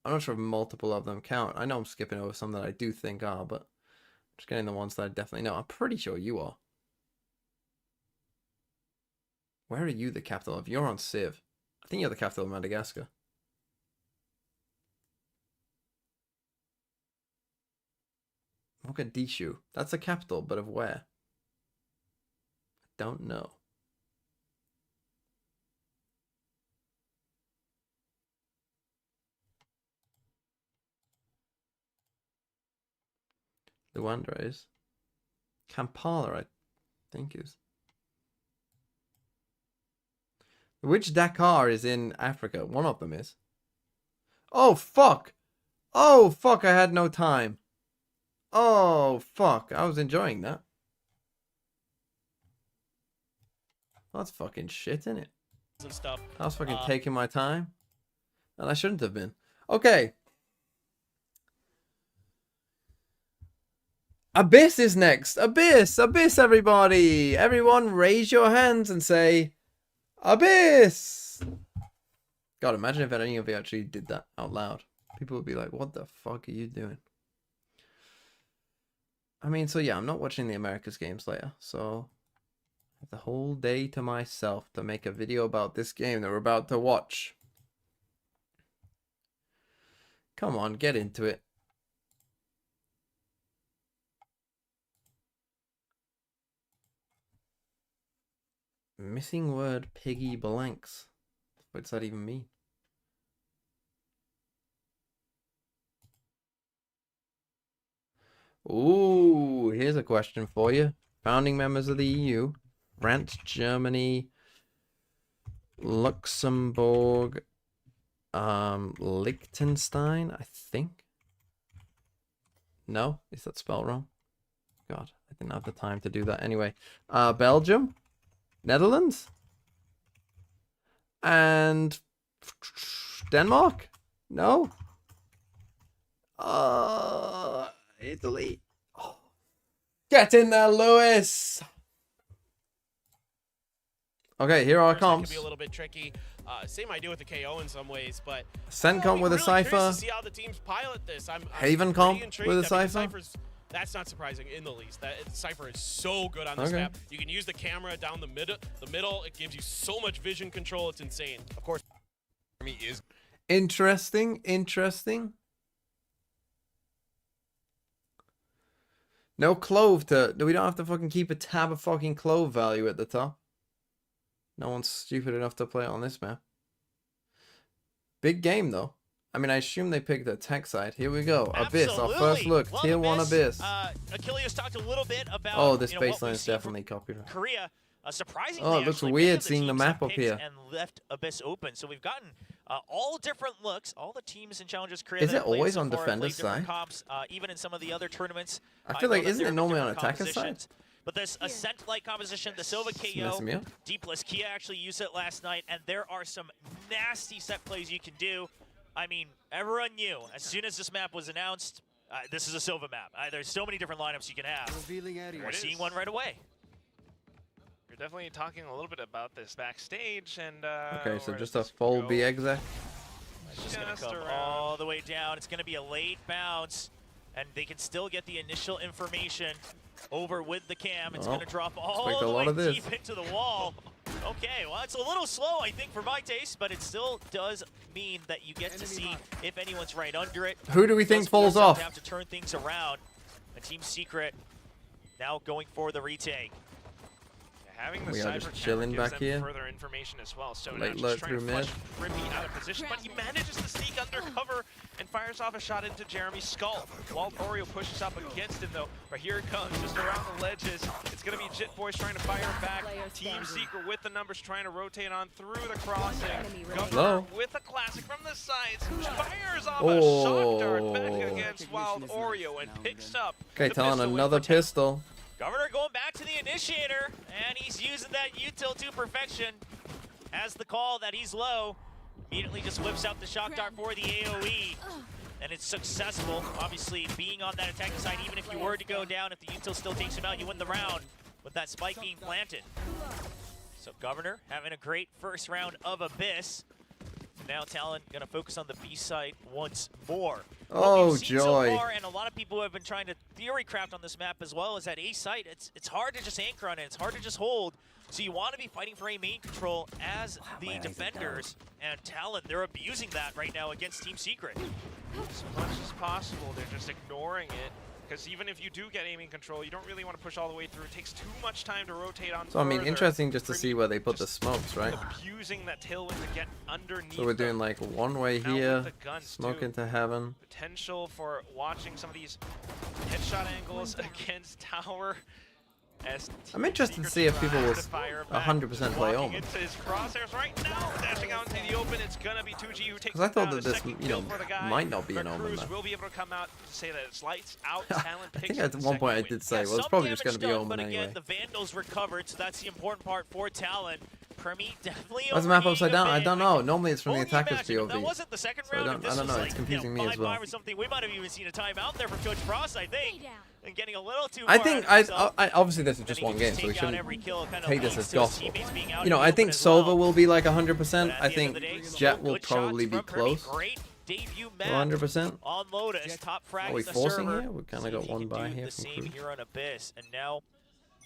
I'm not sure if multiple of them count. I know I'm skipping over some that I do think are, but I'm just getting the ones that I definitely know. I'm pretty sure you are. Where are you the capital of? You're on Civ. I think you're the capital of Madagascar. Mogadishu. That's the capital, but of where? I don't know. Luanda is. Kampala, I think is. Which Dakar is in Africa? One of them is. Oh, fuck! Oh, fuck, I had no time. Oh, fuck, I was enjoying that. That's fucking shit, isn't it? And stuff. I was fucking taking my time. And I shouldn't have been. Okay. Abyss is next. Abyss, Abyss, everybody. Everyone raise your hands and say, Abyss. God, imagine if any of you actually did that out loud. People would be like, what the fuck are you doing? I mean, so yeah, I'm not watching the America's games later, so I have the whole day to myself to make a video about this game that we're about to watch. Come on, get into it. Missing word piggy blanks. What's that even mean? Ooh, here's a question for you. Founding members of the EU. France, Germany, Luxembourg, Liechtenstein, I think. No? Is that spelled wrong? God, I didn't have the time to do that. Anyway, Belgium, Netherlands, and Denmark? No? Italy. Oh. Get in there, Lewis! Okay, here are our comps. Could be a little bit tricky. Same idea with the KO in some ways, but Sen comp with a Cypher. To see how the teams pilot this. Haven comp with a Cypher. That's not surprising in the least. That Cypher is so good on this map. You can use the camera down the middle. It gives you so much vision control. It's insane. Of course, is interesting. No clove to. We don't have to fucking keep a tab of fucking clove value at the top. No one's stupid enough to play it on this map. Big game though. I mean, I assume they picked the tech side. Here we go. Abyss, our first look. Well, Tier 1 Abyss. Achilles talked a little bit about. Oh, this baseline is definitely copyright. Korea. Surprisingly, oh, it looks weird seeing the map up here. And left Abyss open. So we've gotten all different looks. All the teams in Challengers Korea. Is it always on defender's side? Comps, even in some of the other tournaments. I feel like isn't it normally on attacker's side? But this Ascent-like composition, the Silva KO, D plus Kia actually used it last night, and there are some nasty set plays you can do. I mean, everyone knew as soon as this map was announced, this is a Silva map. There's so many different lineups you can have. We're seeing one right away. You're definitely talking a little bit about this backstage, and okay, so just a full B exec. It's just gonna come all the way down. It's gonna be a late bounce, and they can still get the initial information over with the cam. It's going to drop all the way deep into the wall. Okay, well, it's a little slow, I think, for my taste, but it still does mean that you get to see if anyone's right under it. Who do we think falls off? Have to turn things around. A Team Secret now going for the retake. Having the we are just chilling back here. Further information as well. So late just through trying to flush Rippy out of position, but he manages to sneak under cover and fires off a shot into Jeremy's skull. Walt Oreo pushes up against him though, but here it comes, just around the ledges. It's gonna be Jit Boys trying to fire back. Team Secret with the numbers trying to rotate on through the crossing. Governor with a classic from the sides, fires off a shock dart back against Wild Oreo and picks up. Okay, Talon, another pistol. Governor going back to the initiator, and he's using that util to perfection. Has the call that he's low, immediately just whips out the shock dart for the AoE, and it's successful. Obviously, being on that attacking side, even if you were to go down, if the util still takes him out, you win the round with that spike being planted. So Governor having a great first round of Abyss. Now Talon gonna focus on the B side once more. Oh joy! So far, and a lot of people have been trying to theory craft on this map as well as at A site. It's hard to just anchor on it. It's hard to just hold. So you want to be fighting for A main control as the defenders, and Talon, they're abusing that right now against Team Secret. As much as possible, they're just ignoring it. Because even if you do get aiming control, you don't really want to push all the way through. It takes too much time to rotate on. So I mean, interesting just to see where they put the smokes, right? Abusing that tailwind to get underneath. So we're doing like one way here, smoke into heaven. Potential for watching some of these headshot angles against tower. I'm interested to see if people will 100% play Omen. Into his crosshairs right now, dashing out into the open. It's gonna be 2G who takes. Because I thought that this, might not be an Omen. Cruz will be able to come out to say that it's lights out. Talent I think at one point I did say, well, it's probably just gonna be Omen but anyway. again, the Vandals recovered, so that's the important part for Talon. Premi definitely Why's the map upside down? I bit. don't know. Normally it's from the Only attacker's imagine if that POV. wasn't the second So round, I if this don't was know. like, It's confusing me as well. 5-5 or something, we might have even seen a timeout there from Coach Frost, I think. And getting a little too I far think ahead of himself. I obviously this is just And he one can game, so we take out shouldn't every kill, kind of take this leads as to his gospel. teammates being out You know, in I the think open as well. Sova will be like 100%. But I at the end think of the day, Jet still will good probably shots be from Premi. close. Great debut To map 100%. on Lotus. Top frag Are we in the forcing server. here? We kind See of if got he one can by do here the from same Crew. here on Abyss, and now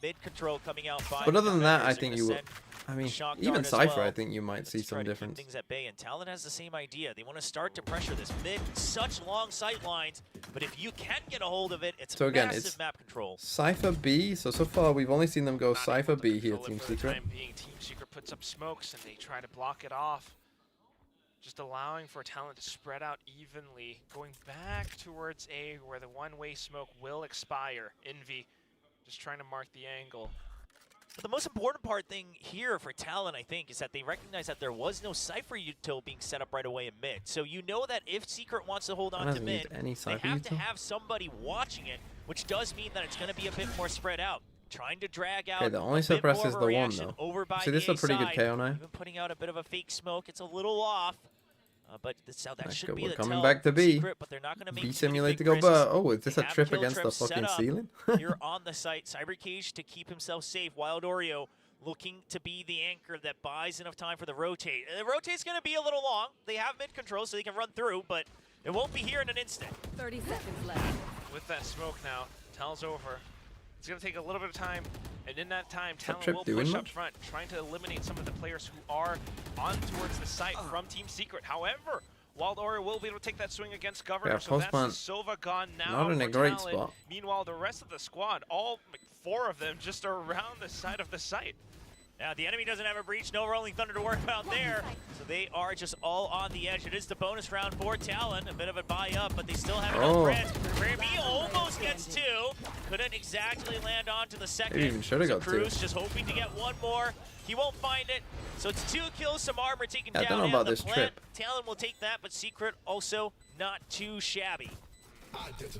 mid control coming out by But other than that, I defenders. think They're you gonna will. send I mean, Shock even Dart as Cypher, well. I think you might see Let's try some to keep difference. things at bay, and Talon has the same idea. They want to start to pressure this mid, such long sight lines, but if you can get a hold of it, it's So again, massive it's map control. Cypher B. So far we've only seen them go Not Cypher able to B here, control it Team for the Secret. time being. Team Secret puts up smokes and they try to block it off. Just allowing for Talent to spread out evenly. Going back towards A where the one-way smoke will expire. Envy just trying to mark the angle. But the most important thing here for Talon, I think, is that they recognize that there was no Cypher util being set up right away in mid. So you know that if Secret wants to hold on to Doesn't need mid, any they Cypher have to util. have somebody watching it, which does mean that it's going to be a bit more spread out. Trying to drag out Okay, the only a bit suppress more is of the a one reaction though. over by See, this is the a pretty good side. KO now. Even putting out a bit of a fake smoke, it's a little off. But that That's should good. be We're the coming tell back to for B. Secret, but they're not going to make B too many simulate big to go, risks. but oh, is this They a have trip kill against the trips set fucking up ceiling? here on the site. Cybercage to keep himself safe. Wild Oreo looking to be the anchor that buys enough time for the rotate. The rotate's going to be a little long. They have mid control, so they can run through, but it won't be here in an instant. 30 seconds left. With that smoke now, Tal's over. It's going to take a little bit of time, and in that time, Talon Trip will doing push up much? front, trying to eliminate some of the players who are on towards the site from Team Secret. However, Wild Oreo will be able to take that swing against Governor, Yeah, so that's post-plant, Sova gone now not in a for great Talon. spot. Meanwhile, the rest of the squad, all like, 4 of them, just around the side of the site. Now, the enemy doesn't have a breach, no Rolling Thunder to worry about there. So they are just all on the edge. It is the bonus round for Talon. A bit of a buy up, but they still have enough friends. Remy almost gets 2. Couldn't exactly land onto the second. Maybe even should have got 2. Cruz just hoping to get one more. He won't find it. So it's 2 kills, some armor taken Yeah, I down. don't know about and this the plant. trip. Talon will take that, but Secret also not too shabby.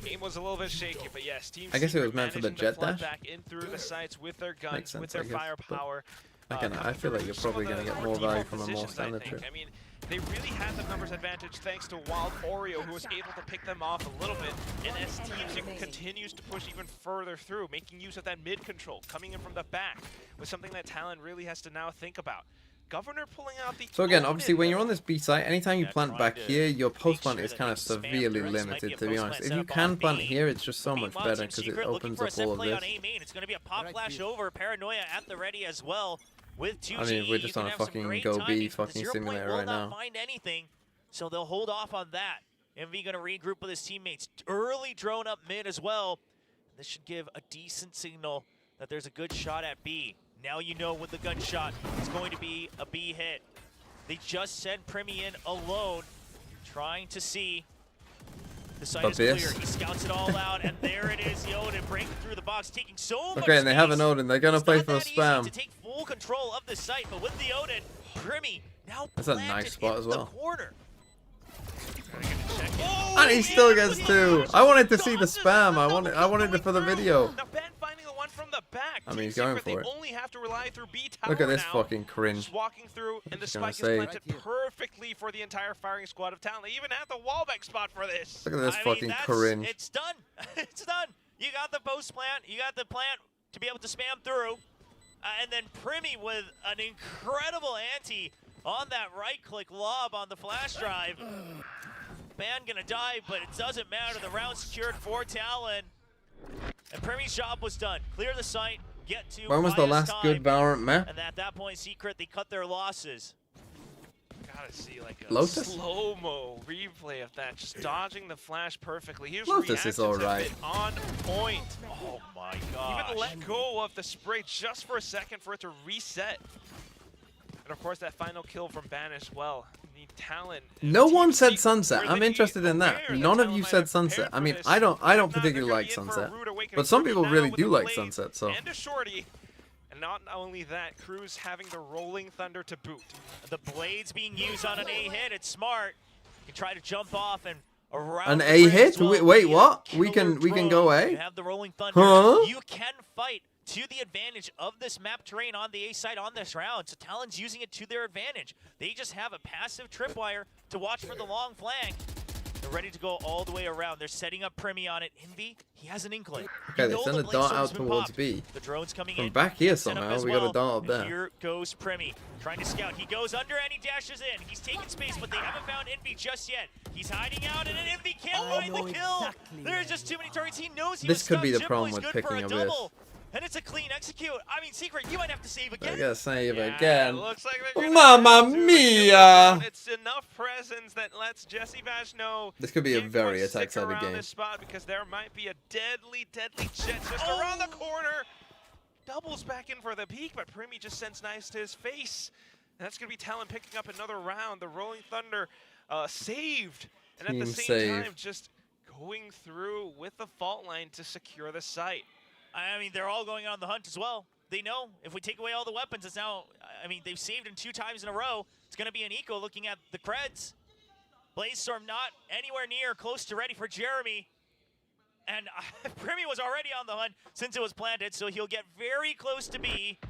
Game was a little bit shaky, but yes, Team I guess it Secret was meant for the managing to jet flood dash. back in through the sites with their Makes guns, sense, with their I guess, but firepower. Again, I feel like you're Some of probably going the to get more default value from a more positions, I standard think. trip. I mean, they really had the numbers advantage thanks to Wild Oreo, who was able to pick them off a little bit. And as Team Secret continues to push even further through, making use of that mid control, coming in from the back, was something that Talon really has to now think about. Governor pulling out the So again, own obviously, when in, you're on this B site, anytime you Yeah, plant back trying to here, your post sure plant is that kind they of can spam severely through. This might be limited, a to be post honest. plant If set you up can on plant B. here, it's just so much Meanwhile, better Team because it Secret looking opens for a up set all of play on this. A main. It's going to be a pop flash over. Paranoia at the ready as well. With 2G, I mean, we're you just can on a have some fucking great go B timing. The fucking 0 point simulator will right not now. find anything, so they'll hold off on that. MV going to regroup with his teammates. Early drone up mid as well. This should give a decent signal that there's a good shot at B. Now you know with the gunshot, it's going to be a B hit. They just sent Premi in alone, trying to see. The site is clear. Abyss. He scouts it all out, and there it is. Yoden breaking through the box, taking so much Okay, and they have space. an Odin. They're going to It's play not for a that easy spam. to take full control of the site, but with the Odin, Premi now That's a planted nice spot in as the well. corner. Oh, And he still gets 2. I wanted to see the spam. I wanted it for the video. Now Ben finding the one from the back. I mean, Team he's going Secret, for it. They only have to rely through B tower Look at this now. fucking cringe. Just walking through, and the Just gonna spike is say. planted perfectly for the entire firing squad of Talon. They even have the wallback spot for this. Look at this I mean, fucking that's- cringe. It's done. It's done. You got the post plant. You got the plant to be able to spam through. And then Premi with an incredible ante on that right-click lob on the flash drive. Ban gonna die, but it doesn't matter. The round secured for Talon. And Premi's job was done. Clear the site, get to When was the highest last time. good Valorant map? And at that point, Secret, they cut their losses. Gotta see like a Lotus? slow-mo replay of that, just dodging the flash perfectly. His Lotus is reactions have alright. been on point. Oh my gosh. Even let go of the spray just for a second for it to reset. And of course, that final kill from Ban as well. The Talon. No Team one said Secret Sunset. were I'm they interested in that. aware that None of Talon you might said have Sunset. prepared I mean, for this. I don't If not, particularly they're gonna like be in for a Sunset. rude awakening. But some Cruz people now really with do the like blades Sunset, so. And a shorty. And not only that, Cruz having the Rolling Thunder to boot. The blades being used on an A hit. It's smart. You can try to jump off and around An the A bridge hit? as well. Wait, Be a what? killer We can go drone. A? You have the Rolling Thunder. Huh? You can fight to the advantage of this map terrain on the A side on this round. So Talon's using it to their advantage. They just have a passive tripwire to watch for the long flank. They're ready to go all the way around. They're setting up Primi on it. Envy, he has an inkling. Okay, they send a dart out towards B. The drone's coming From in. back here somehow, we got a dart up there. Here goes Primi, trying to scout. He goes under and he dashes in. He's taking space, but they haven't found Envy just yet. He's hiding out, and Envy can't find the kill. There's just too many targets. He knows he This was could be stuck. the problem Jimbo's with good for picking a a Abyss. double. And it's a clean execute. I mean, Secret, you might have to save again. I gotta save Yeah, again. looks like they're gonna Mamma have to mia! It's enough presence that lets Jesse Bash know. This could be a can't very go stick attack-sided around game. This spot because there might be a deadly jet just around the corner. Doubles back in for the peak, but Primi just sends nice to his face. And that's gonna be Talon picking up another round. The Rolling Thunder saved, and at the Team same save. time just going through with the fault line to secure the site. I mean, they're all going on the hunt as well. They know if we take away all the weapons, it's now, I mean, they've saved him 2 times in a row. It's going to be an eco looking at the creds. Blazestorm not anywhere near close to ready for Jeremy. And Primi was already on the hunt since it was planted, so he'll get very close to B.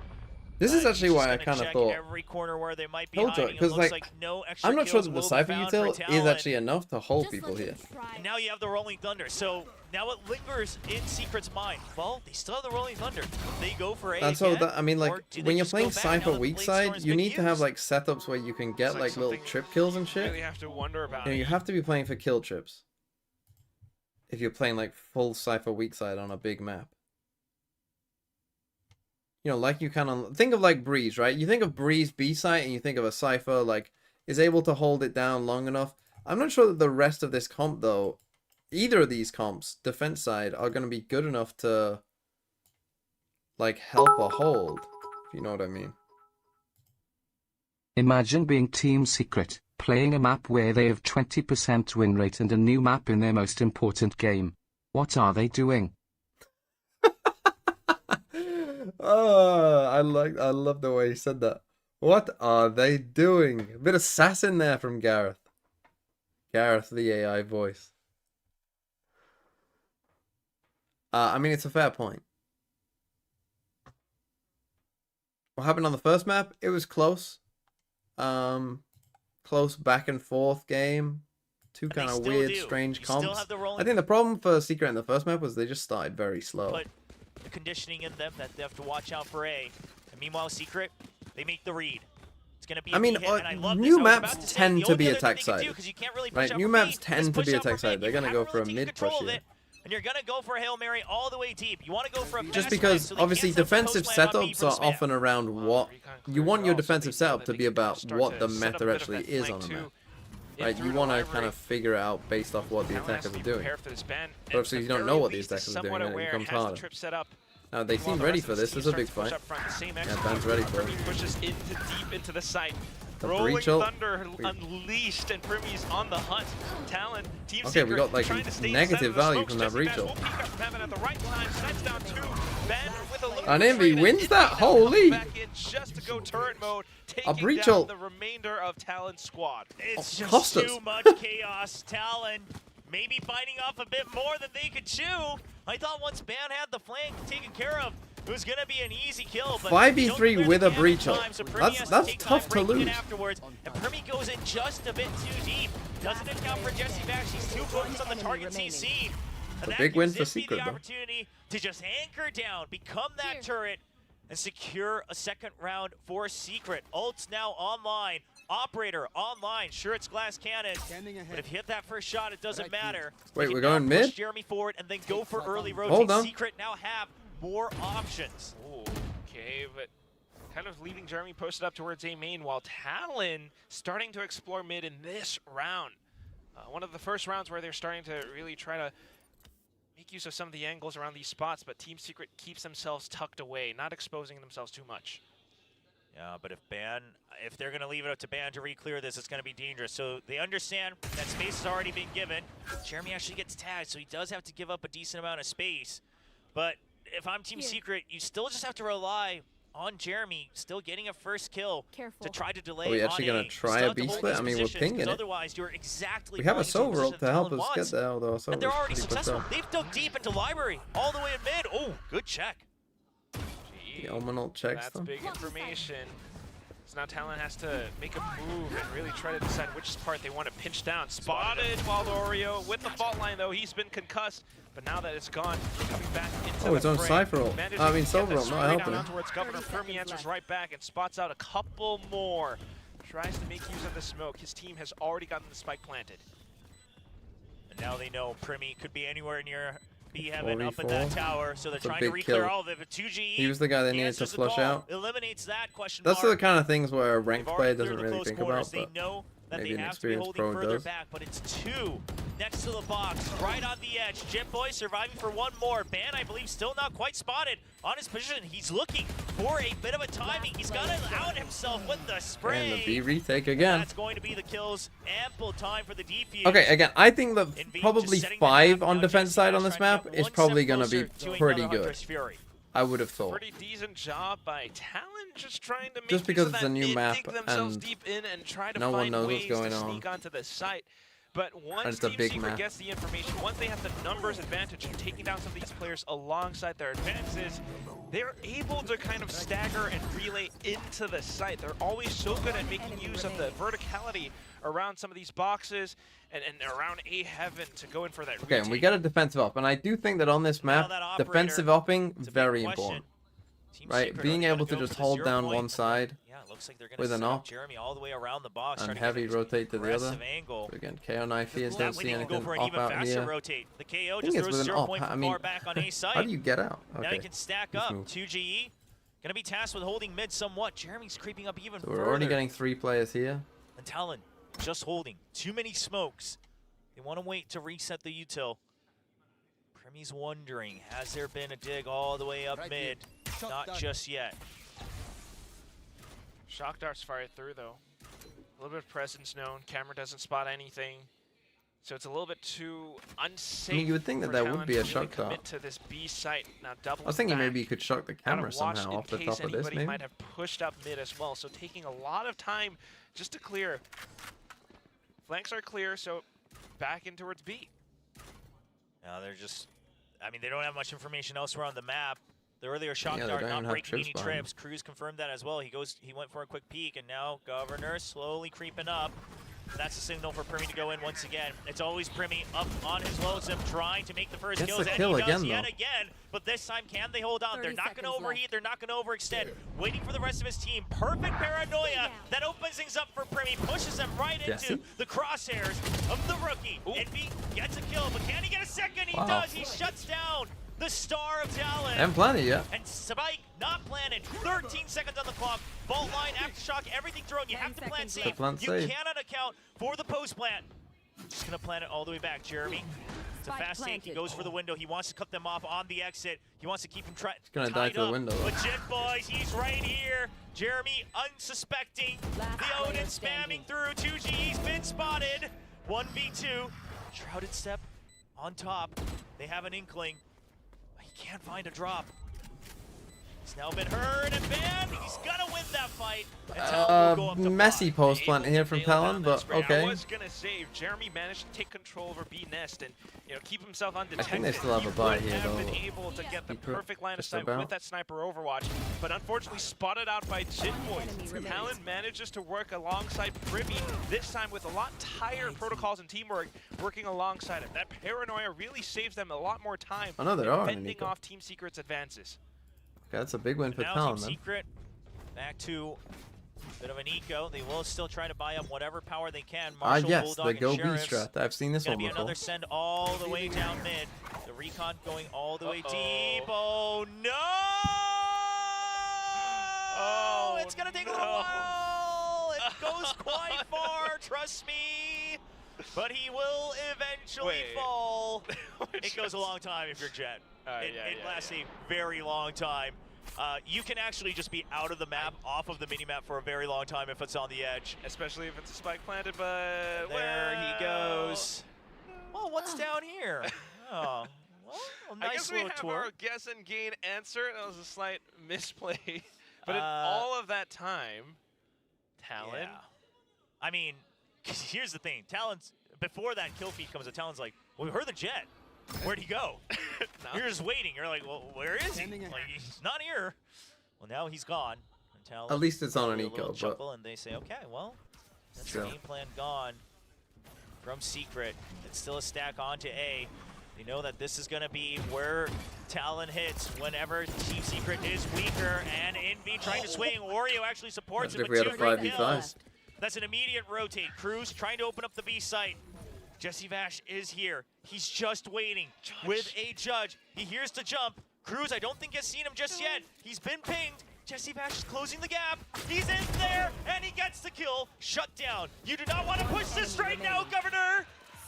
This is actually why I kind of thought every corner where they might be Killjoy, hiding. It because looks like no extra I'm not sure kills that the will be Cypher found for util is Talon. actually enough to hold people here. And now you have the Rolling Thunder. So now what lingers in Secret's mind? Well, they still have the Rolling Thunder. They go for A And so again, that, I mean, like or do they when you're just go playing back now Cypher that weak Blazestorm's side, you been need to have used? like setups where you can get like little trip kills and shit. Really have to wonder about You know, you have to be playing for kill trips if you're playing like full Cypher weak side on a big map. You know, like you kind of think of like Breeze, right? You think of Breeze B site and you think of a Cypher like is able to hold it down long enough. I'm not sure that the rest of this comp though, either of these comps, defense side, are going to be good enough to like help or hold, if you know what I mean. Imagine being Team Secret, playing a map where they have 20% win rate and a new map in their most important game. What are they doing? Oh, I love the way he said that. What are they doing? A bit of sass in there from Gareth. Gareth, the AI voice. I mean, it's a fair point. What happened on the first map? It was close. Close back and forth game. Two kind of weird, strange comps. I think the problem for Secret in the first map was they just started very slow. But the conditioning in them that they have to watch out for A. And meanwhile, Secret, they make the read. It's going to be. I mean, new maps tend to be attack sided. Right, new maps tend to be attack sided. They're going to go for a mid push here. And you're going to go for a Hail Mary all the way deep. You want to go for a just because obviously defensive setups are often around what you want your defensive setup to be about what the meta actually is on a map. Right, you want to kind of figure it out based off what the attackers are doing. But obviously you don't know what the attackers are doing, and it becomes harder. Now they seem ready for this. This is a big fight. Yeah, Ban's ready for it. Pushes deep into the site. The Rolling breach ult. Thunder unleashed, and Primi's on the hunt. Talon, Team Okay, we Secret got like trying to stay negative inside value of the from that smokes. breach Jesse ult. Bash will peek up from heaven at the right time. Snipes down 2. Ben with a little And Envy trade, wins and that. Envy now Holy! comes back in just to go turret mode, taking breach down ult. the remainder of Talon's squad. It's just Costas. too much chaos. Talon maybe biting off a bit more than they could chew. I thought once Ban had the flank taken care of, it was going to be an easy kill. But 5v3 with a breach ult. That's tough to lose. Afterwards, and Primi goes in just a bit too deep. Doesn't account for Jesse Bash. He's too focused on the targets he's seen. It's a big win for Secret, the though. opportunity to just anchor down, become that turret, and secure a second round for Secret. Ult's now online. Operator online. Sure, it's glass cannon, but if you hit that first shot, it doesn't matter. Wait, They we're can going now push mid? Jeremy forward and then go for early rotate. Hold on. Secret now have more options. Ooh, okay, but kind of leaving Jeremy posted up towards A main, while Talon starting to explore mid in this round. One of the first rounds where they're starting to really try to make use of some of the angles around these spots, but Team Secret keeps themselves tucked away, not exposing themselves too much. Yeah, but if they're going to leave it up to Ban to re-clear this, it's going to be dangerous. So they understand that space has already been given. Jeremy actually gets tagged, so he does have to give up a decent amount of space. But if I'm Team Secret, you still just have to rely on Jeremy still getting a first kill to try to delay. Are we actually going to try a B split? I mean, we're pinging it. Otherwise, you're exactly We have a Silver ult position to help Talon us get wants. there, although Silver's And they're already pretty put successful. down. They've dug deep into library all the way in mid. Oh, good check. GG. The Omenal checks That's them. big information. So now Talon has to make a move and really try to decide which part they want to pinch down. Spotted Waldorio with the fault line though. He's been concussed, but now that it's gone, coming back into Oh, it's the on fray, Cypher ult. manages I mean, to get Silver that ult, not straight helping. down towards Governor. Fermi answers right back and spots out a couple more. Tries to make use of the smoke. His team has already gotten the spike planted. And now they know Primi could be anywhere near B-Heaven up at 44. that tower, so they're That's a trying to big re-clear kill. all of it. But 2GE, He was the guy they needed to answers the flush call, out. eliminates that question That's mark. the kind of things where a ranked They've player already doesn't cleared the really close think corners. about, They but know that maybe they an have to be experienced holding pro further does. back, but it's two next to the box, right on the edge. Jit Boy surviving for one more. Ban, I believe, still not quite spotted on his position. He's looking for a bit of a timing. He's got to out himself with the spray. And the B retake again. That's going to be the kills. Ample time for the defuse. Okay, again, I think that Envy probably just setting the 5 map on now. defense Jesse side Nash on this trying to map get is one probably step going to be closer to pretty another good. Huntress Fury. I would have thought. Pretty decent job by Talon, just trying to make Just because use of it's a that new mid, map dig themselves and deep in and try to no one find knows ways what's going to on. sneak onto the site. But once it's a Team big Secret map. gets the information, once they have the numbers advantage of taking down some of these players alongside their advances, they're able to kind of stagger and relay into the site. They're always so good at making use of the verticality around some of these boxes and around A Heaven to go in for that Okay, and we retake. get a defensive up, and I do think that on this map, that operator, defensive upping, it's a big very question. important. Team Right? Secret, Being are they able to gonna go just for the hold 0 down point? one side Yeah, it looks like they're going with to an set up up Jeremy all the way around the box. and starting to heavy get this rotate to the other. aggressive angle. So again, KO knife here, That don't way see they can go anything for an up even out faster here. rotate. The KO I think just it's throws with an 0 up. point I from mean, far back on A site. how do you get out? Now Okay. he can stack This up. move. 2GE going to be tasked with holding mid somewhat. Jeremy's creeping up even So further. we're already getting 3 players here. And Talon just holding. Too many smokes. They want to wait to reset the util. Primi's wondering, has there been a dig all the way up mid? Not just yet. Shock darts fired through though. A little bit of presence known. Camera doesn't spot anything. So it's a little bit too unsafe. you would think that for there Talon would be to a really shock commit dart. to this B site. Now double I was thinking back. maybe you could shock the Gotta camera watch somehow in off the case top of this, anybody maybe? might have pushed up mid as well. So taking a lot of time just to clear. Flanks are clear, so back in towards B. Now they're just, I mean, they don't have much information elsewhere on the map. The earlier shock Yeah, they dart don't not even have breaking trips any behind trips. Cruz confirmed that as well. He went for a quick peek, and now Governor slowly creeping up. That's the signal for Primi to go in once again. It's always Primi up on his Lonesome, trying to make the first Gets kills, the and kill he does again, yet though. again. But this time, can they hold on? They're 30 not going to seconds overheat. left. They're not going to overextend. Waiting for the rest of his team. Perfect paranoia. That opens things up for Primi, pushes them right Jesse? into the crosshairs of the rookie. Envy gets a kill, but can he get a second? He Wow. does. He shuts down the star of Talon. Haven't planted yet. And Spike not planted. 13 seconds on the clock. Vault line, aftershock, everything thrown. You have to plant seconds safe. left. Plant You safe. cannot account for the post plant. Just gonna plant it all the way back, Jeremy. It's a Spike fast take. He planted. goes for the window. He wants to cut them off on the exit. He wants to keep him gonna tied die to the up. window, though. But Jet Boys, he's right here. Jeremy unsuspecting. Last The player Odin standing. spamming through. 2G's been spotted. 1v2. Shrouded Step on top. They have an inkling. He can't find a drop. He's now been heard and banned. He's gonna win that fight. And Talon will go up to Messy 5. post plant here from Nail down Talon, that but spray. okay. I was gonna say Jeremy managed to take control over B nest and keep himself undetected. think they still have a buy He would here, have been though. able to get the Secret, perfect line of just sight about. with that sniper Overwatch, but unfortunately spotted out by Jit Boys. Talon manages to work alongside Primi, this time with a lot higher protocols and teamwork working alongside him. That paranoia really saves them a lot more time. I know there are, fending Nico. off Team Secret's advances. Okay, that's a big win for Now Talon, Team then. Secret back to a bit of an eco. They will still try to buy up whatever power they can. Marshall, Yes, Bulldog, the and Go B Sheriffs. strat. I've seen this Gonna one be before. another send all the way down mid. The recon going all the way deep. Oh no! Oh, it's gonna take a little while. It goes quite far, trust me. But he will eventually fall. It goes a long time if you're Jet. It lasts a very long time. You can actually just be out of the map, off of the mini-map for a very long time if it's on the edge. Especially if it's a spike planted, but There he goes. Well, what's down here? Oh, well, a I nice guess we little have tour. our guess and gain answer. That was a slight misplay. But in all of that time, Talon. Yeah. I mean, here's the thing. Talon's, before that kill feed comes, Talon's like, well, we heard the jet. Where'd he go? You're just waiting. You're like, well, where is he? Like, he's not here. Well, now he's gone. And Talon At least it's on an do a little eco, chuckle, but and they say, okay, well, that's Sure. the game plan gone from Secret. It's still a stack onto A. They know that this is going to be where Talon hits whenever Team Secret is weaker, and Envy trying to swing. Oreo actually supports him, Imagine if but we had a two great 5v5. kills. That's an immediate rotate. Cruz trying to open up the B site. Jesse Vash is here. He's just waiting with a judge. He hears the jump. Cruz, I don't think has seen him just yet. He's been pinged. Jesse Vash is closing the gap. He's in there, and he gets the kill. Shut down. You do not want to push this right now, Governor.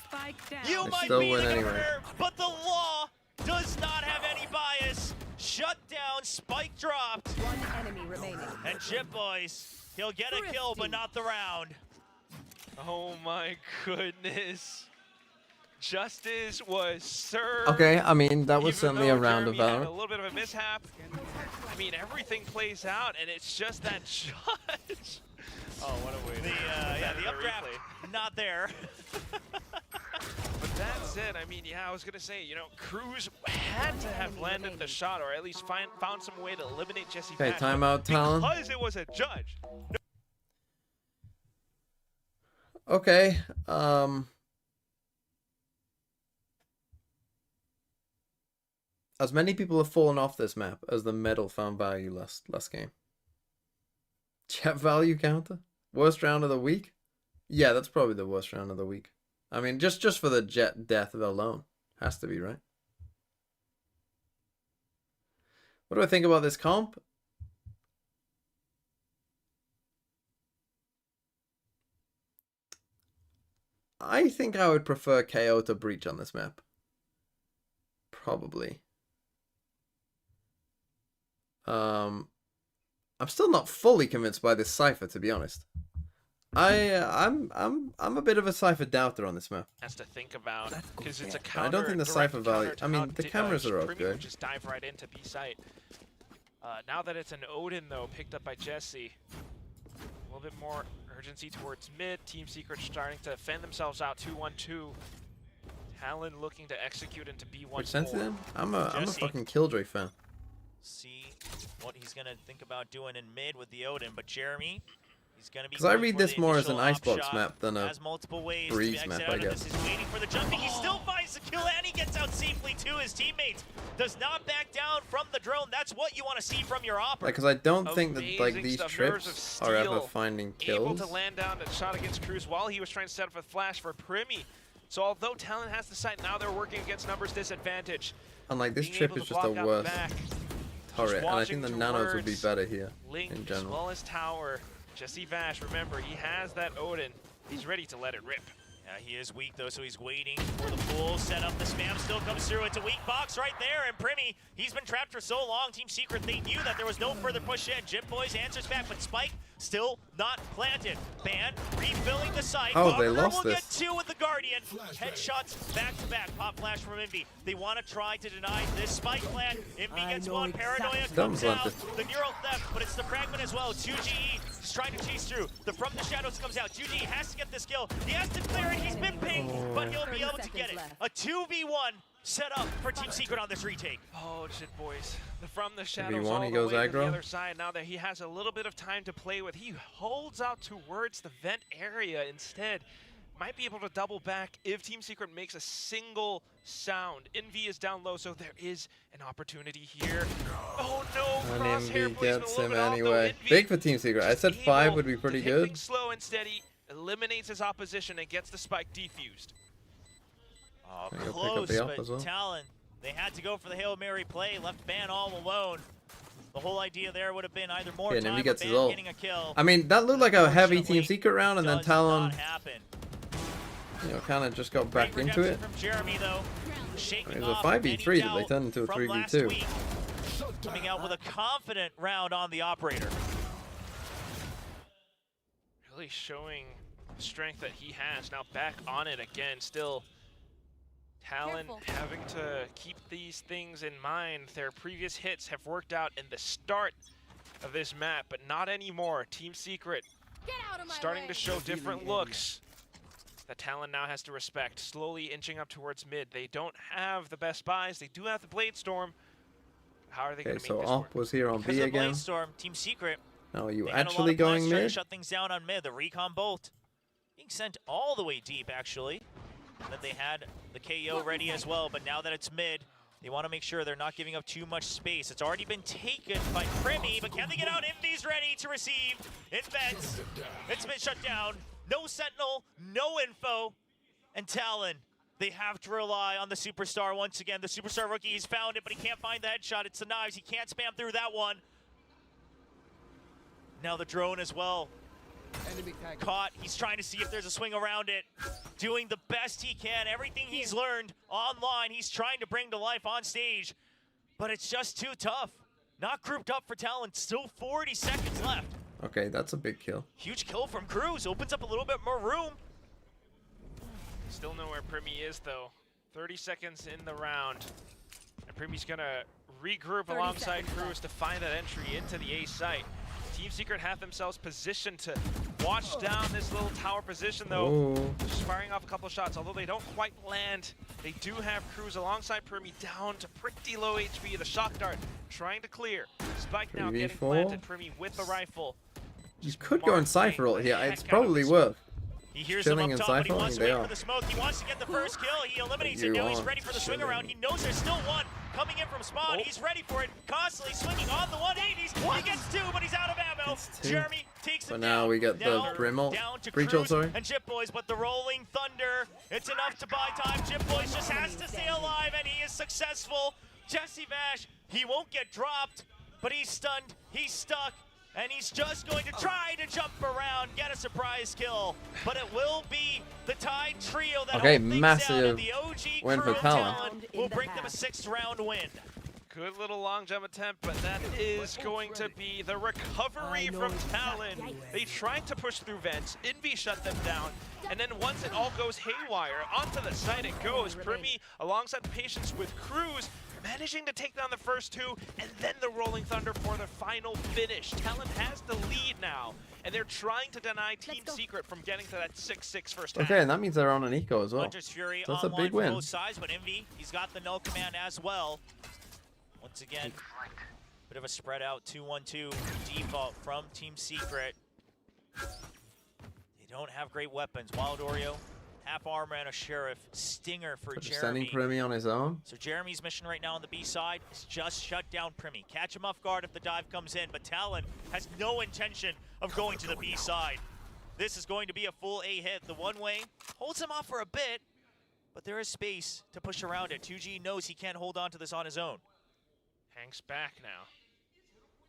Spike down. You They might still be win the anyway. governor, but the law does not have any bias. Shut down, spike dropped. One enemy remaining. And Chip Boys, he'll get a kill, but not the round. Oh my goodness. Justice was served. Okay, I mean, that was Even certainly a though round of Jeremy had valor. a little bit of a mishap. I mean, everything plays out, and it's just that judge. Oh, what a way. The updraft, not there. But that's it. I mean, yeah, I was going to say, you know, Cruz had to have landed the shot, or at least found some way to eliminate Jesse Okay, Vash, timeout, Talon. because it was a judge. Okay, as many people have fallen off this map as the medal found value last game. Chat value counter? Worst round of the week? Yeah, that's probably the worst round of the week. I mean, just for the Jet death alone. Has to be, right? What do I think about this comp? I think I would prefer KO to Breach on this map. Probably. I'm still not fully convinced by this Cypher, to be honest. I'm a bit of a Cypher doubter on this map. Has to think about, because it's a counter. I don't think the direct Cypher value. counter to I mean, how the cameras are Primi okay. would just dive right into B site. Now that it's an Odin, though, picked up by Jesse, a little bit more urgency towards mid. Team Secret starting to fend themselves out 2-1-2. Talon looking to execute into B1. Which sensitive? I'm a fucking Killjoy fan. See what he's going to think about doing in mid with the Odin, but Jeremy, he's going to be. Because I going read for this the more as an initial op icebox shot. map than a Has multiple ways to breeze exit map, out I of guess. this. He's waiting for the jumping. He still finds the kill, and he gets out safely to his teammates. Does not back down from the drone. That's what you want to see from your operator. Because I don't think that like Amazing these stuff. Nerves of trips are ever Steel finding able kills. to land down a shot against Cruz while he was trying to set up a flash for Primi. So although Talon has the site, now they're working against numbers disadvantage. And like this Being trip able is to just a block out worse back. turret, and I watching think the nanos would be towards better here Link in as general. well as Tower. Jesse Vash, remember, he has that Odin. He's ready to let it rip. Yeah, he is weak though, so he's waiting for the full setup. The spam still comes through. It's a weak box right there, and Primi, he's been trapped for so long. Team Secret, they knew that there was no further push in. Jip Boys answers back, but Spike still not planted. Ban refilling the site. Oh, they Governor lost will this. get two with the Guardian. Headshots back to back. Pop flash from Envy. They want to try to deny this spike plant. Envy gets one. Paranoia comes Don't out. want this. The neural theft, but it's the fragment as well. 2GE is trying to chase through. The From the Shadows comes out. 2GE has to get this kill. He has to clear it. He's been pinged, but he'll be able to get it. A 2v1 set up for Team Secret on this retake. Oh, shit, boys. From the shadows 1v1, all he the goes way to the aggro. other side. Now that he has a little bit of time to play with, he holds out towards the vent area instead. Might be able to double back if Team Secret makes a single sound. Envy is down low, so there is an opportunity here. Oh no, And crosshair Envy placement gets a little him bit off, though. anyway. Envy Big for Team Secret. I said 5 would be pretty to hit good. things slow and steady, eliminates his opposition and gets the spike defused. Oh, He'll pick up close, the up but as well. Talon, they had to go for the Hail Mary play, left Ban all alone. The whole idea there would have been either more Yeah, and time Envy or gets his Ban ult. getting a kill. I mean, that looked like a heavy Team Unfortunately, Secret round, and then does Talon, not happen. you know, kind of just got back Great into it. redemption from Jeremy, though. Shaking It was a off 5v3 any that they doubt turned into a from last 3v2. week. Coming out with a confident round on the operator. Really showing the strength that he has. Now back on it again, still Talon having to keep these things in mind. Their previous hits have worked out in the start of this map, but not anymore. Team Secret starting to show different looks that Talon now has to respect. Slowly inching up towards mid. They don't have the best buys. They do have the Blade Storm. How are they Okay, going to make so this Op work? was here on Because B of again. Blazestorm, Team Secret. Now, are you They had a lot actually of plans going trying to mid? shut things down on mid. The recon bolt being sent all the way deep, actually. Then they had the KO ready as well, but now that it's mid, they want to make sure they're not giving up too much space. It's already been taken by Primi, but can they get out? Envy's ready to receive. Invents. It's been shut down. No Sentinel, no info. And Talon, they have to rely on the Superstar once again. The Superstar rookie, he's found it, but he can't find the headshot. It's the knives. He can't spam through that one. Now the drone as well. Caught. He's trying to see if there's a swing around it. Doing the best he can. Everything he's learned online, he's trying to bring to life on stage. But it's just too tough. Not grouped up for Talon. Still 40 seconds left. Okay, that's a big kill. Huge kill from Cruz. Opens up a little bit more room. Still know where Primi is, though. 30 seconds in the round. And Primi's going to regroup alongside Cruz to find that entry into the A site. Team Secret have themselves positioned to watch down this little tower position, though. Oh. Just firing off a couple of shots, although they don't quite land. They do have Cruz alongside Primi down to pretty low HP. The shock dart trying to clear. Spike now getting 3v4. planted. Primi with the rifle. You could go in Cypher ult here. It's probably worth. He hears Chilling him in up top, but he Cypher, wants to they wait are. for the smoke. He wants to get the first kill. He eliminates it. You Now he's are ready for the swing chilling. around. He knows there's still one coming in from spawn. He's ready for it. Constantly swinging on the 180s. He gets two, but he's out of ammo. two. Jeremy takes But him now down. we get the Now Brim ult. down to Breach ult, Cruz sorry. and Chip Boys, but the rolling thunder, it's enough to buy time. Chip Boys just has to stay alive, and he is successful. Jesse Vash, he won't get dropped, but he's stunned. He's stuck. And he's just going to try to jump around, get a surprise kill. But it will be the Tide trio that Okay, hold things massive down, and the OG win crew for of Talon. Talon will bring them a 6th round win. Good little long jump attempt, but that is going to be the recovery from Talon. They tried to push through vents. Envy shut them down. And then once it all goes haywire, onto the site it goes. Primi alongside Patience with Cruz, managing to take down the first two, and then the Rolling Thunder for the final finish. Talon has the lead now, and they're trying to deny Team Secret from getting to that 6-6 first half. Okay, and that means they're on an eco as well. Hunter's Fury So that's a online big for win. both sides, but Envy, he's got the null command as well. Once again, bit of a spread out 2-1-2 default from Team Secret. They don't have great weapons. Wild Oreo, half armor and a sheriff. Stinger for Just Jeremy. sending Primi on his own. So Jeremy's mission right now on the B side is just shut down Primi. Catch him off guard if the dive comes in, but Talon has no intention of going to the B side. This is going to be a full A hit. The one-way holds him off for a bit, but there is space to push around it. 2G knows he can't hold on to this on his own. Hanks back now.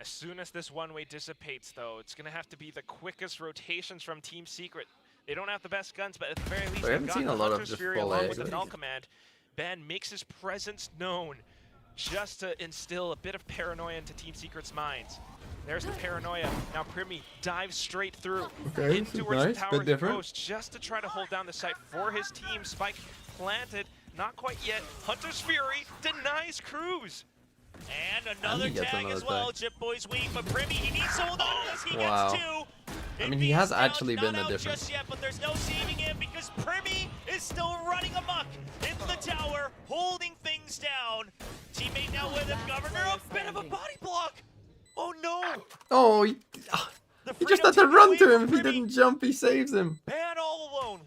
As soon as this one-way dissipates, though, it's going to have to be the quickest rotations from Team Secret. They don't have the best guns, but at the very least, We haven't they've seen got a lot of Hunter's just Fury full along A, with the really. null command. Ben makes his presence known just to instill a bit of paranoia into Team Secret's minds. There's the paranoia. Now Primi dives straight through Okay, in this is towards nice, the tower bit he different. goes just to try to hold down the site for his team. Spike planted, not quite yet. Hunter's Fury denies Cruz. And another he gets tag another as well. tag. Chip Boy's weak, but Primi, he needs to hold on to this. He Wow. gets two. I mean, he has Envy's actually down, been not the out difference. just yet, but there's no saving him because Primi is still running amok in the tower, holding things down. Teammate now with him, Governor, a bit of a body block. Oh no! Oh, he just had to run to him. If he didn't jump, he saves him. Ban all alone,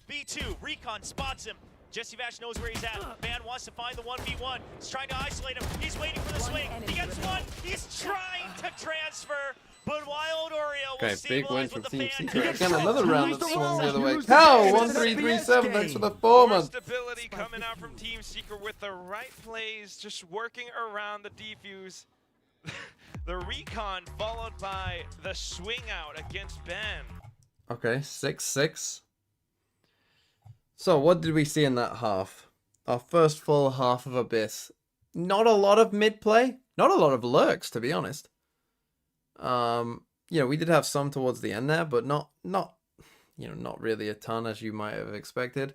1v2. Recon spots him. Jesse Vash knows where he's at. Ban wants to find the 1v1. He's trying to isolate him. He's waiting for the swing. He gets one. He's trying to transfer. But Wild Oreo will Okay, big win stabilize from with the Team fan. Secret. Again, another round that swung the other way. Use the Cow, game. 1337. Thanks for the More 4-month. stability coming out from Team Secret with the right plays, just working around the defuse. The recon followed by the swing out against Ben. Okay, 6-6. So, what did we see in that half? Our first full half of Abyss. Not a lot of mid play. Not a lot of lurks, to be honest. You know, we did have some towards the end there, but not really a ton as you might have expected.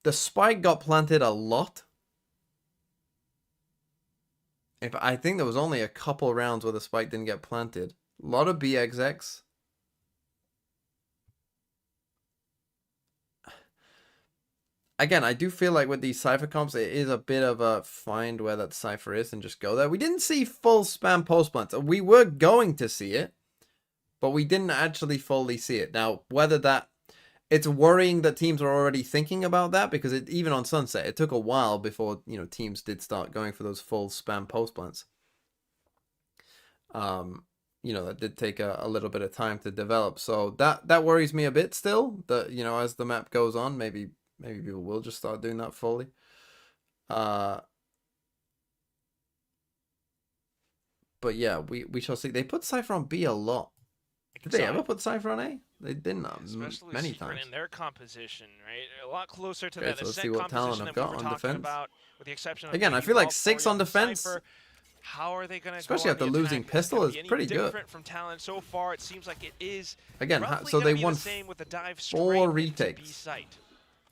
The spike got planted a lot. I think there was only a couple rounds where the spike didn't get planted. A lot of BXX. again, I do feel like with these Cypher comps, it is a bit of a find where that Cypher is and just go there. We didn't see full spam post plants. We were going to see it, but we didn't actually fully see it. Now, whether that... It's worrying that teams are already thinking about that, because even on Sunset, it took a while before, you know, teams did start going for those full spam post plants. You know, that did take a little bit of time to develop. So that worries me a bit still, that, you know, as the map goes on, maybe people will just start doing that fully. But yeah, we shall see. They put Cypher on B a lot. Did they ever put Cypher on A? They didn't, many Secret times. in their composition, right? A lot closer to Okay, that so let's set see what talent composition I've that we got were on talking defense. about, with the exception of Again, I maybe feel like Valkyrie 6 on and defense, Cypher. How are they going to especially after losing pistol, is pretty good. Different from Talon so far. It seems like it is. Again, roughly so they gonna be won the same with the dive 4 straight into B retakes. site.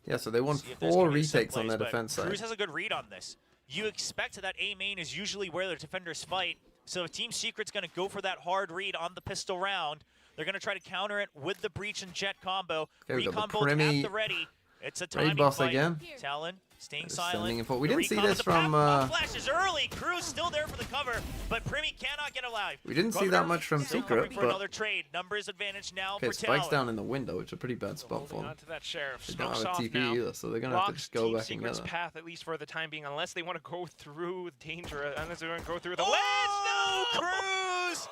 Yeah, so they won See if there's 4 gonna be some retakes on plays, their but defense side. Cruz has a good read on this. You expect that A main is usually where the defenders fight. So if Team Secret's going to go for that hard read on the pistol round, they're going to try to counter it with the breach and jet combo. Okay, we got Recon the both at Primi the ready. It's a raid timing boss fight. again. Talon staying Sending silent. info. We The didn't see recon this with the from, pop flashes early. Cruz still there for the cover, but Primi cannot get alive. We didn't see that Governor much from still Secret, covering for but... another trade. Numbers advantage now Okay, for Spike's Talon. down in the window, which is a pretty bad spot for them. On to that Sheriff. They don't Smokes have a off TP now. either, so they're going to have to Blocks just go Team back and Secret's get that. path, at least for the time being, unless they want to go through danger, unless they want to go through the Oh! No! Cruz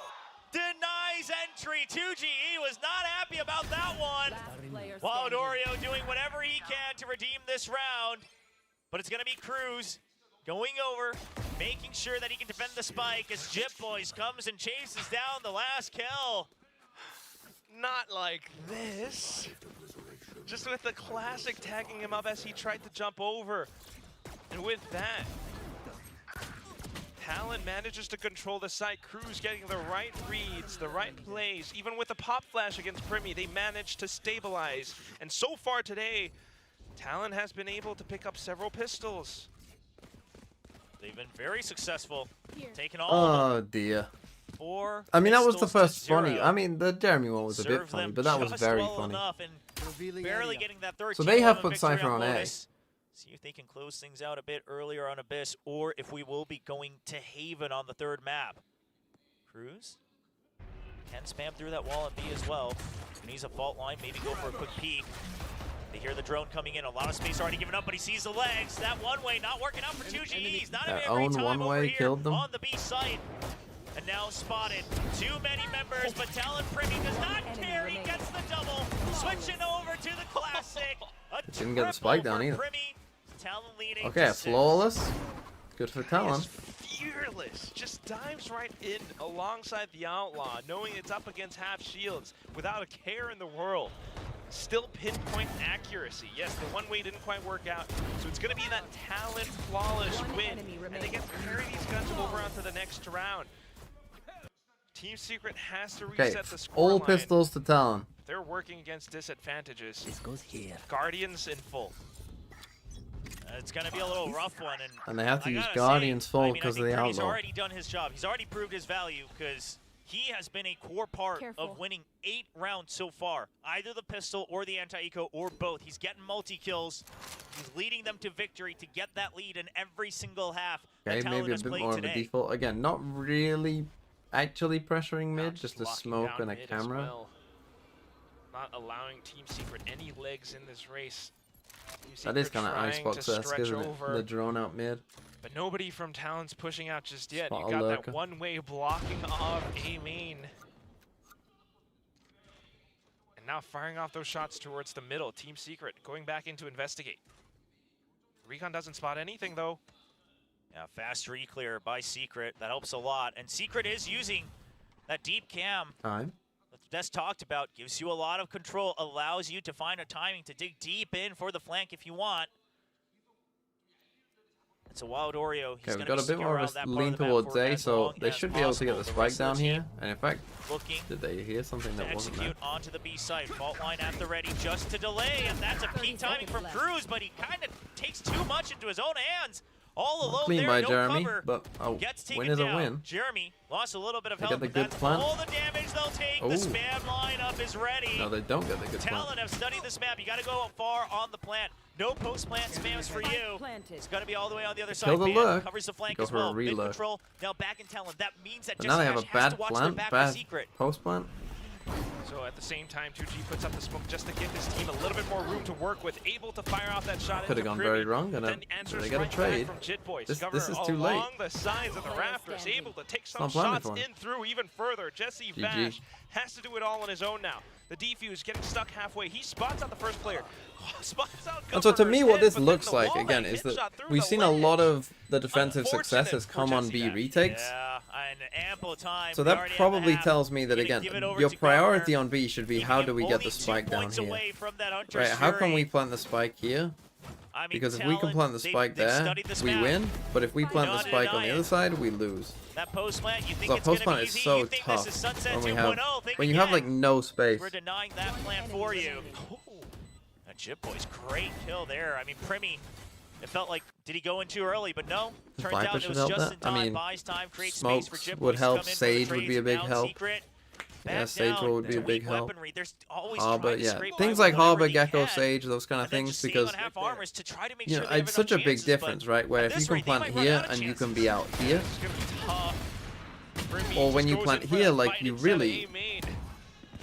denies entry. 2GE was not happy about that one. Wild Oreo doing whatever he can to redeem this round. But it's going to be Cruz going over, making sure that he can defend the spike as Jip Boys comes and chases down the last kill. Not like this. Just with the classic tagging him up as he tried to jump over. And with that, Talon manages to control the site. Cruz getting the right reads, the right plays. Even with the pop flash against Primi, they managed to stabilize. And so far today, Talon has been able to pick up several pistols. They've been very successful, taking all Oh dear. 4 I mean, that was the pistols to first funny. 0. I mean, the Jeremy one was a bit Served funny, them but that was just very well funny. enough and barely getting that third So they have put victory Cypher on A. Lotus. See if they can close things out a bit earlier on Abyss, or if we will be going to Haven on the 3rd map. Cruz can spam through that wall at B as well. Needs a fault line, maybe go for a quick peek. They hear the drone coming in, a lot of space already given up, but he sees the legs. That one way not working out for 2Gs. Not That every own time one over way here killed them. on the B site. And now spotted. Too many members, but Talon Primi does not care. He gets the double. Switching over to the classic. Didn't get the spike down either. Talon leading Okay, to 6. flawless. Good for Talon. Fearless, just dives right in alongside the Outlaw, knowing it's up against half shields without a care in the world. Still pinpoint accuracy. Yes, the one way didn't quite work out, so it's going to be that Talon flawless win, and they get to carry these guns over onto the next round. Team Secret has to Okay, reset the scoreline. all pistols to Talon. They're working against disadvantages. This goes here. Guardians in full. It's going to be a little rough one. And they have to I use gotta Guardians say, full I mean, because I of the think Primi's Outlaw. already done his job. He's already proved his value because he has been a core part of winning 8 rounds so far. Either the pistol or the anti-eco or both. He's getting multi-kills. He's leading them to victory to get that lead in every single half. Okay, that maybe a has bit played more today. of a default. Again, not really actually pressuring mid, just a Locking smoke down and a mid as camera. well. Not allowing Team Secret any legs in this race. Team That is Secret kind of trying to Icebox-esque, stretch isn't it? over, The drone out mid. but nobody from Talon's pushing out just yet. Spot You a got lurker. that one-way blocking of A main. And now firing off those shots towards the middle. Team Secret going back in to investigate. Recon doesn't spot anything though. Yeah, fast re-clear by Secret. That helps a lot. And Secret is using that deep cam. Time. That's talked about. Gives you a lot of control. Allows you to find a timing to dig deep in for the flank if you want. It's a Wild Oreo. He's Okay, we've gonna got a be bit more around of that a part lean of the map towards for A, as so long they as should be able to get possible. the The spike rest of down the here. team And in fact, looking did they hear something to that wasn't there? execute onto the B side. Fault line at the ready just to delay, and that's a peak timing from Cruz, but he kind of takes too much into his own hands. All alone Clean there, by no Jeremy, cover. but a Gets taken win is a down. win. Jeremy lost a little bit of They health, get the but good that's plant. all the damage they'll take. Ooh. The spam lineup is ready. No, they don't get the good Talon plant. have studied this map. You got to go far on the plant. No post-plant spams for you. It's going to be all the way on the other side. Kill the Ban lurk. covers the flank Go as for a well. Mid reload. control. Now back in Talon. That means that But now they have a Jesse has bad to watch their plant, back bad for secret. post plant. So at the same time, 2G puts up the smoke just to give his team a little bit more room to work with, able to fire off that shot. Could have gone very wrong, and then answers they got a right back trade. from Jit Boys. This Governor is too late. along the sides of the rafters, able to take some Not planning shots for him. in through even further. Jesse GG. Vash has to do it all on his own now. The defuse getting stuck halfway. He spots out the first player. Spots out And so to me, Governor's what head, this but then looks the like, wall again, leg is hit that shot through we've the seen a ledge. lot of the defensive Unfortunate successes for come on Jesse B Vash. retakes. Yeah, and ample time. So We that already have probably the half. tells me that, Even again, give it over your to priority Governor. on B should be how do we get the spike down here? Away from that Hunter Right, how can Fury. we plant the spike here? I mean, Because if we can Talon, plant the spike they've there, studied this we map. win. But if we plant the Not spike on the denying. other side, we lose. That post plant, you think So it's going post to be plant is easy? so You think tough this is Sunset when we 2.0? have Think when you have again. like no space. We're denying that plan for you. That Jip Boy's great kill there. I mean, Primi, it felt like, did he go in too early? But no, turns Viper out it should was help just that. in time. I mean, Buys time, creates space for smokes Jip would Boys help. to come in for the Sage would trades, be a and big now help. Secret, Yeah, back Sage down would be to a big weak help. weaponry. There's always Harbor, trying to yeah, scrape things by like whatever Harbor, he Gecko, can, Sage, those kind of and then things, just staying because on half armors to try to make you sure know, they it's have such a enough big chances, but difference, right? Where at if you this can rate, they plant might run here out of and you chances. can be out here, It's gonna be tough. Primi or just when you goes plant in for here, that like fight you inside really, A main.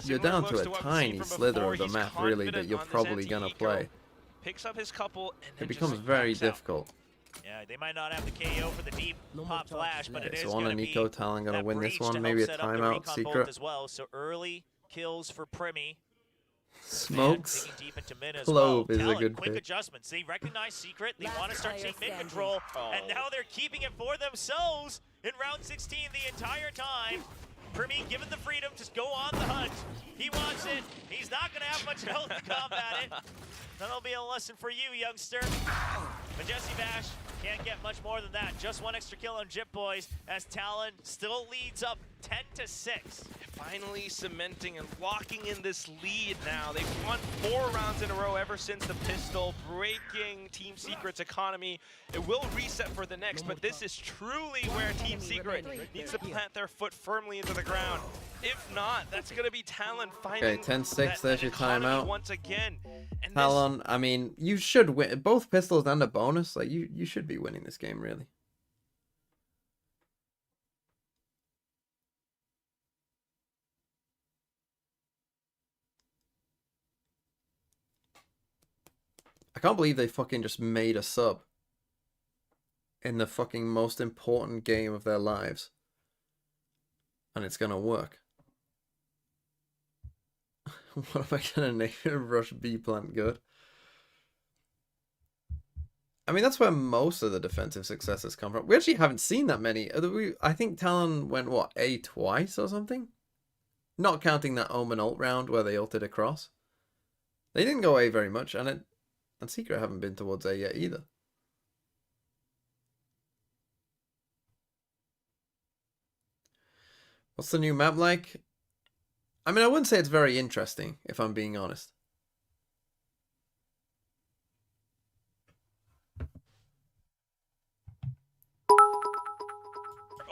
you're Similar down looks to a what we've seen tiny from slither before. of the He's map, really, that confident you're on this probably gonna anti-eco. play. Picks up his couple and It then becomes just very backs out. difficult. Yeah, they might not have the KO for the deep pop flash, but it Okay, is so on going a to be Nico Talon gonna that win this breach to one, help maybe a set up the timeout recon bolt secret. as well. So early kills for Primi. Smokes. Digging deep into mid as Clove well. is a Talon, good quick pick. adjustments. They recognize Secret. They want to start player taking mid standing. control, Oh. and now they're keeping it for themselves in round 16 the entire time. Primi given the freedom to go on the hunt. He wants it. He's not going to have much health to combat it. That'll be a lesson for you, youngster. But Jesse Bash can't get much more than that. Just one extra kill on Jip Boys as Talon still leads up 10-6. Finally cementing and locking in this lead now. They've won 4 rounds in a row ever since the pistol, breaking Team Secret's economy. It will reset for the next, but this is truly where Team Secret needs to plant their foot firmly into the ground. If not, that's going to be Talon finding Okay, 10-6, there's your economy timeout. once again. And Talon, I mean, you should win. Both pistols and a bonus, like, you should be winning this game, really. I can't believe they fucking just made a sub in the fucking most important game of their lives. And it's gonna work. What am I gonna name Rush B plant good? I mean, that's where most of the defensive successes come from. We actually haven't seen that many. I think Talon went, what, A twice or something? Not counting that Omen ult round where they ulted across. They didn't go A very much, and Secret haven't been towards A yet either. What's the new map like? I mean, I wouldn't say it's very interesting, if I'm being honest.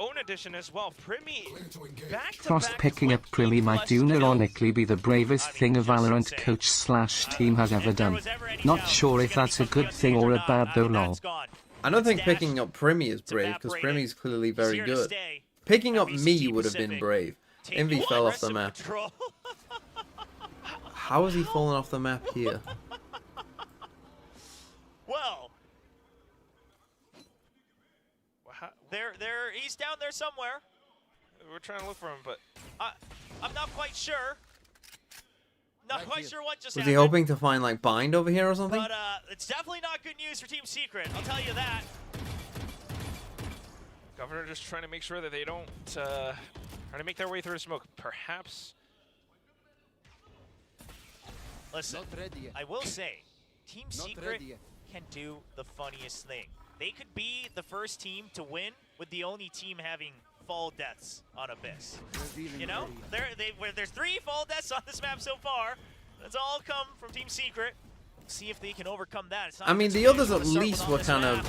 own edition as well. Primi back to Frost picking up Primi might ironically be the bravest thing a Valorant coach / team has ever done. Not sure if that's a good thing or a bad though, lol. I don't think picking up Primi is brave, because Primi is clearly very good. Picking up me would have been brave. Envy fell off the map. How is he falling off the map here? Well, he's down there somewhere. We're trying to look for him, but I'm not quite sure. Not quite sure what just Was happened. he hoping to find like bind over here or something? But it's definitely not good news for Team Secret. I'll tell you that. Governor just trying to make sure that they don't trying to make their way through the smoke. Perhaps. Listen, I will say, Team Secret can do the funniest thing. They could be the first team to win with the only team having fall deaths on Abyss. You know, there's 3 fall deaths on this map so far. That's all come from Team Secret. see if they can overcome that. It's not I mean, the others at least were kind of.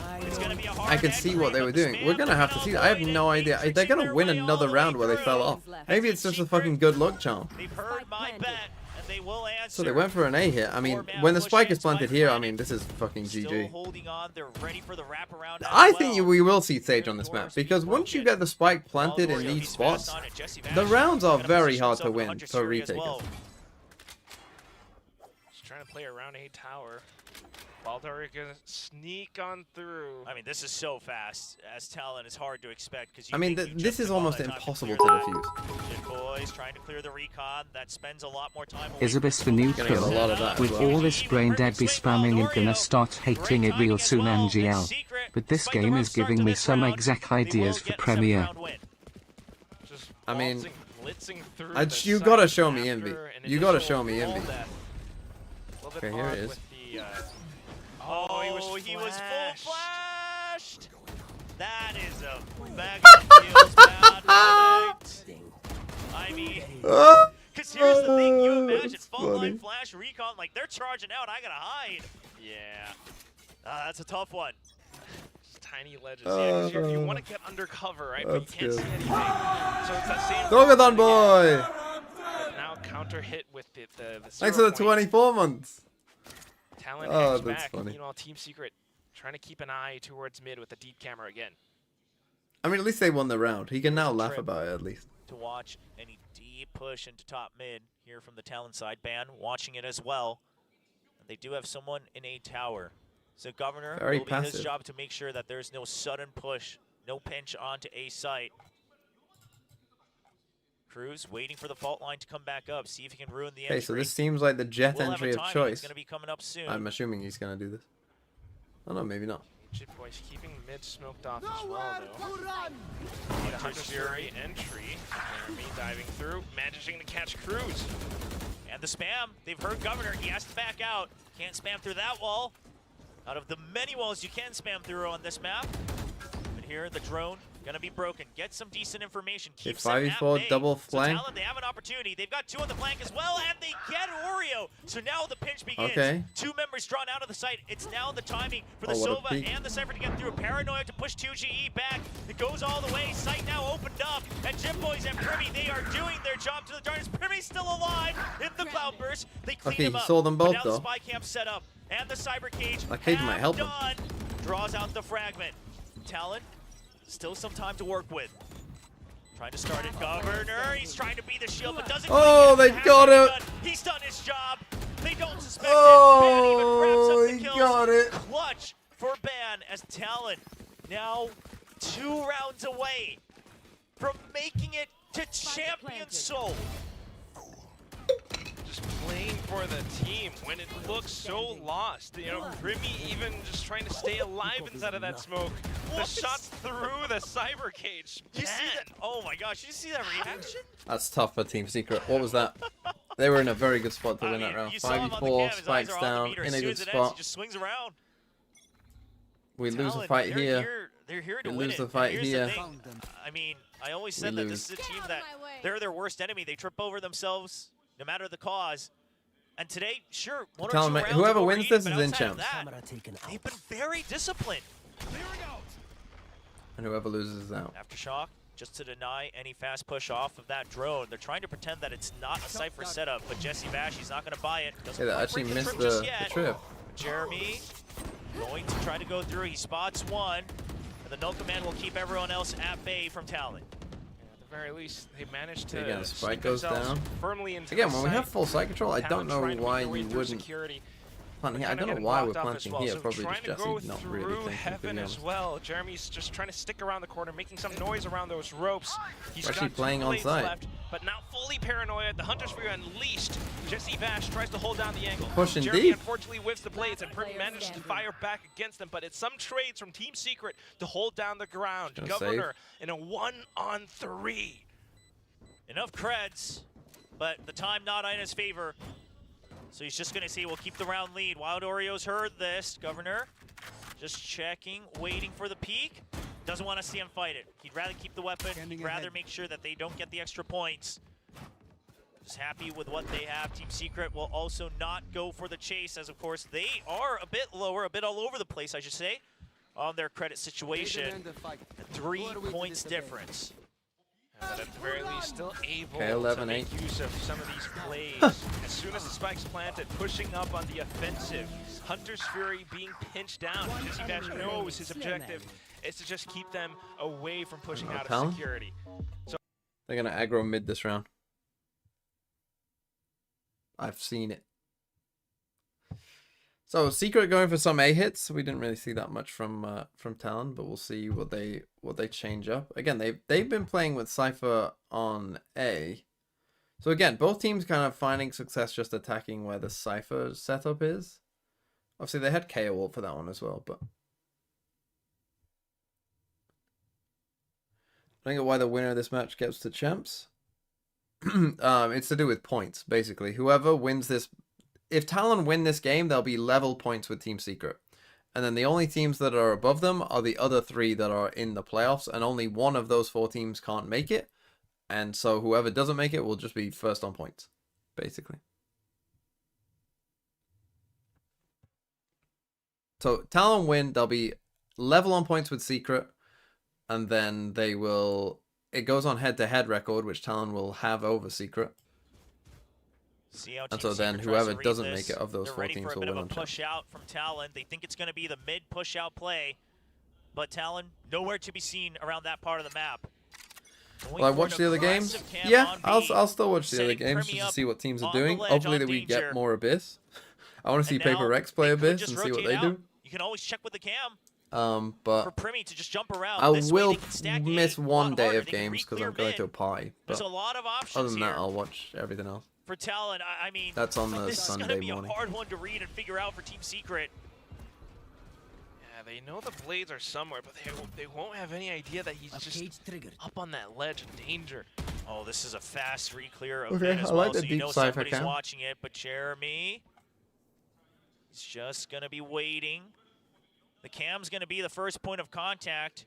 I can see what they were doing. We're gonna have to see that. I have no idea. They're gonna win another round where they fell off. Maybe it's just a fucking good luck charm. They've heard my bet, and they will answer. So they went for an A hit. I mean, when the spike is planted here, I mean, this is fucking GG. Holding on, they're ready for the wraparound. I think we will see Sage on this map because once you get the spike planted in these spots, the rounds are very hard to win for retakers. Just trying to play around A tower. Baldar gonna sneak on through. I mean, this is so fast. As Talon, it's hard to expect because I mean, this is almost impossible to defuse. Boys trying to clear the recon. That spends a lot more time. Isabis the new Gonna get a lot of that With as well. all this brain dead be spamming and gonna start hating it real soon NGL. But this game is giving me some exact ideas for Premiere. I mean, blitzing through you gotta show me Envy. You gotta show me Envy. Okay, here it is. Oh, he was full flashed. That is a mega kills bad product. I mean, because here's the thing, you imagine full line flash recon, like they're charging out, I gotta hide. Yeah, that's a tough one. Just tiny ledges. Yeah, 'cause you want to get undercover, right? But you can't see anything. So it's that same. Dogathon boy. But now counter hit with the Thanks for the 24 months. Talon Oh, hangs that's back. funny. Meanwhile, Team Secret trying to keep an eye towards mid with the deep camera again. I mean, at least they won the round. He can now laugh about it at least. To watch any deep push into top mid here from the Talon side. Ban watching it as well. And they do have someone in a tower. So Governor Very will be passive. his job to make sure that there's no sudden push, no pinch onto a site. Cruz waiting for the fault line to come back up, see if he can ruin the entry. Okay, so this seems like the Jet We'll have entry a of timing. choice. It's going to be coming up soon. I'm assuming he's gonna do this. Oh no, maybe not. Chip Boys keeping mid smoked off as well, though. Need a Hunter's Fury entry. Jeremy diving through, managing to catch Cruz. And the spam, they've heard Governor, he has to back out. Can't spam through that wall. Out of the many walls you can spam through on this map. But here, the drone gonna be broken. Get some decent information. Okay, Keeps them at 5v4 bay. double So flank. Talon, they have an opportunity. They've got two on the flank as well, and they get Oreo. So now the pinch begins. Okay. Two members drawn out of the site. It's now the timing for the Oh, what a Sova peek. and the Cypher to get through. Paranoia to push 2GE back. It goes all the way. Site now opened up. And Jim Boys and Privy, they are doing their job to the darkness. Privy's still alive in the Cloudburst. They clean Okay, him he up. saw them But both, now though. the spy camp set up. And the Cyber Cage. That cage might help him. Done. Draws out the fragment. Talon, still some time to work with. Trying to start it, Governor. He's trying to be the shield, but doesn't. Oh, they got it. He's done his job. They don't suspect Oh, it. he got it. Clutch for Ban as Talon now 2 rounds away from making it to Champion Soul. Just playing for the team when it looks so lost. You know, Remy even just trying to stay alive inside of that smoke. The shots through the cyber cage. You see that? Oh my gosh, you see that reaction? That's tough for Team Secret. What was that? They were in a very good spot to win that round. You saw him on the 5v4, cam, his eyes spikes are on the down, meter. in As a soon good as it ends, spot. he just swings around. We lose a Talon, fight they're here. They're here to We win lose it. the And fight here's here. The thing. I mean, I always said We that lose. this is a team that they're their worst enemy. They trip over themselves, no matter the cause. And today, sure, one Tell or two them, rounds whoever of wins overheating, this but is in outside of champs. that, they've been very disciplined. And whoever loses is out. Aftershock, just to deny any fast push off of that drone. They're trying to pretend that it's not a Cypher setup, but Jesse Bash, he's not going to buy it. Doesn't Hey, that quite actually break missed trip just the yet. trip. Jeremy going to try to go through. He spots one, and the null command will keep everyone else at bay from Talon. At the very least, they managed to Again, sneak spike goes themselves down. firmly into Again, the when we have site. full site control, I Talon don't know trying to make why their way you through wouldn't security. plant here. I Kinda don't know getting why blocked we're off as planting well. here. So Probably trying just to Jesse go not really through thinking, to be heaven as honest. well. Jeremy's just trying to stick around the corner, making some noise around those ropes. He's We're actually got playing 2 on blades site. left, but now fully paranoid. The Hunter's Fury unleashed. Jesse Bash tries to hold down the angle. Pushing Jeremy deep. unfortunately whiffs the blades, and Prim manages to fire back against them, but it's some trades from Team Secret to hold down the ground. Gonna Governor in a 1-on-3. Enough creds, but the time not in his favor. So he's just going to see, we'll keep the round lead. Wild Oreos heard this. Governor just checking, waiting for the peek. Doesn't want to see him fight it. He'd rather keep the weapon. He'd rather make sure that they don't get the extra points. Just happy with what they have. Team Secret will also not go for the chase, as of course they are a bit lower, a bit all over the place, I should say, on their credit situation. 3 points difference. But at the very least, still able Okay, to 11-8. make use of some of these plays. As soon as the spike's planted, pushing up on the offensive. Hunter's Fury being pinched down. Jesse Bash knows his objective is to just keep them away from pushing out of security. So They're gonna aggro mid this round. I've seen it. So Secret going for some A hits. We didn't really see that much from Talon, but we'll see what they change up. Again, they've been playing with Cypher on A. So again, both teams kind of finding success just attacking where the Cypher setup is. Obviously, they had KO ult for that one as well, but I don't get why the winner of this match gets to champs. It's to do with points, basically. Whoever wins this, if Talon win this game, they'll be level points with Team Secret. And then the only teams that are above them are the other 3 that are in the playoffs, and only one of those 4 teams can't make it. And so whoever doesn't make it will just be first on points, basically. So Talon win, they'll be level on points with Secret, and then they will... It goes on head-to-head record, which Talon will have over Secret. And so then whoever doesn't make it of those 4 teams will win on champs. They're ready for a bit of a push out from Talon. They think it's going to be the mid push out play, but Talon nowhere to be seen around that part of the map. Will I watch the other games? Yeah, I'll still watch the other games just to see what teams are doing. Hopefully that we get more Abyss. I want to see Paper Rex play Abyss and see what they do. You can always check with the cam. But for Primi to just jump around. I will miss one day of games because I'm going to a party. But there's a lot of options other than that, I'll watch everything else. For Talon, I mean, that's on the this Sunday is gonna be morning. A hard one to read and figure out for Team Secret. yeah, they know the blades are somewhere, but they won't have any idea that he's just up on that ledge in danger. Oh, this is a fast re-clear of Okay, mid as I like well, the so you deep know Cypher somebody's cam. watching it. But Jeremy, he's just gonna be waiting. The cam's gonna be the first point of contact.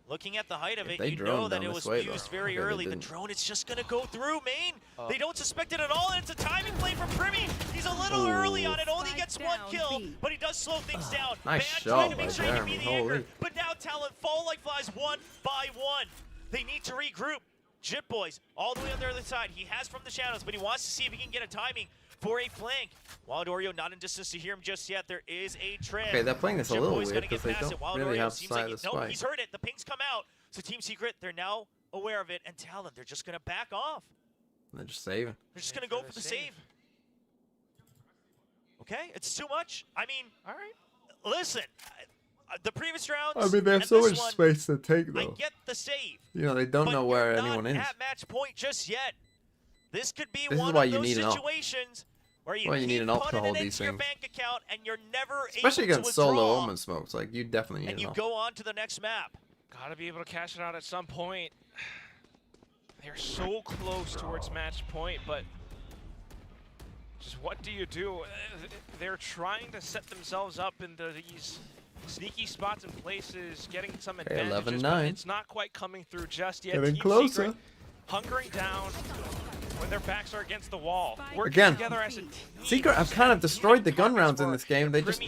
Looking at the height of it, you know that it was used very early. The drone is just going to go through, main. They don't suspect it at all, and it's a timing play from Primi. He's a little early on it, only gets 1 kill, but he does slow things down. Nice shot by Jeremy, holy. But now Talon fall like flies 1 by 1. They need to regroup. Jip Boys all the way on the other side. He has from the shadows, but he wants to see if he can get a timing for a flank. Wild Oreo not in distance to hear him just yet. There is a trend. Okay, they're playing this a little weird because they don't really have seems sight like of the no, spike. he's heard it. The pings come out. So Team Secret, they're now aware of it. And Talon, they're just going to back off. They're just saving. They're just going to go for the save. Okay, it's too much. I mean, all right. Listen, the previous rounds. I mean, they have so much space to take, though. I get the save. You know, they don't know where anyone is. At match point just yet. This could be This one is why of you those need an ult. situations where you, need an ult to hold these your things. bank account and you're never Especially able to against withdraw, solo omen smokes. Like, you definitely need and an you ult. go on to the next map. Gotta be able to cash it out at some point. They're so close towards match point, but just what do you do? They're trying to set themselves up into these sneaky spots and places, getting some advantages, but it's not quite coming through just yet. Getting Team closer. Secret hunkering down when their backs are against the wall. Working Again, together as a team. Secret have kind of destroyed the gun rounds in this game. They just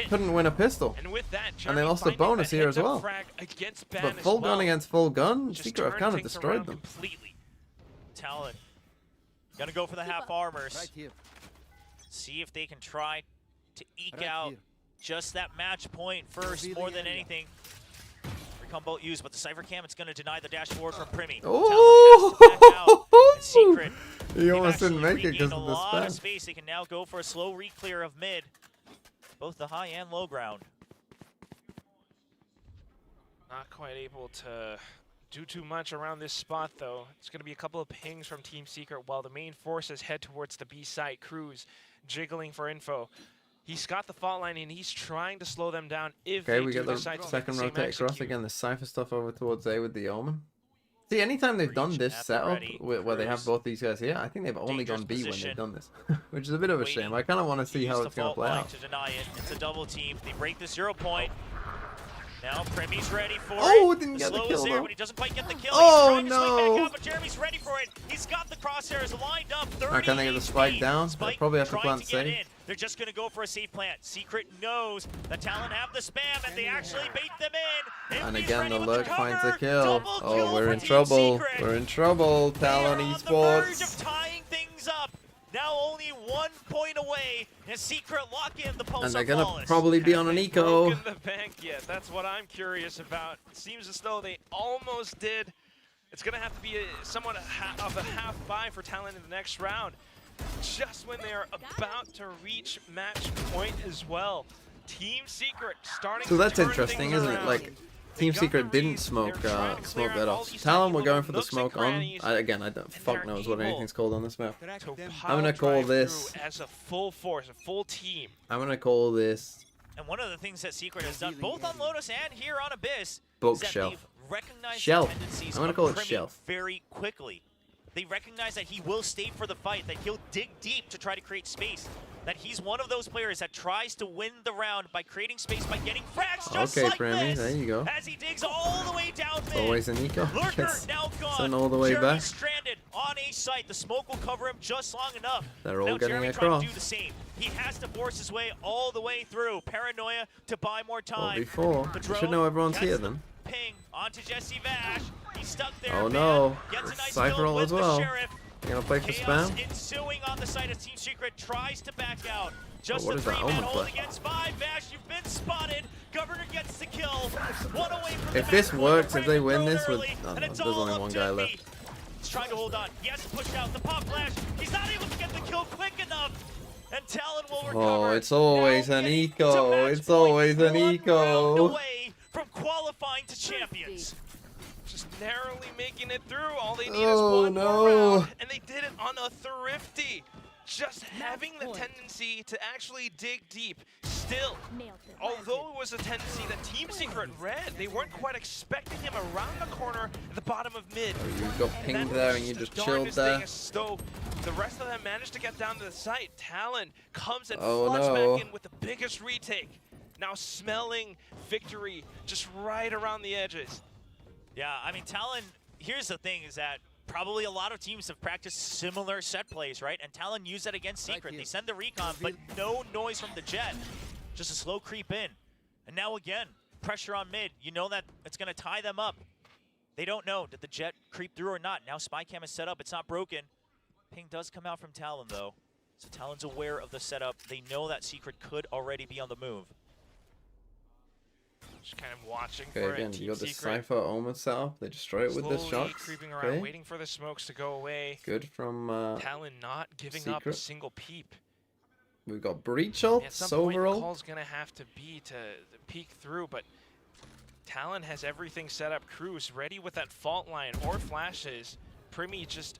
couldn't win a pistol. And with that, And they lost a bonus here as well. But But full gun against full gun, Secret have kind of destroyed them. Completely. Talon gonna go for the half armors. See if they can try to eke out just that match point first, more than anything. Recon bolt used, but the Cypher Cam, it's going to deny the dash forward from Primi. Oh! Secret. He almost didn't make it because a of the lot of spam. space. They can now go for a slow re-clear of mid, both the high and low ground. Not quite able to do too much around this spot, though. It's going to be a couple of pings from Team Secret while the main forces head towards the B site. Cruz jiggling for info. He's got the fault line and he's trying to slow them down if Okay, they we do get the decide to make second the same rotate across execute. again. The Cypher stuff over towards A with the Omen. See, anytime they've done this setup where they have both these guys here, I think they've only gone B when they've done this, which is a bit of a shame. I kind of want to see how it's going to play out. To deny it. It's a double team. They break the 0 point. Now Premi's ready for Oh, it. didn't The get the slow kill, is there, though. but he doesn't quite get the kill. Oh, He's trying to swing no. back out, but Jeremy's ready for it. He's got the crosshairs lined up. 30 Can they get the spike down? They Spike probably have to trying plant to get safe. in. They're just going to go for a safe plant. Secret knows the Talon have the spam, and they actually bait them in. And Envy's again, ready the with lurk cover. finds the kill. Double Oh, kill we're for in Team trouble. Secret. We're in trouble. They are Talon on the verge Esports. of tying things up. Now only 1 point away, and Secret lock in the post. And they're going to probably be on an eco. Broken the bank yet? That's what I'm curious about. It seems as though they almost did. It's going to have to be somewhat of a half buy for Talon in the next round. Just when they are about to reach match point as well. Team Secret starting So that's to turn interesting, things isn't it? around. Like, Team Secret didn't smoke that off. Talon were going for the smoke on. Again, I don't fuck knows what anything's called on this map. I'm gonna call this. As a full force, a full team. I'm gonna call this And one of the things that Secret has done, both on Lotus and here on Abyss, is that bookshelf. they've recognized Shelf. the tendencies I'm gonna of call it Premi shelf. very quickly. They recognize that he will stay for the fight, that he'll dig deep to try to create space, that he's one of those players that tries to win the round by creating space, by getting frags just Okay, like Premi, this. there you go. As he digs all the way down mid. Always an eco. Lurker Yes. now gone. Send all the way Jeremy back. stranded on a site. The smoke will cover him just long enough. They're all now getting Jeremy trying across. to do the same. He has to force his way all the way through. Paranoia to buy more time. Before. The You should drone know everyone's gets here the then. Ping onto Jesse Vash. He's stuck there. Oh man. no. Gets a nice Cypher kill roll with as the well. Sheriff. You gonna play for Chaos spam? ensuing on the site as Team Secret tries to back out. Just what a is that three-man Omen hold play? against 5. Vash, you've been spotted. Governor gets the kill. One away from If the this back works, corner. if they Brandon win thrown this with... early, No, and no, it's there's all only up one to guy Envy. left. He's trying to hold on. He has to push out the pop flash. He's not able to get the kill quick enough. And Talon will recover. Oh, it's always an eco. It's always an eco. Away from qualifying to champions. Just narrowly making it through. All they need Oh, is one more no. round, and they did it on a thrifty. Just having the tendency to actually dig deep. Still, although it was a tendency that Team Secret read, they weren't quite expecting him around the corner at the bottom of mid. You got pinged there and you just chilled there. So the rest of them managed to get down to the site. Talon comes and Oh, floods no. back in with the biggest retake. Now smelling victory just right around the edges. Yeah, I mean, Talon, here's the thing is that probably a lot of teams have practiced similar set plays, right? And Talon used that against Secret. They send the recon, but no noise from the jet. Just a slow creep in. And now again, pressure on mid. You know that it's going to tie them up. They don't know. Did the jet creep through or not? Now spy cam is set up. It's not broken. Ping does come out from Talon, though. So Talon's aware of the setup. They know that Secret could already be on the move. Just kind of watching Okay, for again, it. you Team got the Secret Cypher Omen setup. They destroy it with this slowly shot. creeping around, Okay. waiting for the smokes to go away. Good from Talon not giving up a Secret. single peep. We've got breach At ults, some point, the overall. call's gonna have to be to peek through, but Talon has everything set up. Cruz ready with that fault line or flashes. Primi just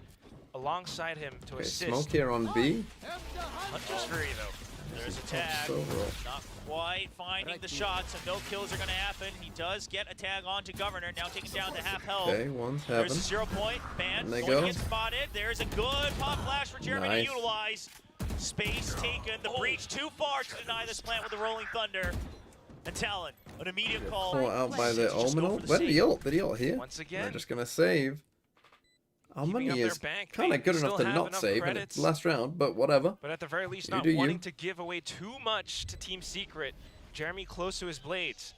alongside him to Okay, assist. smoke here on B. Hunter's Fury though. There's a tag. Overall. Not quite finding the shot, so no kills are going to happen. He does get a tag onto Governor, now taken down to half health. Okay, one's There's heaven. a 0 point. Ban And they going to go. get spotted. There's a good pop flash for Jeremy Nice. to utilize. Space taken. The breach too far to deny this plant with the Rolling Thunder. And Talon, an immediate call. Caught out by the Just go Omen for ult. the Where did save. he ult? Did he ult here? Once again. They're just gonna save. Our Keeping money up their is bank. kind They of good enough still to have not enough save in credits. its last round, but whatever. But at the very least, You not do wanting you. to give away too much to Team Secret. Jeremy close to his blades.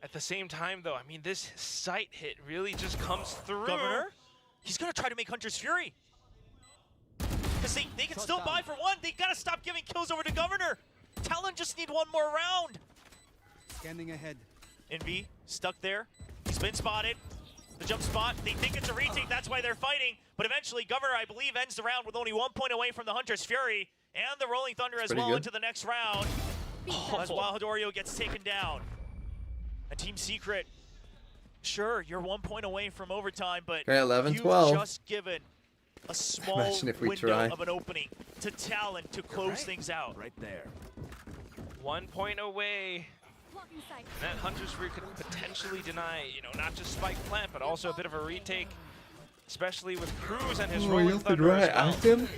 At the same time, though, I mean, this sight hit really just comes through. Governor, he's going to try to make Hunter's Fury. Because they can still buy for one. They got to stop giving kills over to Governor. Talon just need one more round. Scanning ahead. Envy stuck there. He's been spotted. The jump spot. They think it's a retake. That's why they're fighting. But eventually, Governor, I believe, ends the round with only 1 point away from the Hunter's Fury and the Rolling Thunder as pretty well good. into the next round. As Wahadorio gets taken down. A Team Secret. Sure, you're 1 point away from overtime, but Okay, 11, you've 12. just given a small Imagine if we window try. of an opening to Talon to close things out. Right there. 1 point away. And that Hunter's Fury could potentially deny, you know, not just Spike Plant, but also a bit of a retake, especially with Cruz and his Rolling Thunder as well. him.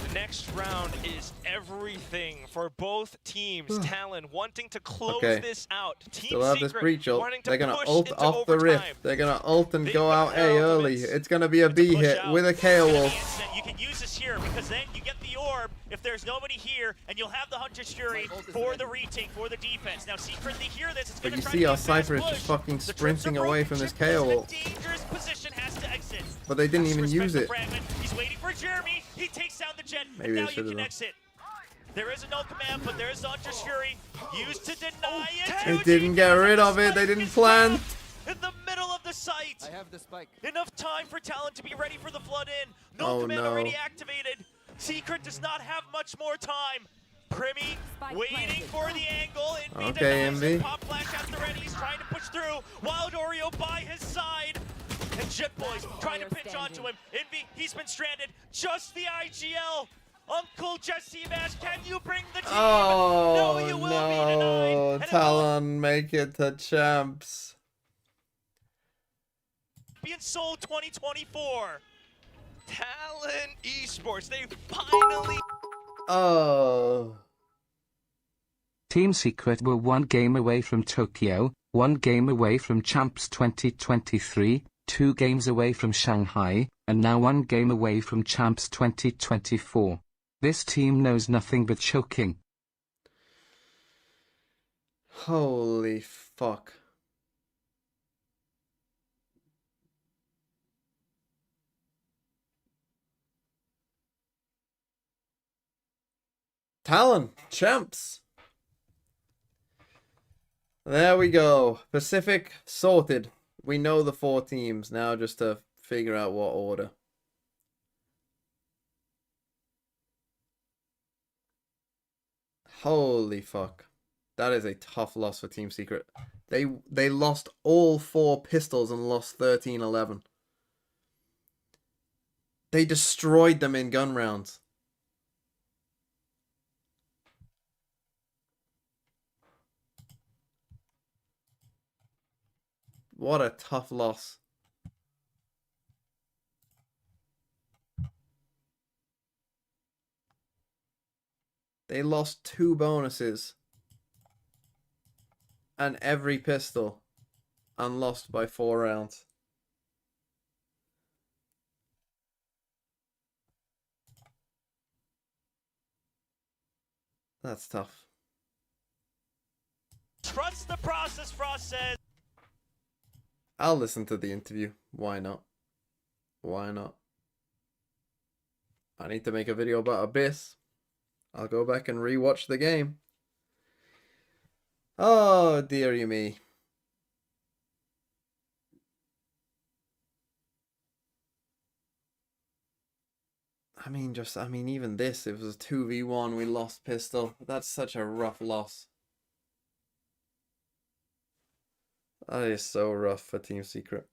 The next round is everything for both teams. Talon wanting to close this out. Team Still have this Secret breach ult. wanting to They're gonna push ult into off the overtime. rift. They're gonna ult and go out A early. It's gonna be a B hit with a KO ult. You can use this here because then you get the orb if there's nobody here, and you'll have the Hunter's Fury for the retake, for the defense. Now, Secret, they hear this. It's But gonna you try see to our get a fast Cypher is push. just fucking The trips sprinting are away broken. from this Chip is KO in a ult. dangerous position, has to exit. But they didn't even Respect use the it. fragment. He's waiting for Jeremy. He takes down the Jet. Maybe and they now you should've can done. exit. There is a no command, but there is the Hunter's Fury used to deny it. They didn't get rid of it. They didn't plan. In the middle of the site. I have the spike. Enough time for Talon to be ready for the flood in. No Oh, command no. already activated. Secret does not have much more time. Primy waiting for the angle. Envy Okay, denies Envy. it. Pop flash at the ready. He's trying to push through. Wild Oreo by his side. And Jet Boys trying to pinch onto him. Envy, he's been stranded. Just the IGL. Uncle Jesse Bash, can you bring the team? Oh no, you will be no! denied. And Talon make it to champs. being sold 2024. Talon Esports, they finally... Oh. Team Secret were 1 game away from Tokyo, 1 game away from Champs 2023, 2 games away from Shanghai, and now 1 game away from Champs 2024. This team knows nothing but choking. Holy fuck. Talon, champs. There we go. Pacific sorted. We know the 4 teams now, just to figure out what order. Holy fuck. That is a tough loss for Team Secret. They lost all 4 pistols and lost 13-11. They destroyed them in gun rounds. What a tough loss. They lost 2 bonuses and every pistol and lost by 4 rounds. That's tough. Trust the process, Frost says. I'll listen to the interview. Why not? Why not? I need to make a video about Abyss. I'll go back and rewatch the game. Oh, dearie me. I mean, even this, it was a 2v1, we lost pistol. That's such a rough loss. That is so rough for Team Secret.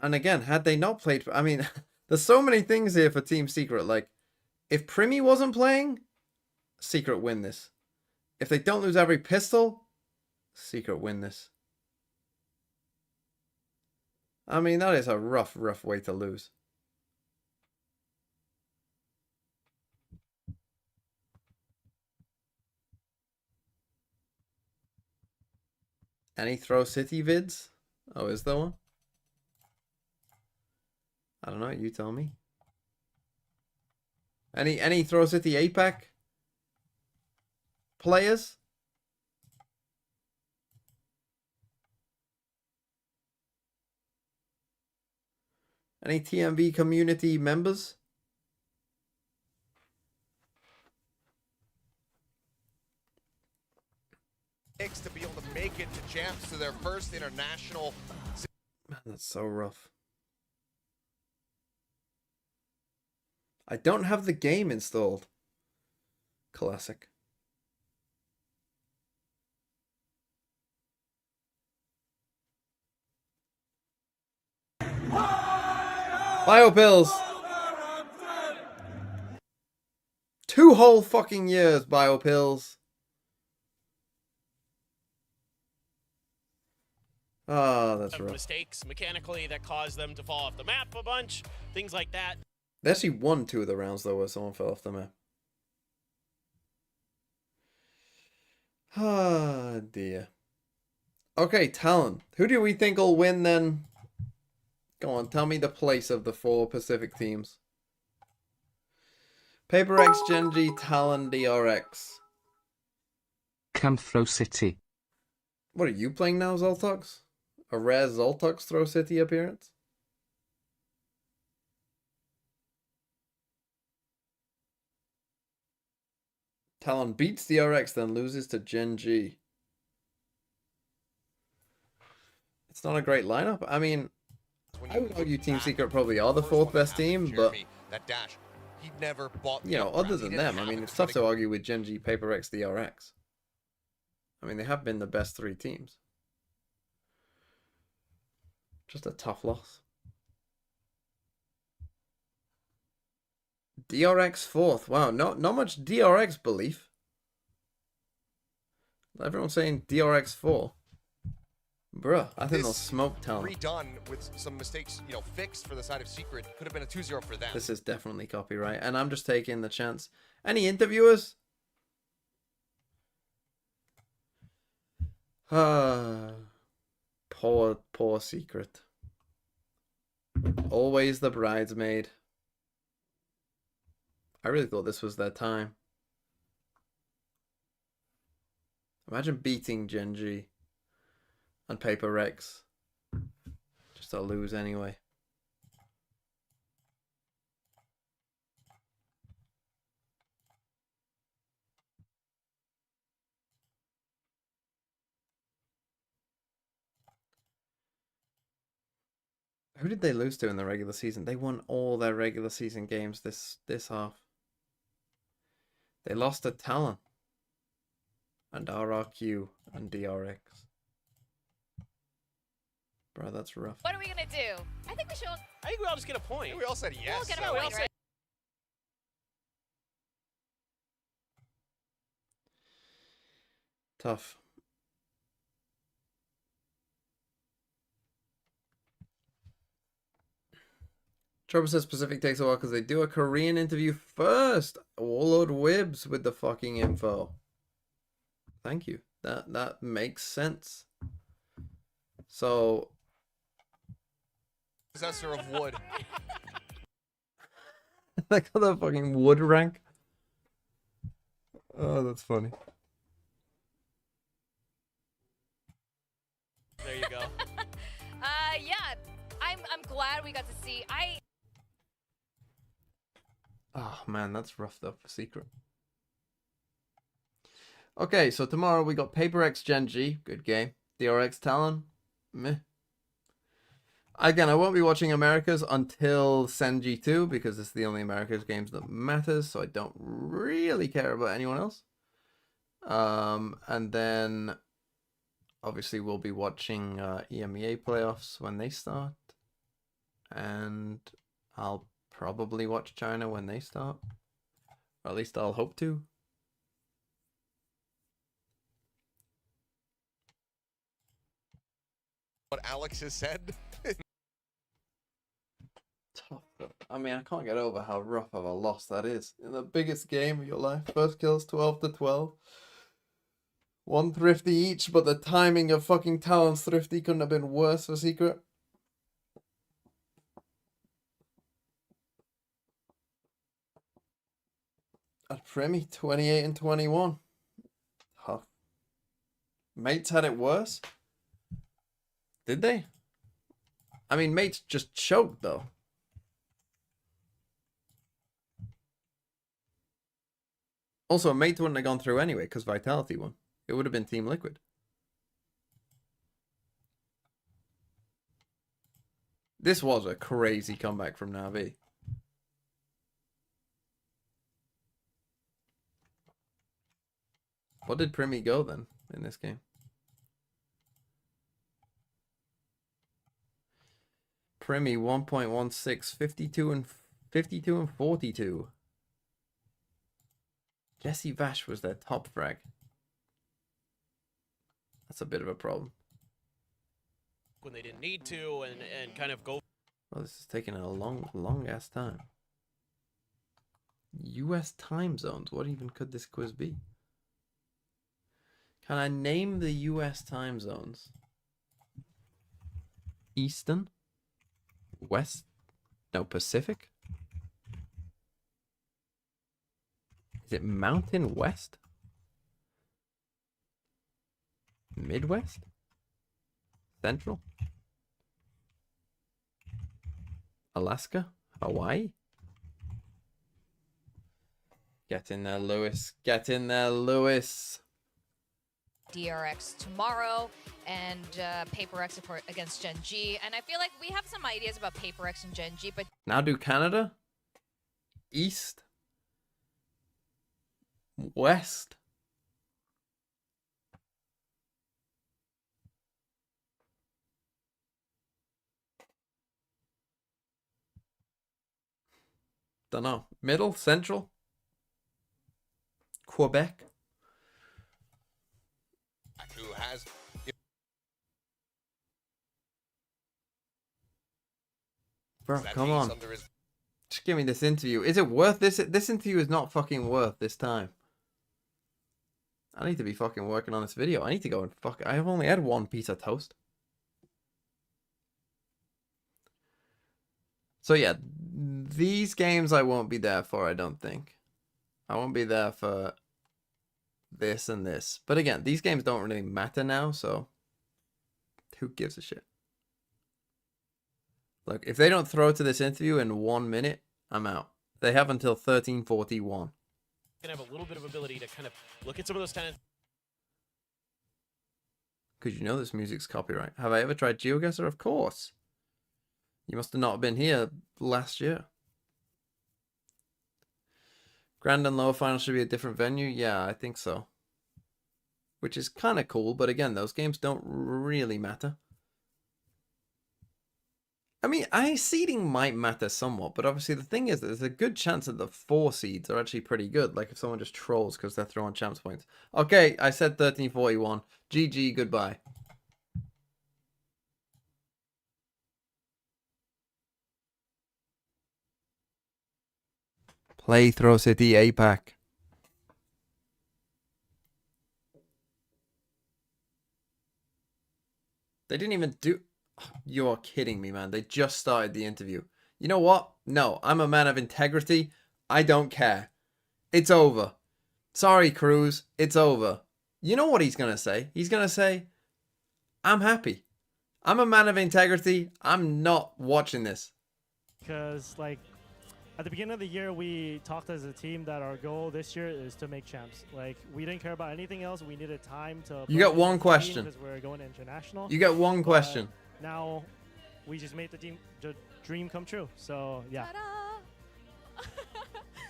And again, had they not played... I mean, there's so many things here for Team Secret. Like, if Primy wasn't playing, Secret win this. If they don't lose every pistol, Secret win this. I mean, that is a rough, rough way to lose. Any Throw City vids? Oh, is there one? I don't know, you tell me. Any Throw City APAC players? Any TMV community members? To be able to make it to champs to their first international. Man, that's so rough. I don't have the game installed. Classic. Biopills! 2 whole fucking years, Biopills. Oh, that's rough. Mistakes mechanically that caused them to fall off the map a bunch, things like that. They actually won 2 of the rounds, though, where someone fell off the map. Ah, dear. Okay, Talon. Who do we think will win, then? Go on, tell me the place of the 4 Pacific teams. PaperX, GENG, Talon, DRX. Camthro City. What are you playing now, Zoltox? A rare Zoltox Throw City appearance? Talon beats DRX, then loses to GENG. It's not a great lineup. I mean, I would argue Team Secret probably are the 4th best team, but that dash, he never bought. You know, other than them, I mean, it's tough to argue with GENG, PaperX, DRX. I mean, they have been the best 3 teams. Just a tough loss. DRX 4th. Wow, not much DRX belief. Everyone's saying DRX 4. Bruh, I think they'll smoke Talon. Redone with some mistakes, you know, fixed for the side of Secret. Could have been a 2-0 for them. This is definitely copyright, and I'm just taking the chance. Any interviewers? Poor Secret. Always the bridesmaid. I really thought this was their time. Imagine beating GENG and PaperX. Just to lose anyway. Who did they lose to in the regular season? They won all their regular season games this half. They lost to Talon and RRQ and DRX. Bro, that's rough. What are we gonna do? I think we should. I think we all just get a point. We all said yes. We'll get a point, right? Tough. Trouble says Pacific takes a while because they do a Korean interview first. Warlord Wibs with the fucking info. Thank you. That makes sense. So, Possessor of wood. I got that fucking wood rank. Oh, that's funny. There you go. Yeah. I'm glad we got to see. Oh man, that's rough though for Secret. Okay, so tomorrow we got PaperX GENG, good game. DRX Talon, meh. Again, I won't be watching Americas until Senji 2 because it's the only Americas games that matters, so I don't really care about anyone else. And then obviously we'll be watching EMEA playoffs when they start. And I'll probably watch China when they start. Or at least I'll hope to. What Alex has said. Tough. I mean, I can't get over how rough of a loss that is. In the biggest game of your life. First kills 12-12. 1 Thrifty each, but the timing of fucking Talon's Thrifty couldn't have been worse for Secret. At Premi, 28-21. Tough. Mates had it worse? Did they? I mean, Mates just choked, though. Also, Mates wouldn't have gone through anyway, because Vitality won. It would have been Team Liquid. This was a crazy comeback from Na'Vi. What did Primi go then in this game? Primi 1.16, 52 and 42. Jesse Vash was their top frag. That's a bit of a problem. when they didn't need to, and kind of go. Well, this is taking a long ass time. US time zones. What even could this quiz be? Can I name the US time zones? Eastern? West? No, Pacific? Is it Mountain West? Midwest? Central? Alaska? Hawaii? Get in there, Lewis. Get in there, Lewis. DRX tomorrow and Paper X against Gen G. And I feel like we have some ideas about Paper X and Gen G, but Now do Canada? East? West? Don't know. Middle? Central? Quebec? Who has Bro, that come piece on. under his Just give me this interview. Is it worth this? This interview is not fucking worth this time. I need to be fucking working on this video. I need to go and fuck. I've only had one piece of toast. So yeah, these games I won't be there for, I don't think. I won't be there for this and this. But again, these games don't really matter now, so who gives a shit? Look, if they don't throw to this interview in 1 minute, I'm out. They have until 13:41. Gonna have a little bit of ability to kind of look at some of those tenants. Because you know this music's copyright. Have I ever tried GeoGuessr? Of course. You must have not been here last year. Grand and lower final should be a different venue? Yeah, I think so. Which is kind of cool, but again, those games don't really matter. I mean, seeding might matter somewhat, but obviously the thing is that there's a good chance that the 4 seeds are actually pretty good. Like if someone just trolls because they're throwing champs points. Okay, I said 13:41. GG, goodbye. Play Throw City APAC. They didn't even do... You're kidding me, man. They just started the interview. You know what? No, I'm a man of integrity. I don't care. It's over. Sorry, Cruz. It's over. You know what he's going to say? He's going to say, I'm happy. I'm a man of integrity. I'm not watching this. Because, like, at the beginning of the year, we talked as a team that our goal this year is to make champs. Like, we didn't care about anything else. We needed time to... You got one question. Because we're going international. You got one question. Now, we just made the dream come true. So, yeah. Ta-da!